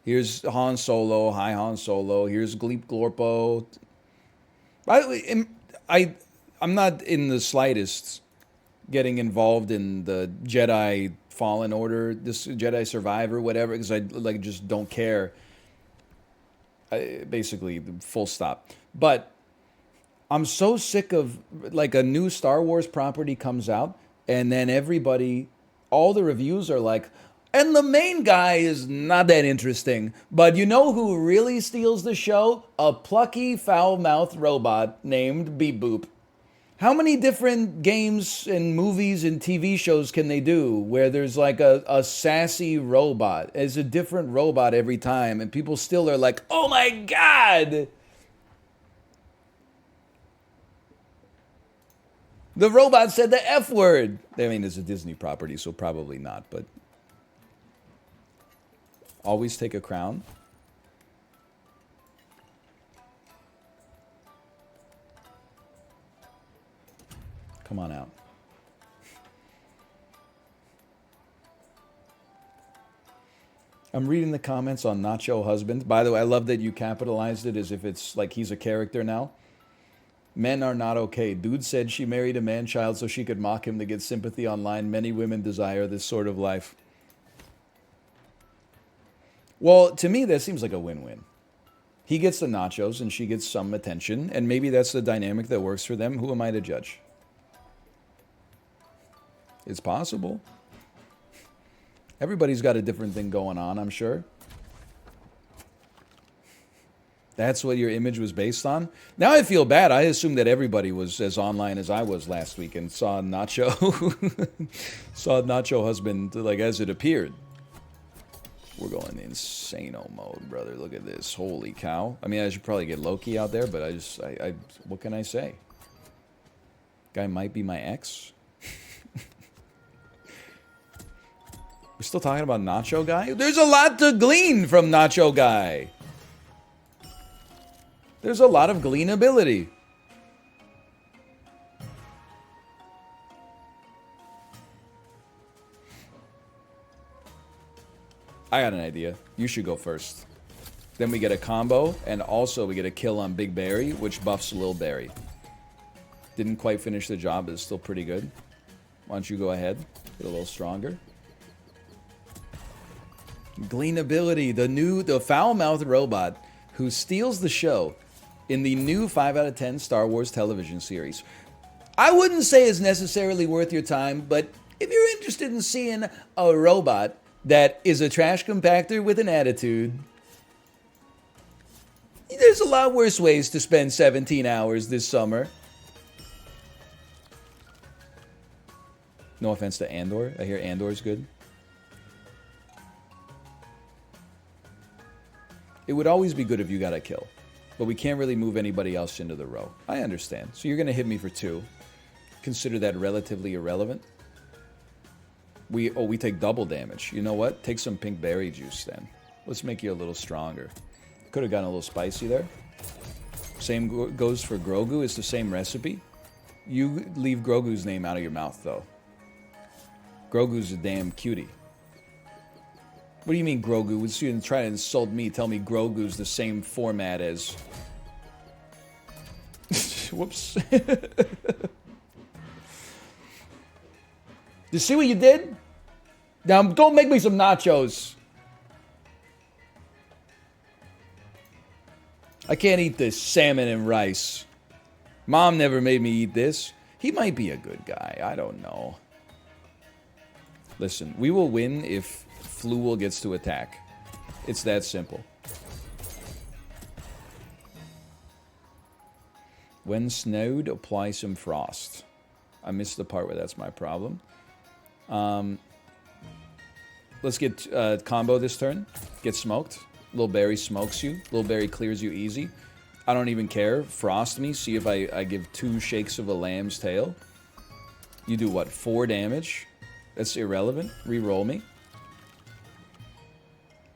Here's Han Solo, hi Han Solo. Here's Gleep Glorpo. I'm not in the slightest getting involved in the Jedi Fallen Order, this Jedi Survivor, whatever, because I like just don't care. Basically, full stop. But I'm so sick of like a new Star Wars property comes out, and then everybody, all the reviews are like, and the main guy is not that interesting. But you know who really steals the show? A plucky, foul-mouthed robot named Beep Boop. How many different games and movies and TV shows can they do where there's like a sassy robot? It's a different robot every time, and people still are like, oh my god! The robot said the F word! I mean, it's a Disney property, so probably not, but... Always take a crown. Come on out. I'm reading the comments on Nacho Husband. By the way, I love that you capitalized it as if it's like he's a character now. Men are not okay. Dude said she married a man-child so she could mock him to get sympathy online. Many women desire this sort of life. Well, to me, that seems like a win-win. He gets the nachos and she gets some attention, and maybe that's the dynamic that works for them. Who am I to judge? It's possible. Everybody's got a different thing going on, I'm sure. That's what your image was based on? Now I feel bad. I assumed that everybody was as online as I was last week and saw Nacho saw Nacho Husband like as it appeared. We're going insano mode, brother. Look at this. Holy cow. I mean, I should probably get Loki out there, but I what can I say? Guy might be my ex. We're still talking about Nacho Guy? There's a lot to glean from Nacho Guy. There's a lot of gleanability. I got an idea. You should go first. Then we get a combo, and also we get a kill on Big Berry, which buffs Lil Berry. Didn't quite finish the job, but it's still pretty good. Why don't you go ahead? Get a little stronger. Gleanability, the foul-mouthed robot who steals the show in the new 5 out of 10 Star Wars television series. I wouldn't say it's necessarily worth your time, but if you're interested in seeing a robot that is a trash compactor with an attitude, there's a lot worse ways to spend 17 hours this summer. No offense to Andor. I hear Andor's good. It would always be good if you got a kill, but we can't really move anybody else into the row. I understand. So you're going to hit me for 2. Consider that relatively irrelevant. We take double damage. You know what? Take some pink berry juice then. Let's make you a little stronger. Could have gotten a little spicy there. Same goes for Grogu. It's the same recipe. You leave Grogu's name out of your mouth, though. Grogu's a damn cutie. What do you mean Grogu? Would you try to insult me? Tell me Grogu's the same format as... Whoops. You see what you did? Now, go make me some nachos. I can't eat this salmon and rice. Mom never made me eat this. He might be a good guy. I don't know. Listen, we will win if Fluel gets to attack. It's that simple. When snowed, apply some frost. I missed the part where that's my problem. Let's get combo this turn. Get smoked. Little Berry smokes you. Little Berry clears you easy. I don't even care. Frost me. See if I give 2 shakes of a lamb's tail. You do what? 4 damage? That's irrelevant. Reroll me.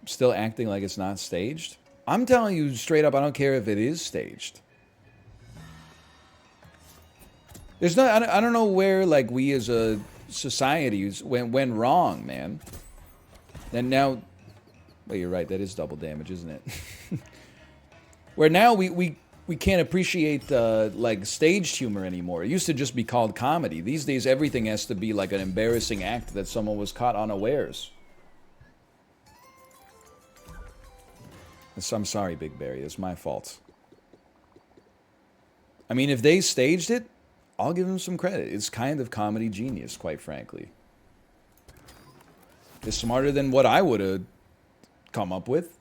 Still acting like it's not staged. I'm telling you straight up, I don't care if it is staged. There's no, I don't know where, like, we as a society went wrong, man. And now, well, you're right, that is double damage, isn't it? Where now we can't appreciate, like, staged humor anymore. It used to just be called comedy. These days, everything has to be like an embarrassing act that someone was caught unawares. I'm sorry, Big Berry, it's my fault. I mean, if they staged it, I'll give them some credit. It's kind of comedy genius, quite frankly. It's smarter than what I would have come up with.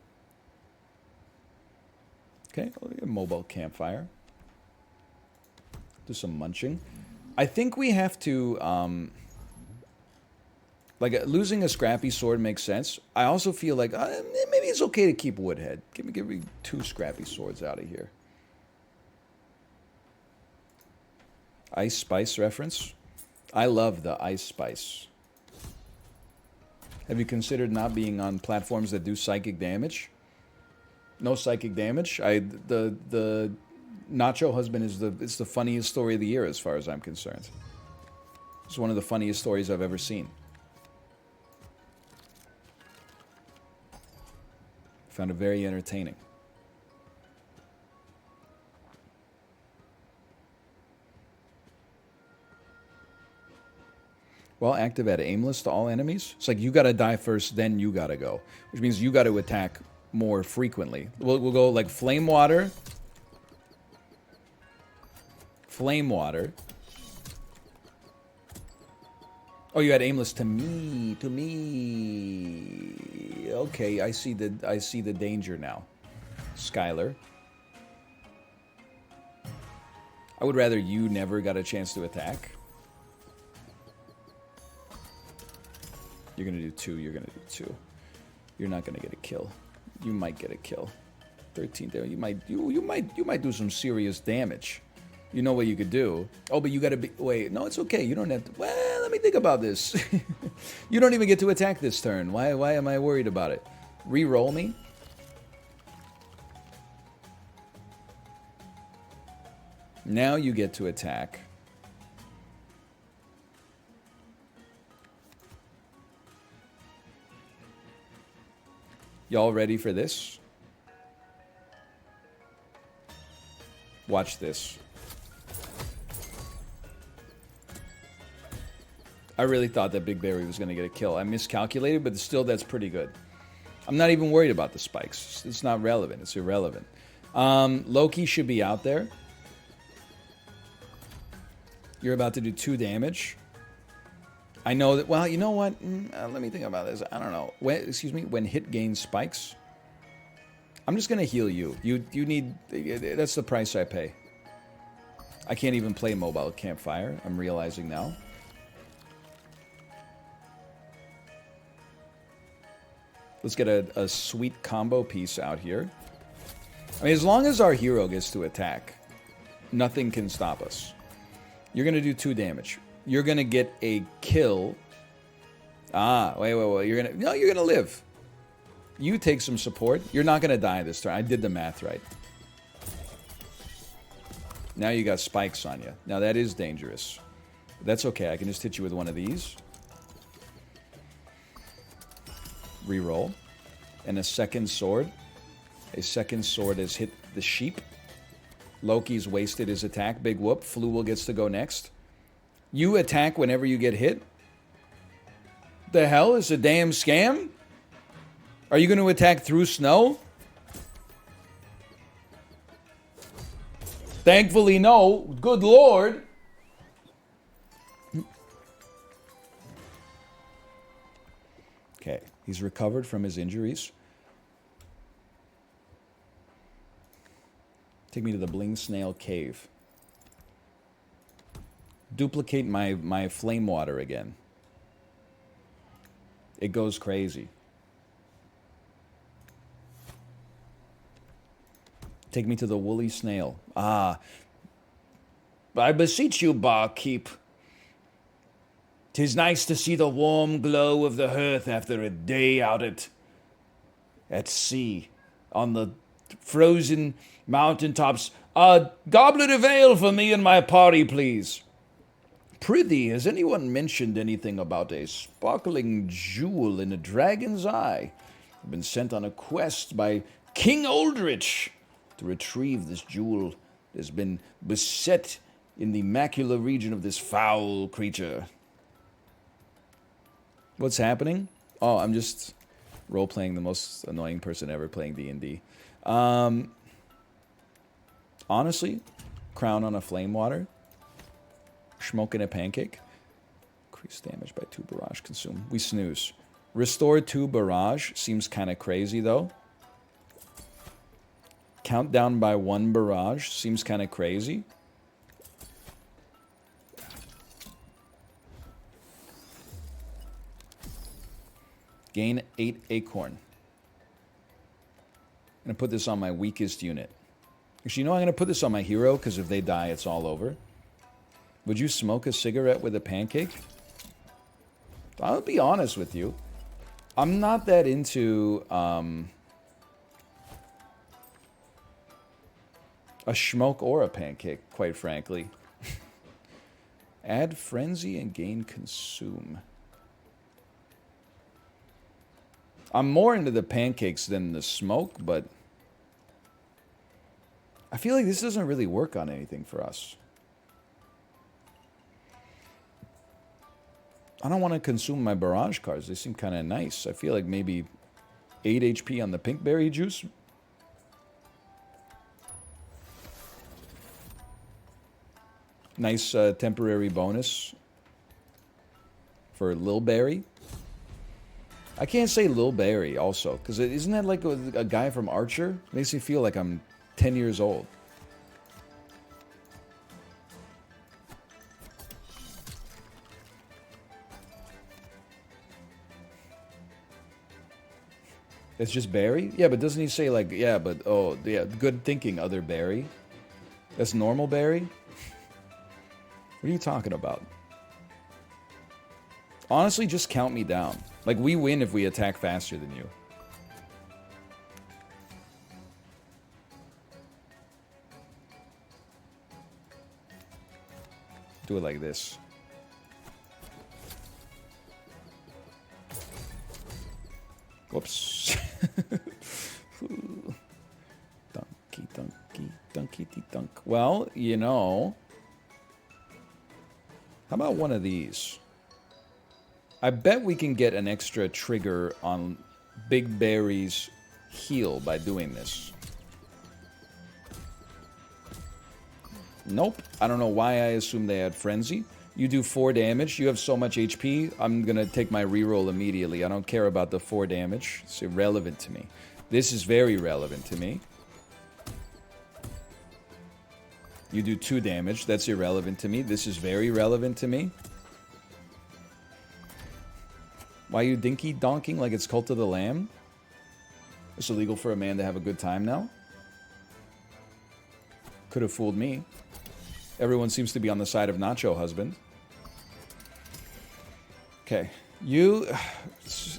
Okay, a mobile campfire. Do some munching. I think we have to, like, losing a scrappy sword makes sense. I also feel like maybe it's okay to keep Woodhead. Give me 2 scrappy swords out of here. Ice Spice reference. I love the Ice Spice. Have you considered not being on platforms that do psychic damage? No psychic damage. The Nacho husband is it's the funniest story of the year as far as I'm concerned. It's one of the funniest stories I've ever seen. Found it very entertaining. Well, active at aimless to all enemies. It's like you gotta die first, then you gotta go. Which means you gotta attack more frequently. We'll go like Flame Water. Flame Water. Oh, you had aimless to me. To me. Okay, I see the danger now. Skylar. I would rather you never got a chance to attack. You're gonna do 2. You're gonna do 2. You're not gonna get a kill. You might get a kill. 13 there. You might do some serious damage. You know what you could do. Oh, but you gotta be. Wait, no, it's okay. You don't have to. Well, let me think about this. You don't even get to attack this turn. Why am I worried about it? Reroll me. Now you get to attack. Y'all ready for this? Watch this. I really thought that Big Berry was going to get a kill. I miscalculated, but still, that's pretty good. I'm not even worried about the spikes. It's not relevant. It's irrelevant. Loki should be out there. You're about to do 2 damage. I know that, well, you know what? Let me think about this. I don't know. When hit gains spikes. I'm just going to heal you. You need, that's the price I pay. I can't even play mobile campfire. I'm realizing now. Let's get a sweet combo piece out here. I mean, as long as our hero gets to attack, nothing can stop us. You're going to do 2 damage. You're going to get a kill. Wait. You're going to live. You take some support. You're not going to die this turn. I did the math right. Now you got spikes on you. Now that is dangerous. That's okay. I can just hit you with one of these. Reroll. And a second sword. A second sword has hit the sheep. Loki's wasted his attack. Big whoop. Fluel gets to go next. You attack whenever you get hit? The hell is a damn scam? Are you going to attack through snow? Thankfully, no. Good Lord. Okay, he's recovered from his injuries. Take me to the Bling Snail Cave. Duplicate my flame water again. It goes crazy. Take me to the woolly snail. Ah. I beseech you, barkeep. 'Tis nice to see the warm glow of the hearth after a day out at sea on the frozen mountaintops. A goblet of ale for me and my party, please. Prithee, has anyone mentioned anything about a sparkling jewel in a dragon's eye? I've been sent on a quest by King Aldrich to retrieve this jewel that has been beset in the macular region of this foul creature. What's happening? Oh, I'm just role-playing the most annoying person ever playing D&D. Honestly, crown on a flame water. Smoking a pancake. Increase damage by 2 barrage consume. We snooze. Restore 2 barrage. Seems kind of crazy, though. Count down by 1 barrage. Seems kind of crazy. Gain 8 acorn. I'm going to put this on my weakest unit. Actually, you know, I'm going to put this on my hero, because if they die, it's all over. Would you smoke a cigarette with a pancake? I'll be honest with you. I'm not that into a schmoke or a pancake, quite frankly. Add frenzy and gain consume. I'm more into the pancakes than the smoke, but I feel like this doesn't really work on anything for us. I don't want to consume my barrage cards. They seem kind of nice. I feel like maybe 8 HP on the pinkberry juice. Nice temporary bonus for Lil Berry. I can't say Lil Berry also, because isn't that like a guy from Archer? Makes me feel like I'm 10 years old. It's just Barry? Yeah, but doesn't he say like, yeah, but, oh, yeah, good thinking, other Barry? That's normal Barry? What are you talking about? Honestly, just count me down. Like, we win if we attack faster than you. Do it like this. Whoops. Dunky, dunky, dunky, dunk. Well, you know. How about one of these? I bet we can get an extra trigger on Big Berry's heal by doing this. Nope. I don't know why I assumed they had Frenzy. You do 4 damage. You have so much HP. I'm going to take my reroll immediately. I don't care about the 4 damage. It's irrelevant to me. This is very relevant to me. You do 2 damage. That's irrelevant to me. This is very relevant to me. Why are you dinky donking like it's Cult of the Lamb? It's illegal for a man to have a good time now? Could have fooled me. Everyone seems to be on the side of Nacho Husband. Okay. You...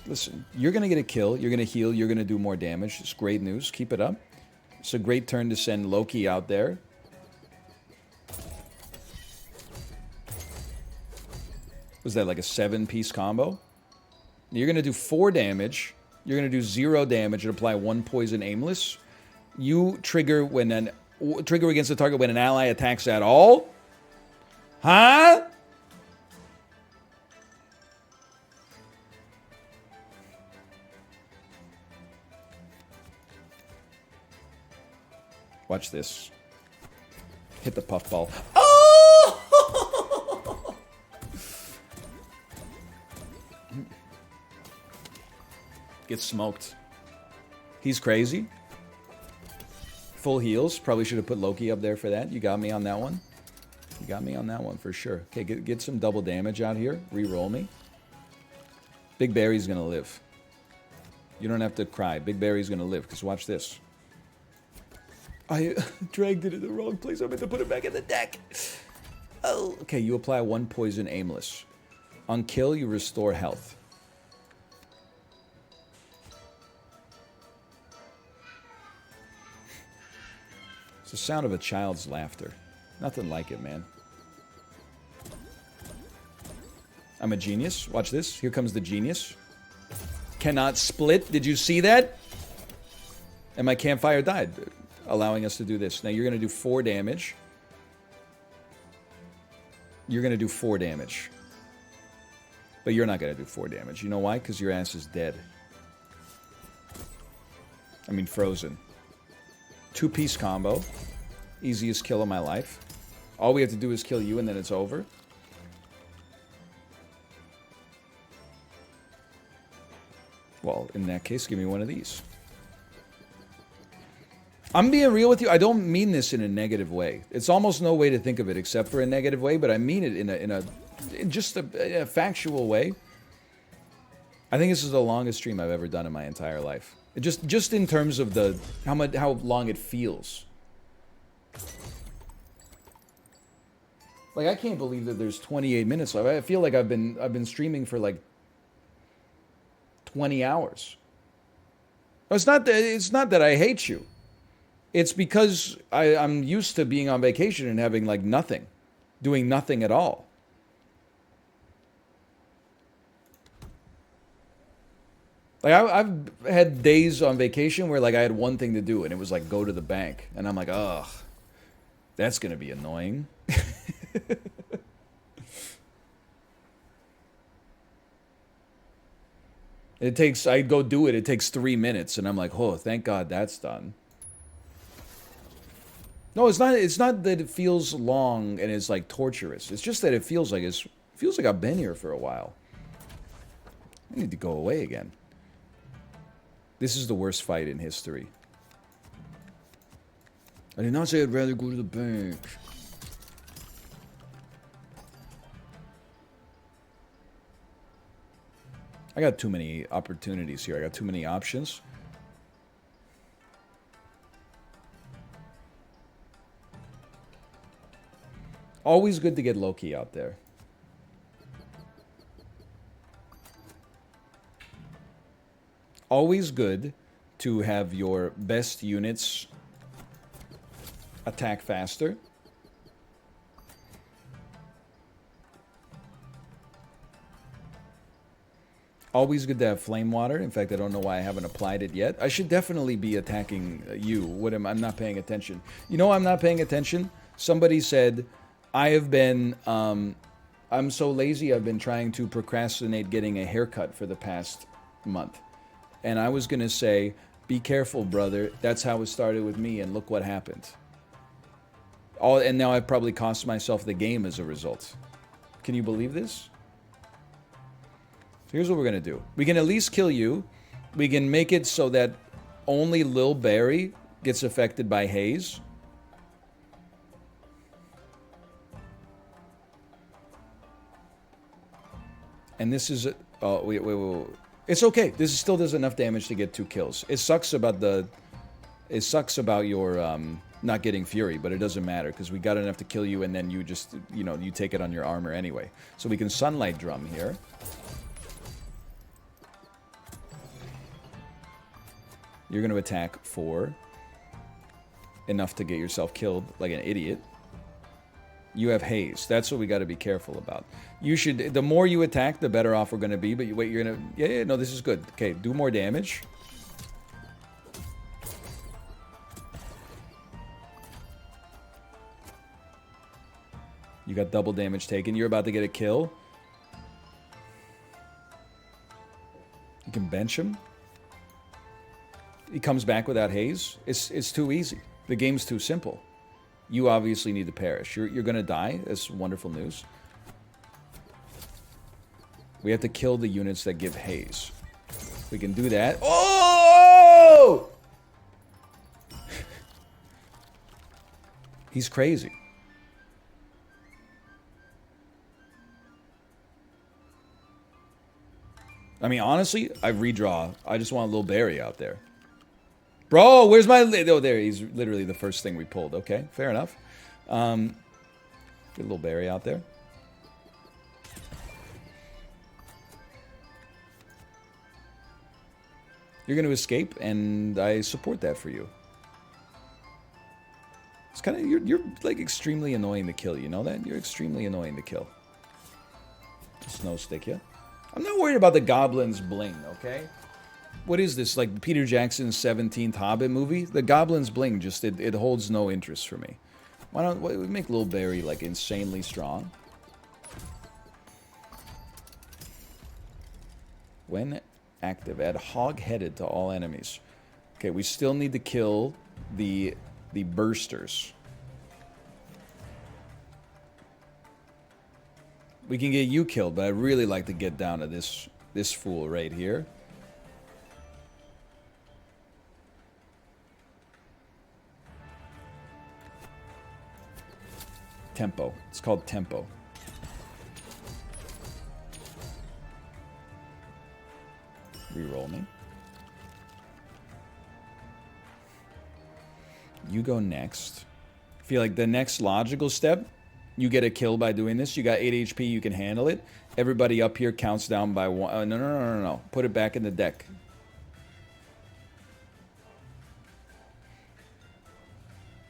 Listen. You're going to get a kill. You're going to heal. You're going to do more damage. It's great news. Keep it up. It's a great turn to send Loki out there. Was that like a 7-piece combo? You're going to do 4 damage. You're going to do 0 damage and apply 1 poison aimless. You trigger when an... Trigger against the target when an ally attacks at all? Huh? Watch this. Hit the puffball. Oh! Get smoked. He's crazy. Full heals. Probably should have put Loki up there for that. You got me on that one. You got me on that one for sure. Okay, get some double damage out here. Reroll me. Big Barry's gonna live. You don't have to cry. Big Barry's gonna live, because watch this. I dragged it in the wrong place. I meant to put it back in the deck. Oh, okay, you apply 1 poison aimless. On kill, you restore health. It's the sound of a child's laughter. Nothing like it, man. I'm a genius. Watch this. Here comes the genius. Cannot split. Did you see that? And my campfire died, allowing us to do this. Now you're going to do 4 damage. You're going to do 4 damage. But you're not going to do 4 damage. You know why? Because your ass is dead. I mean, frozen. 2-piece combo. Easiest kill of my life. All we have to do is kill you and then it's over. Well, in that case, give me one of these. I'm being real with you. I don't mean this in a negative way. It's almost no way to think of it except for a negative way, but I mean it in a factual way. I think this is the longest stream I've ever done in my entire life. Just in terms of the how long it feels. Like, I can't believe that there's 28 minutes left. I feel like I've been streaming for like 20 hours. It's not that I hate you. It's because I'm used to being on vacation and having like nothing, doing nothing at all. Like, I've had days on vacation where like I had one thing to do and it was like go to the bank, and I'm like, ugh, that's gonna be annoying. I go do it, it takes 3 minutes, and I'm like, oh, thank God that's done. No, it's not that it feels long and it's like torturous. It's just that it feels like I've been here for a while. I need to go away again. This is the worst fight in history. I did not say I'd rather go to the bank. I got too many opportunities here. I got too many options. Always good to get Loki out there. Always good to have your best units attack faster. Always good to have Flame Water. In fact, I don't know why I haven't applied it yet. I should definitely be attacking you. I'm not paying attention. You know I'm not paying attention? Somebody said, I have been, I'm so lazy I've been trying to procrastinate getting a haircut for the past month. And I was going to say, be careful, brother. That's how it started with me, and look what happened. And now I've probably cost myself the game as a result. Can you believe this? Here's what we're going to do. We can at least kill you. We can make it so that only Lil Barry gets affected by haze. And this is... Oh, wait. It's okay. This still does enough damage to get 2 kills. It sucks about your not getting Fury, but it doesn't matter because we got enough to kill you, and then you just, you take it on your armor anyway. So we can Sunlight Drum here. You're going to attack 4. Enough to get yourself killed like an idiot. You have haze. That's what we got to be careful about. You should... The more you attack, the better off we're going to be. But wait, you're going to... Yeah, no, this is good. Okay, do more damage. You got double damage taken. You're about to get a kill. You can bench him. He comes back without haze. It's too easy. The game's too simple. You obviously need to perish. You're gonna die. That's wonderful news. We have to kill the units that give haze. We can do that. Oh! He's crazy. I mean, honestly, I redraw. I just want a little berry out there. Bro, where's my... Oh, there. He's literally the first thing we pulled. Okay, fair enough. Get a little berry out there. You're going to escape, and I support that for you. It's kind of... You're like extremely annoying to kill. You know that? You're extremely annoying to kill. Snow stick you. I'm not worried about the goblins bling, okay? What is this, like Peter Jackson's 17th Hobbit movie? The goblins bling just, it holds no interest for me. Why don't we make Lil Barry, like, insanely strong? When active, add hog-headed to all enemies. Okay, we still need to kill the bursters. We can get you killed, but I'd really like to get down to this fool right here. Tempo. It's called tempo. Reroll me. You go next. I feel like the next logical step, you get a kill by doing this. You got 8 HP, you can handle it. Everybody up here counts down by 1. No. Put it back in the deck.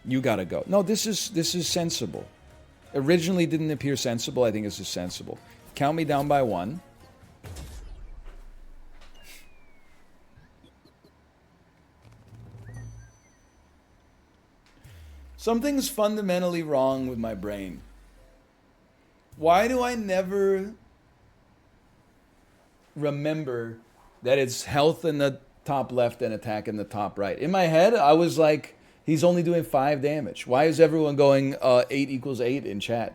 You gotta go. No, this is sensible. Originally didn't appear sensible. I think this is sensible. Count me down by 1. Something's fundamentally wrong with my brain. Why do I never remember that it's health in the top left and attack in the top right? In my head, I was like, he's only doing 5 damage. Why is everyone going 8 equals 8 in chat?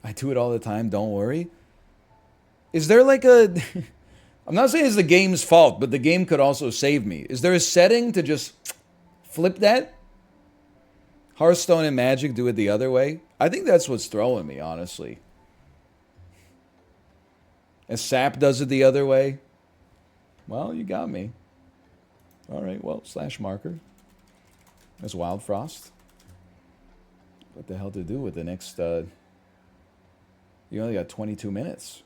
I do it all the time, don't worry. Is there like a... I'm not saying it's the game's fault, but the game could also save me. Is there a setting to just flip that? Hearthstone and Magic do it the other way? I think that's what's throwing me, honestly. And SAP does it the other way? Well, you got me. All right, well, slash marker. That's WildFrost. What the hell to do with the next... You only got 22 minutes.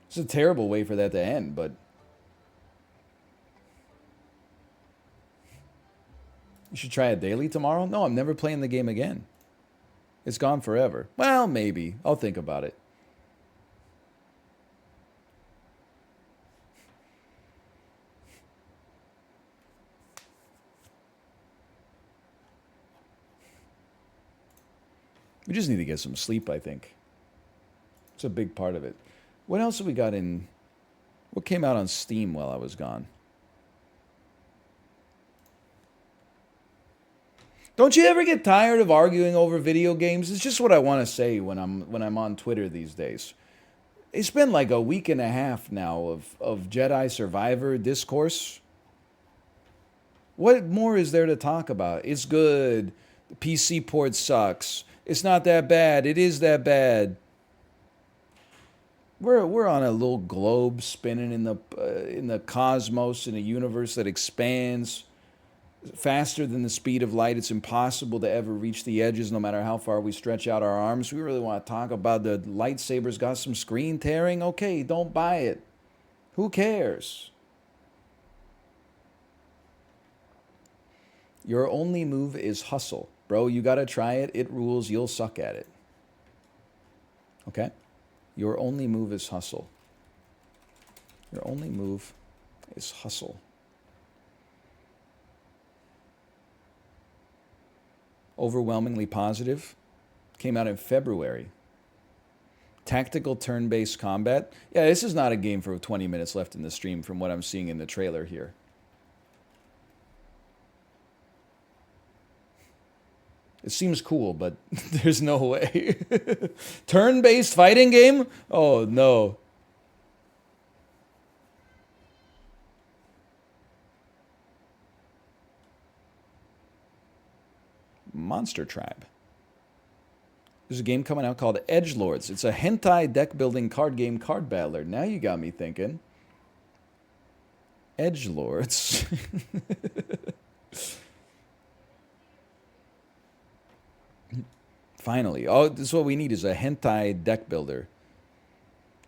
It's a terrible way for that to end, but... You should try it daily tomorrow? No, I'm never playing the game again. It's gone forever. Well, maybe. I'll think about it. We just need to get some sleep, I think. It's a big part of it. What else have we got in... What came out on Steam while I was gone? Don't you ever get tired of arguing over video games? It's just what I want to say when I'm on Twitter these days. It's been like a week and a half now of Jedi Survivor discourse. What more is there to talk about? It's good. The PC port sucks. It's not that bad. It is that bad. We're on a little globe spinning in the cosmos, in a universe that expands faster than the speed of light. It's impossible to ever reach the edges, no matter how far we stretch out our arms. We really want to talk about the lightsabers got some screen tearing. Okay, don't buy it. Who cares? Your only move is hustle. Bro, you gotta try it. It rules. You'll suck at it. Okay? Your only move is hustle. Your only move is hustle. Overwhelmingly positive. Came out in February. Tactical turn-based combat. Yeah, this is not a game for 20 minutes left in the stream from what I'm seeing in the trailer here. It seems cool, but there's no way. Turn-based fighting game? Oh, no. Monster Tribe. There's a game coming out called Edgelords. It's a hentai deck-building card game card battler. Now you got me thinking. Edgelords. Finally. Oh, this is what we need is a hentai deck builder.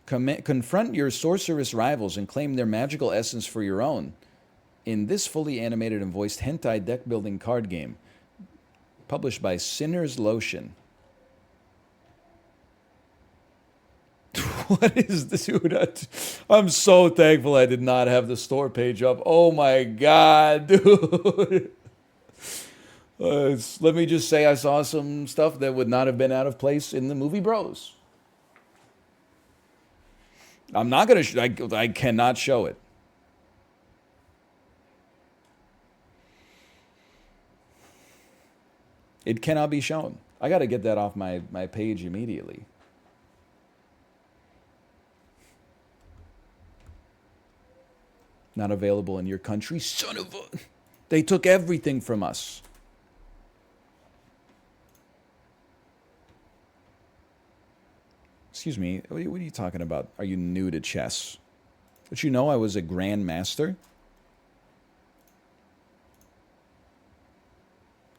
Confront your sorceress rivals and claim their magical essence for your own. In this fully animated and voiced hentai deck building card game. Published by Sinner's Lotion. What is this, dude? I'm so thankful I did not have the store page up. Oh my god, dude. Let me just say I saw some stuff that would not have been out of place in the movie Bros. I'm not going to... I cannot show it. It cannot be shown. I got to get that off my page immediately. Not available in your country? Son of a... They took everything from us. Excuse me, what are you talking about? Are you new to chess? Did you know I was a grandmaster?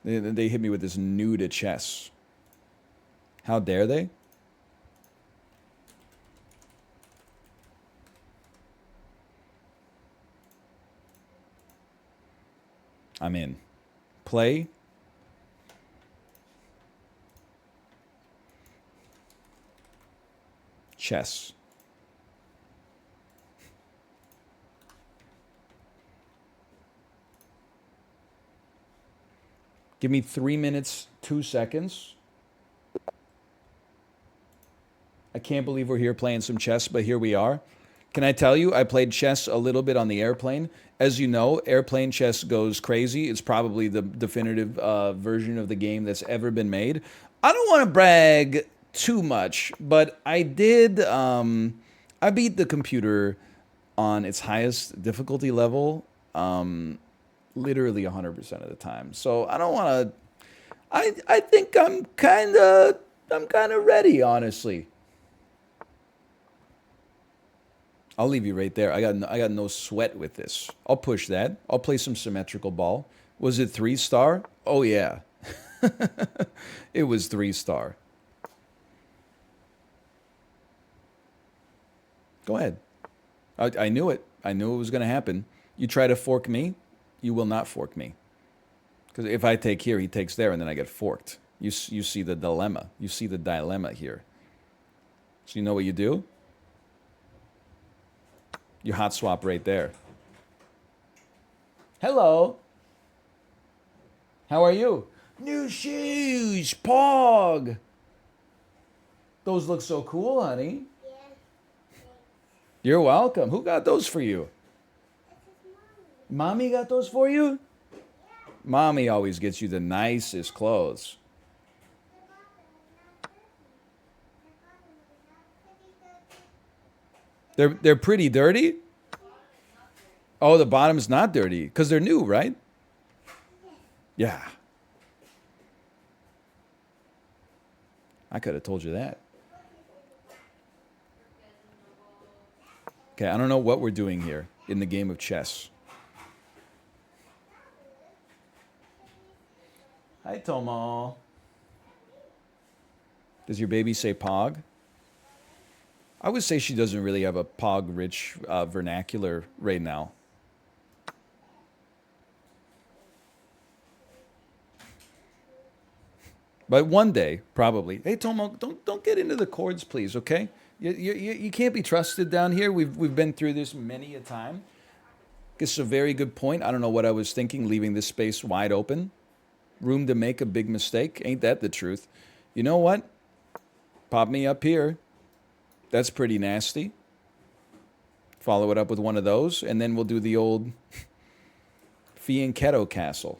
They hit me with this new to chess. How dare they? I'm in. Play. Chess. Give me 3 minutes, 2 seconds. I can't believe we're here playing some chess, but here we are. Can I tell you, I played chess a little bit on the airplane. As you know, airplane chess goes crazy. It's probably the definitive version of the game that's ever been made. I don't want to brag too much, but I did, I beat the computer on its highest difficulty level, literally 100% of the time. So I don't want to, I think I'm kind of ready, honestly. I'll leave you right there. I got no sweat with this. I'll push that. I'll play some symmetrical ball. Was it 3-star? Oh yeah. It was 3-star. Go ahead. I knew it. I knew it was going to happen. You try to fork me, you will not fork me. Because if I take here, he takes there, and then I get forked. You see the dilemma. You see the dilemma here. So you know what you do? You hot swap right there. Hello. How are you? New shoes, Pog. Those look so cool, honey. Yeah. You're welcome. Who got those for you? Mommy got those for you? Mommy always gets you the nicest clothes. They're pretty dirty? Oh, the bottom's not dirty because they're new, right? Yeah. I could have told you that. Okay, I don't know what we're doing here in the game of chess. Hi, Tomo. Does your baby say Pog? I would say she doesn't really have a Pog-rich vernacular right now. But one day, probably. Hey, Tomo, don't get into the chords, please, okay? You can't be trusted down here. We've been through this many a time. It's a very good point. I don't know what I was thinking, leaving this space wide open. Room to make a big mistake. Ain't that the truth? You know what? Pop me up here. That's pretty nasty. Follow it up with one of those, and then we'll do the old Fianchetto Castle.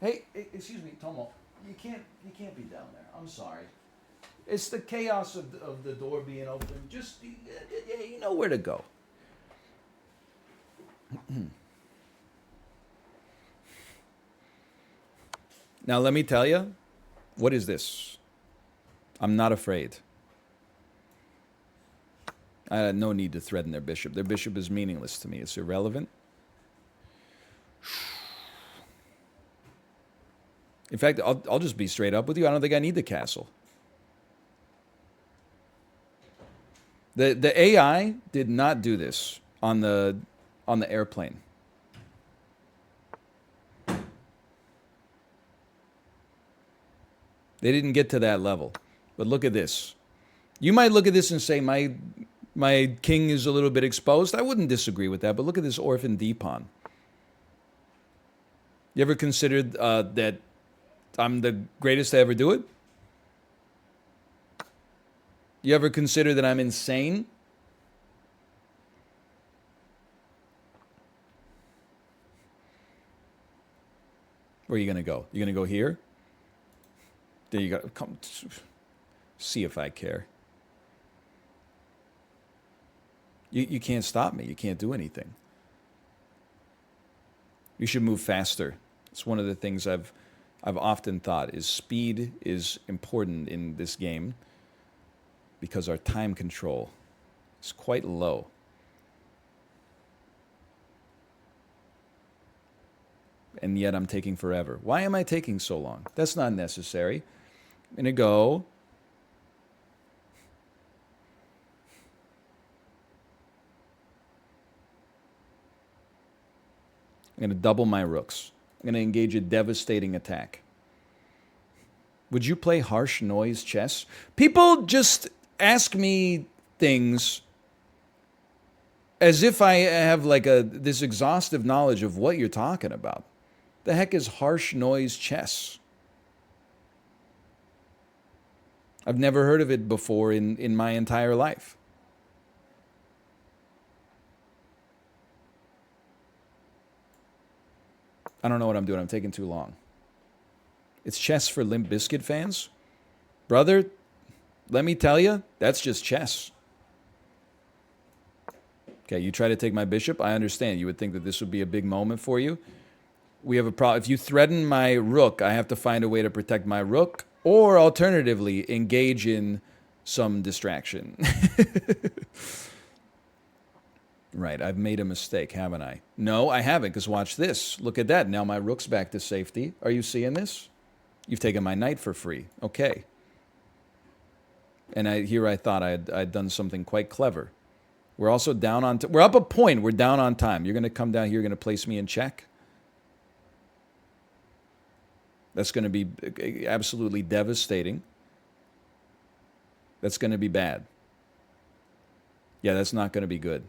Hey, excuse me, Tomo. You can't be down there. I'm sorry. It's the chaos of the door being open. Just, you know where to go. Now, let me tell you, what is this? I'm not afraid. I had no need to threaten their bishop. Their bishop is meaningless to me. It's irrelevant. In fact, I'll just be straight up with you. I don't think I need the castle. The AI did not do this on the airplane. They didn't get to that level. But look at this. You might look at this and say, my king is a little bit exposed. I wouldn't disagree with that, but look at this orphan D-pawn. You ever considered that I'm the greatest to ever do it? You ever consider that I'm insane? Where are you going to go? You're going to go here? Then you got to come see if I care. You can't stop me. You can't do anything. You should move faster. It's one of the things I've often thought is speed is important in this game because our time control is quite low. And yet I'm taking forever. Why am I taking so long? That's not necessary. I'm going to go. I'm going to double my rooks. I'm going to engage a devastating attack. Would you play harsh noise chess? People just ask me things as if I have like this exhaustive knowledge of what you're talking about. The heck is harsh noise chess? I've never heard of it before in my entire life. I don't know what I'm doing. I'm taking too long. It's chess for Limp Bizkit fans? Brother, let me tell you, that's just chess. Okay, you try to take my bishop. I understand. You would think that this would be a big moment for you. We have a problem. If you threaten my rook, I have to find a way to protect my rook, or alternatively, engage in some distraction. Right, I've made a mistake, haven't I? No, I haven't, because watch this. Look at that. Now my rook's back to safety. Are you seeing this? You've taken my knight for free. Okay. And I thought I'd done something quite clever. We're also down on... we're up a point. We're down on time. You're going to come down here. You're going to place me in check. That's going to be absolutely devastating. That's going to be bad. Yeah, that's not going to be good.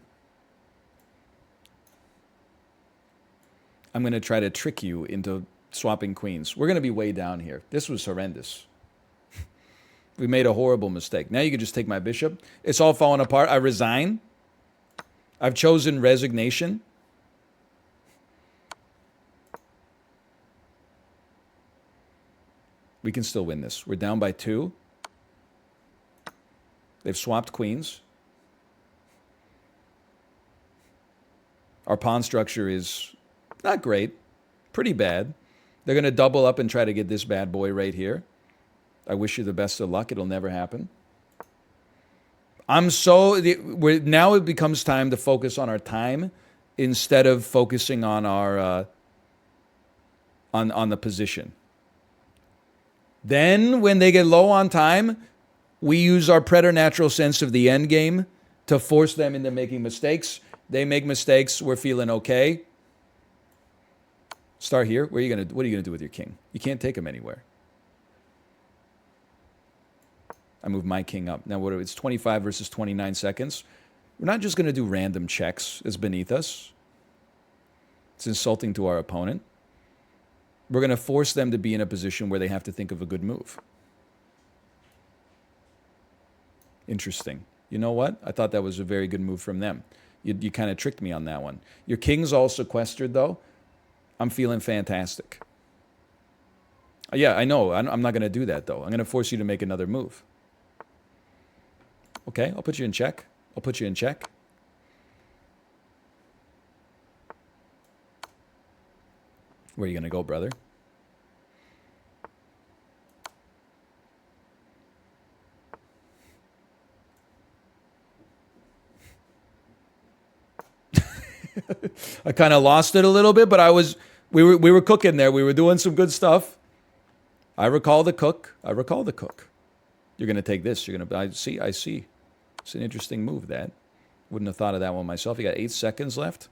I'm going to try to trick you into swapping queens. We're going to be way down here. This was horrendous. We made a horrible mistake. Now you can just take my bishop. It's all falling apart. I resign. I've chosen resignation. We can still win this. We're down by 2. They've swapped queens. Our pawn structure is not great. Pretty bad. They're going to double up and try to get this bad boy right here. I wish you the best of luck. It'll never happen. Now it becomes time to focus on our time instead of focusing on our on the position. Then when they get low on time, we use our preternatural sense of the end game to force them into making mistakes. They make mistakes. We're feeling okay. Start here. What are you gonna do with your king? You can't take him anywhere. I move my king up. Now it's 25 versus 29 seconds. We're not just gonna do random checks. It's beneath us. It's insulting to our opponent. We're gonna force them to be in a position where they have to think of a good move. Interesting. You know what? I thought that was a very good move from them. You kind of tricked me on that one. Your king's all sequestered, though. I'm feeling fantastic. Yeah, I know. I'm not going to do that, though. I'm going to force you to make another move. Okay, I'll put you in check. I'll put you in check. Where are you going to go, brother? I kind of lost it a little bit, but we were cooking there. We were doing some good stuff. I recall the cook. I recall the cook. You're going to take this. I see. It's an interesting move, that. Wouldn't have thought of that one myself. You got 8 seconds left.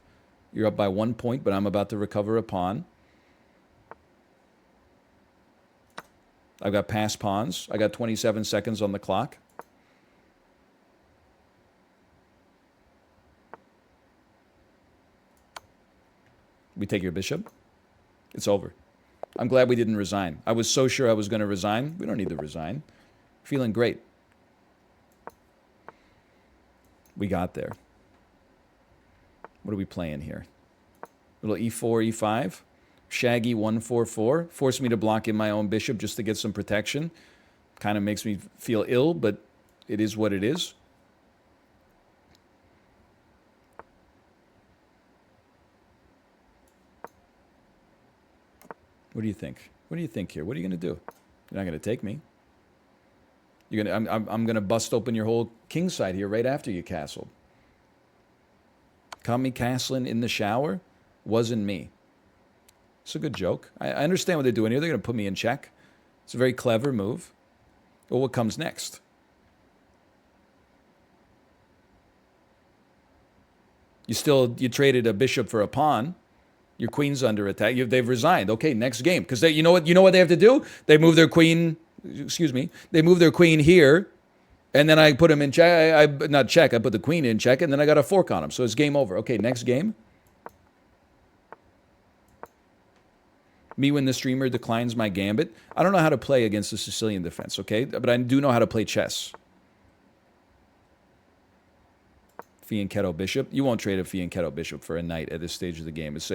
You're up by 1 point, but I'm about to recover a pawn. I've got passed pawns. I got 27 seconds on the clock. We take your bishop. It's over. I'm glad we didn't resign. I was so sure I was going to resign. We don't need to resign. Feeling great. We got there. What are we playing here? Little e4, e5. Shaggy 144. Forced me to block in my own bishop just to get some protection. Kind of makes me feel ill, but it is what it is. What do you think? What do you think here? What are you going to do? You're not going to take me. You're gonna. I'm going to bust open your whole king side here right after you castled. Caught me castling in the shower. Wasn't me. It's a good joke. I understand what they're doing here. They're going to put me in check. It's a very clever move. Well, what comes next? You traded a bishop for a pawn. Your queen's under attack. They've resigned. Okay, next game. Because you know what they have to do? They move their queen. Excuse me. They move their queen here, and then I put him in check. I put the queen in check, and then I got a fork on him. So it's game over. Okay, next game. Me when the streamer declines my gambit. I don't know how to play against the Sicilian defense. Okay, but I do know how to play chess. Fianchetto bishop. You won't trade a fianchetto bishop for a knight at this stage of the game. So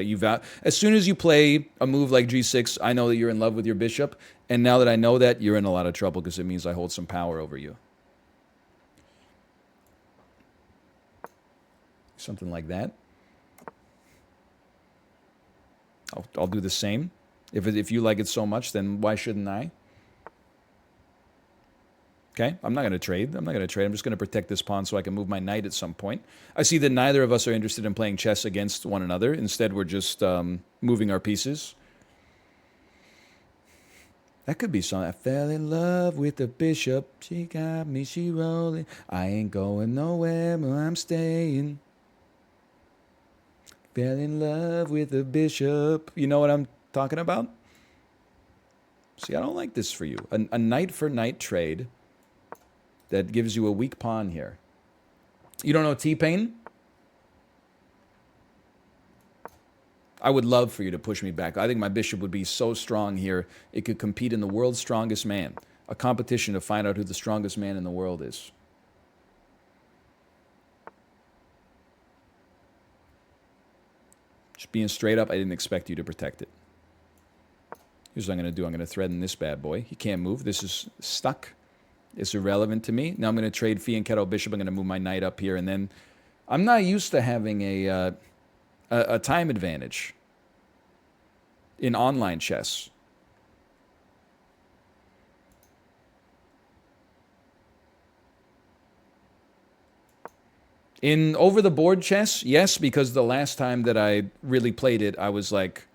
as soon as you play a move like g6, I know that you're in love with your bishop. And now that I know that, you're in a lot of trouble because it means I hold some power over you. Something like that. I'll do the same. If you like it so much, then why shouldn't I? Okay, I'm not going to trade. I'm just going to protect this pawn so I can move my knight at some point. I see that neither of us are interested in playing chess against one another. Instead, we're just moving our pieces. That could be something. I fell in love with the bishop. She got me, she rolling. I ain't going nowhere, but I'm staying. Fell in love with the bishop. You know what I'm talking about? See, I don't like this for you. A knight for knight trade that gives you a weak pawn here. You don't know T-Pain? I would love for you to push me back. I think my bishop would be so strong here, it could compete in the world's strongest man. A competition to find out who the strongest man in the world is. Just being straight up, I didn't expect you to protect it. Here's what I'm going to do. I'm going to threaten this bad boy. He can't move. This is stuck. It's irrelevant to me. Now I'm going to trade fianchetto bishop. I'm going to move my knight up here. And then I'm not used to having a time advantage in online chess. In over-the-board chess, yes, because the last time that I really played it, I was like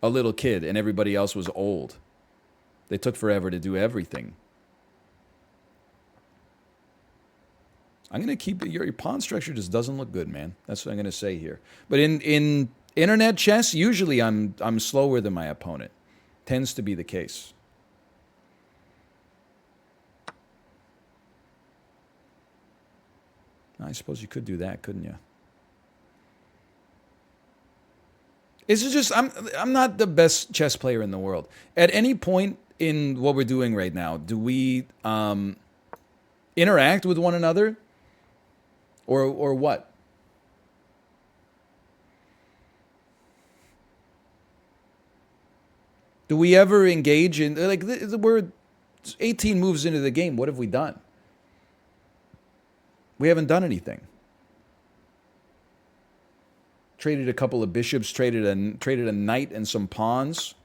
a little kid and everybody else was old. They took forever to do everything. I'm going to keep your pawn structure just doesn't look good, man. That's what I'm going to say here. But in internet chess, usually I'm slower than my opponent. Tends to be the case. I suppose you could do that, couldn't you? It's just I'm not the best chess player in the world. At any point in what we're doing right now, do we Interact with one another? Or what? Do we ever engage in, like, we're 18 moves into the game. What have we done? We haven't done anything. Traded a couple of bishops, traded a knight and some pawns.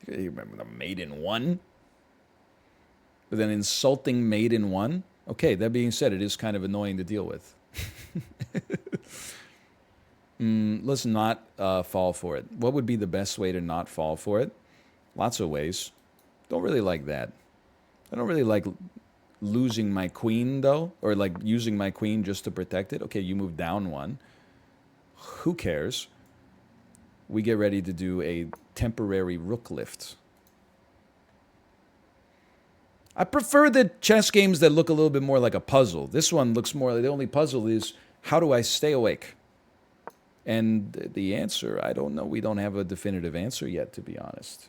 You remember the mate in one? But then insulting mate in one? Okay, that being said, it is kind of annoying to deal with. Let's not fall for it. What would be the best way to not fall for it? Lots of ways. Don't really like that. I don't really like losing my queen, though, or like using my queen just to protect it. Okay, you move down one. Who cares? We get ready to do a temporary rook lift. I prefer the chess games that look a little bit more like a puzzle. This one looks more like the only puzzle is, how do I stay awake? And the answer, I don't know. We don't have a definitive answer yet, to be honest.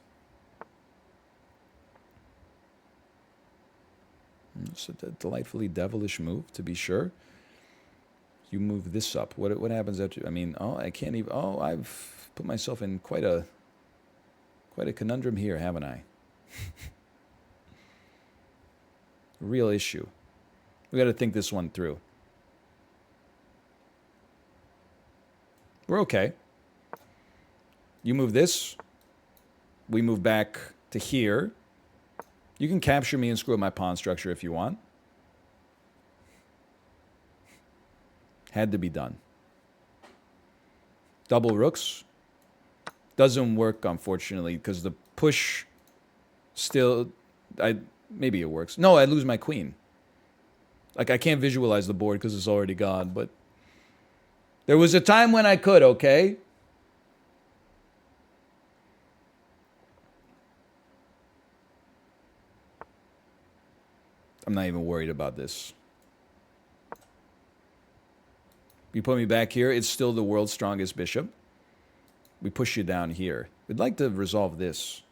It's a delightfully devilish move, to be sure. You move this up. What happens after? I mean, I can't even. I've put myself in quite a conundrum here, haven't I? Real issue. We got to think this one through. We're okay. You move this. We move back to here. You can capture me and screw up my pawn structure if you want. Had to be done. Double rooks. Doesn't work, unfortunately, because the push still... maybe it works. No, I lose my queen. Like, I can't visualize the board because it's already gone, but... There was a time when I could, okay? I'm not even worried about this. You put me back here, it's still the world's strongest bishop. We push you down here. We'd like to resolve this.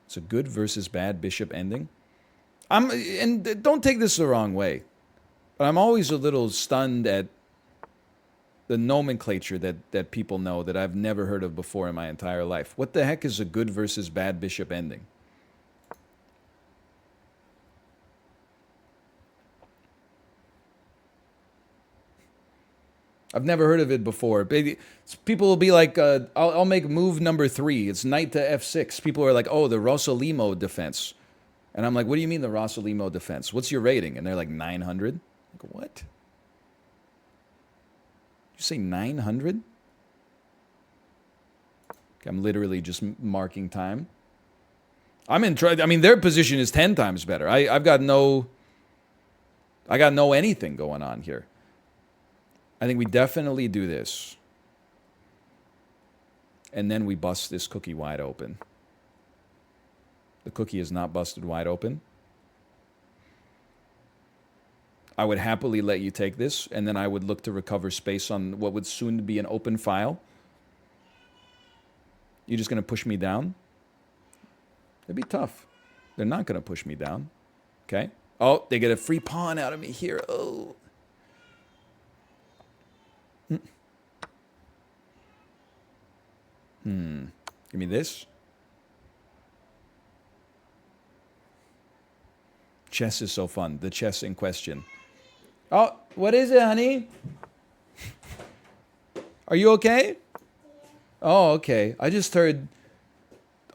It's a good versus bad bishop ending. And don't take this the wrong way, but I'm always a little stunned at the nomenclature that people know that I've never heard of before in my entire life. What the heck is a good versus bad bishop ending? I've never heard of it before. People will be like, I'll make move number 3. It's knight to f6. People are like, oh, the Rosolimo defense. And I'm like, what do you mean the Rosolimo defense? What's your rating? And they're like, 900. Like, what? You say 900? I'm literally just marking time. I mean, their position is 10 times better. I got no anything going on here. I think we definitely do this. And then we bust this cookie wide open. The cookie is not busted wide open. I would happily let you take this, and then I would look to recover space on what would soon be an open file. You're just going to push me down? It'd be tough. They're not going to push me down. Okay? Oh, they get a free pawn out of me here. Oh. Give me this. Chess is so fun. The chess in question. Oh, what is it, honey? Are you okay? Oh, okay. I just heard...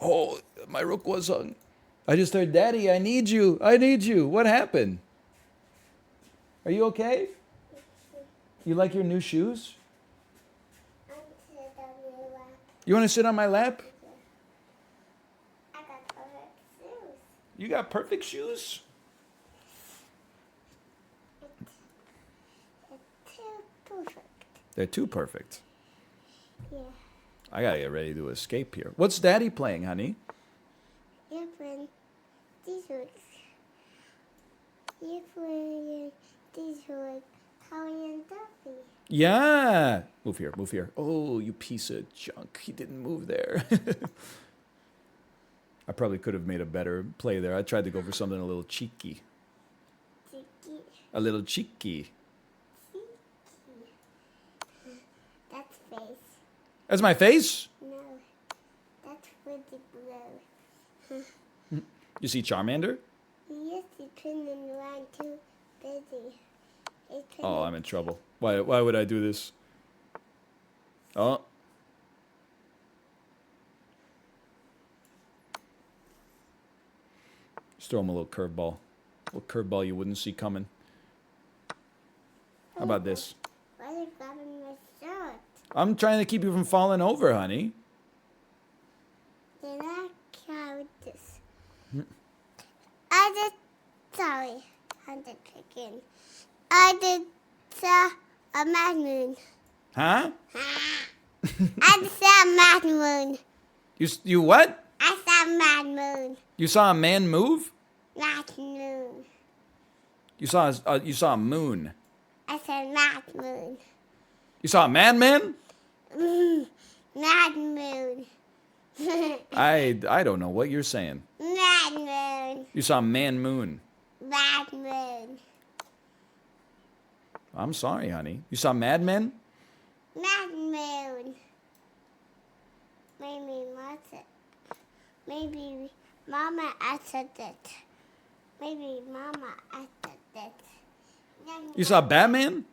Oh, my rook was on... I just heard, Daddy, I need you. I need you. What happened? Are you okay? You like your new shoes? You want to sit on my lap? I got perfect shoes. You got perfect shoes? It's too perfect. They're too perfect. Yeah. I gotta get ready to escape here. What's Daddy playing, honey? You're playing these words. You're playing these words. Holly and Duffy. Yeah. Move here, move here. Oh, you piece of junk. He didn't move there. I probably could have made a better play there. I tried to go for something a little cheeky. Tiki. A little cheeky. That's face. That's my face? No. That's for the blue. You see Charmander? Yes, he's turning around too busy. Oh, I'm in trouble. Why would I do this? Oh. Just throw him a little curveball. A little curveball you wouldn't see coming. How about this? Why are you grabbing my shirt? I'm trying to keep you from falling over, honey. Then I carry this. I just, sorry, I'm the chicken. I did a mad moon. Huh? I just saw a mad moon. You what? I saw a mad moon. You saw a man move? Mad moon. You saw a moon. I said mad moon. You saw a madman? Mad moon. I don't know what you're saying. Mad moon. You saw a man moon. Mad moon. I'm sorry, honey. You saw madmen? Mad moon. Maybe Martha. Maybe Mama answered it. Maybe Mama answered it. You saw Batman?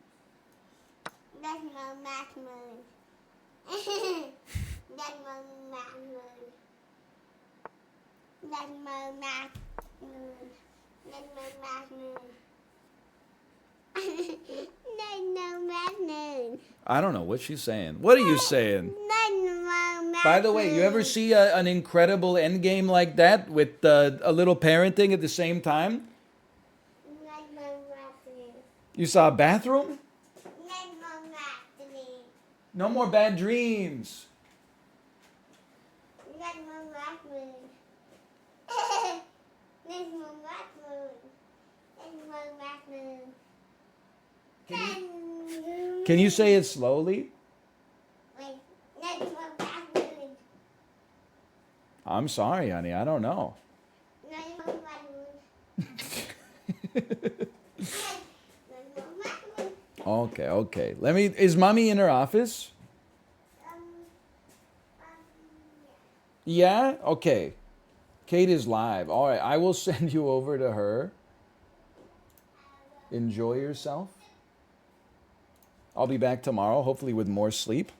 That's no mad moon. That's no mad moon. That's no mad moon. That's no mad moon. That's no mad moon. I don't know what she's saying. What are you saying? That's no mad By the way, you ever see an incredible endgame like that with a little parenting at the same time? That's no mad moon. You saw a bathroom? That's no mad moon. No more bad dreams. That's no mad moon. That's no mad moon. That's no mad moon. Can you say it slowly? Wait, that's no mad moon. I'm sorry, honey. I don't know. That's no mad moon. That's no mad moon. Okay. Is mommy in her office? Yeah. Yeah? Okay. Kate is live. All right, I will send you over to her. Enjoy yourself. I'll be back tomorrow, hopefully with more sleep.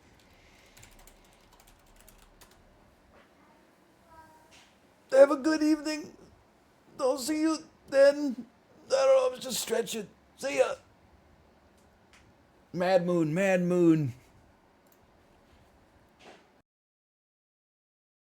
Have a good evening. I'll see you then. I don't know, I was just stretching. See ya. Mad moon, mad moon.